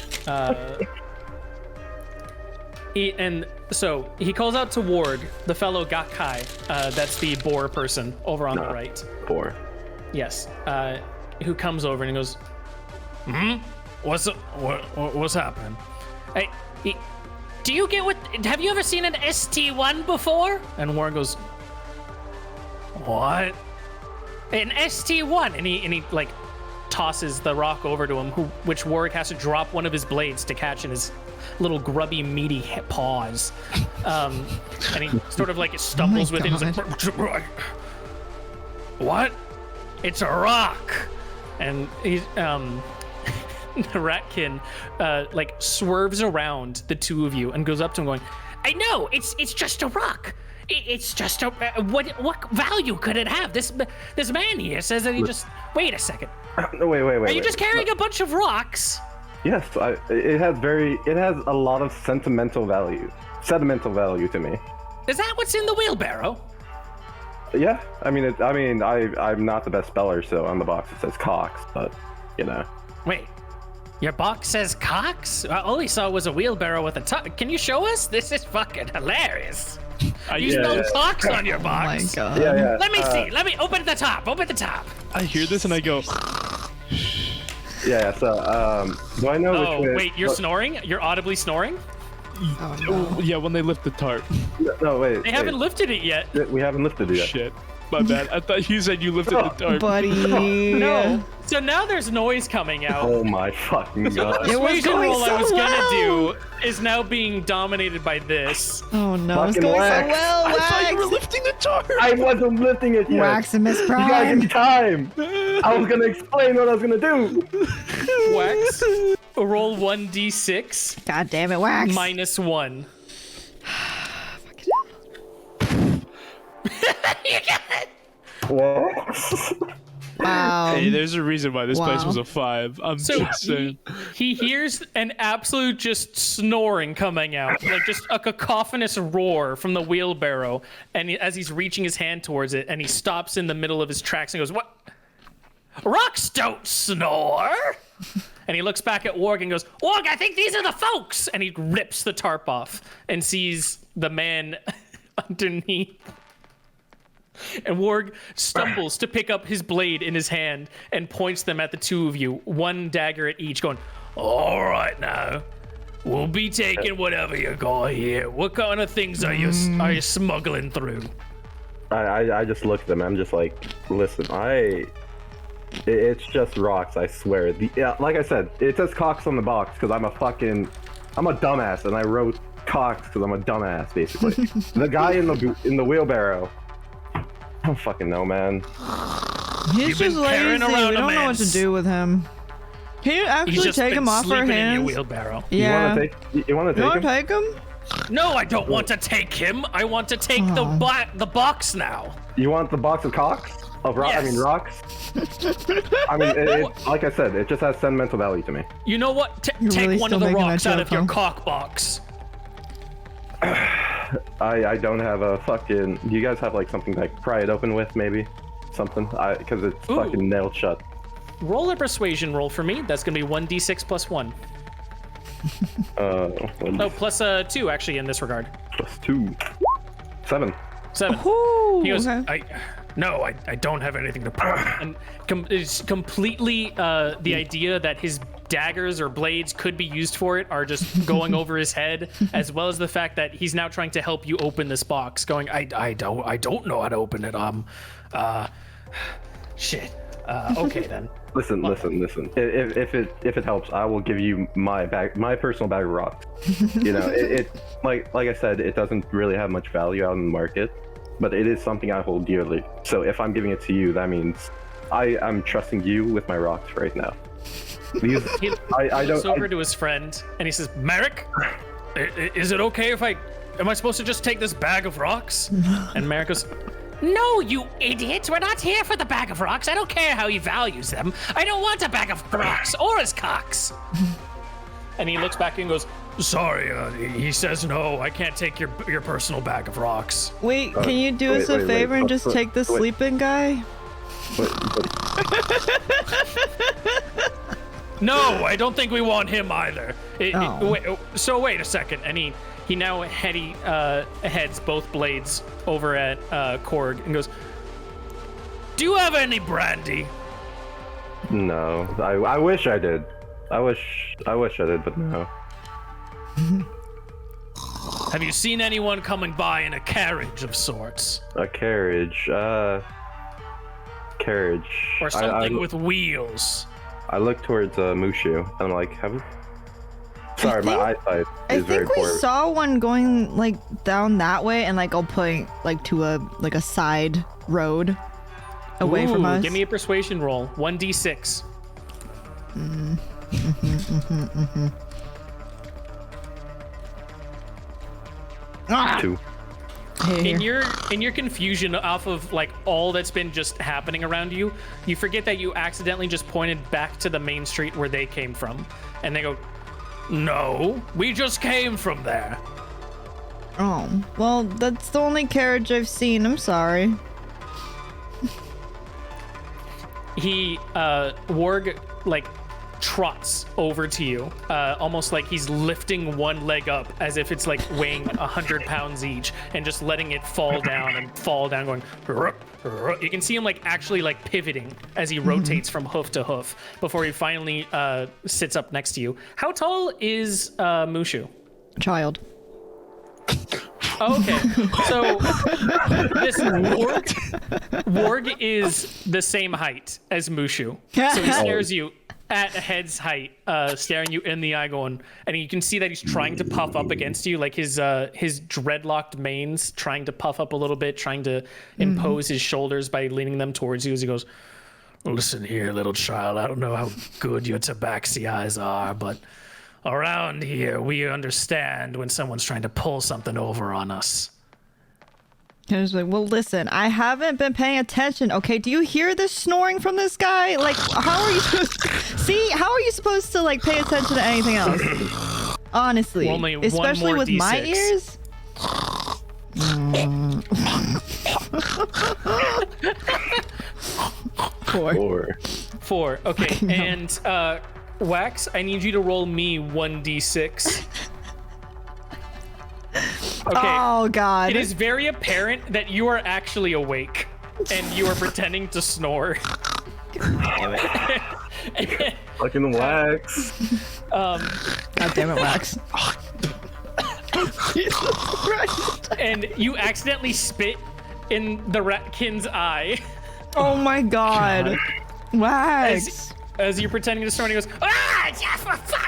So he calls out to Warg, the fellow Gakai. That's the boar person over on the right. Boar. Yes. Who comes over and he goes, What's happening? Hey, do you get have you ever seen an ST1 before? And Warren goes, what? An ST1. And he like tosses the rock over to him, which Warwick has to drop one of his blades to catch in his little grubby, meaty paws. And he sort of like stumbles with it. He's like, what? It's a rock. And he's the ratkin like swerves around the two of you and goes up to him going, I know, it's just a rock. It's just a what value could it have? This man here says that he just wait a second. No, wait. Are you just carrying a bunch of rocks? Yes, it has a lot of sentimental value to me. Is that what's in the wheelbarrow? Yeah, I'm not the best speller, so on the box it says Cox, but you know. Wait, Your box says cocks? All we saw was a wheelbarrow with a top. Can you show us? This is fucking hilarious. You spelled cocks on your Oh box. my god. Yeah. Let me see. Let me open the top. Open the top. I hear this and I go, Yeah. So, do I know Oh, which way? wait, you're snoring? You're audibly snoring? Oh, no. yeah, when they lift the tarp. No, wait. They haven't lifted it yet. We haven't lifted it yet. Shit. My bad. I thought you said you lifted the tarp. Buddy. No. So now there's noise coming out. Oh my fucking god. It was Persuasion going roll I so was gonna well. do is now being dominated by this. Oh no, it's Fucking going wax. so well, I thought you were Wax. lifting the tarp. I wasn't lifting it yet. Wax and Miss You gotta give me Prime. time. I was gonna explain what I was gonna do. Wax, roll 1d6 God damn it, Wax. minus 1. What? Wow. Hey, there's a reason why this place Wow. was a 5. I'm So just saying. he hears an absolute just snoring coming out, like just a cacophonous roar from the wheelbarrow, and as he's reaching his hand towards it, and he stops in the middle of his tracks and goes, "What? Rocks don't snore." And he looks back at Warg and goes, "Warg, I think these are the folks." And he rips the tarp off and sees the man underneath. And Warg stumbles to pick up his blade in his hand and points them at the two of you, one dagger at each, going, "All right now, we'll be taking whatever you got here. What kind of things are you smuggling through?" I just look at them. I'm just like, listen, it's just rocks. I swear. Like I said, it says cocks on the box because I'm a dumbass, and I wrote cocks because I'm a dumbass, basically. The guy in the wheelbarrow. I don't fucking know, man. He's been just lazy. carrying We around a don't know what to mess. do with him. Can you He's actually just take been him off our sleeping in your hands? wheelbarrow. Yeah. You want to You take want him? to take him? No, I don't want to take him. I want to take the box now. You want the box of cocks? I mean Yes. rocks. I mean, like I said, it just has sentimental value to me. You know what? You're Take really one still of the making that rocks out joke, of your huh? cock box. I don't have a fucking. Do you guys have like something to like pry it open with, maybe? Something? Because it's Ooh. fucking nailed shut. Roll a persuasion roll for me. That's going to be 1d6 plus 1. Oh, plus 2, actually, in this regard. +2. 7. 7. Ooh, He goes, okay. I don't have anything to put. And it's completely the idea that his daggers or blades could be used for it are just going over his head, as well as the fact that he's now trying to help you open this box, going, I don't know how to open it. Shit. Okay then. Listen. If it helps, I will give you my personal bag of rocks. You know, it like I said, it doesn't really have much value out in the market, but it is something I hold dearly. So if I'm giving it to you, that means I'm trusting you with my rocks right now. These, He I looks don't. over to his friend and he says, "Merrick, is it okay if am I supposed to just take this bag of rocks?" And Merrick goes, "No, you idiot! We're not here for the bag of rocks. I don't care how he values them. I don't want a bag of rocks or his cocks." And he looks back and goes, "Sorry, he says no. I can't take your personal bag of rocks." Wait, can you do us a wait, favor and wait, just wait, take the wait. sleeping guy? No, I don't think we want him either. Oh. Wait a second. And he now heads both blades over at Korg and goes, "Do you have any brandy?" No, I wish I did. I wish I did, but no. Have you seen anyone coming by in a carriage of sorts? A carriage. Carriage. Or something with wheels? I look towards Mushu, and I'm like, Sorry, my eyesight I is very think we poor. saw one going like down that way, and like I'll point like to a side road away from Ooh, us. Give me a persuasion roll. 1d6. Ah! 2. Here. In your confusion off of like all that's been just happening around you, you forget that you accidentally just pointed back to the main street where they came from. And they go, "No, we just came from there." Oh, well, that's the only carriage I've seen. I'm sorry. Warg, like, trots over to you, almost like he's lifting one leg up as if it's like weighing 100 pounds each, and just letting it fall down and fall down, going. You can see him like actually like pivoting as he rotates from hoof to hoof before he finally sits up next to you. How tall is Mushu? Child. Okay, so this Warg is the same height as Mushu. So he stares you at a head's height, staring you in the eye, going, and you can see that he's trying to puff up against you, like his dreadlocked mane's trying to puff up a little bit, trying to impose his shoulders by leaning them towards you as he goes, "Listen here, little child, I don't know how good your tabaxi eyes are, but around here, we understand when someone's trying to pull something over on us." I was like, well, listen, I haven't been paying attention. Okay, do you hear this snoring from this guy? Like, how are you see? How are you supposed to like pay attention to anything else? Honestly, Only one especially more with D6. my ears. Four. Okay, and Wax, I need you to roll me 1d6. Okay. Oh God. It is very apparent that you are actually awake and you are pretending to snore. Fucking Wax. God damn it, Wax. Jesus Christ. And you accidentally spit in the ratkin's eye. Oh my God. Wax. As you're pretending to snore, and he goes, "Ah, yeah,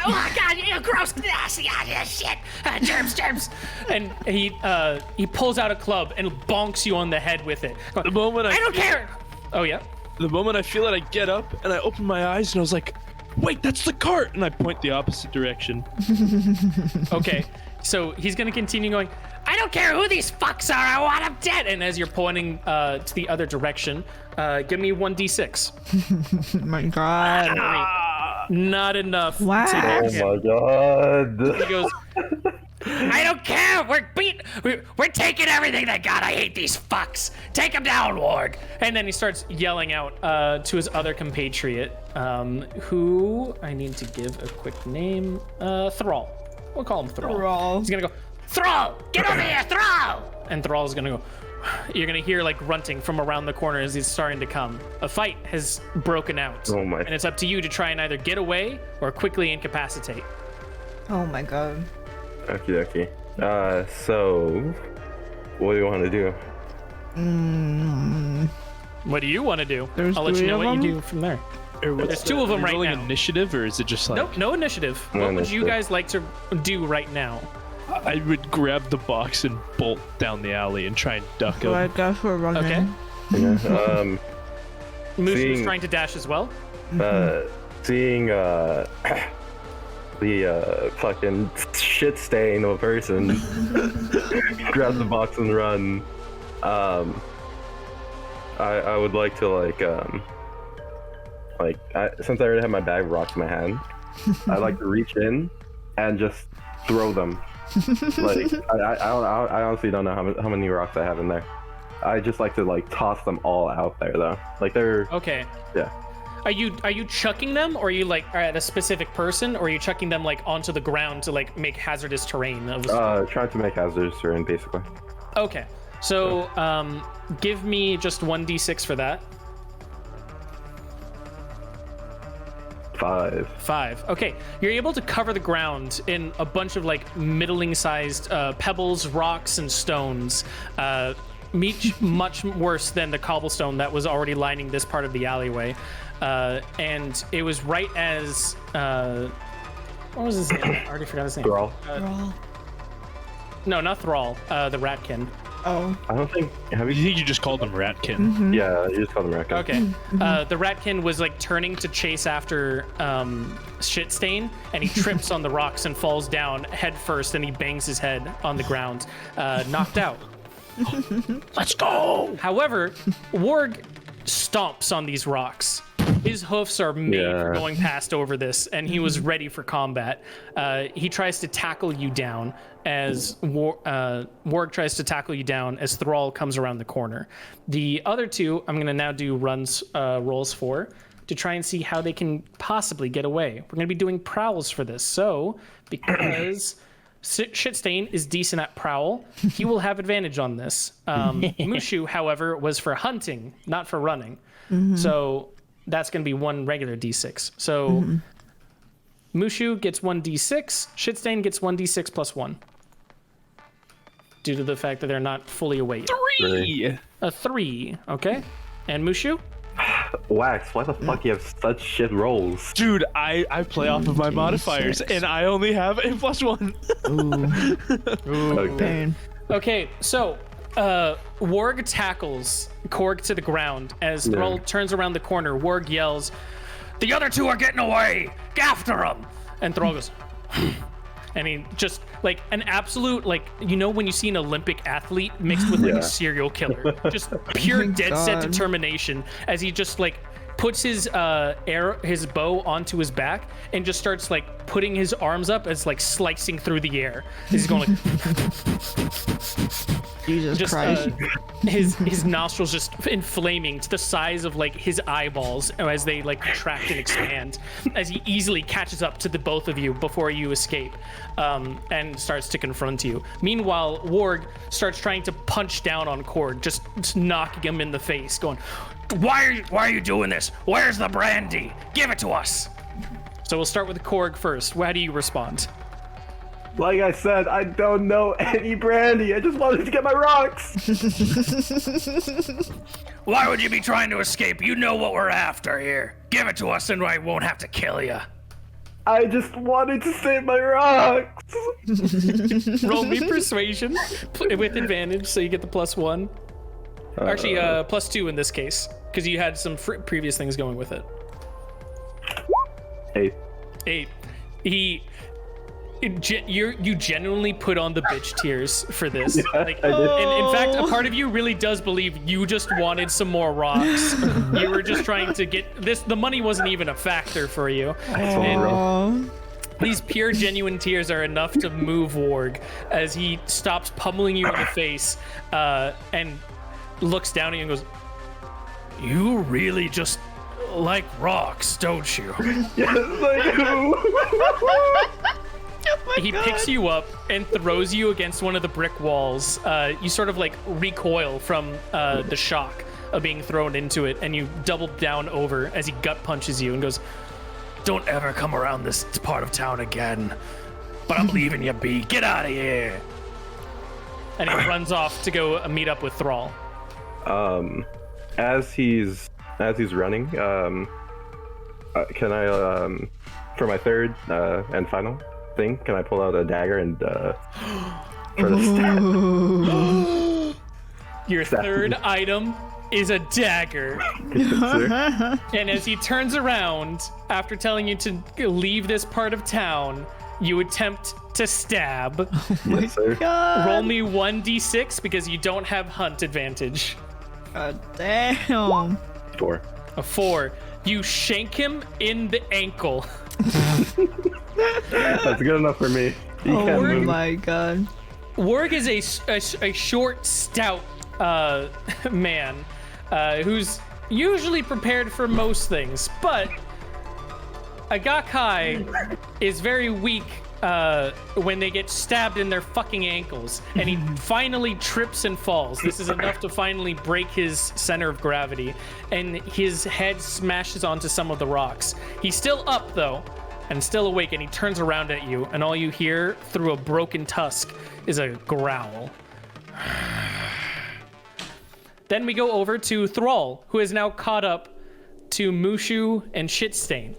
oh my God, you gross, nasty, shit, germs." And he pulls out a club and bonks you on the head with it. Going, The moment I don't care. Oh yeah. The moment I feel it, I get up and I open my eyes and I was like, "Wait, that's the cart!" And I point the opposite direction. Okay, so he's gonna continue going, "I don't care who these fucks are, I want them dead." And as you're pointing to the other direction, give me 1d6. Oh my God. Not enough. Wow. To Oh get him. my God. He goes, I don't care. We're taking everything they got. I hate these fucks. Take them down, Warg. and then he starts yelling out to his other compatriot, who I need to give a quick name, Thrall. We'll call him Thrall. Thrall. He's gonna go, Thrall, get over here, Thrall. and Thrall's gonna go. You're gonna hear like grunting from around the corner as he's starting to come. A fight has broken out, Oh my. and it's up to you to try and either get away or quickly incapacitate. Oh my God. Okie dokie. So, what do you want to do? What do you want to do? There's I'll let you three know of what you them? do from there. There's There's two of them right rolling now. Initiative, or is it just like? Nope, no initiative. No What would you initiative. guys like to do right now? I would grab the box and bolt down the alley and try and duck So I him. guess we're running. Okay. Yeah. Mushu's Seeing- trying to dash as well. Seeing the fucking shit stain of a person grab the box and run. I would like to since I already have my bag of rocks in my hand, I'd like to reach in and just throw them. Like I honestly don't know how many rocks I have in there. I just like to like toss them all out there though. Like they're Okay. yeah. Are you chucking them, or are you like at a specific person, or are you chucking them like onto the ground to like make hazardous terrain? Trying to make hazardous terrain basically. Okay. So give me just 1d6 for that. 5. Okay, you're able to cover the ground in a bunch of like middling-sized pebbles, rocks, and stones. Much worse than the cobblestone that was already lining this part of the alleyway. And it was right as what was his name? I already forgot his name. Thrall. No, not Thrall. The Ratkin. Oh. I don't think have You you. think you just called him Ratkin? Yeah, you just call them Raccoon. Okay. The Ratkin was like turning to chase after Shitstain, and he trips on the rocks and falls down head first, and he bangs his head on the ground, knocked out. Let's go. However, Warg stomps on these rocks. His hoofs are made for Yeah. going past over this, and he was ready for combat. He tries to tackle you down as Warg tries to tackle you down as Thrall comes around the corner. The other two, I'm going to now do rolls for to try and see how they can possibly get away. We're going to be doing prowls for this. So, because Shitstain is decent at prowl, he will have advantage on this. Mushu, however, was for hunting, not for running. So that's going to be one regular d6. So Mushu gets 1d6, Shitstain gets 1d6 plus 1. Due to the fact that they're not fully awake. 3. A 3, okay. And Mushu? Wax, why the fuck you have such shit rolls? Dude, I play off of my modifiers, and I only have a +1. Okay. Okay, so Warg tackles Korg to the ground. As Thrall turns around the corner, Warg yells, The other two are getting away. Get after them. and Thrall goes, and he just, like, an absolute, like, you know when you see an Olympic athlete mixed with, like, a serial killer? Just pure dead set determination as he just, like, puts his his bow onto his back and just starts, like, putting his arms up as, like, slicing through the air. He's going, like... Jesus Christ. His nostrils just inflaming to the size of, like, his eyeballs as they, like, contract and expand as he easily catches up to the both of you before you escape, and starts to confront you. Meanwhile, Warg starts trying to punch down on Korg, just knocking him in the face, going, Why are you doing this? Where's the brandy? Give it to us. So we'll start with Korg first. How do you respond? Like I said, I don't know any brandy. I just wanted to get my rocks. Why would you be trying to escape? You know what we're after here. Give it to us and I won't have to kill you. I just wanted to save my rocks. Roll me persuasion with advantage, so you get the +1. Actually, +2 in this case, because you had some previous things going with it. 8. You genuinely put on the bitch tears for this. Yeah, Like, I did. and in fact, a part of you really does believe you just wanted some more rocks. You were just trying to get this. The money wasn't even a factor for you. And these pure, genuine tears are enough to move Warg as he stops pummeling you in the face, and looks down at you and goes, You really just like rocks, don't you? Like who? He picks you up and throws you against one of the brick walls. You sort of, like, recoil from the shock of being thrown into it, and you double down over as he gut punches you and goes, Don't ever come around this part of town again. But I'm leaving you be. Get out of here. and he runs off to go meet up with Thrall. As he's running, can I for my third and final thing, can I pull out a dagger and for the stab? Your third item is a dagger. And as he turns around after telling you to leave this part of town, you attempt to stab. Yes, sir. Roll me 1d6 because you don't have hunt advantage. God damn. 4. A 4. You shank him in the ankle. That's good enough for me. He can't Oh move. my god. Warg is a short, stout man who's usually prepared for most things, but Agakai is very weak when they get stabbed in their fucking ankles, and he finally trips and falls. This is enough to finally break his center of gravity, and his head smashes onto some of the rocks. He's still up, though, and still awake, and he turns around at you, and all you hear through a broken tusk is a growl. Then we go over to Thrall, who is now caught up to Mushu and Shitstain.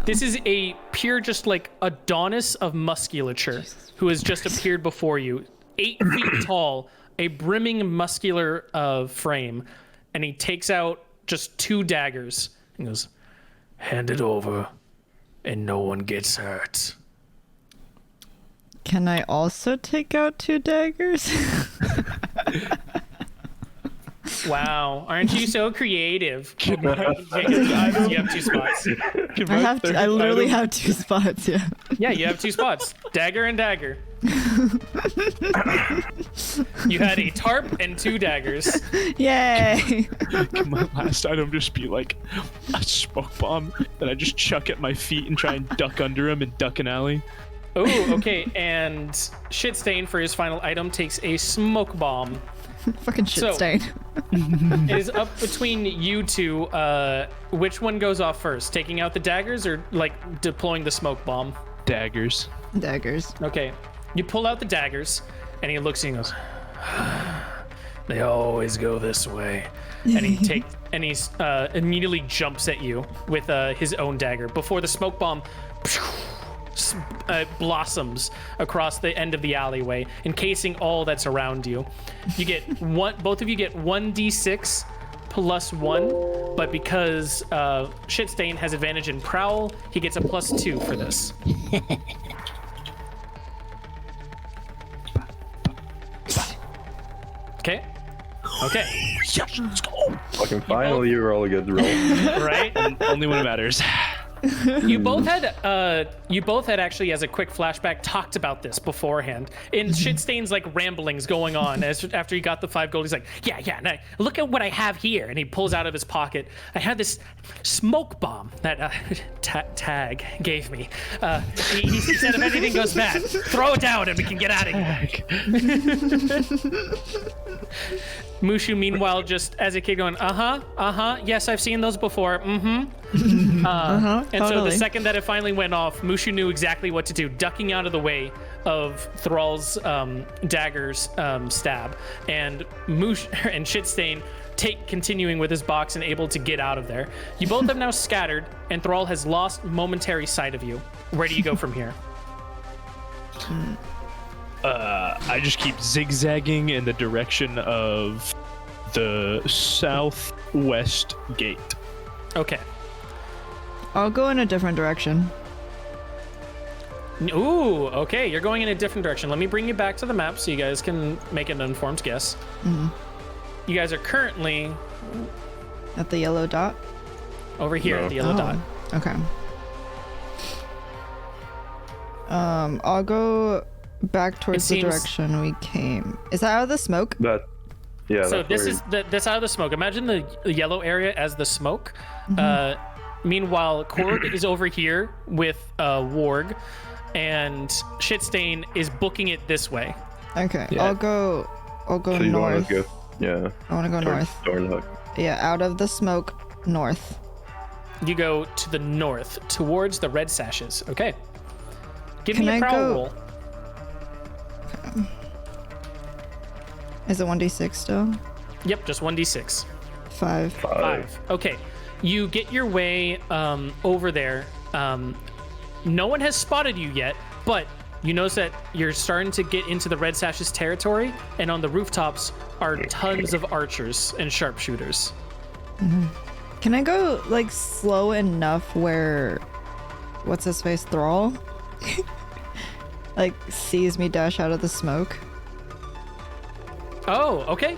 This is a pure, just like Adonis of musculature who has just appeared before you. 8 feet tall, a brimming muscular frame, and he takes out just 2 daggers and goes, Hand it over, and no one gets hurt. Can I also take out 2 daggers? wow, aren't you so creative? You have 2 spots. I literally have 2 spots, yeah. Yeah, you have 2 spots. Dagger and dagger. You had a tarp and 2 daggers. Yay! Can my last item just be like a smoke bomb that I just chuck at my feet and try and duck under him and duck an alley? Oh, okay. And Shitstain for his final item takes a smoke bomb. Fucking shit So- stain. It is up between you two. Which one goes off first? Taking out the daggers or like deploying the smoke bomb? Daggers. Daggers. Okay. You pull out the daggers, and he looks and he goes, "They always go this way." And he immediately jumps at you with his own dagger before the smoke bomb blossoms across the end of the alleyway, encasing all that's around you. You get both of you get 1d6 plus 1, but because Shitstain has advantage in Prowl, he gets a plus 2 for this. Okay. Yes, let's go. Fucking finally, you roll a good roll. Right? Only when it matters. You both had actually, as a quick flashback, talked about this beforehand. In Shitstain's like ramblings going on after he got the 5 gold, he's like, yeah, now, look at what I have here, and he pulls out of his pocket. I had this smoke bomb that Tag gave me. He said if anything goes bad, throw it down and we can get out of here. Mushu, meanwhile, just as a kid going, yes, I've seen those before, And so Totally. the second that it finally went off, Mushu knew exactly what to do, ducking out of the way of Thrall's dagger's stab, and Shitstain continuing with his box and able to get out of there. You both have now scattered, and Thrall has lost momentary sight of you. Where do you go from here? I just keep zigzagging in the direction of the southwest gate. Okay. I'll go in a different direction. Ooh, okay, you're going in a different direction. Let me bring you back to the map so you guys can make an informed guess. You guys are currently At the yellow dot. over here at the yellow dot. Okay. I'll go back towards the seems- direction we came. Is that out of the smoke? But yeah. So that's this where is this out of the smoke. Imagine the yellow area as the smoke. Meanwhile, Korg is over here with Warg, and Shitstain is booking it this way. Okay. Yeah. I'll go So you want north. to go? Yeah. I want to go Towards north. Thornhook. Yeah, out of the smoke, north. You go to the north towards the red sashes. Okay. Give Can me a I prowl go- roll. Is it 1d6 still? Yep, just 1d6. 5. 5. Okay. You get your way over there. No one has spotted you yet, but you notice that you're starting to get into the Red Sash's territory, and on the rooftops are tons of archers and sharpshooters. Can I go like slow enough where what's his face Thrall like sees me dash out of the smoke? Oh, okay.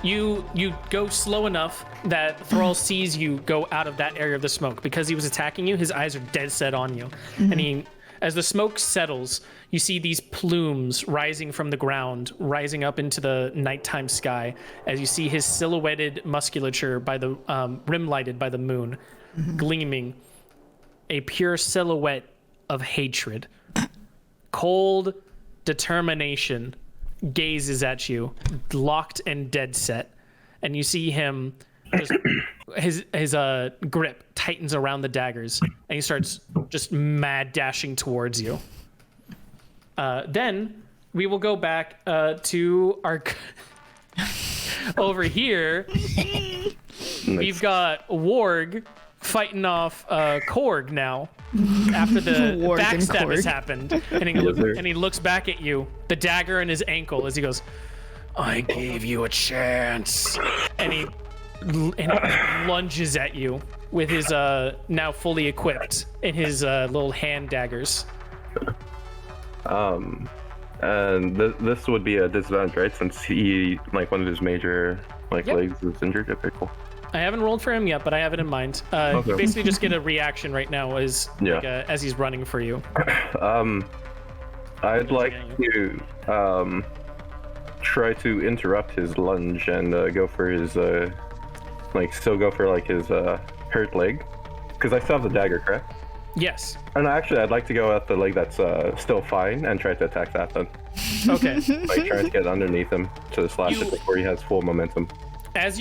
You go slow enough that Thrall sees you go out of that area of the smoke. Because he was attacking you, his eyes are dead set on you. And as the smoke settles, you see these plumes rising from the ground, rising up into the nighttime sky, as you see his silhouetted musculature by the rim lighted by the moon, gleaming, a pure silhouette of hatred. Cold determination gazes at you, locked and dead set, and you see him just, his grip tightens around the daggers, and he starts just mad dashing towards you. Then we will go back to our over here. We've got Warg fighting off Korg now after the Warg and backstab has Korg. happened, and he looks back at you, the dagger in his ankle, as he goes, "I gave you a chance," and he lunges at you with his now fully equipped in his little hand daggers. And this would be a disadvantage, right? Since he, like, one of his major, like, Yep. legs is injured. Okay, cool. I haven't rolled for him yet, but I have it in mind. Okay. You basically just get a reaction right now as Yeah. like, as he's running for you. I'd like to try to interrupt his lunge and go for his hurt leg, because I still have the dagger, correct? Yes. And actually, I'd like to go at the leg that's still fine and try to attack that then. Okay. Like trying to get underneath him to slash it before he has full momentum. As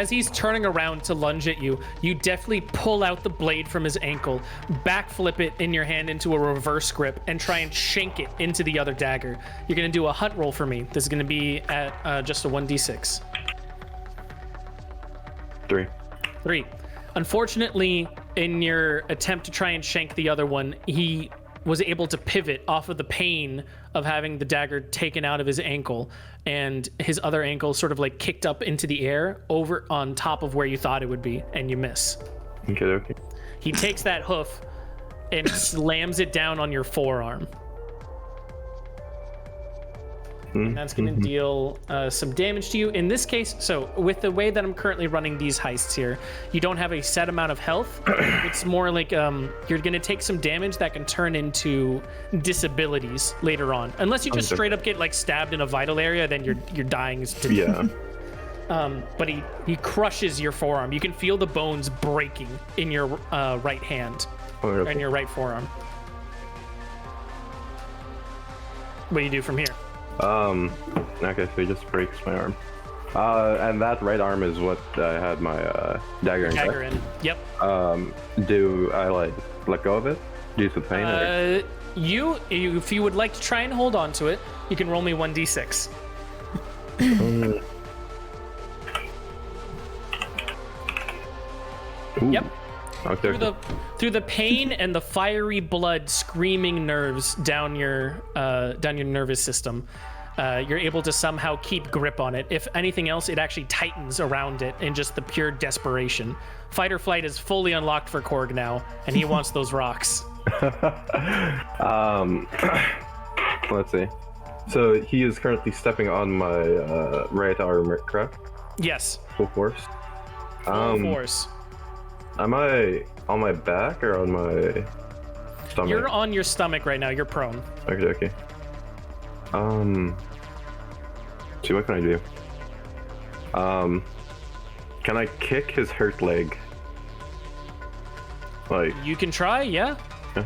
he's turning around to lunge at you, you definitely pull out the blade from his ankle, backflip it in your hand into a reverse grip, and try and shank it into the other dagger. You're gonna do a hunt roll for me. This is gonna be at just a 1d6. 3. Unfortunately, in your attempt to try and shank the other one, he was able to pivot off of the pain of having the dagger taken out of his ankle, and his other ankle sort of like kicked up into the air over on top of where you thought it would be, and you miss. Okay. He takes that hoof and slams it down on your forearm. And that's going to deal some damage to you. In this case, so with the way that I'm currently running these heists here, you don't have a set amount of health. It's more like you're going to take some damage that can turn into disabilities later on. Unless you just straight up get like stabbed in a vital area, then you're dying. Yeah. But he crushes your forearm. You can feel the bones breaking in your right hand and your right forearm. What do you do from here? Okay, so he just breaks my arm. And that right arm is what I had my dagger in. Dagger in. Yep. Do I like let go of it due to pain? If you would like to try and hold on to it, you can roll me 1d6. Yep. Okay. Through the pain and the fiery blood screaming nerves down your nervous system, you're able to somehow keep grip on it. If anything else, it actually tightens around it in just the pure desperation. Fight or flight is fully unlocked for Korg now, and he wants those rocks. Let's see. So he is currently stepping on my right arm, correct? Yes. Full force. Full force. Am I on my back or on my stomach? You're on your stomach right now. You're prone. Okay. See, what can I do? Can I kick his hurt leg? Like, You can try, yeah. Yeah.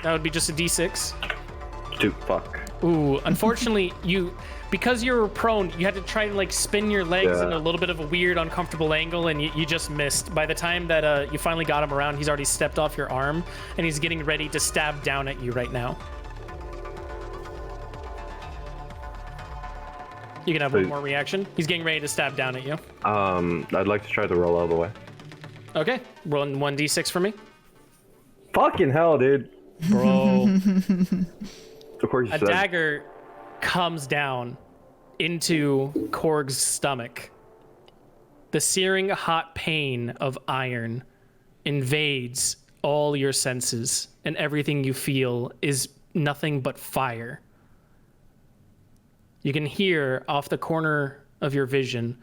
That would be just a d6. dude, fuck. Ooh, unfortunately, because you were prone, you had to try to like spin your legs in a little bit of a weird, uncomfortable angle, and you just missed. By the time that you finally got him around, he's already stepped off your arm, and he's getting ready to stab down at you right now. You can have one more reaction. He's getting ready to stab down at you. I'd like to try to roll out of the way. Okay, roll 1d6 for me. Fucking hell, dude. Bro. Of course you A said. dagger comes down into Korg's stomach. The searing hot pain of iron invades all your senses, and everything you feel is nothing but fire. You can hear off the corner of your vision,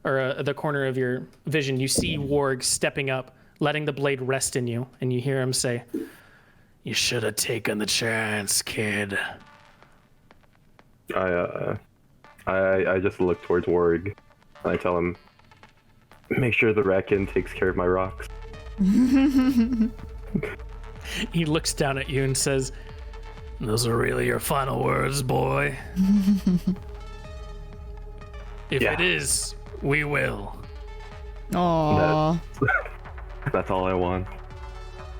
or the corner of your vision, you see Warg stepping up, letting the blade rest in you, and you hear him say, "You should have taken the chance, kid." I just look towards Warg, and I tell him, make sure the Rakin takes care of my rocks. He looks down at you and says, "Those are really your final words, boy?" If Yeah. it is, we will. Aww. That's all I want.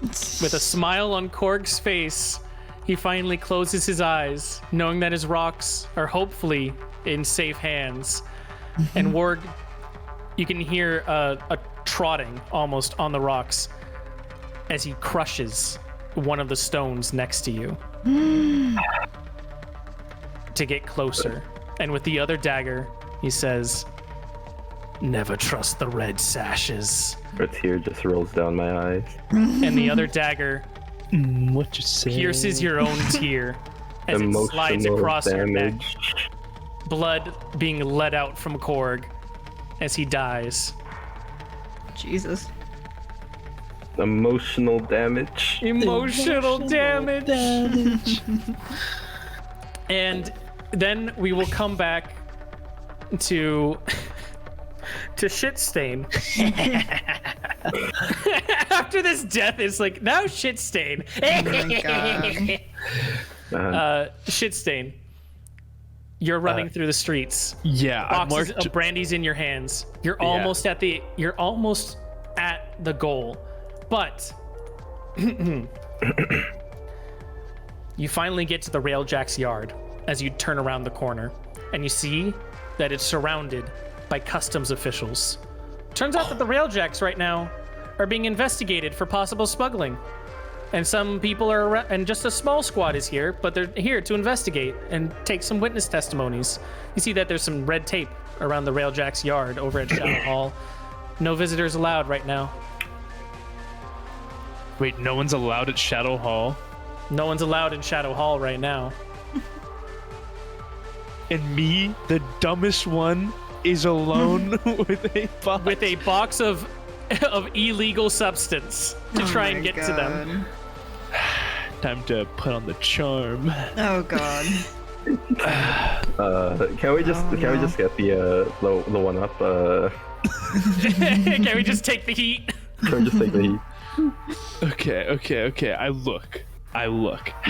With a smile on Korg's face, he finally closes his eyes, knowing that his rocks are hopefully in safe hands. And Warg, you can hear a trotting almost on the rocks as he crushes one of the stones next to you to get closer. And with the other dagger, he says, "Never trust the red sashes." A tear just rolls down my eyes. And the other dagger What you say? pierces your own tear as it slides across your neck, blood being let out from Korg as he dies. Jesus. Emotional damage. Emotional damage. And then we will come back to shit stain. After this death, it's like now shit stain. Oh my Shit stain. You're running through the streets. Yeah, I Boxes marked. of brandy's in your hands. You're almost at the goal, but you finally get to the Railjack's yard as you turn around the corner, and you see that it's surrounded by customs officials. Turns out that the Railjacks right now are being investigated for possible smuggling. And some people are around, and just a small squad is here, but they're here to investigate and take some witness testimonies. You see that there's some red tape around the Railjack's yard over at Shadow Hall. No visitors allowed right now. Wait, no one's allowed at Shadow Hall? No one's allowed in Shadow Hall right now. And me, the dumbest one, is alone with a box. Of illegal substance to try and get to them. Time to put on the charm. Oh god. Can we just get the one up? Can we just take the heat? Can we just take the heat? Okay. I look. How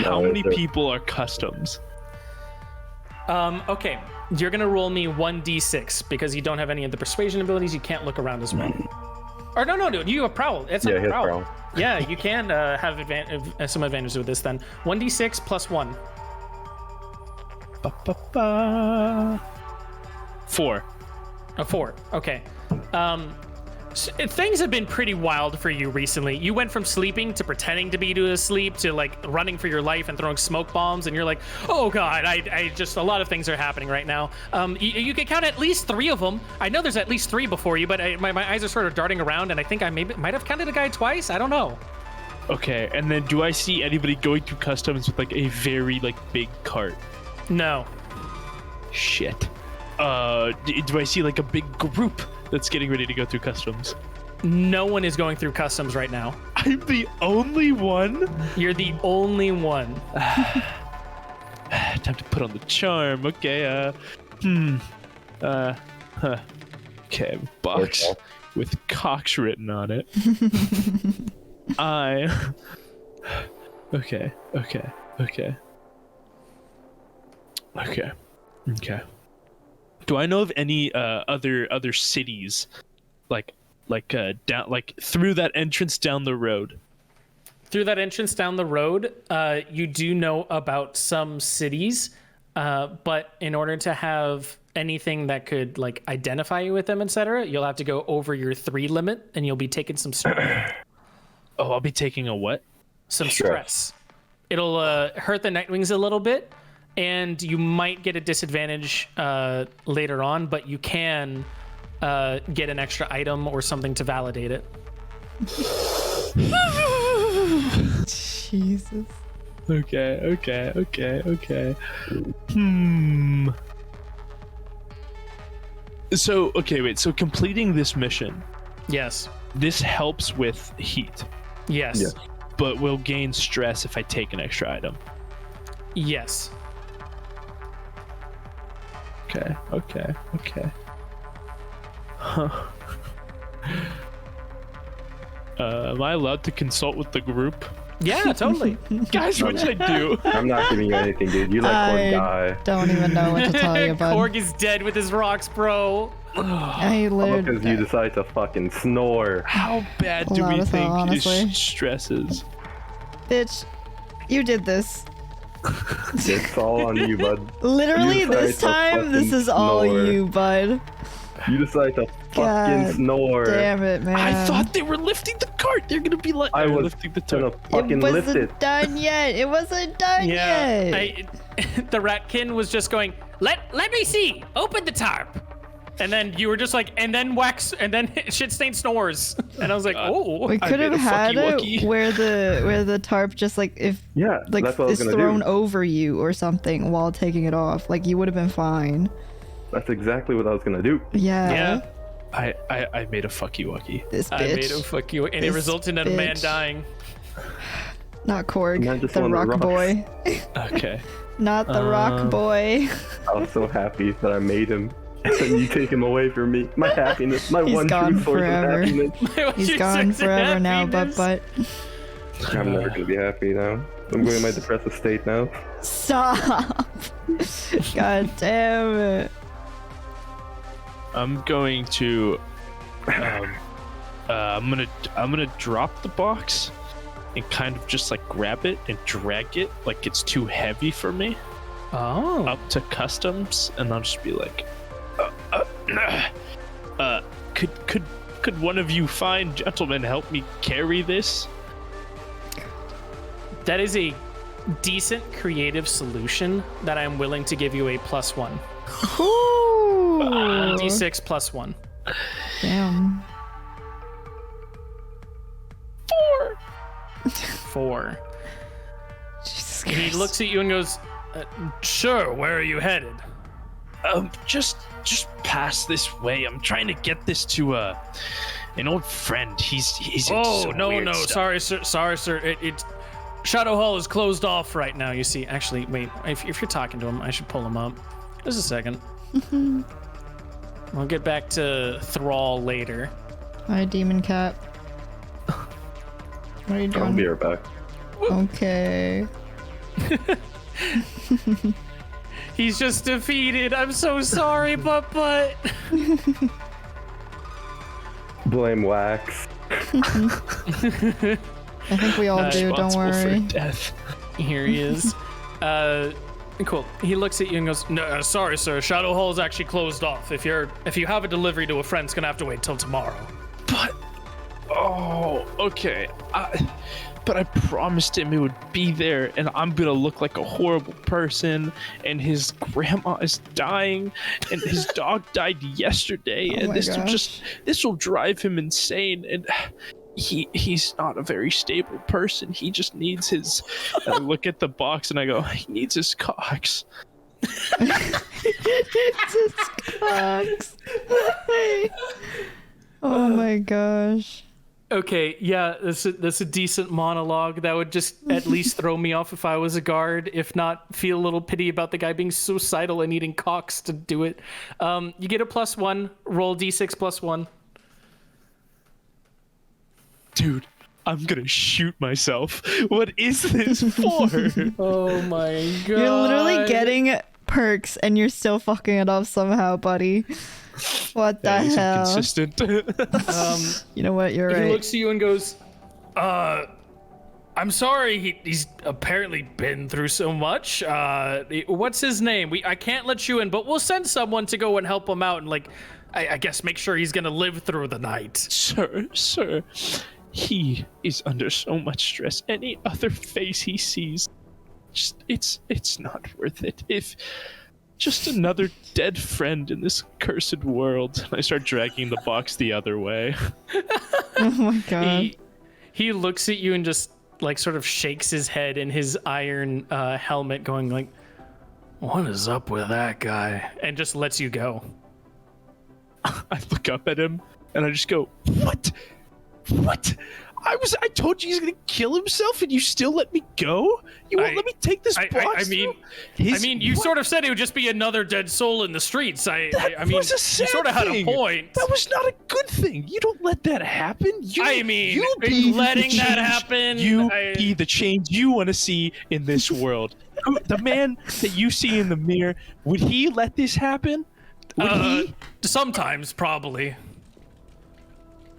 No, many it's people are customs? Okay. You're gonna roll me 1d6 because you don't have any of the persuasion abilities. You can't look around as well. Or no, dude, you have prowl. It's Yeah, a he has prowl. prowl. Yeah, you can have some advantage with this then. 1d6 plus 1. 4. A 4. Okay. Things have been pretty wild for you recently. You went from sleeping to pretending to be asleep to like running for your life and throwing smoke bombs, and you're like, oh god, I just a lot of things are happening right now. You can count at least 3 of them. I know there's at least 3 before you, but my eyes are sort of darting around, and I think I might have counted a guy twice. I don't know. Okay, and then do I see anybody going through customs with like a very like big cart? No. Shit. Do I see like a big group that's getting ready to go through customs? No one is going through customs right now. I'm the only one? You're the only one. Time to put on the charm. Okay, Okay, box Okay. with Cox written on it. Okay. Do I know of any other cities like through that entrance down the road? Through that entrance down the road, you do know about some cities, but in order to have anything that could like identify you with them, etc., you'll have to go over your 3 limit, and you'll be taking some stress. Oh, I'll be taking a what? Some stress. It'll hurt the Nightwings a little bit, and you might get a disadvantage later on, but you can get an extra item or something to validate it. Jesus. Okay. So, wait. So completing this mission, Yes. this helps with heat, Yes. Yeah. but will gain stress if I take an extra item. Yes. Okay. Huh. Am I allowed to consult with the group? Yeah, totally. Guys, what should I do? I'm not giving you anything, dude. You let one guy. Don't even know what to tell you, bud. Korg is dead with his rocks, bro. I literally. Because you decide to fucking snore. How bad A do lot we of think thought, his honestly. stress is? Bitch, you did this. It's all on you, bud. Literally, You this tried to time, this fucking is all snore. you, bud. You decide to fucking God snore. Damn it, man. I thought they were lifting the cart. They're gonna be like, I was lifting the gonna cart. fucking it lift wasn't it. done yet. It wasn't done Yeah. yet. The ratkin was just going, let me see. Open the tarp. And then you were just like, and then shit stain snores. And I was like, oh. We I could made have a had fucky it where the tarp just like if Yeah, like that's what I was is gonna thrown do. over you or something while taking it off. Like you would have been fine. That's exactly what I was gonna do. Yeah. Yeah. I made a fucky wucky. This bitch. I made him fuck you, and it This resulted in a man bitch. dying. Not Korg, Man just the wanted rock rocks. boy. Okay. Not the rock boy. I was so happy that I made him. And then you take him away from me. My happiness. My He's one gone true source forever. of happiness. He's gone forever now, but. I'm never gonna be happy now. I'm going in my depressive state now. Stop! God damn it. I'm going to I'm gonna drop the box and kind of just like grab it and drag it like it's too heavy for me Oh. up to customs, and I'll just be like, could one of you fine gentlemen help me carry this? That is a decent creative solution that I'm willing to give you a +1. Ooh. D6 +1. Damn. 4. Jesus He Christ. looks at you and goes, sure, where are you headed? Just pass this way. I'm trying to get this to an old friend. He's into Oh, some no, weird no, stuff. sorry, sir. It's Shadow Hall is closed off right now, you see. Actually, wait, if you're talking to him, I should pull him up. Just a second. We'll get back to Thrall later. Hi, Demon Cat. What are you I'll be doing? right back. Okay. He's just defeated. I'm so sorry, but. Blame Wax. I think we all do, don't Responsible worry. for death. Here he is. Cool. He looks at you and goes, "No, sorry, sir. Shadow Hall is actually closed off. If you have a delivery to a friend, it's gonna have to wait till tomorrow." But okay. But I promised him it would be there, and I'm gonna look like a horrible person, and his grandma is dying, and his dog died yesterday, Oh and my this will drive him insane, and he's not a very stable person. He just needs his. I look at the box and I go, he needs his cocks. Jesus Christ. Oh my gosh. Okay, yeah, that's a decent monologue. That would just at least throw me off if I was a guard. If not, feel a little pity about the guy being suicidal and eating cocks to do it. You get a +1. Roll D6 +1. Dude, I'm gonna shoot myself. What is this for? Oh my god. You're literally getting perks and you're still fucking it up somehow, buddy. What the He's hell? inconsistent. You know what? You're He right. looks at you and goes, I'm sorry, he's apparently been through so much. What's his name? I can't let you in, but we'll send someone to go and help him out and, like, I guess make sure he's gonna live through the night. Sir, he is under so much stress. Any other face he sees, it's not worth it. If just another dead friend in this cursed world. And I start dragging the box the other way. Oh my god. He looks at you and just, like, sort of shakes his head in his iron helmet, going like, what is up with that guy? And just lets you go. I look up at him and I just go, What? I told you he's gonna kill himself and you still let me go? You won't let me take this box? I mean, you sort of said it would just be another dead soul in the streets. I mean, was a you sad sort of had a thing. point. That was not a good thing. You don't let that happen. Letting the that change happen. Be the change you want to see in this world. The man that you see in the mirror, would he let this happen? Would he? Sometimes, probably.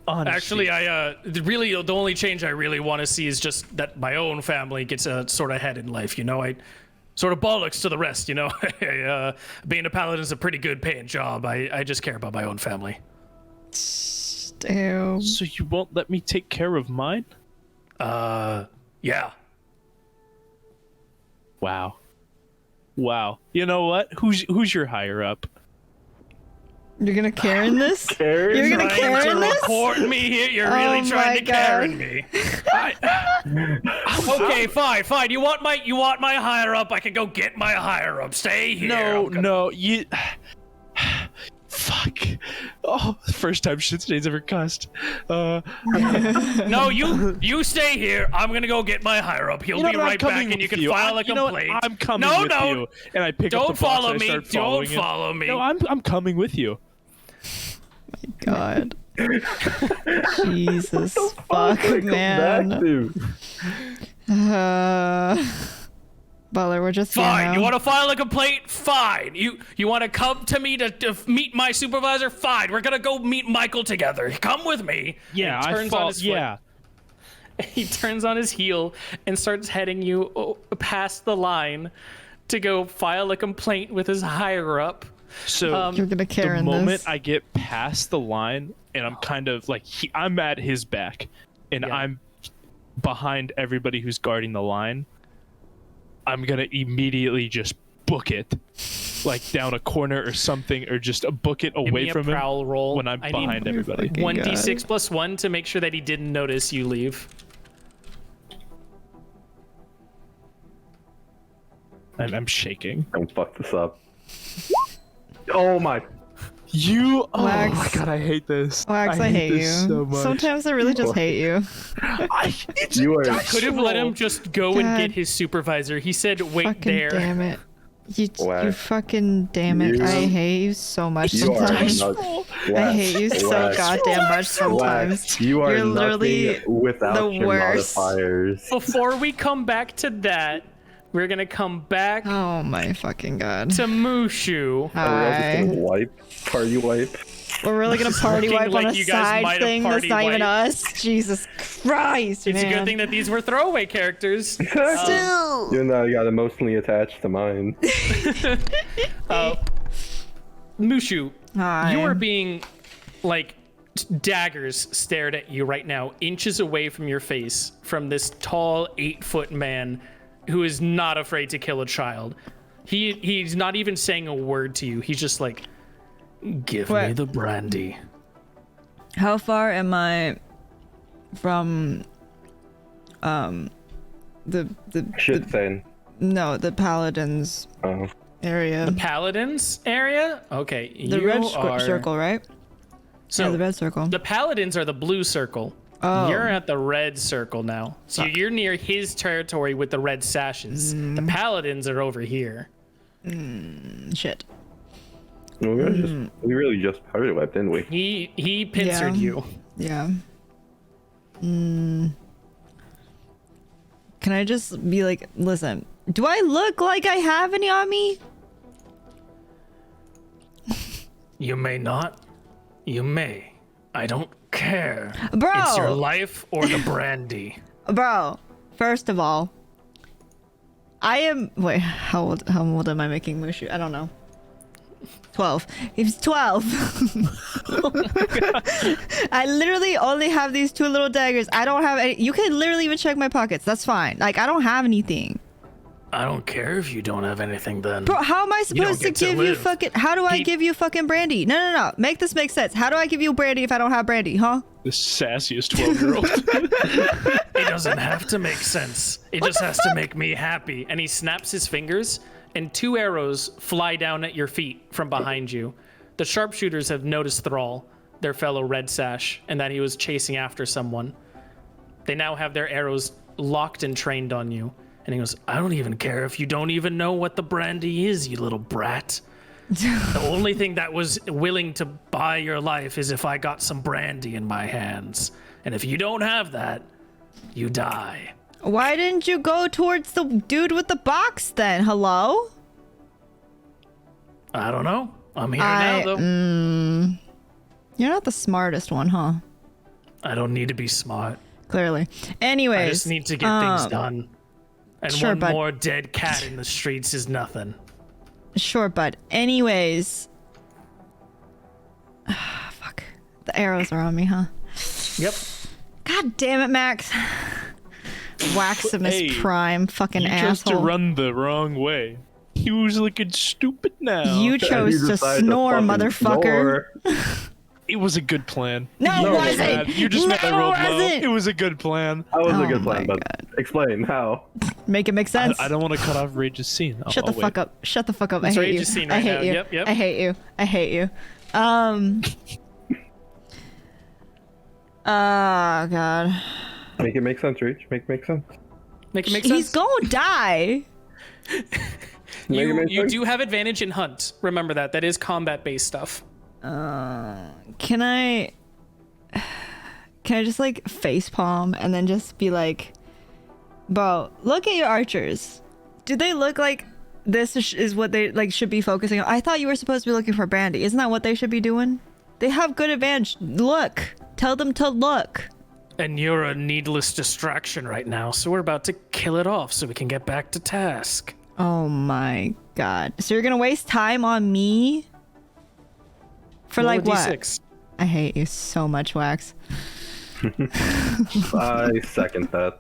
Honestly. Actually, really, the only change I really want to see is just that my own family gets a sort of head in life, you know? I sort of bollocks to the rest, you know? Being a paladin is a pretty good paying job. I just care about my own family. Damn. So you won't let me take care of mine? Yeah. Wow. You know what? Who's your higher up? You're gonna Karen this? Karen? You're gonna Trying Karen to this? report me here? You're Oh really my trying to God. Karen me. Okay, fine. You want my higher up? I can go get my higher up. Stay here. No, you. Fuck. Oh, first time shit stains ever cussed. No, you stay here. I'm gonna go get my higher up. He'll be right back, and you can file a complaint. I'm coming with you. And I pick up the box follow and I me. start following Don't it. follow me. No, I'm coming with you. God. Jesus fuck, man. Butler, we're just Fine. here You now. want to file a complaint? Fine. You want to come to me to meet my supervisor? Fine. We're gonna go meet Michael together. Come with me. Yeah, And turns on his foot. yeah. He turns on his heel and starts heading you past the line to go file a complaint with his higher up. So You're gonna care the in moment this. I get past the line and I'm kind of like I'm at his back and Yeah. I'm behind everybody who's guarding the line, I'm gonna immediately just book it, like down a corner or something, or just book it Give away me a from him prowl roll. when I'm I behind need everybody. fucking 1d6 plus 1 to make sure that he didn't notice you leave. I'm shaking. Don't fuck this up. Oh my. You. Oh Wax. my god, I hate this. Wax, I hate you. this so much. Sometimes I really just hate you. You are Could have let him just go and God. get his supervisor. He said, wait Fucking there. damn it. You Wax. fucking damn it. You- I hate you so much You are sometimes. I hate you so goddamn much sometimes. You are You're literally nothing without the your worst. modifiers. Before we come back to that, we're going to come back Oh my fucking god. to Mushu. Are we all just Hi. gonna party wipe? We're really gonna party looking wipe on like a you guys side might have thing that's party not even wiped. us. Jesus Christ, It's man. a good thing that these were throwaway characters. Still. Even though I got emotionally attached to mine. Mushu, Hi. you are being like daggers stared at you right now, inches away from your face, from this tall 8-foot man who is not afraid to kill a child. He's not even saying a word to you. He's just like, give me What? the brandy. How far am I from the Shit saying. no, the paladins Oh. area? Paladins area? Okay, The you red are... circle, right? So Yeah, the red circle. the paladins are the blue circle. Oh. You're at the red circle now. So you're near his territory with the red sashes. The paladins are over here. Shit. We really just party wiped, didn't we? He pincered Yeah. you. Yeah. Can I just be like, listen, do I look like I have any on me? You may not. You may. I don't care. Bro. It's your life or the brandy. Bro, first of all, I am. Wait, how old am I making Mushu? I don't know. 12. He's 12. I literally only have these 2 little daggers. I don't have any. You can literally even check my pockets. That's fine. Like, I don't have anything. I don't care if you don't have anything then. Bro, how am I supposed to get to give you live. fucking. How do I He- give you fucking brandy? No. Make this make sense. How do I give you brandy if I don't have brandy, huh? The sassiest 12-year-old. It doesn't have to make sense. It just has to make me happy. And he snaps his fingers, and 2 arrows fly down at your feet from behind you. The sharpshooters have noticed Thrall, their fellow Red Sash, and that he was chasing after someone. They now have their arrows locked and trained on you. And he goes, I don't even care if you don't even know what the brandy is, you little brat. The only thing that was willing to buy your life is if I got some brandy in my hands. And if you don't have that, you die. Why didn't you go towards the dude with the box then? Hello? I don't know. I'm here now, though. You're not the smartest one, huh? I don't need to be smart. Clearly. Anyways. I just need to get things done. And sure, one bud. more dead cat in the streets is nothing. Sure, bud. Anyways. Fuck. The arrows are on me, huh? Yep. God damn it, Max. Waximus Hey, Prime, fucking You chose to asshole. run the wrong way. He was looking stupid now. You chose to decided snore, fucking motherfucker. snore. It was a good plan. No, it You just wasn't. mad- You just mad I No, it rolled low. wasn't. It was a good plan. That was Oh a good my plan, but God. explain how. Make it make sense. I don't want to cut off Rage's scene. Shut the I'll fuck up. Shut the fuck up. I It's hate Rage's you. scene I right hate now. you. Yep, yep. I hate you. I hate you. Oh god. Make it make sense, Reach. Make sense. Make it make sense. He's gonna die. Make it make You sense. do have advantage in hunt. Remember that. That is combat-based stuff. Can I just like face palm and then just be like, bro, look at your archers. Do they look like this is what they like should be focusing on? I thought you were supposed to be looking for Brandy. Isn't that what they should be doing? They have good advantage. Look. Tell them to look. And you're a needless distraction right now, so we're about to kill it off so we can get back to task. Oh my god. So you're gonna waste time on me? For Roll like a what? D6. I hate you so much, Wax. I second that.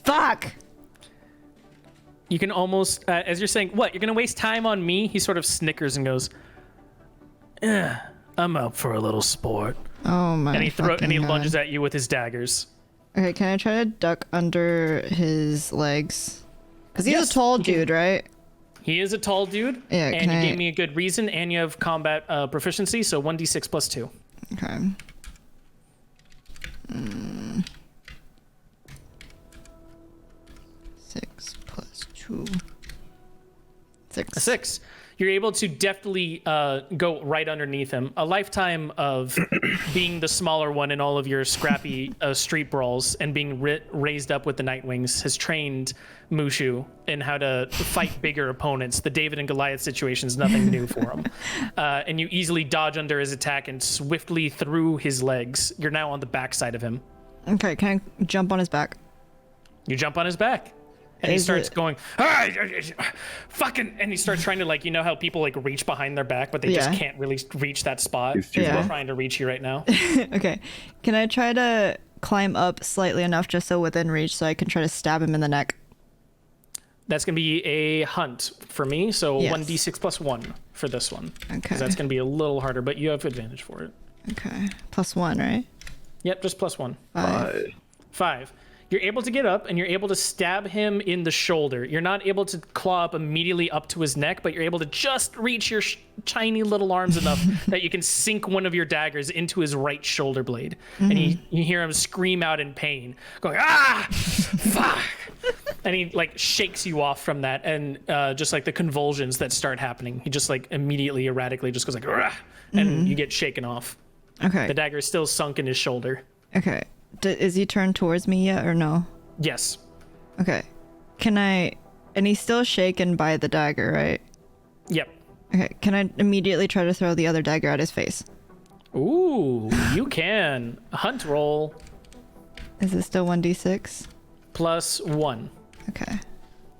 Fuck! You can almost, as you're saying, what? You're gonna waste time on me? He sort of snickers and goes, I'm up for a little sport. Oh my and he fucking God. lunges at you with his daggers. Okay, can I try to duck under his legs? Because he's Yes, a tall you can. dude, right? He is a tall dude, Yeah, and can you I- gave me a good reason, and you have combat proficiency, so 1d6 plus 2. Okay. 6 plus 2. 6. A 6. You're able to deftly go right underneath him. A lifetime of being the smaller one in all of your scrappy street brawls and being raised up with the Nightwings has trained Mushu in how to fight bigger opponents. The David and Goliath situation is nothing new for him. And you easily dodge under his attack and swiftly through his legs. You're now on the backside of him. Okay, can I jump on his back? You jump on his back. And he Is starts it- going, fucking, and he starts trying to, like, you know how people like reach behind their back, but they just Yeah. can't really reach that spot. He's too Yeah. He's trying to reach you right now. Okay. Can I try to climb up slightly enough just so within reach so I can try to stab him in the neck? That's going to be a hunt for me, so Yes. 1d6 plus 1 for this one. Okay. 'Cause that's going to be a little harder, but you have advantage for it. Okay. +1, right? Yep, just plus 1. 5. 5. You're able to get up and you're able to stab him in the shoulder. You're not able to claw up immediately up to his neck, but you're able to just reach your tiny little arms enough that you can sink one of your daggers into his right shoulder blade. And you hear him scream out in pain, going, ah, fuck. And he like shakes you off from that, and just like the convulsions that start happening, he just like immediately erratically just goes like, "Rah," and you get shaken off. Okay. The dagger is still sunk in his shoulder. Okay. Is he turned towards me yet or no? Yes. Okay. Can I... And he's still shaken by the dagger, right? Yep. Okay. Can I immediately try to throw the other dagger at his face? Ooh, you can. Hunt roll Is it still 1d6? plus 1. Okay.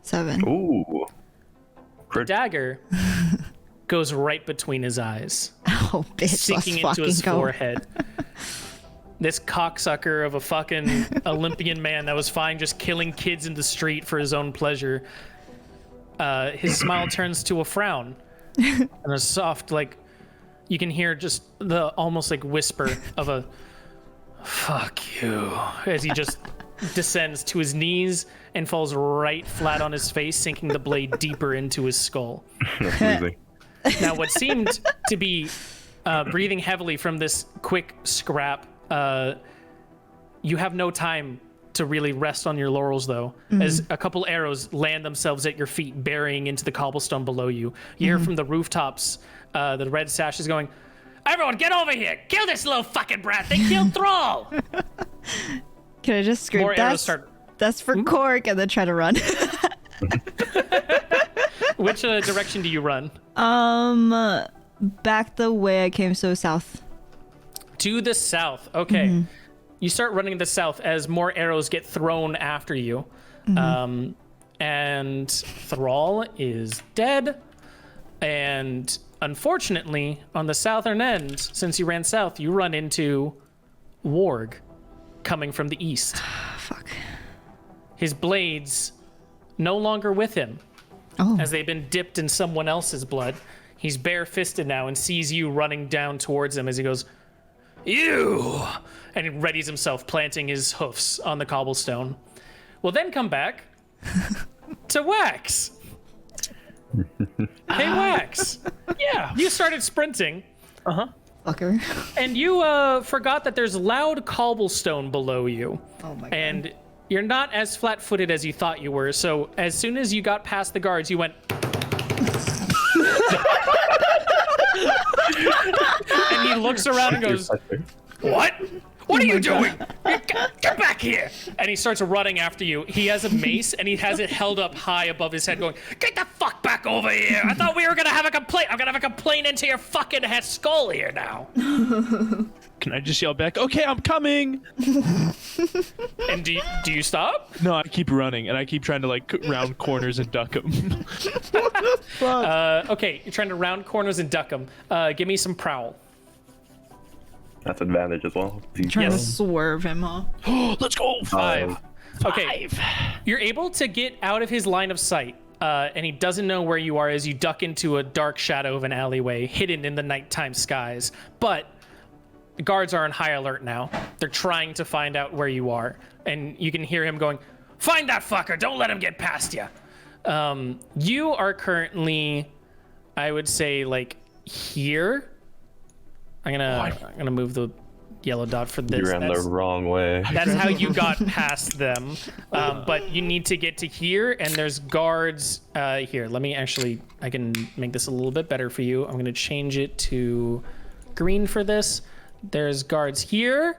7. Ooh. The dagger goes right between his eyes, Oh, bitch. sinking Let's into his fucking go. forehead. This cocksucker of a fucking Olympian man that was fine just killing kids in the street for his own pleasure. His smile turns to a frown and a soft, like, you can hear just the almost like whisper of a fuck you as he just descends to his knees and falls right flat on his face, sinking the blade deeper into his skull. That's amazing. Now, what seemed to be breathing heavily from this quick scrap, you have no time to really rest on your laurels, though, as a couple arrows land themselves at your feet, burying into the cobblestone below you. You hear from the rooftops, the red sash is going, everyone, get over here! Kill this little fucking brat! They killed Thrall! Can I just scream, More arrows start. that's for Cork, and then try to run? Which direction do you run? Back the way I came, so south. To the south. Okay. You start running to the south as more arrows get thrown after you. And Thrall is dead. And unfortunately, on the southern end, since you ran south, you run into Warg coming from the east. Fuck. His blades no longer with him, Oh. as they've been dipped in someone else's blood. He's bare-fisted now and sees you running down towards him as he goes, "You!" and he readies himself, planting his hoofs on the cobblestone. We'll then come back to Wax. Hey, Wax. Yeah. You started sprinting. Fucker. And you forgot that there's loud cobblestone below you. Oh my god. And you're not as flat-footed as you thought you were. So as soon as you got past the guards, you went. And he looks around and goes, "What? What are you doing? Get back here!" And he starts running after you. He has a mace and he has it held up high above his head going, "Get the fuck back over here! I thought we were gonna have a complaint. I'm gonna have a complaint into your fucking head skull here now." Can I just yell back, "Okay, I'm coming"? And do you stop? No, I keep running and I keep trying to like round corners and duck him. Okay, you're trying to round corners and duck them. Give me some prowl. That's advantage as well. Trying to Yes. swerve him off. Let's go. 5. Okay, you're able to get out of his line of sight, and he doesn't know where you are as you duck into a dark shadow of an alleyway hidden in the nighttime skies. But the guards are on high alert now. They're trying to find out where you are, and you can hear him going, "Find that fucker! Don't let him get past you." You are currently, I would say, like here. I'm gonna move the yellow dot for this. You ran the wrong way. That's how you got past them. But you need to get to here, and there's guards here. Let me I can make this a little bit better for you. I'm gonna change it to green for this. There's guards here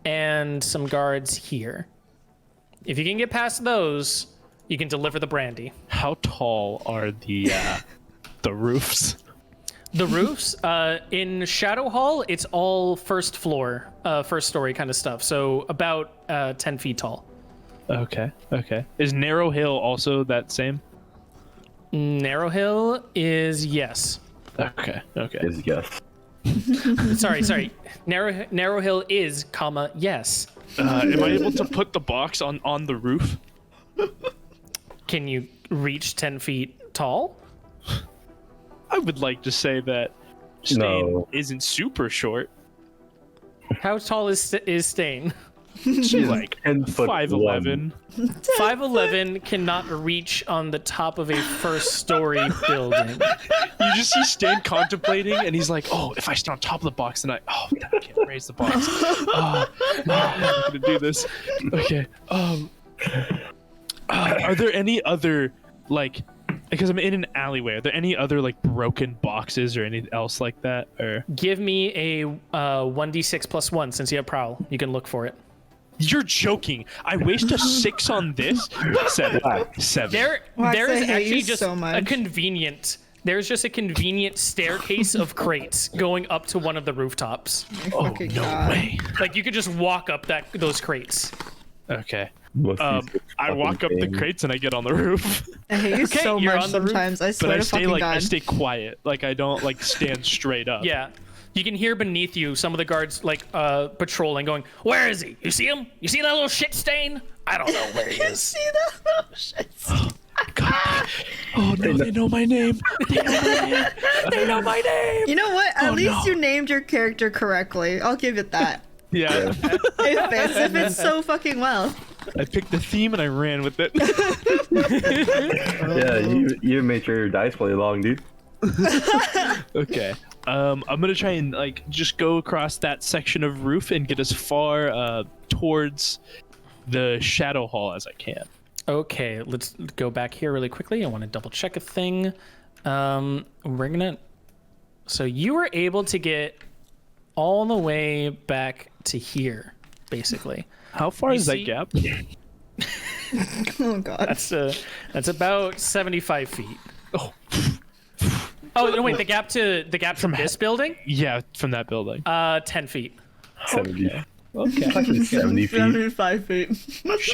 and some guards here. If you can get past those, you can deliver the brandy. How tall are the roofs? The roofs in Shadow Hall, it's all first floor, first story kind of stuff. So about 10 feet tall. Okay. Is Narrow Hill also that same? Narrow Hill is yes. Okay. Is yes. Sorry. Narrow Hill is, yes. Am I able to put the box on the roof? Can you reach 10 feet tall? I would like to say that Stain No. isn't super short. How tall is Stain? She's like 10'1". 5'11". 5'11", cannot reach on the top of a first-story building. You just see Stain contemplating, and he's like, "Oh, if I stand on top of the box, then I can't raise the box. Oh, I'm gonna do this." Okay. Are there any other like? Because I'm in an alleyway. Are there any other like broken boxes or anything else like that? Or Give me a 1d6 plus 1 since you have prowl. You can look for it. you're joking? I waste a 6 on this. 7. There I is hate actually you just so much. There's just a convenient staircase of crates going up to one of the rooftops. Oh Fucking no God. way. Like you could just walk up those crates. Okay. What's these I walk up the fucking crates and I get on the roof. I hate you Okay, so you're much on the roof, sometimes. I But swear I to stay fucking like God. I stay quiet. Like I don't like stand straight up. Yeah. You can hear beneath you some of the guards like patrolling, going, "Where is he? You see him? You see that little shit stain? I don't know where he is." See that little shit? God. Oh no, they know my name. They know my name. They know my name. You know what? At least no. you named your character correctly. I'll give it that. Yeah. It fits so fucking well. I picked the theme and I ran with it. Yeah, you made sure your dice play long, dude. Okay. I'm gonna try and like just go across that section of roof and get as far towards the Shadow Hall as I can. Okay, let's go back here really quickly. I want to double check a thing. We're gonna. So you were able to get all the way back to here, basically. How far is see- that gap? Oh God. That's about 75 feet. Oh. Oh no! Wait, the gap to this building? Yeah, from that building. 10 feet. 70. Okay. Actually, 70 feet. 75 feet.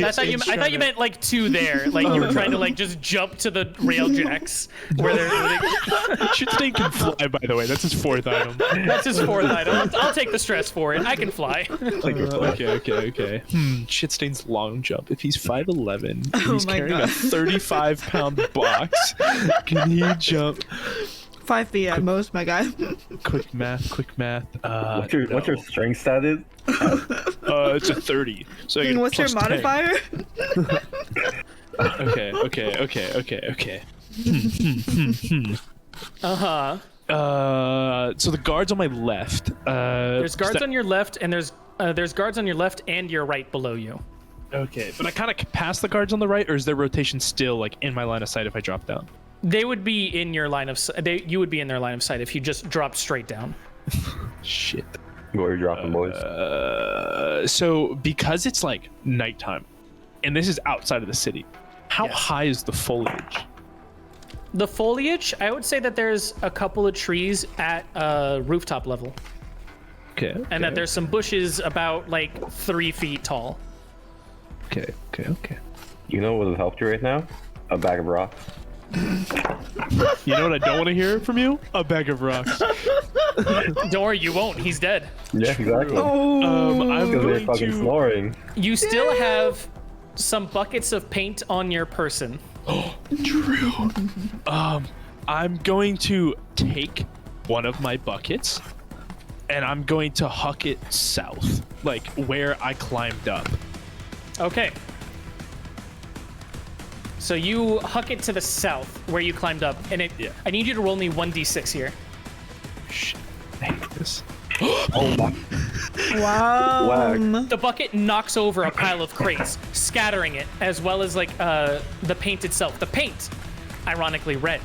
I thought you meant like 2 there. Like you were trying to like just jump to the rail jacks where they're. Shitstain can fly, by the way. That's his 4th item. That's his 4th item. I'll take the stress for it. I can fly. Okay. Shitstain's long jump. If he's 5'11", and he's my carrying God. a 35-pound box, can he jump? 5 feet at most, my guy. Quick math. What's your strength status? It's a 30. So I get What's your plus 10. modifier? Okay. Uh-huh. So the guards on my left. There's guards on your left, and there's guards on your left and your right below you. Okay, but I kind of pass the guards on the right, or is their rotation still like in my line of sight if I drop down? They would be in your line of sight. You would be in their line of sight if you just dropped straight down. Shit. What are you dropping, boys? So because it's like nighttime, and this is outside of the city, how high is the foliage? The foliage, I would say that there's a couple of trees at rooftop level. Okay. And that there's some bushes about like 3 feet tall. Okay. You know what would have helped you right now? A bag of rocks. You know what I don't want to hear from you? A bag of rocks. Don't worry, you won't. He's dead. Yeah, exactly. I'm Because they're going fucking to. snoring. You still have some buckets of paint on your person. True. I'm going to take one of my buckets, and I'm going to huck it south, like where I climbed up. Okay. So you huck it to the south where you climbed up, and I need you to roll me 1d6 here. Shit. I hate this. Oh my. Wow. Whack. The bucket knocks over a pile of crates, scattering it, as well as like the paint itself. The paint, ironically red.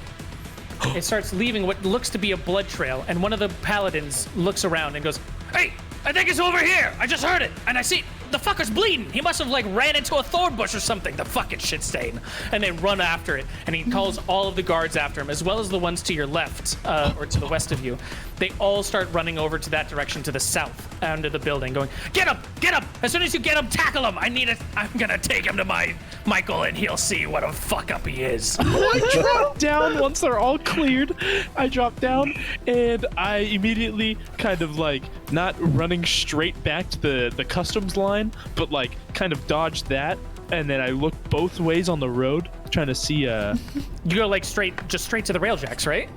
It starts leaving what looks to be a blood trail, and one of the paladins looks around and goes, Hey, I think it's over here. I just heard it, and I see the fucker's bleeding. He must have like ran into a thorn bush or something. The fucking shit stain. and they run after it, and he calls all of the guards after him, as well as the ones to your left, or to the west of you. They all start running over to that direction, to the south, under the building, going, Get him! Get him! As soon as you get him, tackle him. I'm gonna take him to my Michael, and he'll see what a fuck up he is. I drop down once they're all cleared. I drop down and I immediately kind of like not running straight back to the customs line, but like kind of dodge that. And then I look both ways on the road trying to see you go like straight to the railjacks, right?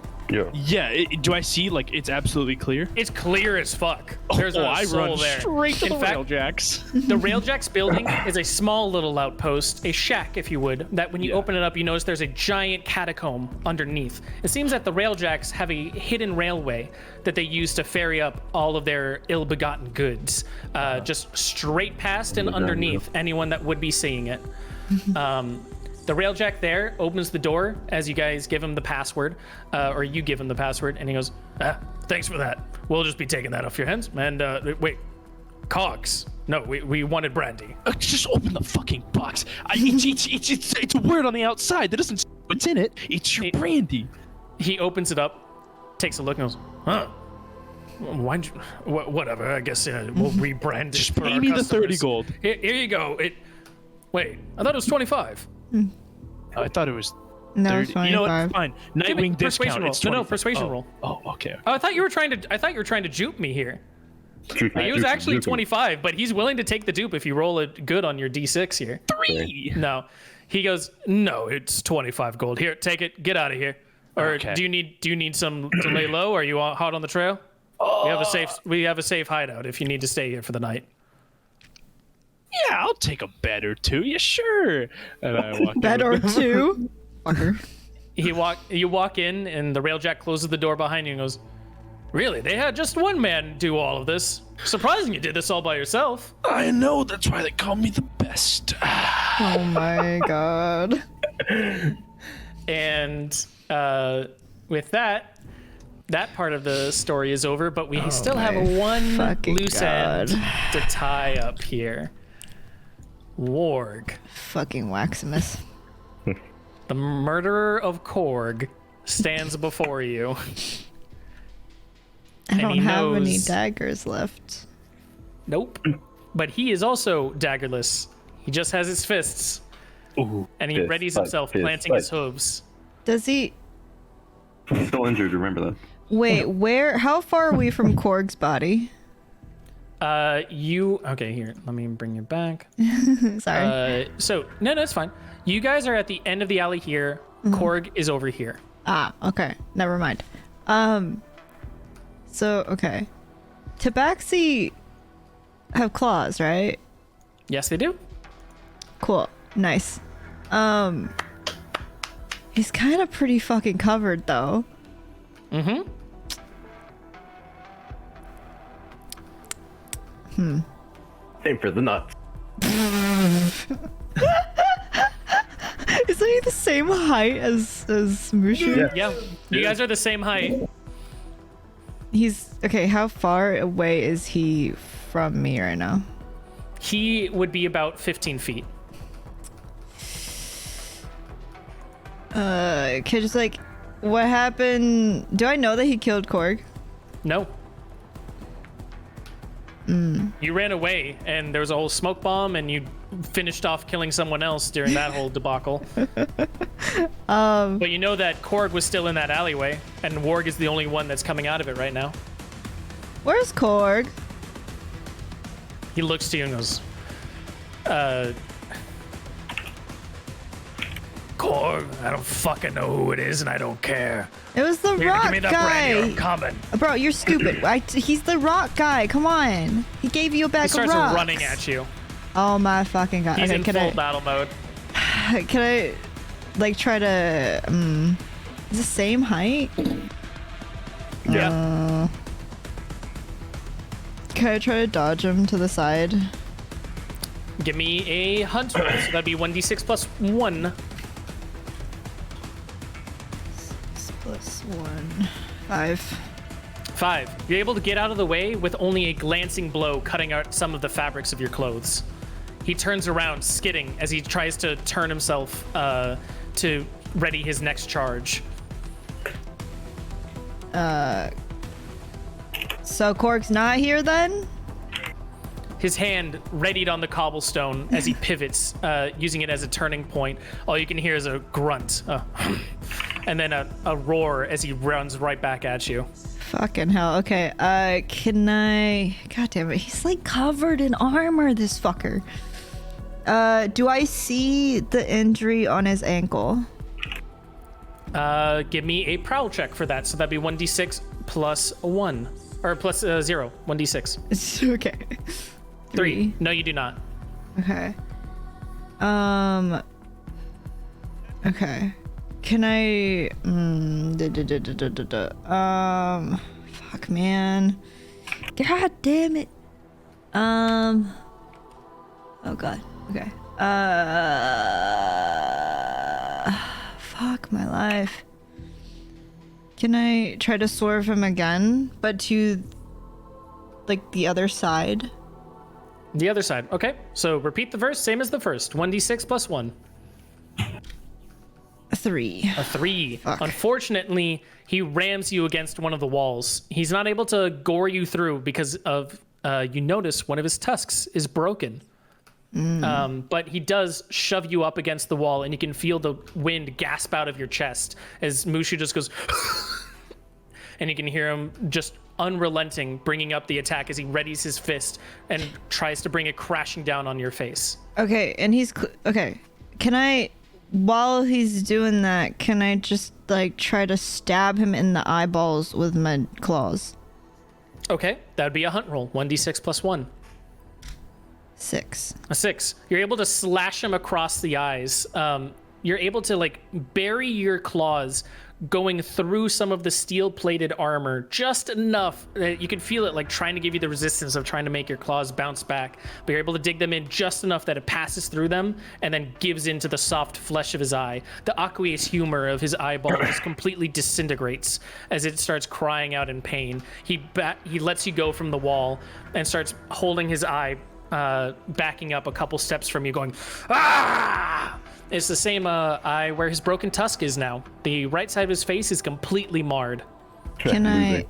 Yeah. do I see like it's absolutely clear? It's clear as fuck. There's a I soul run there. straight to In the fact, railjacks. The Railjacks building is a small little outpost, a shack, if you would, that when you open it up, you notice there's a giant catacomb underneath. It seems that the Railjacks have a hidden railway that they use to ferry up all of their ill-begotten goods, just straight past and underneath anyone that would be seeing it. The Railjack there opens the door as you guys give him the password, or you give him the password, and he goes, Thanks for that. We'll just be taking that off your hands. And wait, cogs. No, we wanted brandy. Just open the fucking box. It's a word on the outside that doesn't say what's in it. It's your brandy. he opens it up, takes a look, and goes, Huh? Whatever. I guess we'll rebrand it. Just for pay our me the customers. 30 gold. Here you go. Wait, I thought it was 25. I thought it was No, 30. it's 25. You know what? Fine. Nightwing persuasion discount. roll. It's No, 25. persuasion roll. Oh, okay. "Oh, I thought you were trying to jupe me here." He was actually 25, but he's willing to take the dupe if you roll it good on your d6 here. 3. No, he goes, No, it's 25 gold. Here, take it. Get out of here. Or Okay. do you need some to lay low? Are you hot on the trail? We have a safe hideout if you need to stay here for the night. Yeah, I'll take a bet or two. Yeah, sure. And I walk Bet in. or two. Fucker. you walk in, and the Railjack closes the door behind you and goes, Really? They had just one man do all of this. Surprising you did this all by yourself. I know. That's why they call me the best. Oh my god. and with that part of the story is over, but we still have one fucking loose God. end to tie up here. Warg, Fucking Waximus. the murderer of Korg, stands before you. I don't he have any knows- daggers left. Nope. But he is also daggerless. He just has his fists, Ooh, and he fist readies fight, himself, fist planting his fight. hooves. Does he? He's still injured, remember that. Wait, where? How far are we from Korg's body? Okay, here, let me bring you back. Sorry. No, it's fine. You guys are at the end of the alley here. Korg is over here. Okay. Never mind. So, okay. Tabaxi have claws, right? Yes, they do. Cool. Nice. He's kind of pretty fucking covered, though. Same for the nuts. Isn't he the same height as Mushu? Yeah, you guys are the same height. He's okay. How far away is he from me right now? He would be about 15 feet. Okay, just like, what happened? Do I know that he killed Korg? No. You ran away, and there was a whole smoke bomb, and you finished off killing someone else during that whole debacle. But you know that Korg was still in that alleyway, and Warg is the only one that's coming out of it right now. Where's Korg? He looks to you and goes, Korg, I don't fucking know who it is, and I don't care. It was the You're gonna rock give me that brandy or I'm guy. coming. Bro, you're stupid. He's the rock guy. Come on. He gave you a bag He of starts rocks. running at you. Oh my fucking god. He's Okay, in full battle mode. can I like try to is the same height? Yeah. Can I try to dodge him to the side? Give me a hunt roll. So that'd be 1d6 plus 1. Plus 1. 5. 5. You're able to get out of the way with only a glancing blow cutting out some of the fabrics of your clothes. He turns around, skidding, as he tries to turn himself to ready his next charge. So Korg's not here then? His hand readied on the cobblestone as he pivots, using it as a turning point. All you can hear is a grunt, and then a roar as he runs right back at you. Fucking hell. Okay. Can I? God damn it. He's like covered in armor, this fucker. Do I see the injury on his ankle? Give me a prowl check for that. So that'd be 1d6 plus 1. Or plus 0. 1d6. Okay. 3. No, you do not. Okay. Okay. Can I? Fuck, man. God damn it. Oh god. Okay. Fuck my life. Can I try to swerve him again, but to like the other side? The other side. Okay. So repeat the verse, same as the first. 1d6 plus 1. 3. A 3. Fuck. Unfortunately, he rams you against one of the walls. He's not able to gore you through because of, you notice one of his tusks is broken. But he does shove you up against the wall, and you can feel the wind gasp out of your chest as Mushu just goes, and you can hear him just unrelenting, bringing up the attack as he readies his fist and tries to bring it crashing down on your face. Okay, and he's okay. Can I, while he's doing that, can I just like try to stab him in the eyeballs with my claws? Okay, that would be a hunt roll. 1d6 plus 1. 6. A 6. You're able to slash him across the eyes. You're able to like bury your claws going through some of the steel-plated armor just enough that you can feel it like trying to give you the resistance of trying to make your claws bounce back, but you're able to dig them in just enough that it passes through them and then gives into the soft flesh of his eye. The aqueous humor of his eyeball just completely disintegrates as it starts crying out in pain. He lets you go from the wall and starts holding his eye, backing up a couple steps from you, going, "Ah!" It's the same eye where his broken tusk is now. The right side of his face is completely marred. Can I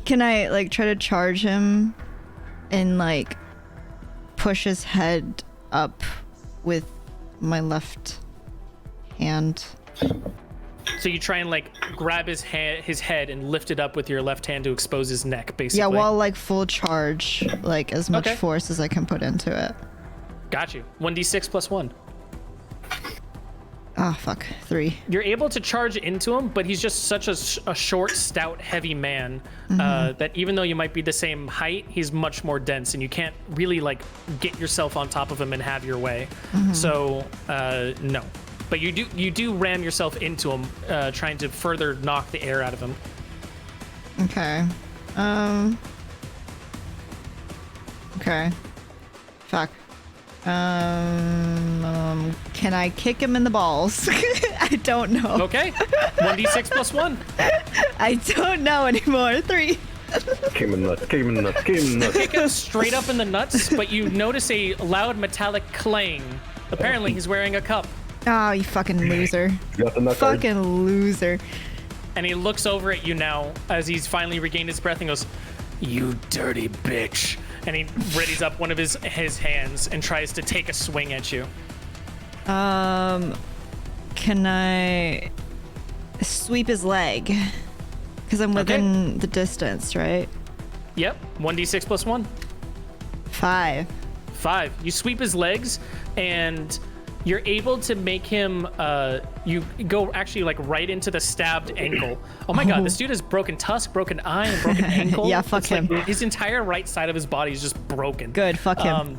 can I like try to charge him and like push his head up with my left hand? So you try and like grab his head and lift it up with your left hand to expose his neck, basically. Yeah, while like full charge, like as much Okay. force as I can put into it. Got you. 1d6 plus 1. Ah, fuck. 3. You're able to charge into him, but he's just such a short, stout, heavy man that even though you might be the same height, he's much more dense, and you can't really like get yourself on top of him and have your way. So no, but you do ram yourself into him, trying to further knock the air out of him. Okay. Okay. Fuck. Can I kick him in the balls? I don't know. Okay. 1d6 plus 1. I don't know anymore. 3. Kick him in the nuts. Kick him in the nuts. Kick him in the nuts. Kick him straight up in the nuts, but you notice a loud metallic clang. Apparently, he's wearing a cup. Oh, you fucking loser. You got the nut guard? Fucking loser. And he looks over at you now as he's finally regained his breath and goes, "You dirty bitch." And he readies up one of his hands and tries to take a swing at you. Can I sweep his leg? Because I'm within the distance, right? Yep. 1d6 plus 1. 5. 5. You sweep his legs and you're able to make him you go actually like right into the stabbed ankle. Oh my god, this dude has broken tusk, broken eye, and broken ankle. Yeah, fuck him. Like his entire right side of his body is just broken. Good, fuck him.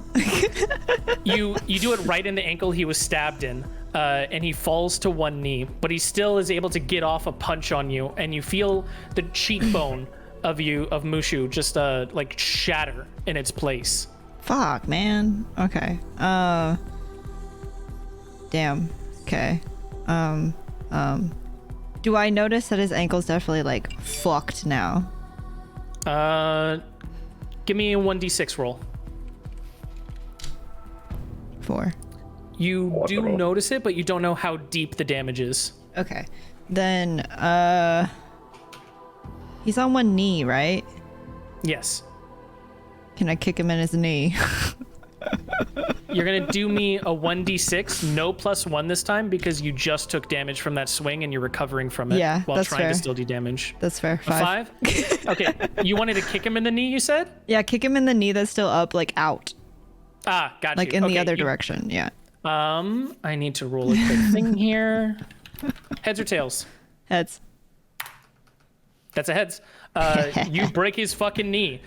You do it right in the ankle he was stabbed in, and he falls to one knee, but he still is able to get off a punch on you, and you feel the cheekbone of Mushu just like shatter in its place. Fuck, man. Okay. Damn. Okay. Do I notice that his ankle's definitely like fucked now? Give me a 1d6 roll. 4. You do notice it, but you don't know how deep the damage is. Okay. Then he's on one knee, right? Yes. Can I kick him in his knee? You're gonna do me a 1d6, no plus 1 this time, because you just took damage from that swing and you're recovering from it while that's trying fair. to still do damage. That's fair. A 5? Okay. You wanted to kick him in the knee, you said? Yeah, kick him in the knee that's still up, like out. Ah, got Like you. in Okay, the other you- direction, yeah. I need to roll a quick thing here. Heads or tails? Heads. That's a heads. You break his fucking knee.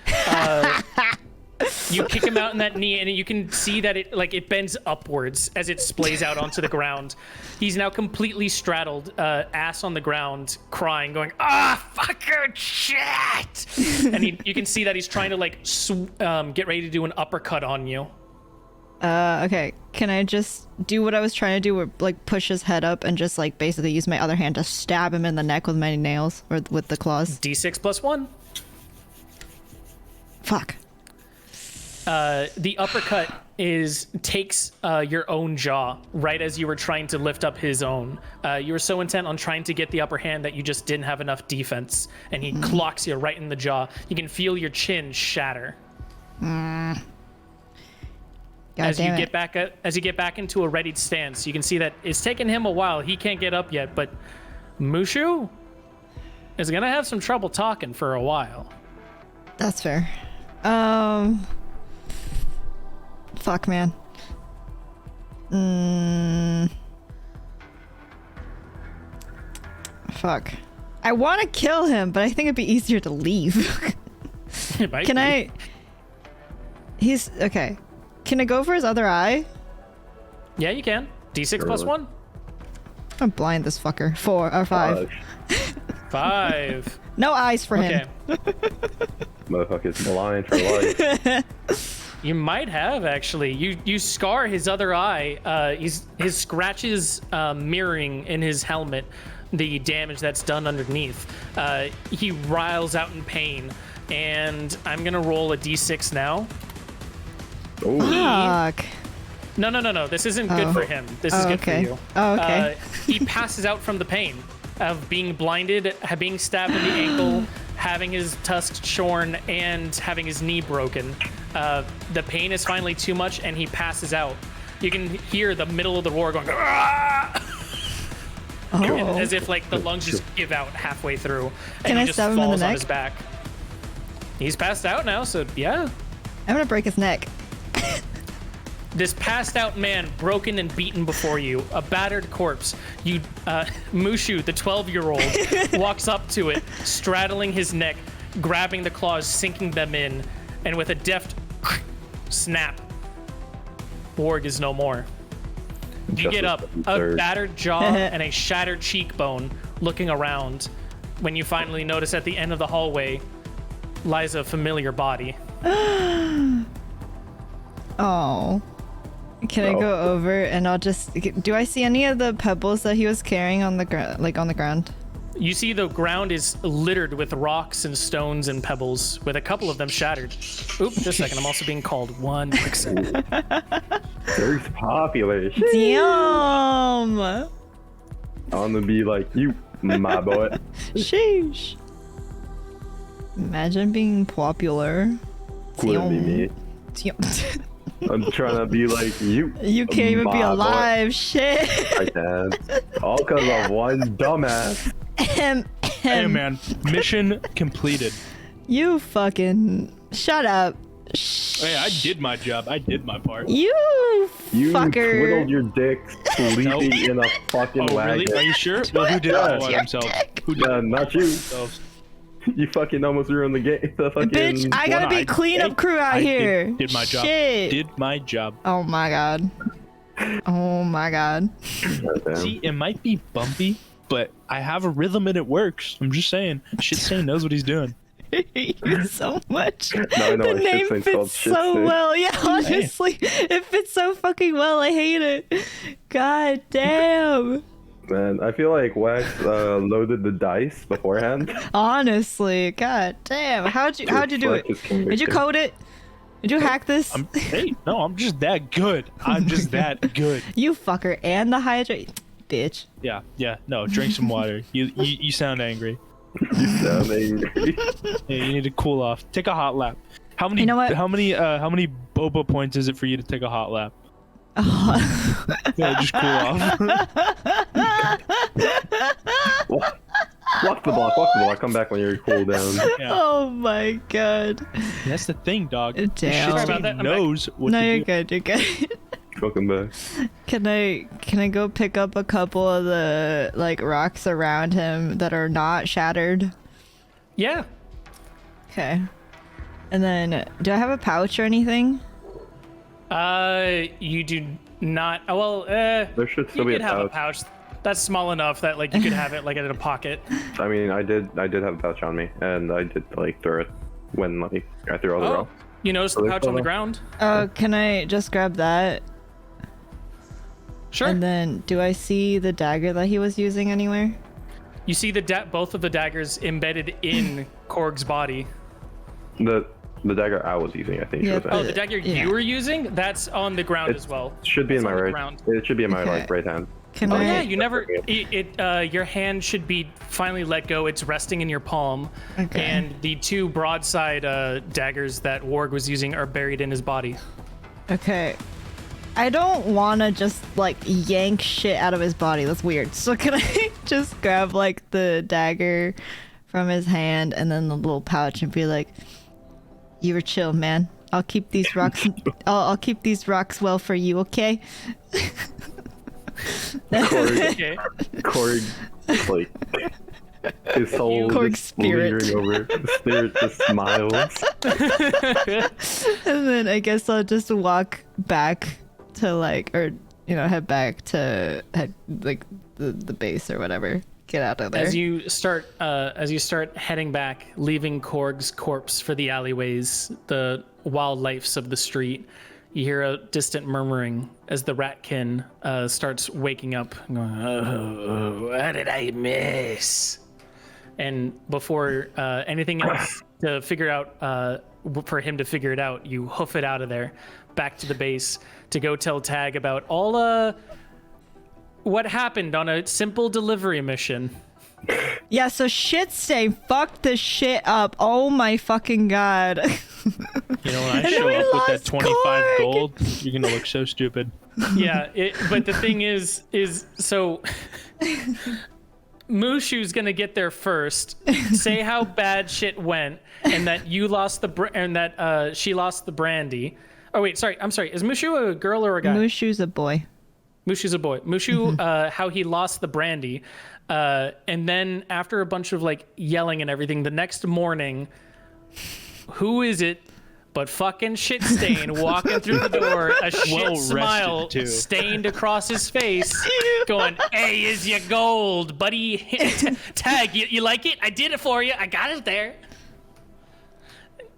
You kick him out in that knee, and you can see that it bends upwards as it splays out onto the ground. He's now completely straddled, ass on the ground, crying, going, "Ah, fucking shit!" And you can see that he's trying to get ready to do an uppercut on you. Okay. Can I just do what I was trying to do, where like push his head up and just like basically use my other hand to stab him in the neck with my nails or with the claws? D6 plus 1. Fuck. The uppercut takes your own jaw right as you were trying to lift up his own. You were so intent on trying to get the upper hand that you just didn't have enough defense, and he clocks you right in the jaw. You can feel your chin shatter. As you get back into a readied stance, you can see that it's taken him a while. He can't get up yet, but Mushu is gonna have some trouble talking for a while. That's fair. Fuck, man. Fuck. I want to kill him, but I think it'd be easier to leave. Can I? He's okay. Can I go for his other eye? Yeah, you can. D6 plus 1. I'm blind this fucker. 4 or 5. 5. No eyes for him. Okay. Motherfucker's blind for life. You might have actually. You scar his other eye. His scratches mirroring in his helmet the damage that's done underneath. He riles out in pain, and I'm gonna roll a d6 now. Oh, Fuck. No. This isn't good for him. This is good okay. for you. Oh, okay. He passes out from the pain of being blinded, being stabbed in the ankle, having his tusks shorn, and having his knee broken. The pain is finally too much, and he passes out. You can hear the middle of the roar going, "Ah!" as if like the lungs just give out halfway through, and Can he I just stab him in the falls on neck? his back. He's passed out now, so yeah. I'm gonna break his neck. This passed out man, broken and beaten before you, a battered corpse. Mushu, the 12-year-old, walks up to it, straddling his neck, grabbing the claws, sinking them in, and with a deft snap, Warg is no more. You get up, a battered jaw and a shattered cheekbone, looking around, when you finally notice at the end of the hallway lies a familiar body. Oh. Can I go over and I'll just... Do I see any of the pebbles that he was carrying on the ground, like on the ground? You see the ground is littered with rocks and stones and pebbles, with a couple of them shattered. Oop, just a second. I'm also being called. 1 quick second. Very popular. Damn! I want to be like you, my boy. Sheesh. Imagine being popular. Couldn't be me. Damn. I'm trying to be like you. You can't even be my boy. alive, shit. I can't. All because of one dumbass. Hey man, mission completed. You fucking shut up. Hey, I did my job. I did my part. You fucker. Twiddled your dick sleeping in a fucking Oh wagon. really? Are you sure? Well, who did that one himself? Who did Not you. themselves? You fucking almost ruined the game. The fucking... Bitch, I gotta be cleanup crew out here. Did my job. Shit. Did my job. Oh my god. Oh my god. Goddamn. See, it might be bumpy, but I have a rhythm and it works. I'm just saying. Shit Stain knows what he's doing. You so much. Now I know The why name Shit Stain's called fits Shit so Stain. well. Yeah, honestly, it fits so fucking well. I hate it. God damn. Man, I feel like Wax loaded the dice beforehand. Honestly, god damn. How'd you do it? Reflect his Did you conviction. code it? Did you hack this? I'm just that good. I'm just that good. You fucker, and the hydrate, bitch. Yeah. No, drink some water. You sound angry. You sound angry. Yeah, you need to cool off. Take a hot lap. How many? You know what? How many boba points is it for you to take a hot lap? Yeah, just cool off. Walk the block. Come back when you're cooled down. Yeah. Oh my god. That's the thing, dog. Damn. Shit Sorry about Stain that, I'm knows what No, to you're do. good. You're good. Welcome back. Can I go pick up a couple of the like rocks around him that are not shattered? Yeah. Okay. And then, do I have a pouch or anything? You do not. Oh, well, There should you still be a could have a pouch. pouch. That's small enough that like you could have it like in a pocket. I mean, I did have a pouch on me, and I did like throw it when like I threw all the Oh, rocks. you noticed the Really pouch on the cool. ground? Oh, can I just grab that? Sure. And then, do I see the dagger that he was using anywhere? You see both of the daggers embedded in Korg's body. The dagger I was using, I think. Yeah, was Oh, in. the dagger Yeah. you were using? That's on the ground It as well. should be in It's my on the right. ground. It should be in my Okay. like right hand. Can Oh I? yeah, you never. Your hand should be finally let go. It's resting in your palm, Okay. and the two broadside daggers that Warg was using are buried in his body. Okay. I don't want to just like yank shit out of his body. That's weird. So can I just grab like the dagger from his hand and then the little pouch and be like, "You were chill, man. I'll keep these rocks. I'll keep these rocks well for you, okay?" Okay. Korg, like his soul Korg just spirit. lingering over. The spirit just smiles. And then I guess I'll just walk back to like, or head back to like the base or whatever. Get out of there. As you start heading back, leaving Korg's corpse for the alleyways, the wildlife of the street, you hear a distant murmuring as the ratkin starts waking up, going, "Oh, what did I miss?" And before anything else to figure out, for him to figure it out, you hoof it out of there, back to the base to go tell Tag about all what happened on a simple delivery mission. Yeah, so Shit Stain fucked this shit up. Oh my fucking god. You know, when I And show then we up with that lost 25 Korg. gold, you're gonna look so stupid. Yeah, but the thing is so Mushu's gonna get there first, say how bad shit went, and that you lost and that she lost the brandy. Oh wait, sorry, I'm sorry. Is Mushu a girl or a guy? Mushu's a boy. Mushu's a boy. Mushu, how he lost the brandy, and then after a bunch of like yelling and everything, the next morning, who is it but fucking Shit Stain walking through the door, a shit Well-rested, smile too. stained across his face, going, "Hey, is your gold, buddy? Tag, you like it? I did it for you. I got it there."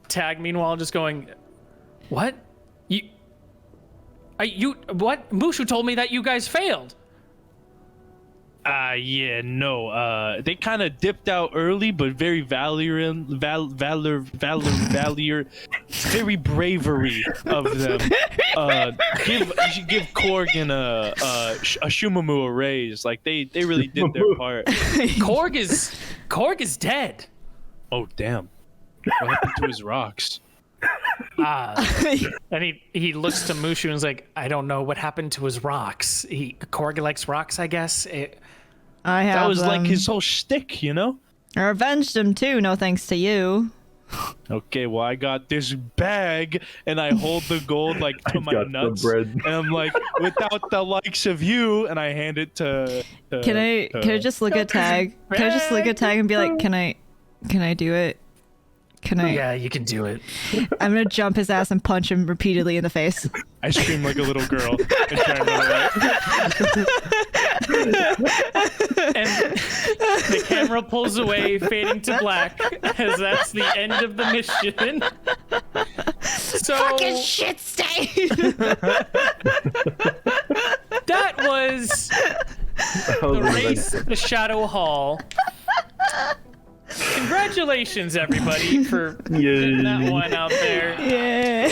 Tag, meanwhile, just going, "What? What? Mushu told me that you guys failed. Yeah, no. They kind of dipped out early, but very valor, very bravery of them. You should give Korg and a Shumamu a raise. Like they really did their part. Korg is dead. Oh damn! What happened to his rocks? And he looks to Mushu and is like, I don't know what happened to his rocks. Korg likes rocks, I guess. I have. That was like his whole shtick, you know. I revenged him too. No thanks to you. Okay, well I got this bag and I hold the gold like to my nuts, and I'm like, without the likes of you, and I hand it to. Can I just look at Tag? Can I just look at Tag and be like, can I do it? Can I? Yeah, you can do it. I'm gonna jump his ass and punch him repeatedly in the face. I scream like a little girl and try and run away. And the camera pulls away, fading to black, as that's the end of the mission. So Fucking shit stain! that was the race, the Shadow Hall. Congratulations, everybody, for getting that one out there. Yeah.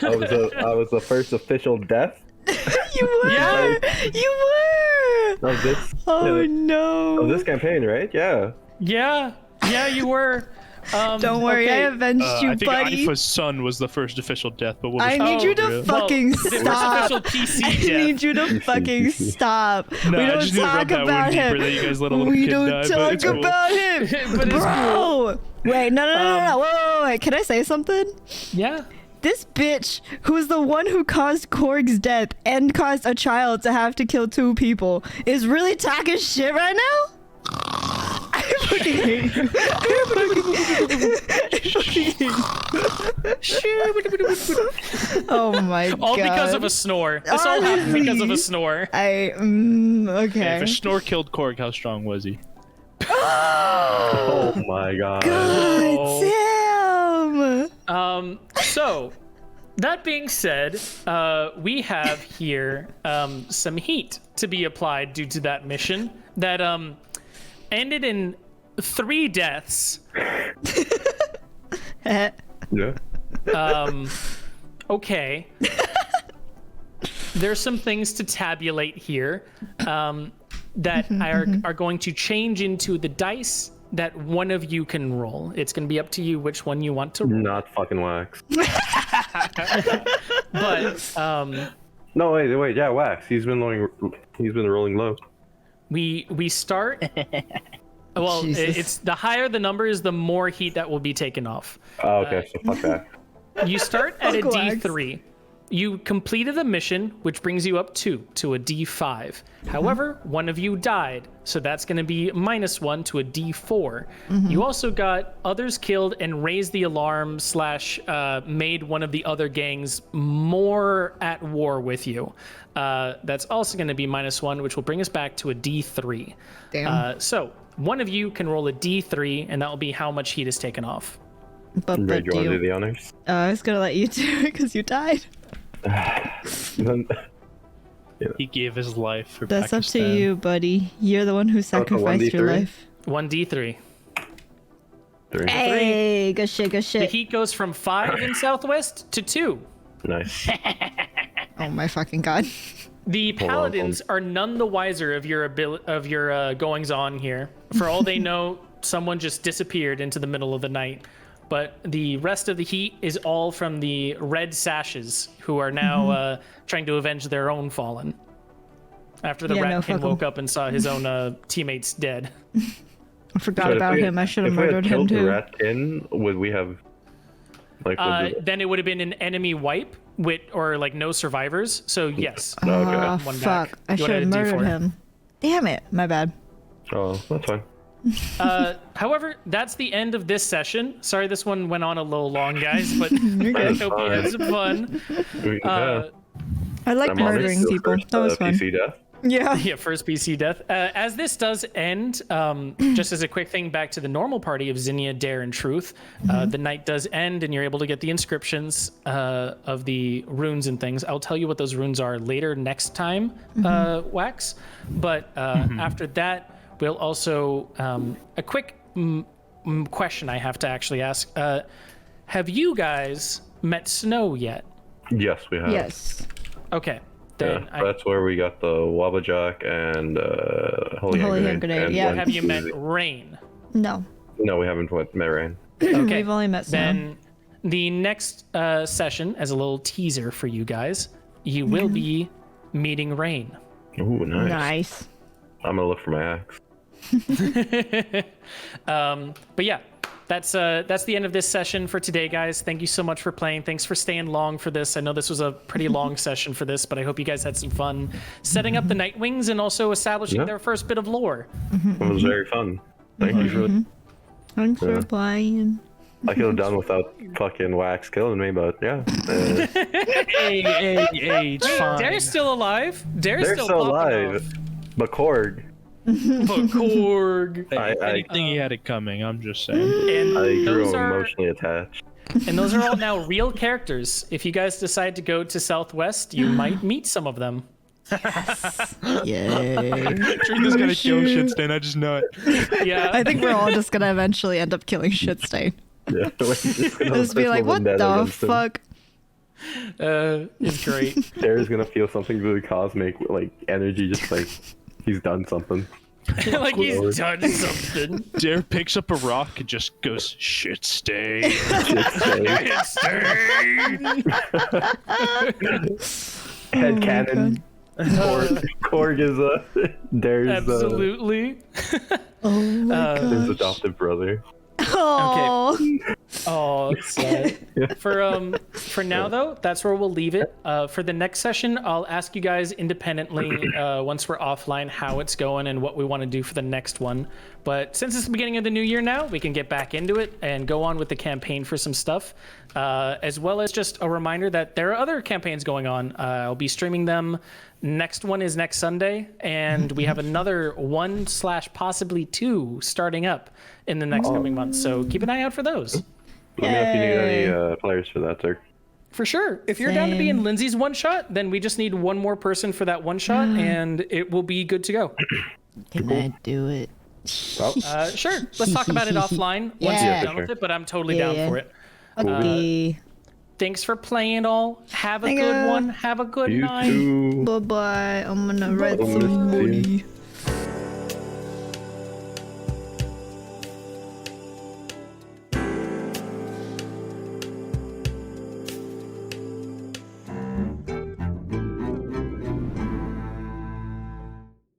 I was the first official death You were! Yeah. You were! of this. Oh no. Of this campaign, right? Yeah. Yeah, you were. Don't worry, okay. I avenged you, I think buddy. Aifa's son was the first official death, but we'll I just need you to yeah. fucking The first stop. official PC I death. need you to fucking stop. No, we I don't just need to rub talk that about wound him. deeper that you guys let a little We kid don't die, but talk it's cool. about him. But it's Bro! Wait, no. Wait. Can I say something? Yeah. This bitch, who's the one who caused Korg's death and caused a child to have to kill 2 people, is really talking shit right now? I fucking hate you. Oh my god. All because of a snore. This all happened because of a snore. Okay. If a snore killed Korg, how strong was he? Oh my god. God damn. So, that being said, we have here some heat to be applied due to that mission that ended in 3 deaths. Yeah. Okay. There's some things to tabulate here that are going to change into the dice that one of you can roll. It's going to be up to you which one you want to roll. Not fucking wax. But No, wait. Yeah, wax. He's been rolling low. we start. Well, Jesus. it's the higher the number is, the more heat that will be taken off. Oh, okay. So fuck that. You start at a Fuck wax. D3. You completed the mission, which brings you up 2 to a D5. However, one of you died, so that's going to be -1 to a D4. You also got others killed and raised the alarm / made one of the other gangs more at war with you. That's also going to be -1, which will bring us back to a D3. Damn. So one of you can roll a D3, and that will be how much heat is taken off. But Ray, do you want to do the honors? I was gonna let you do it because you died. He gave his life for That's Pakistan. up to you, buddy. You're the one who sacrificed your 1d3? life. 1D3. 3. Hey, good shit, good The shit. heat goes from 5 in Southwest to 2. Nice. Oh my fucking god. The on, paladins are none the wiser of your goings on here. For all they know, someone just disappeared into the middle of the night. But the rest of the heat is all from the red sashes, who are now trying to avenge their own fallen. After the Yeah, no, ratkin fuck 'em. woke up and saw his own teammates dead. I forgot about him. I should have If we murdered had him killed the too. Ratkin, would we have Then it would have been an enemy wipe or like no survivors. So yes. Okay. Oh, One fuck. back. I You should wanted have a murdered D4. him. Damn it. My bad. Oh, that's fine. However, that's the end of this session. Sorry, this one went on a little long, guys, but I hope you had some fun. Yeah. I like I'm honest, murdering the people. first, That was fun. PC death. Yeah. Yeah, first PC death. As this does end, just as a quick thing back to the normal party of Zinnia, Dare, and Truth, the night does end and you're able to get the inscriptions of the runes and things. I'll tell you what those runes are later next time, Wax. But after that, we'll also, a quick question I have to actually ask. Have you guys met Snow yet? Yes, we have. Yes. Okay. Yeah, Then that's where we got the Wabbajack and Holy Hand Grenade. Grenade, yeah. have you met Rain? No. No, we haven't met Rain. Okay. We've only met Snow. Then the next session, as a little teaser for you guys, you will be meeting Rain. Ooh, nice. Nice. I'm gonna look for my axe. But yeah, that's the end of this session for today, guys. Thank you so much for playing. Thanks for staying long for this. I know this was a pretty long session for this, but I hope you guys had some fun setting up the Nightwings and also establishing their first bit of lore. It was very fun. Thank you for Thanks for playing. I could have done without fucking Wax killing me, but yeah. Hey, it's fine. Dare's still alive. Dare's They're still still popping alive. off. But Korg. But Korg. Hey, I- anything he had it coming, I'm just saying. And I grew those are emotionally attached. and those are all now real characters. If you guys decide to go to Southwest, you might meet some of them. Yay. Truth is gonna kill Shitstain, I just know it. Yeah. I think we're all just gonna eventually end up killing Shitstain. Yeah. Just be like, what the fuck? It's great. Dare's gonna feel something really cosmic, like energy, just like he's done something. Like he's done something. Dare picks up a rock and just goes, Shitstain. Head cannon. Korg is Dare's Absolutely. Oh my his god. adoptive brother. Oh. Oh, sad. For now though, that's where we'll leave it. For the next session, I'll ask you guys independently once we're offline how it's going and what we want to do for the next one. But since it's the beginning of the new year now, we can get back into it and go on with the campaign for some stuff, as well as just a reminder that there are other campaigns going on. I'll be streaming them. Next one is next Sunday, and we have another 1/possibly 2 starting up in the next coming months. So keep an eye out for those. Let me know if you need any players for that, sir. For sure. If you're down to be in Lindsay's one shot, then we just need one more person for that one shot, and it will be good to go. Can I do it? Well, Sure. Let's talk about it offline once Yeah. you're done with it, but I'm totally Yeah, down yeah. for it. Okay. Thanks for playing all. Have a Thank good you. one. Have a good you night. too. Bye bye. I'm gonna write Bye. some money.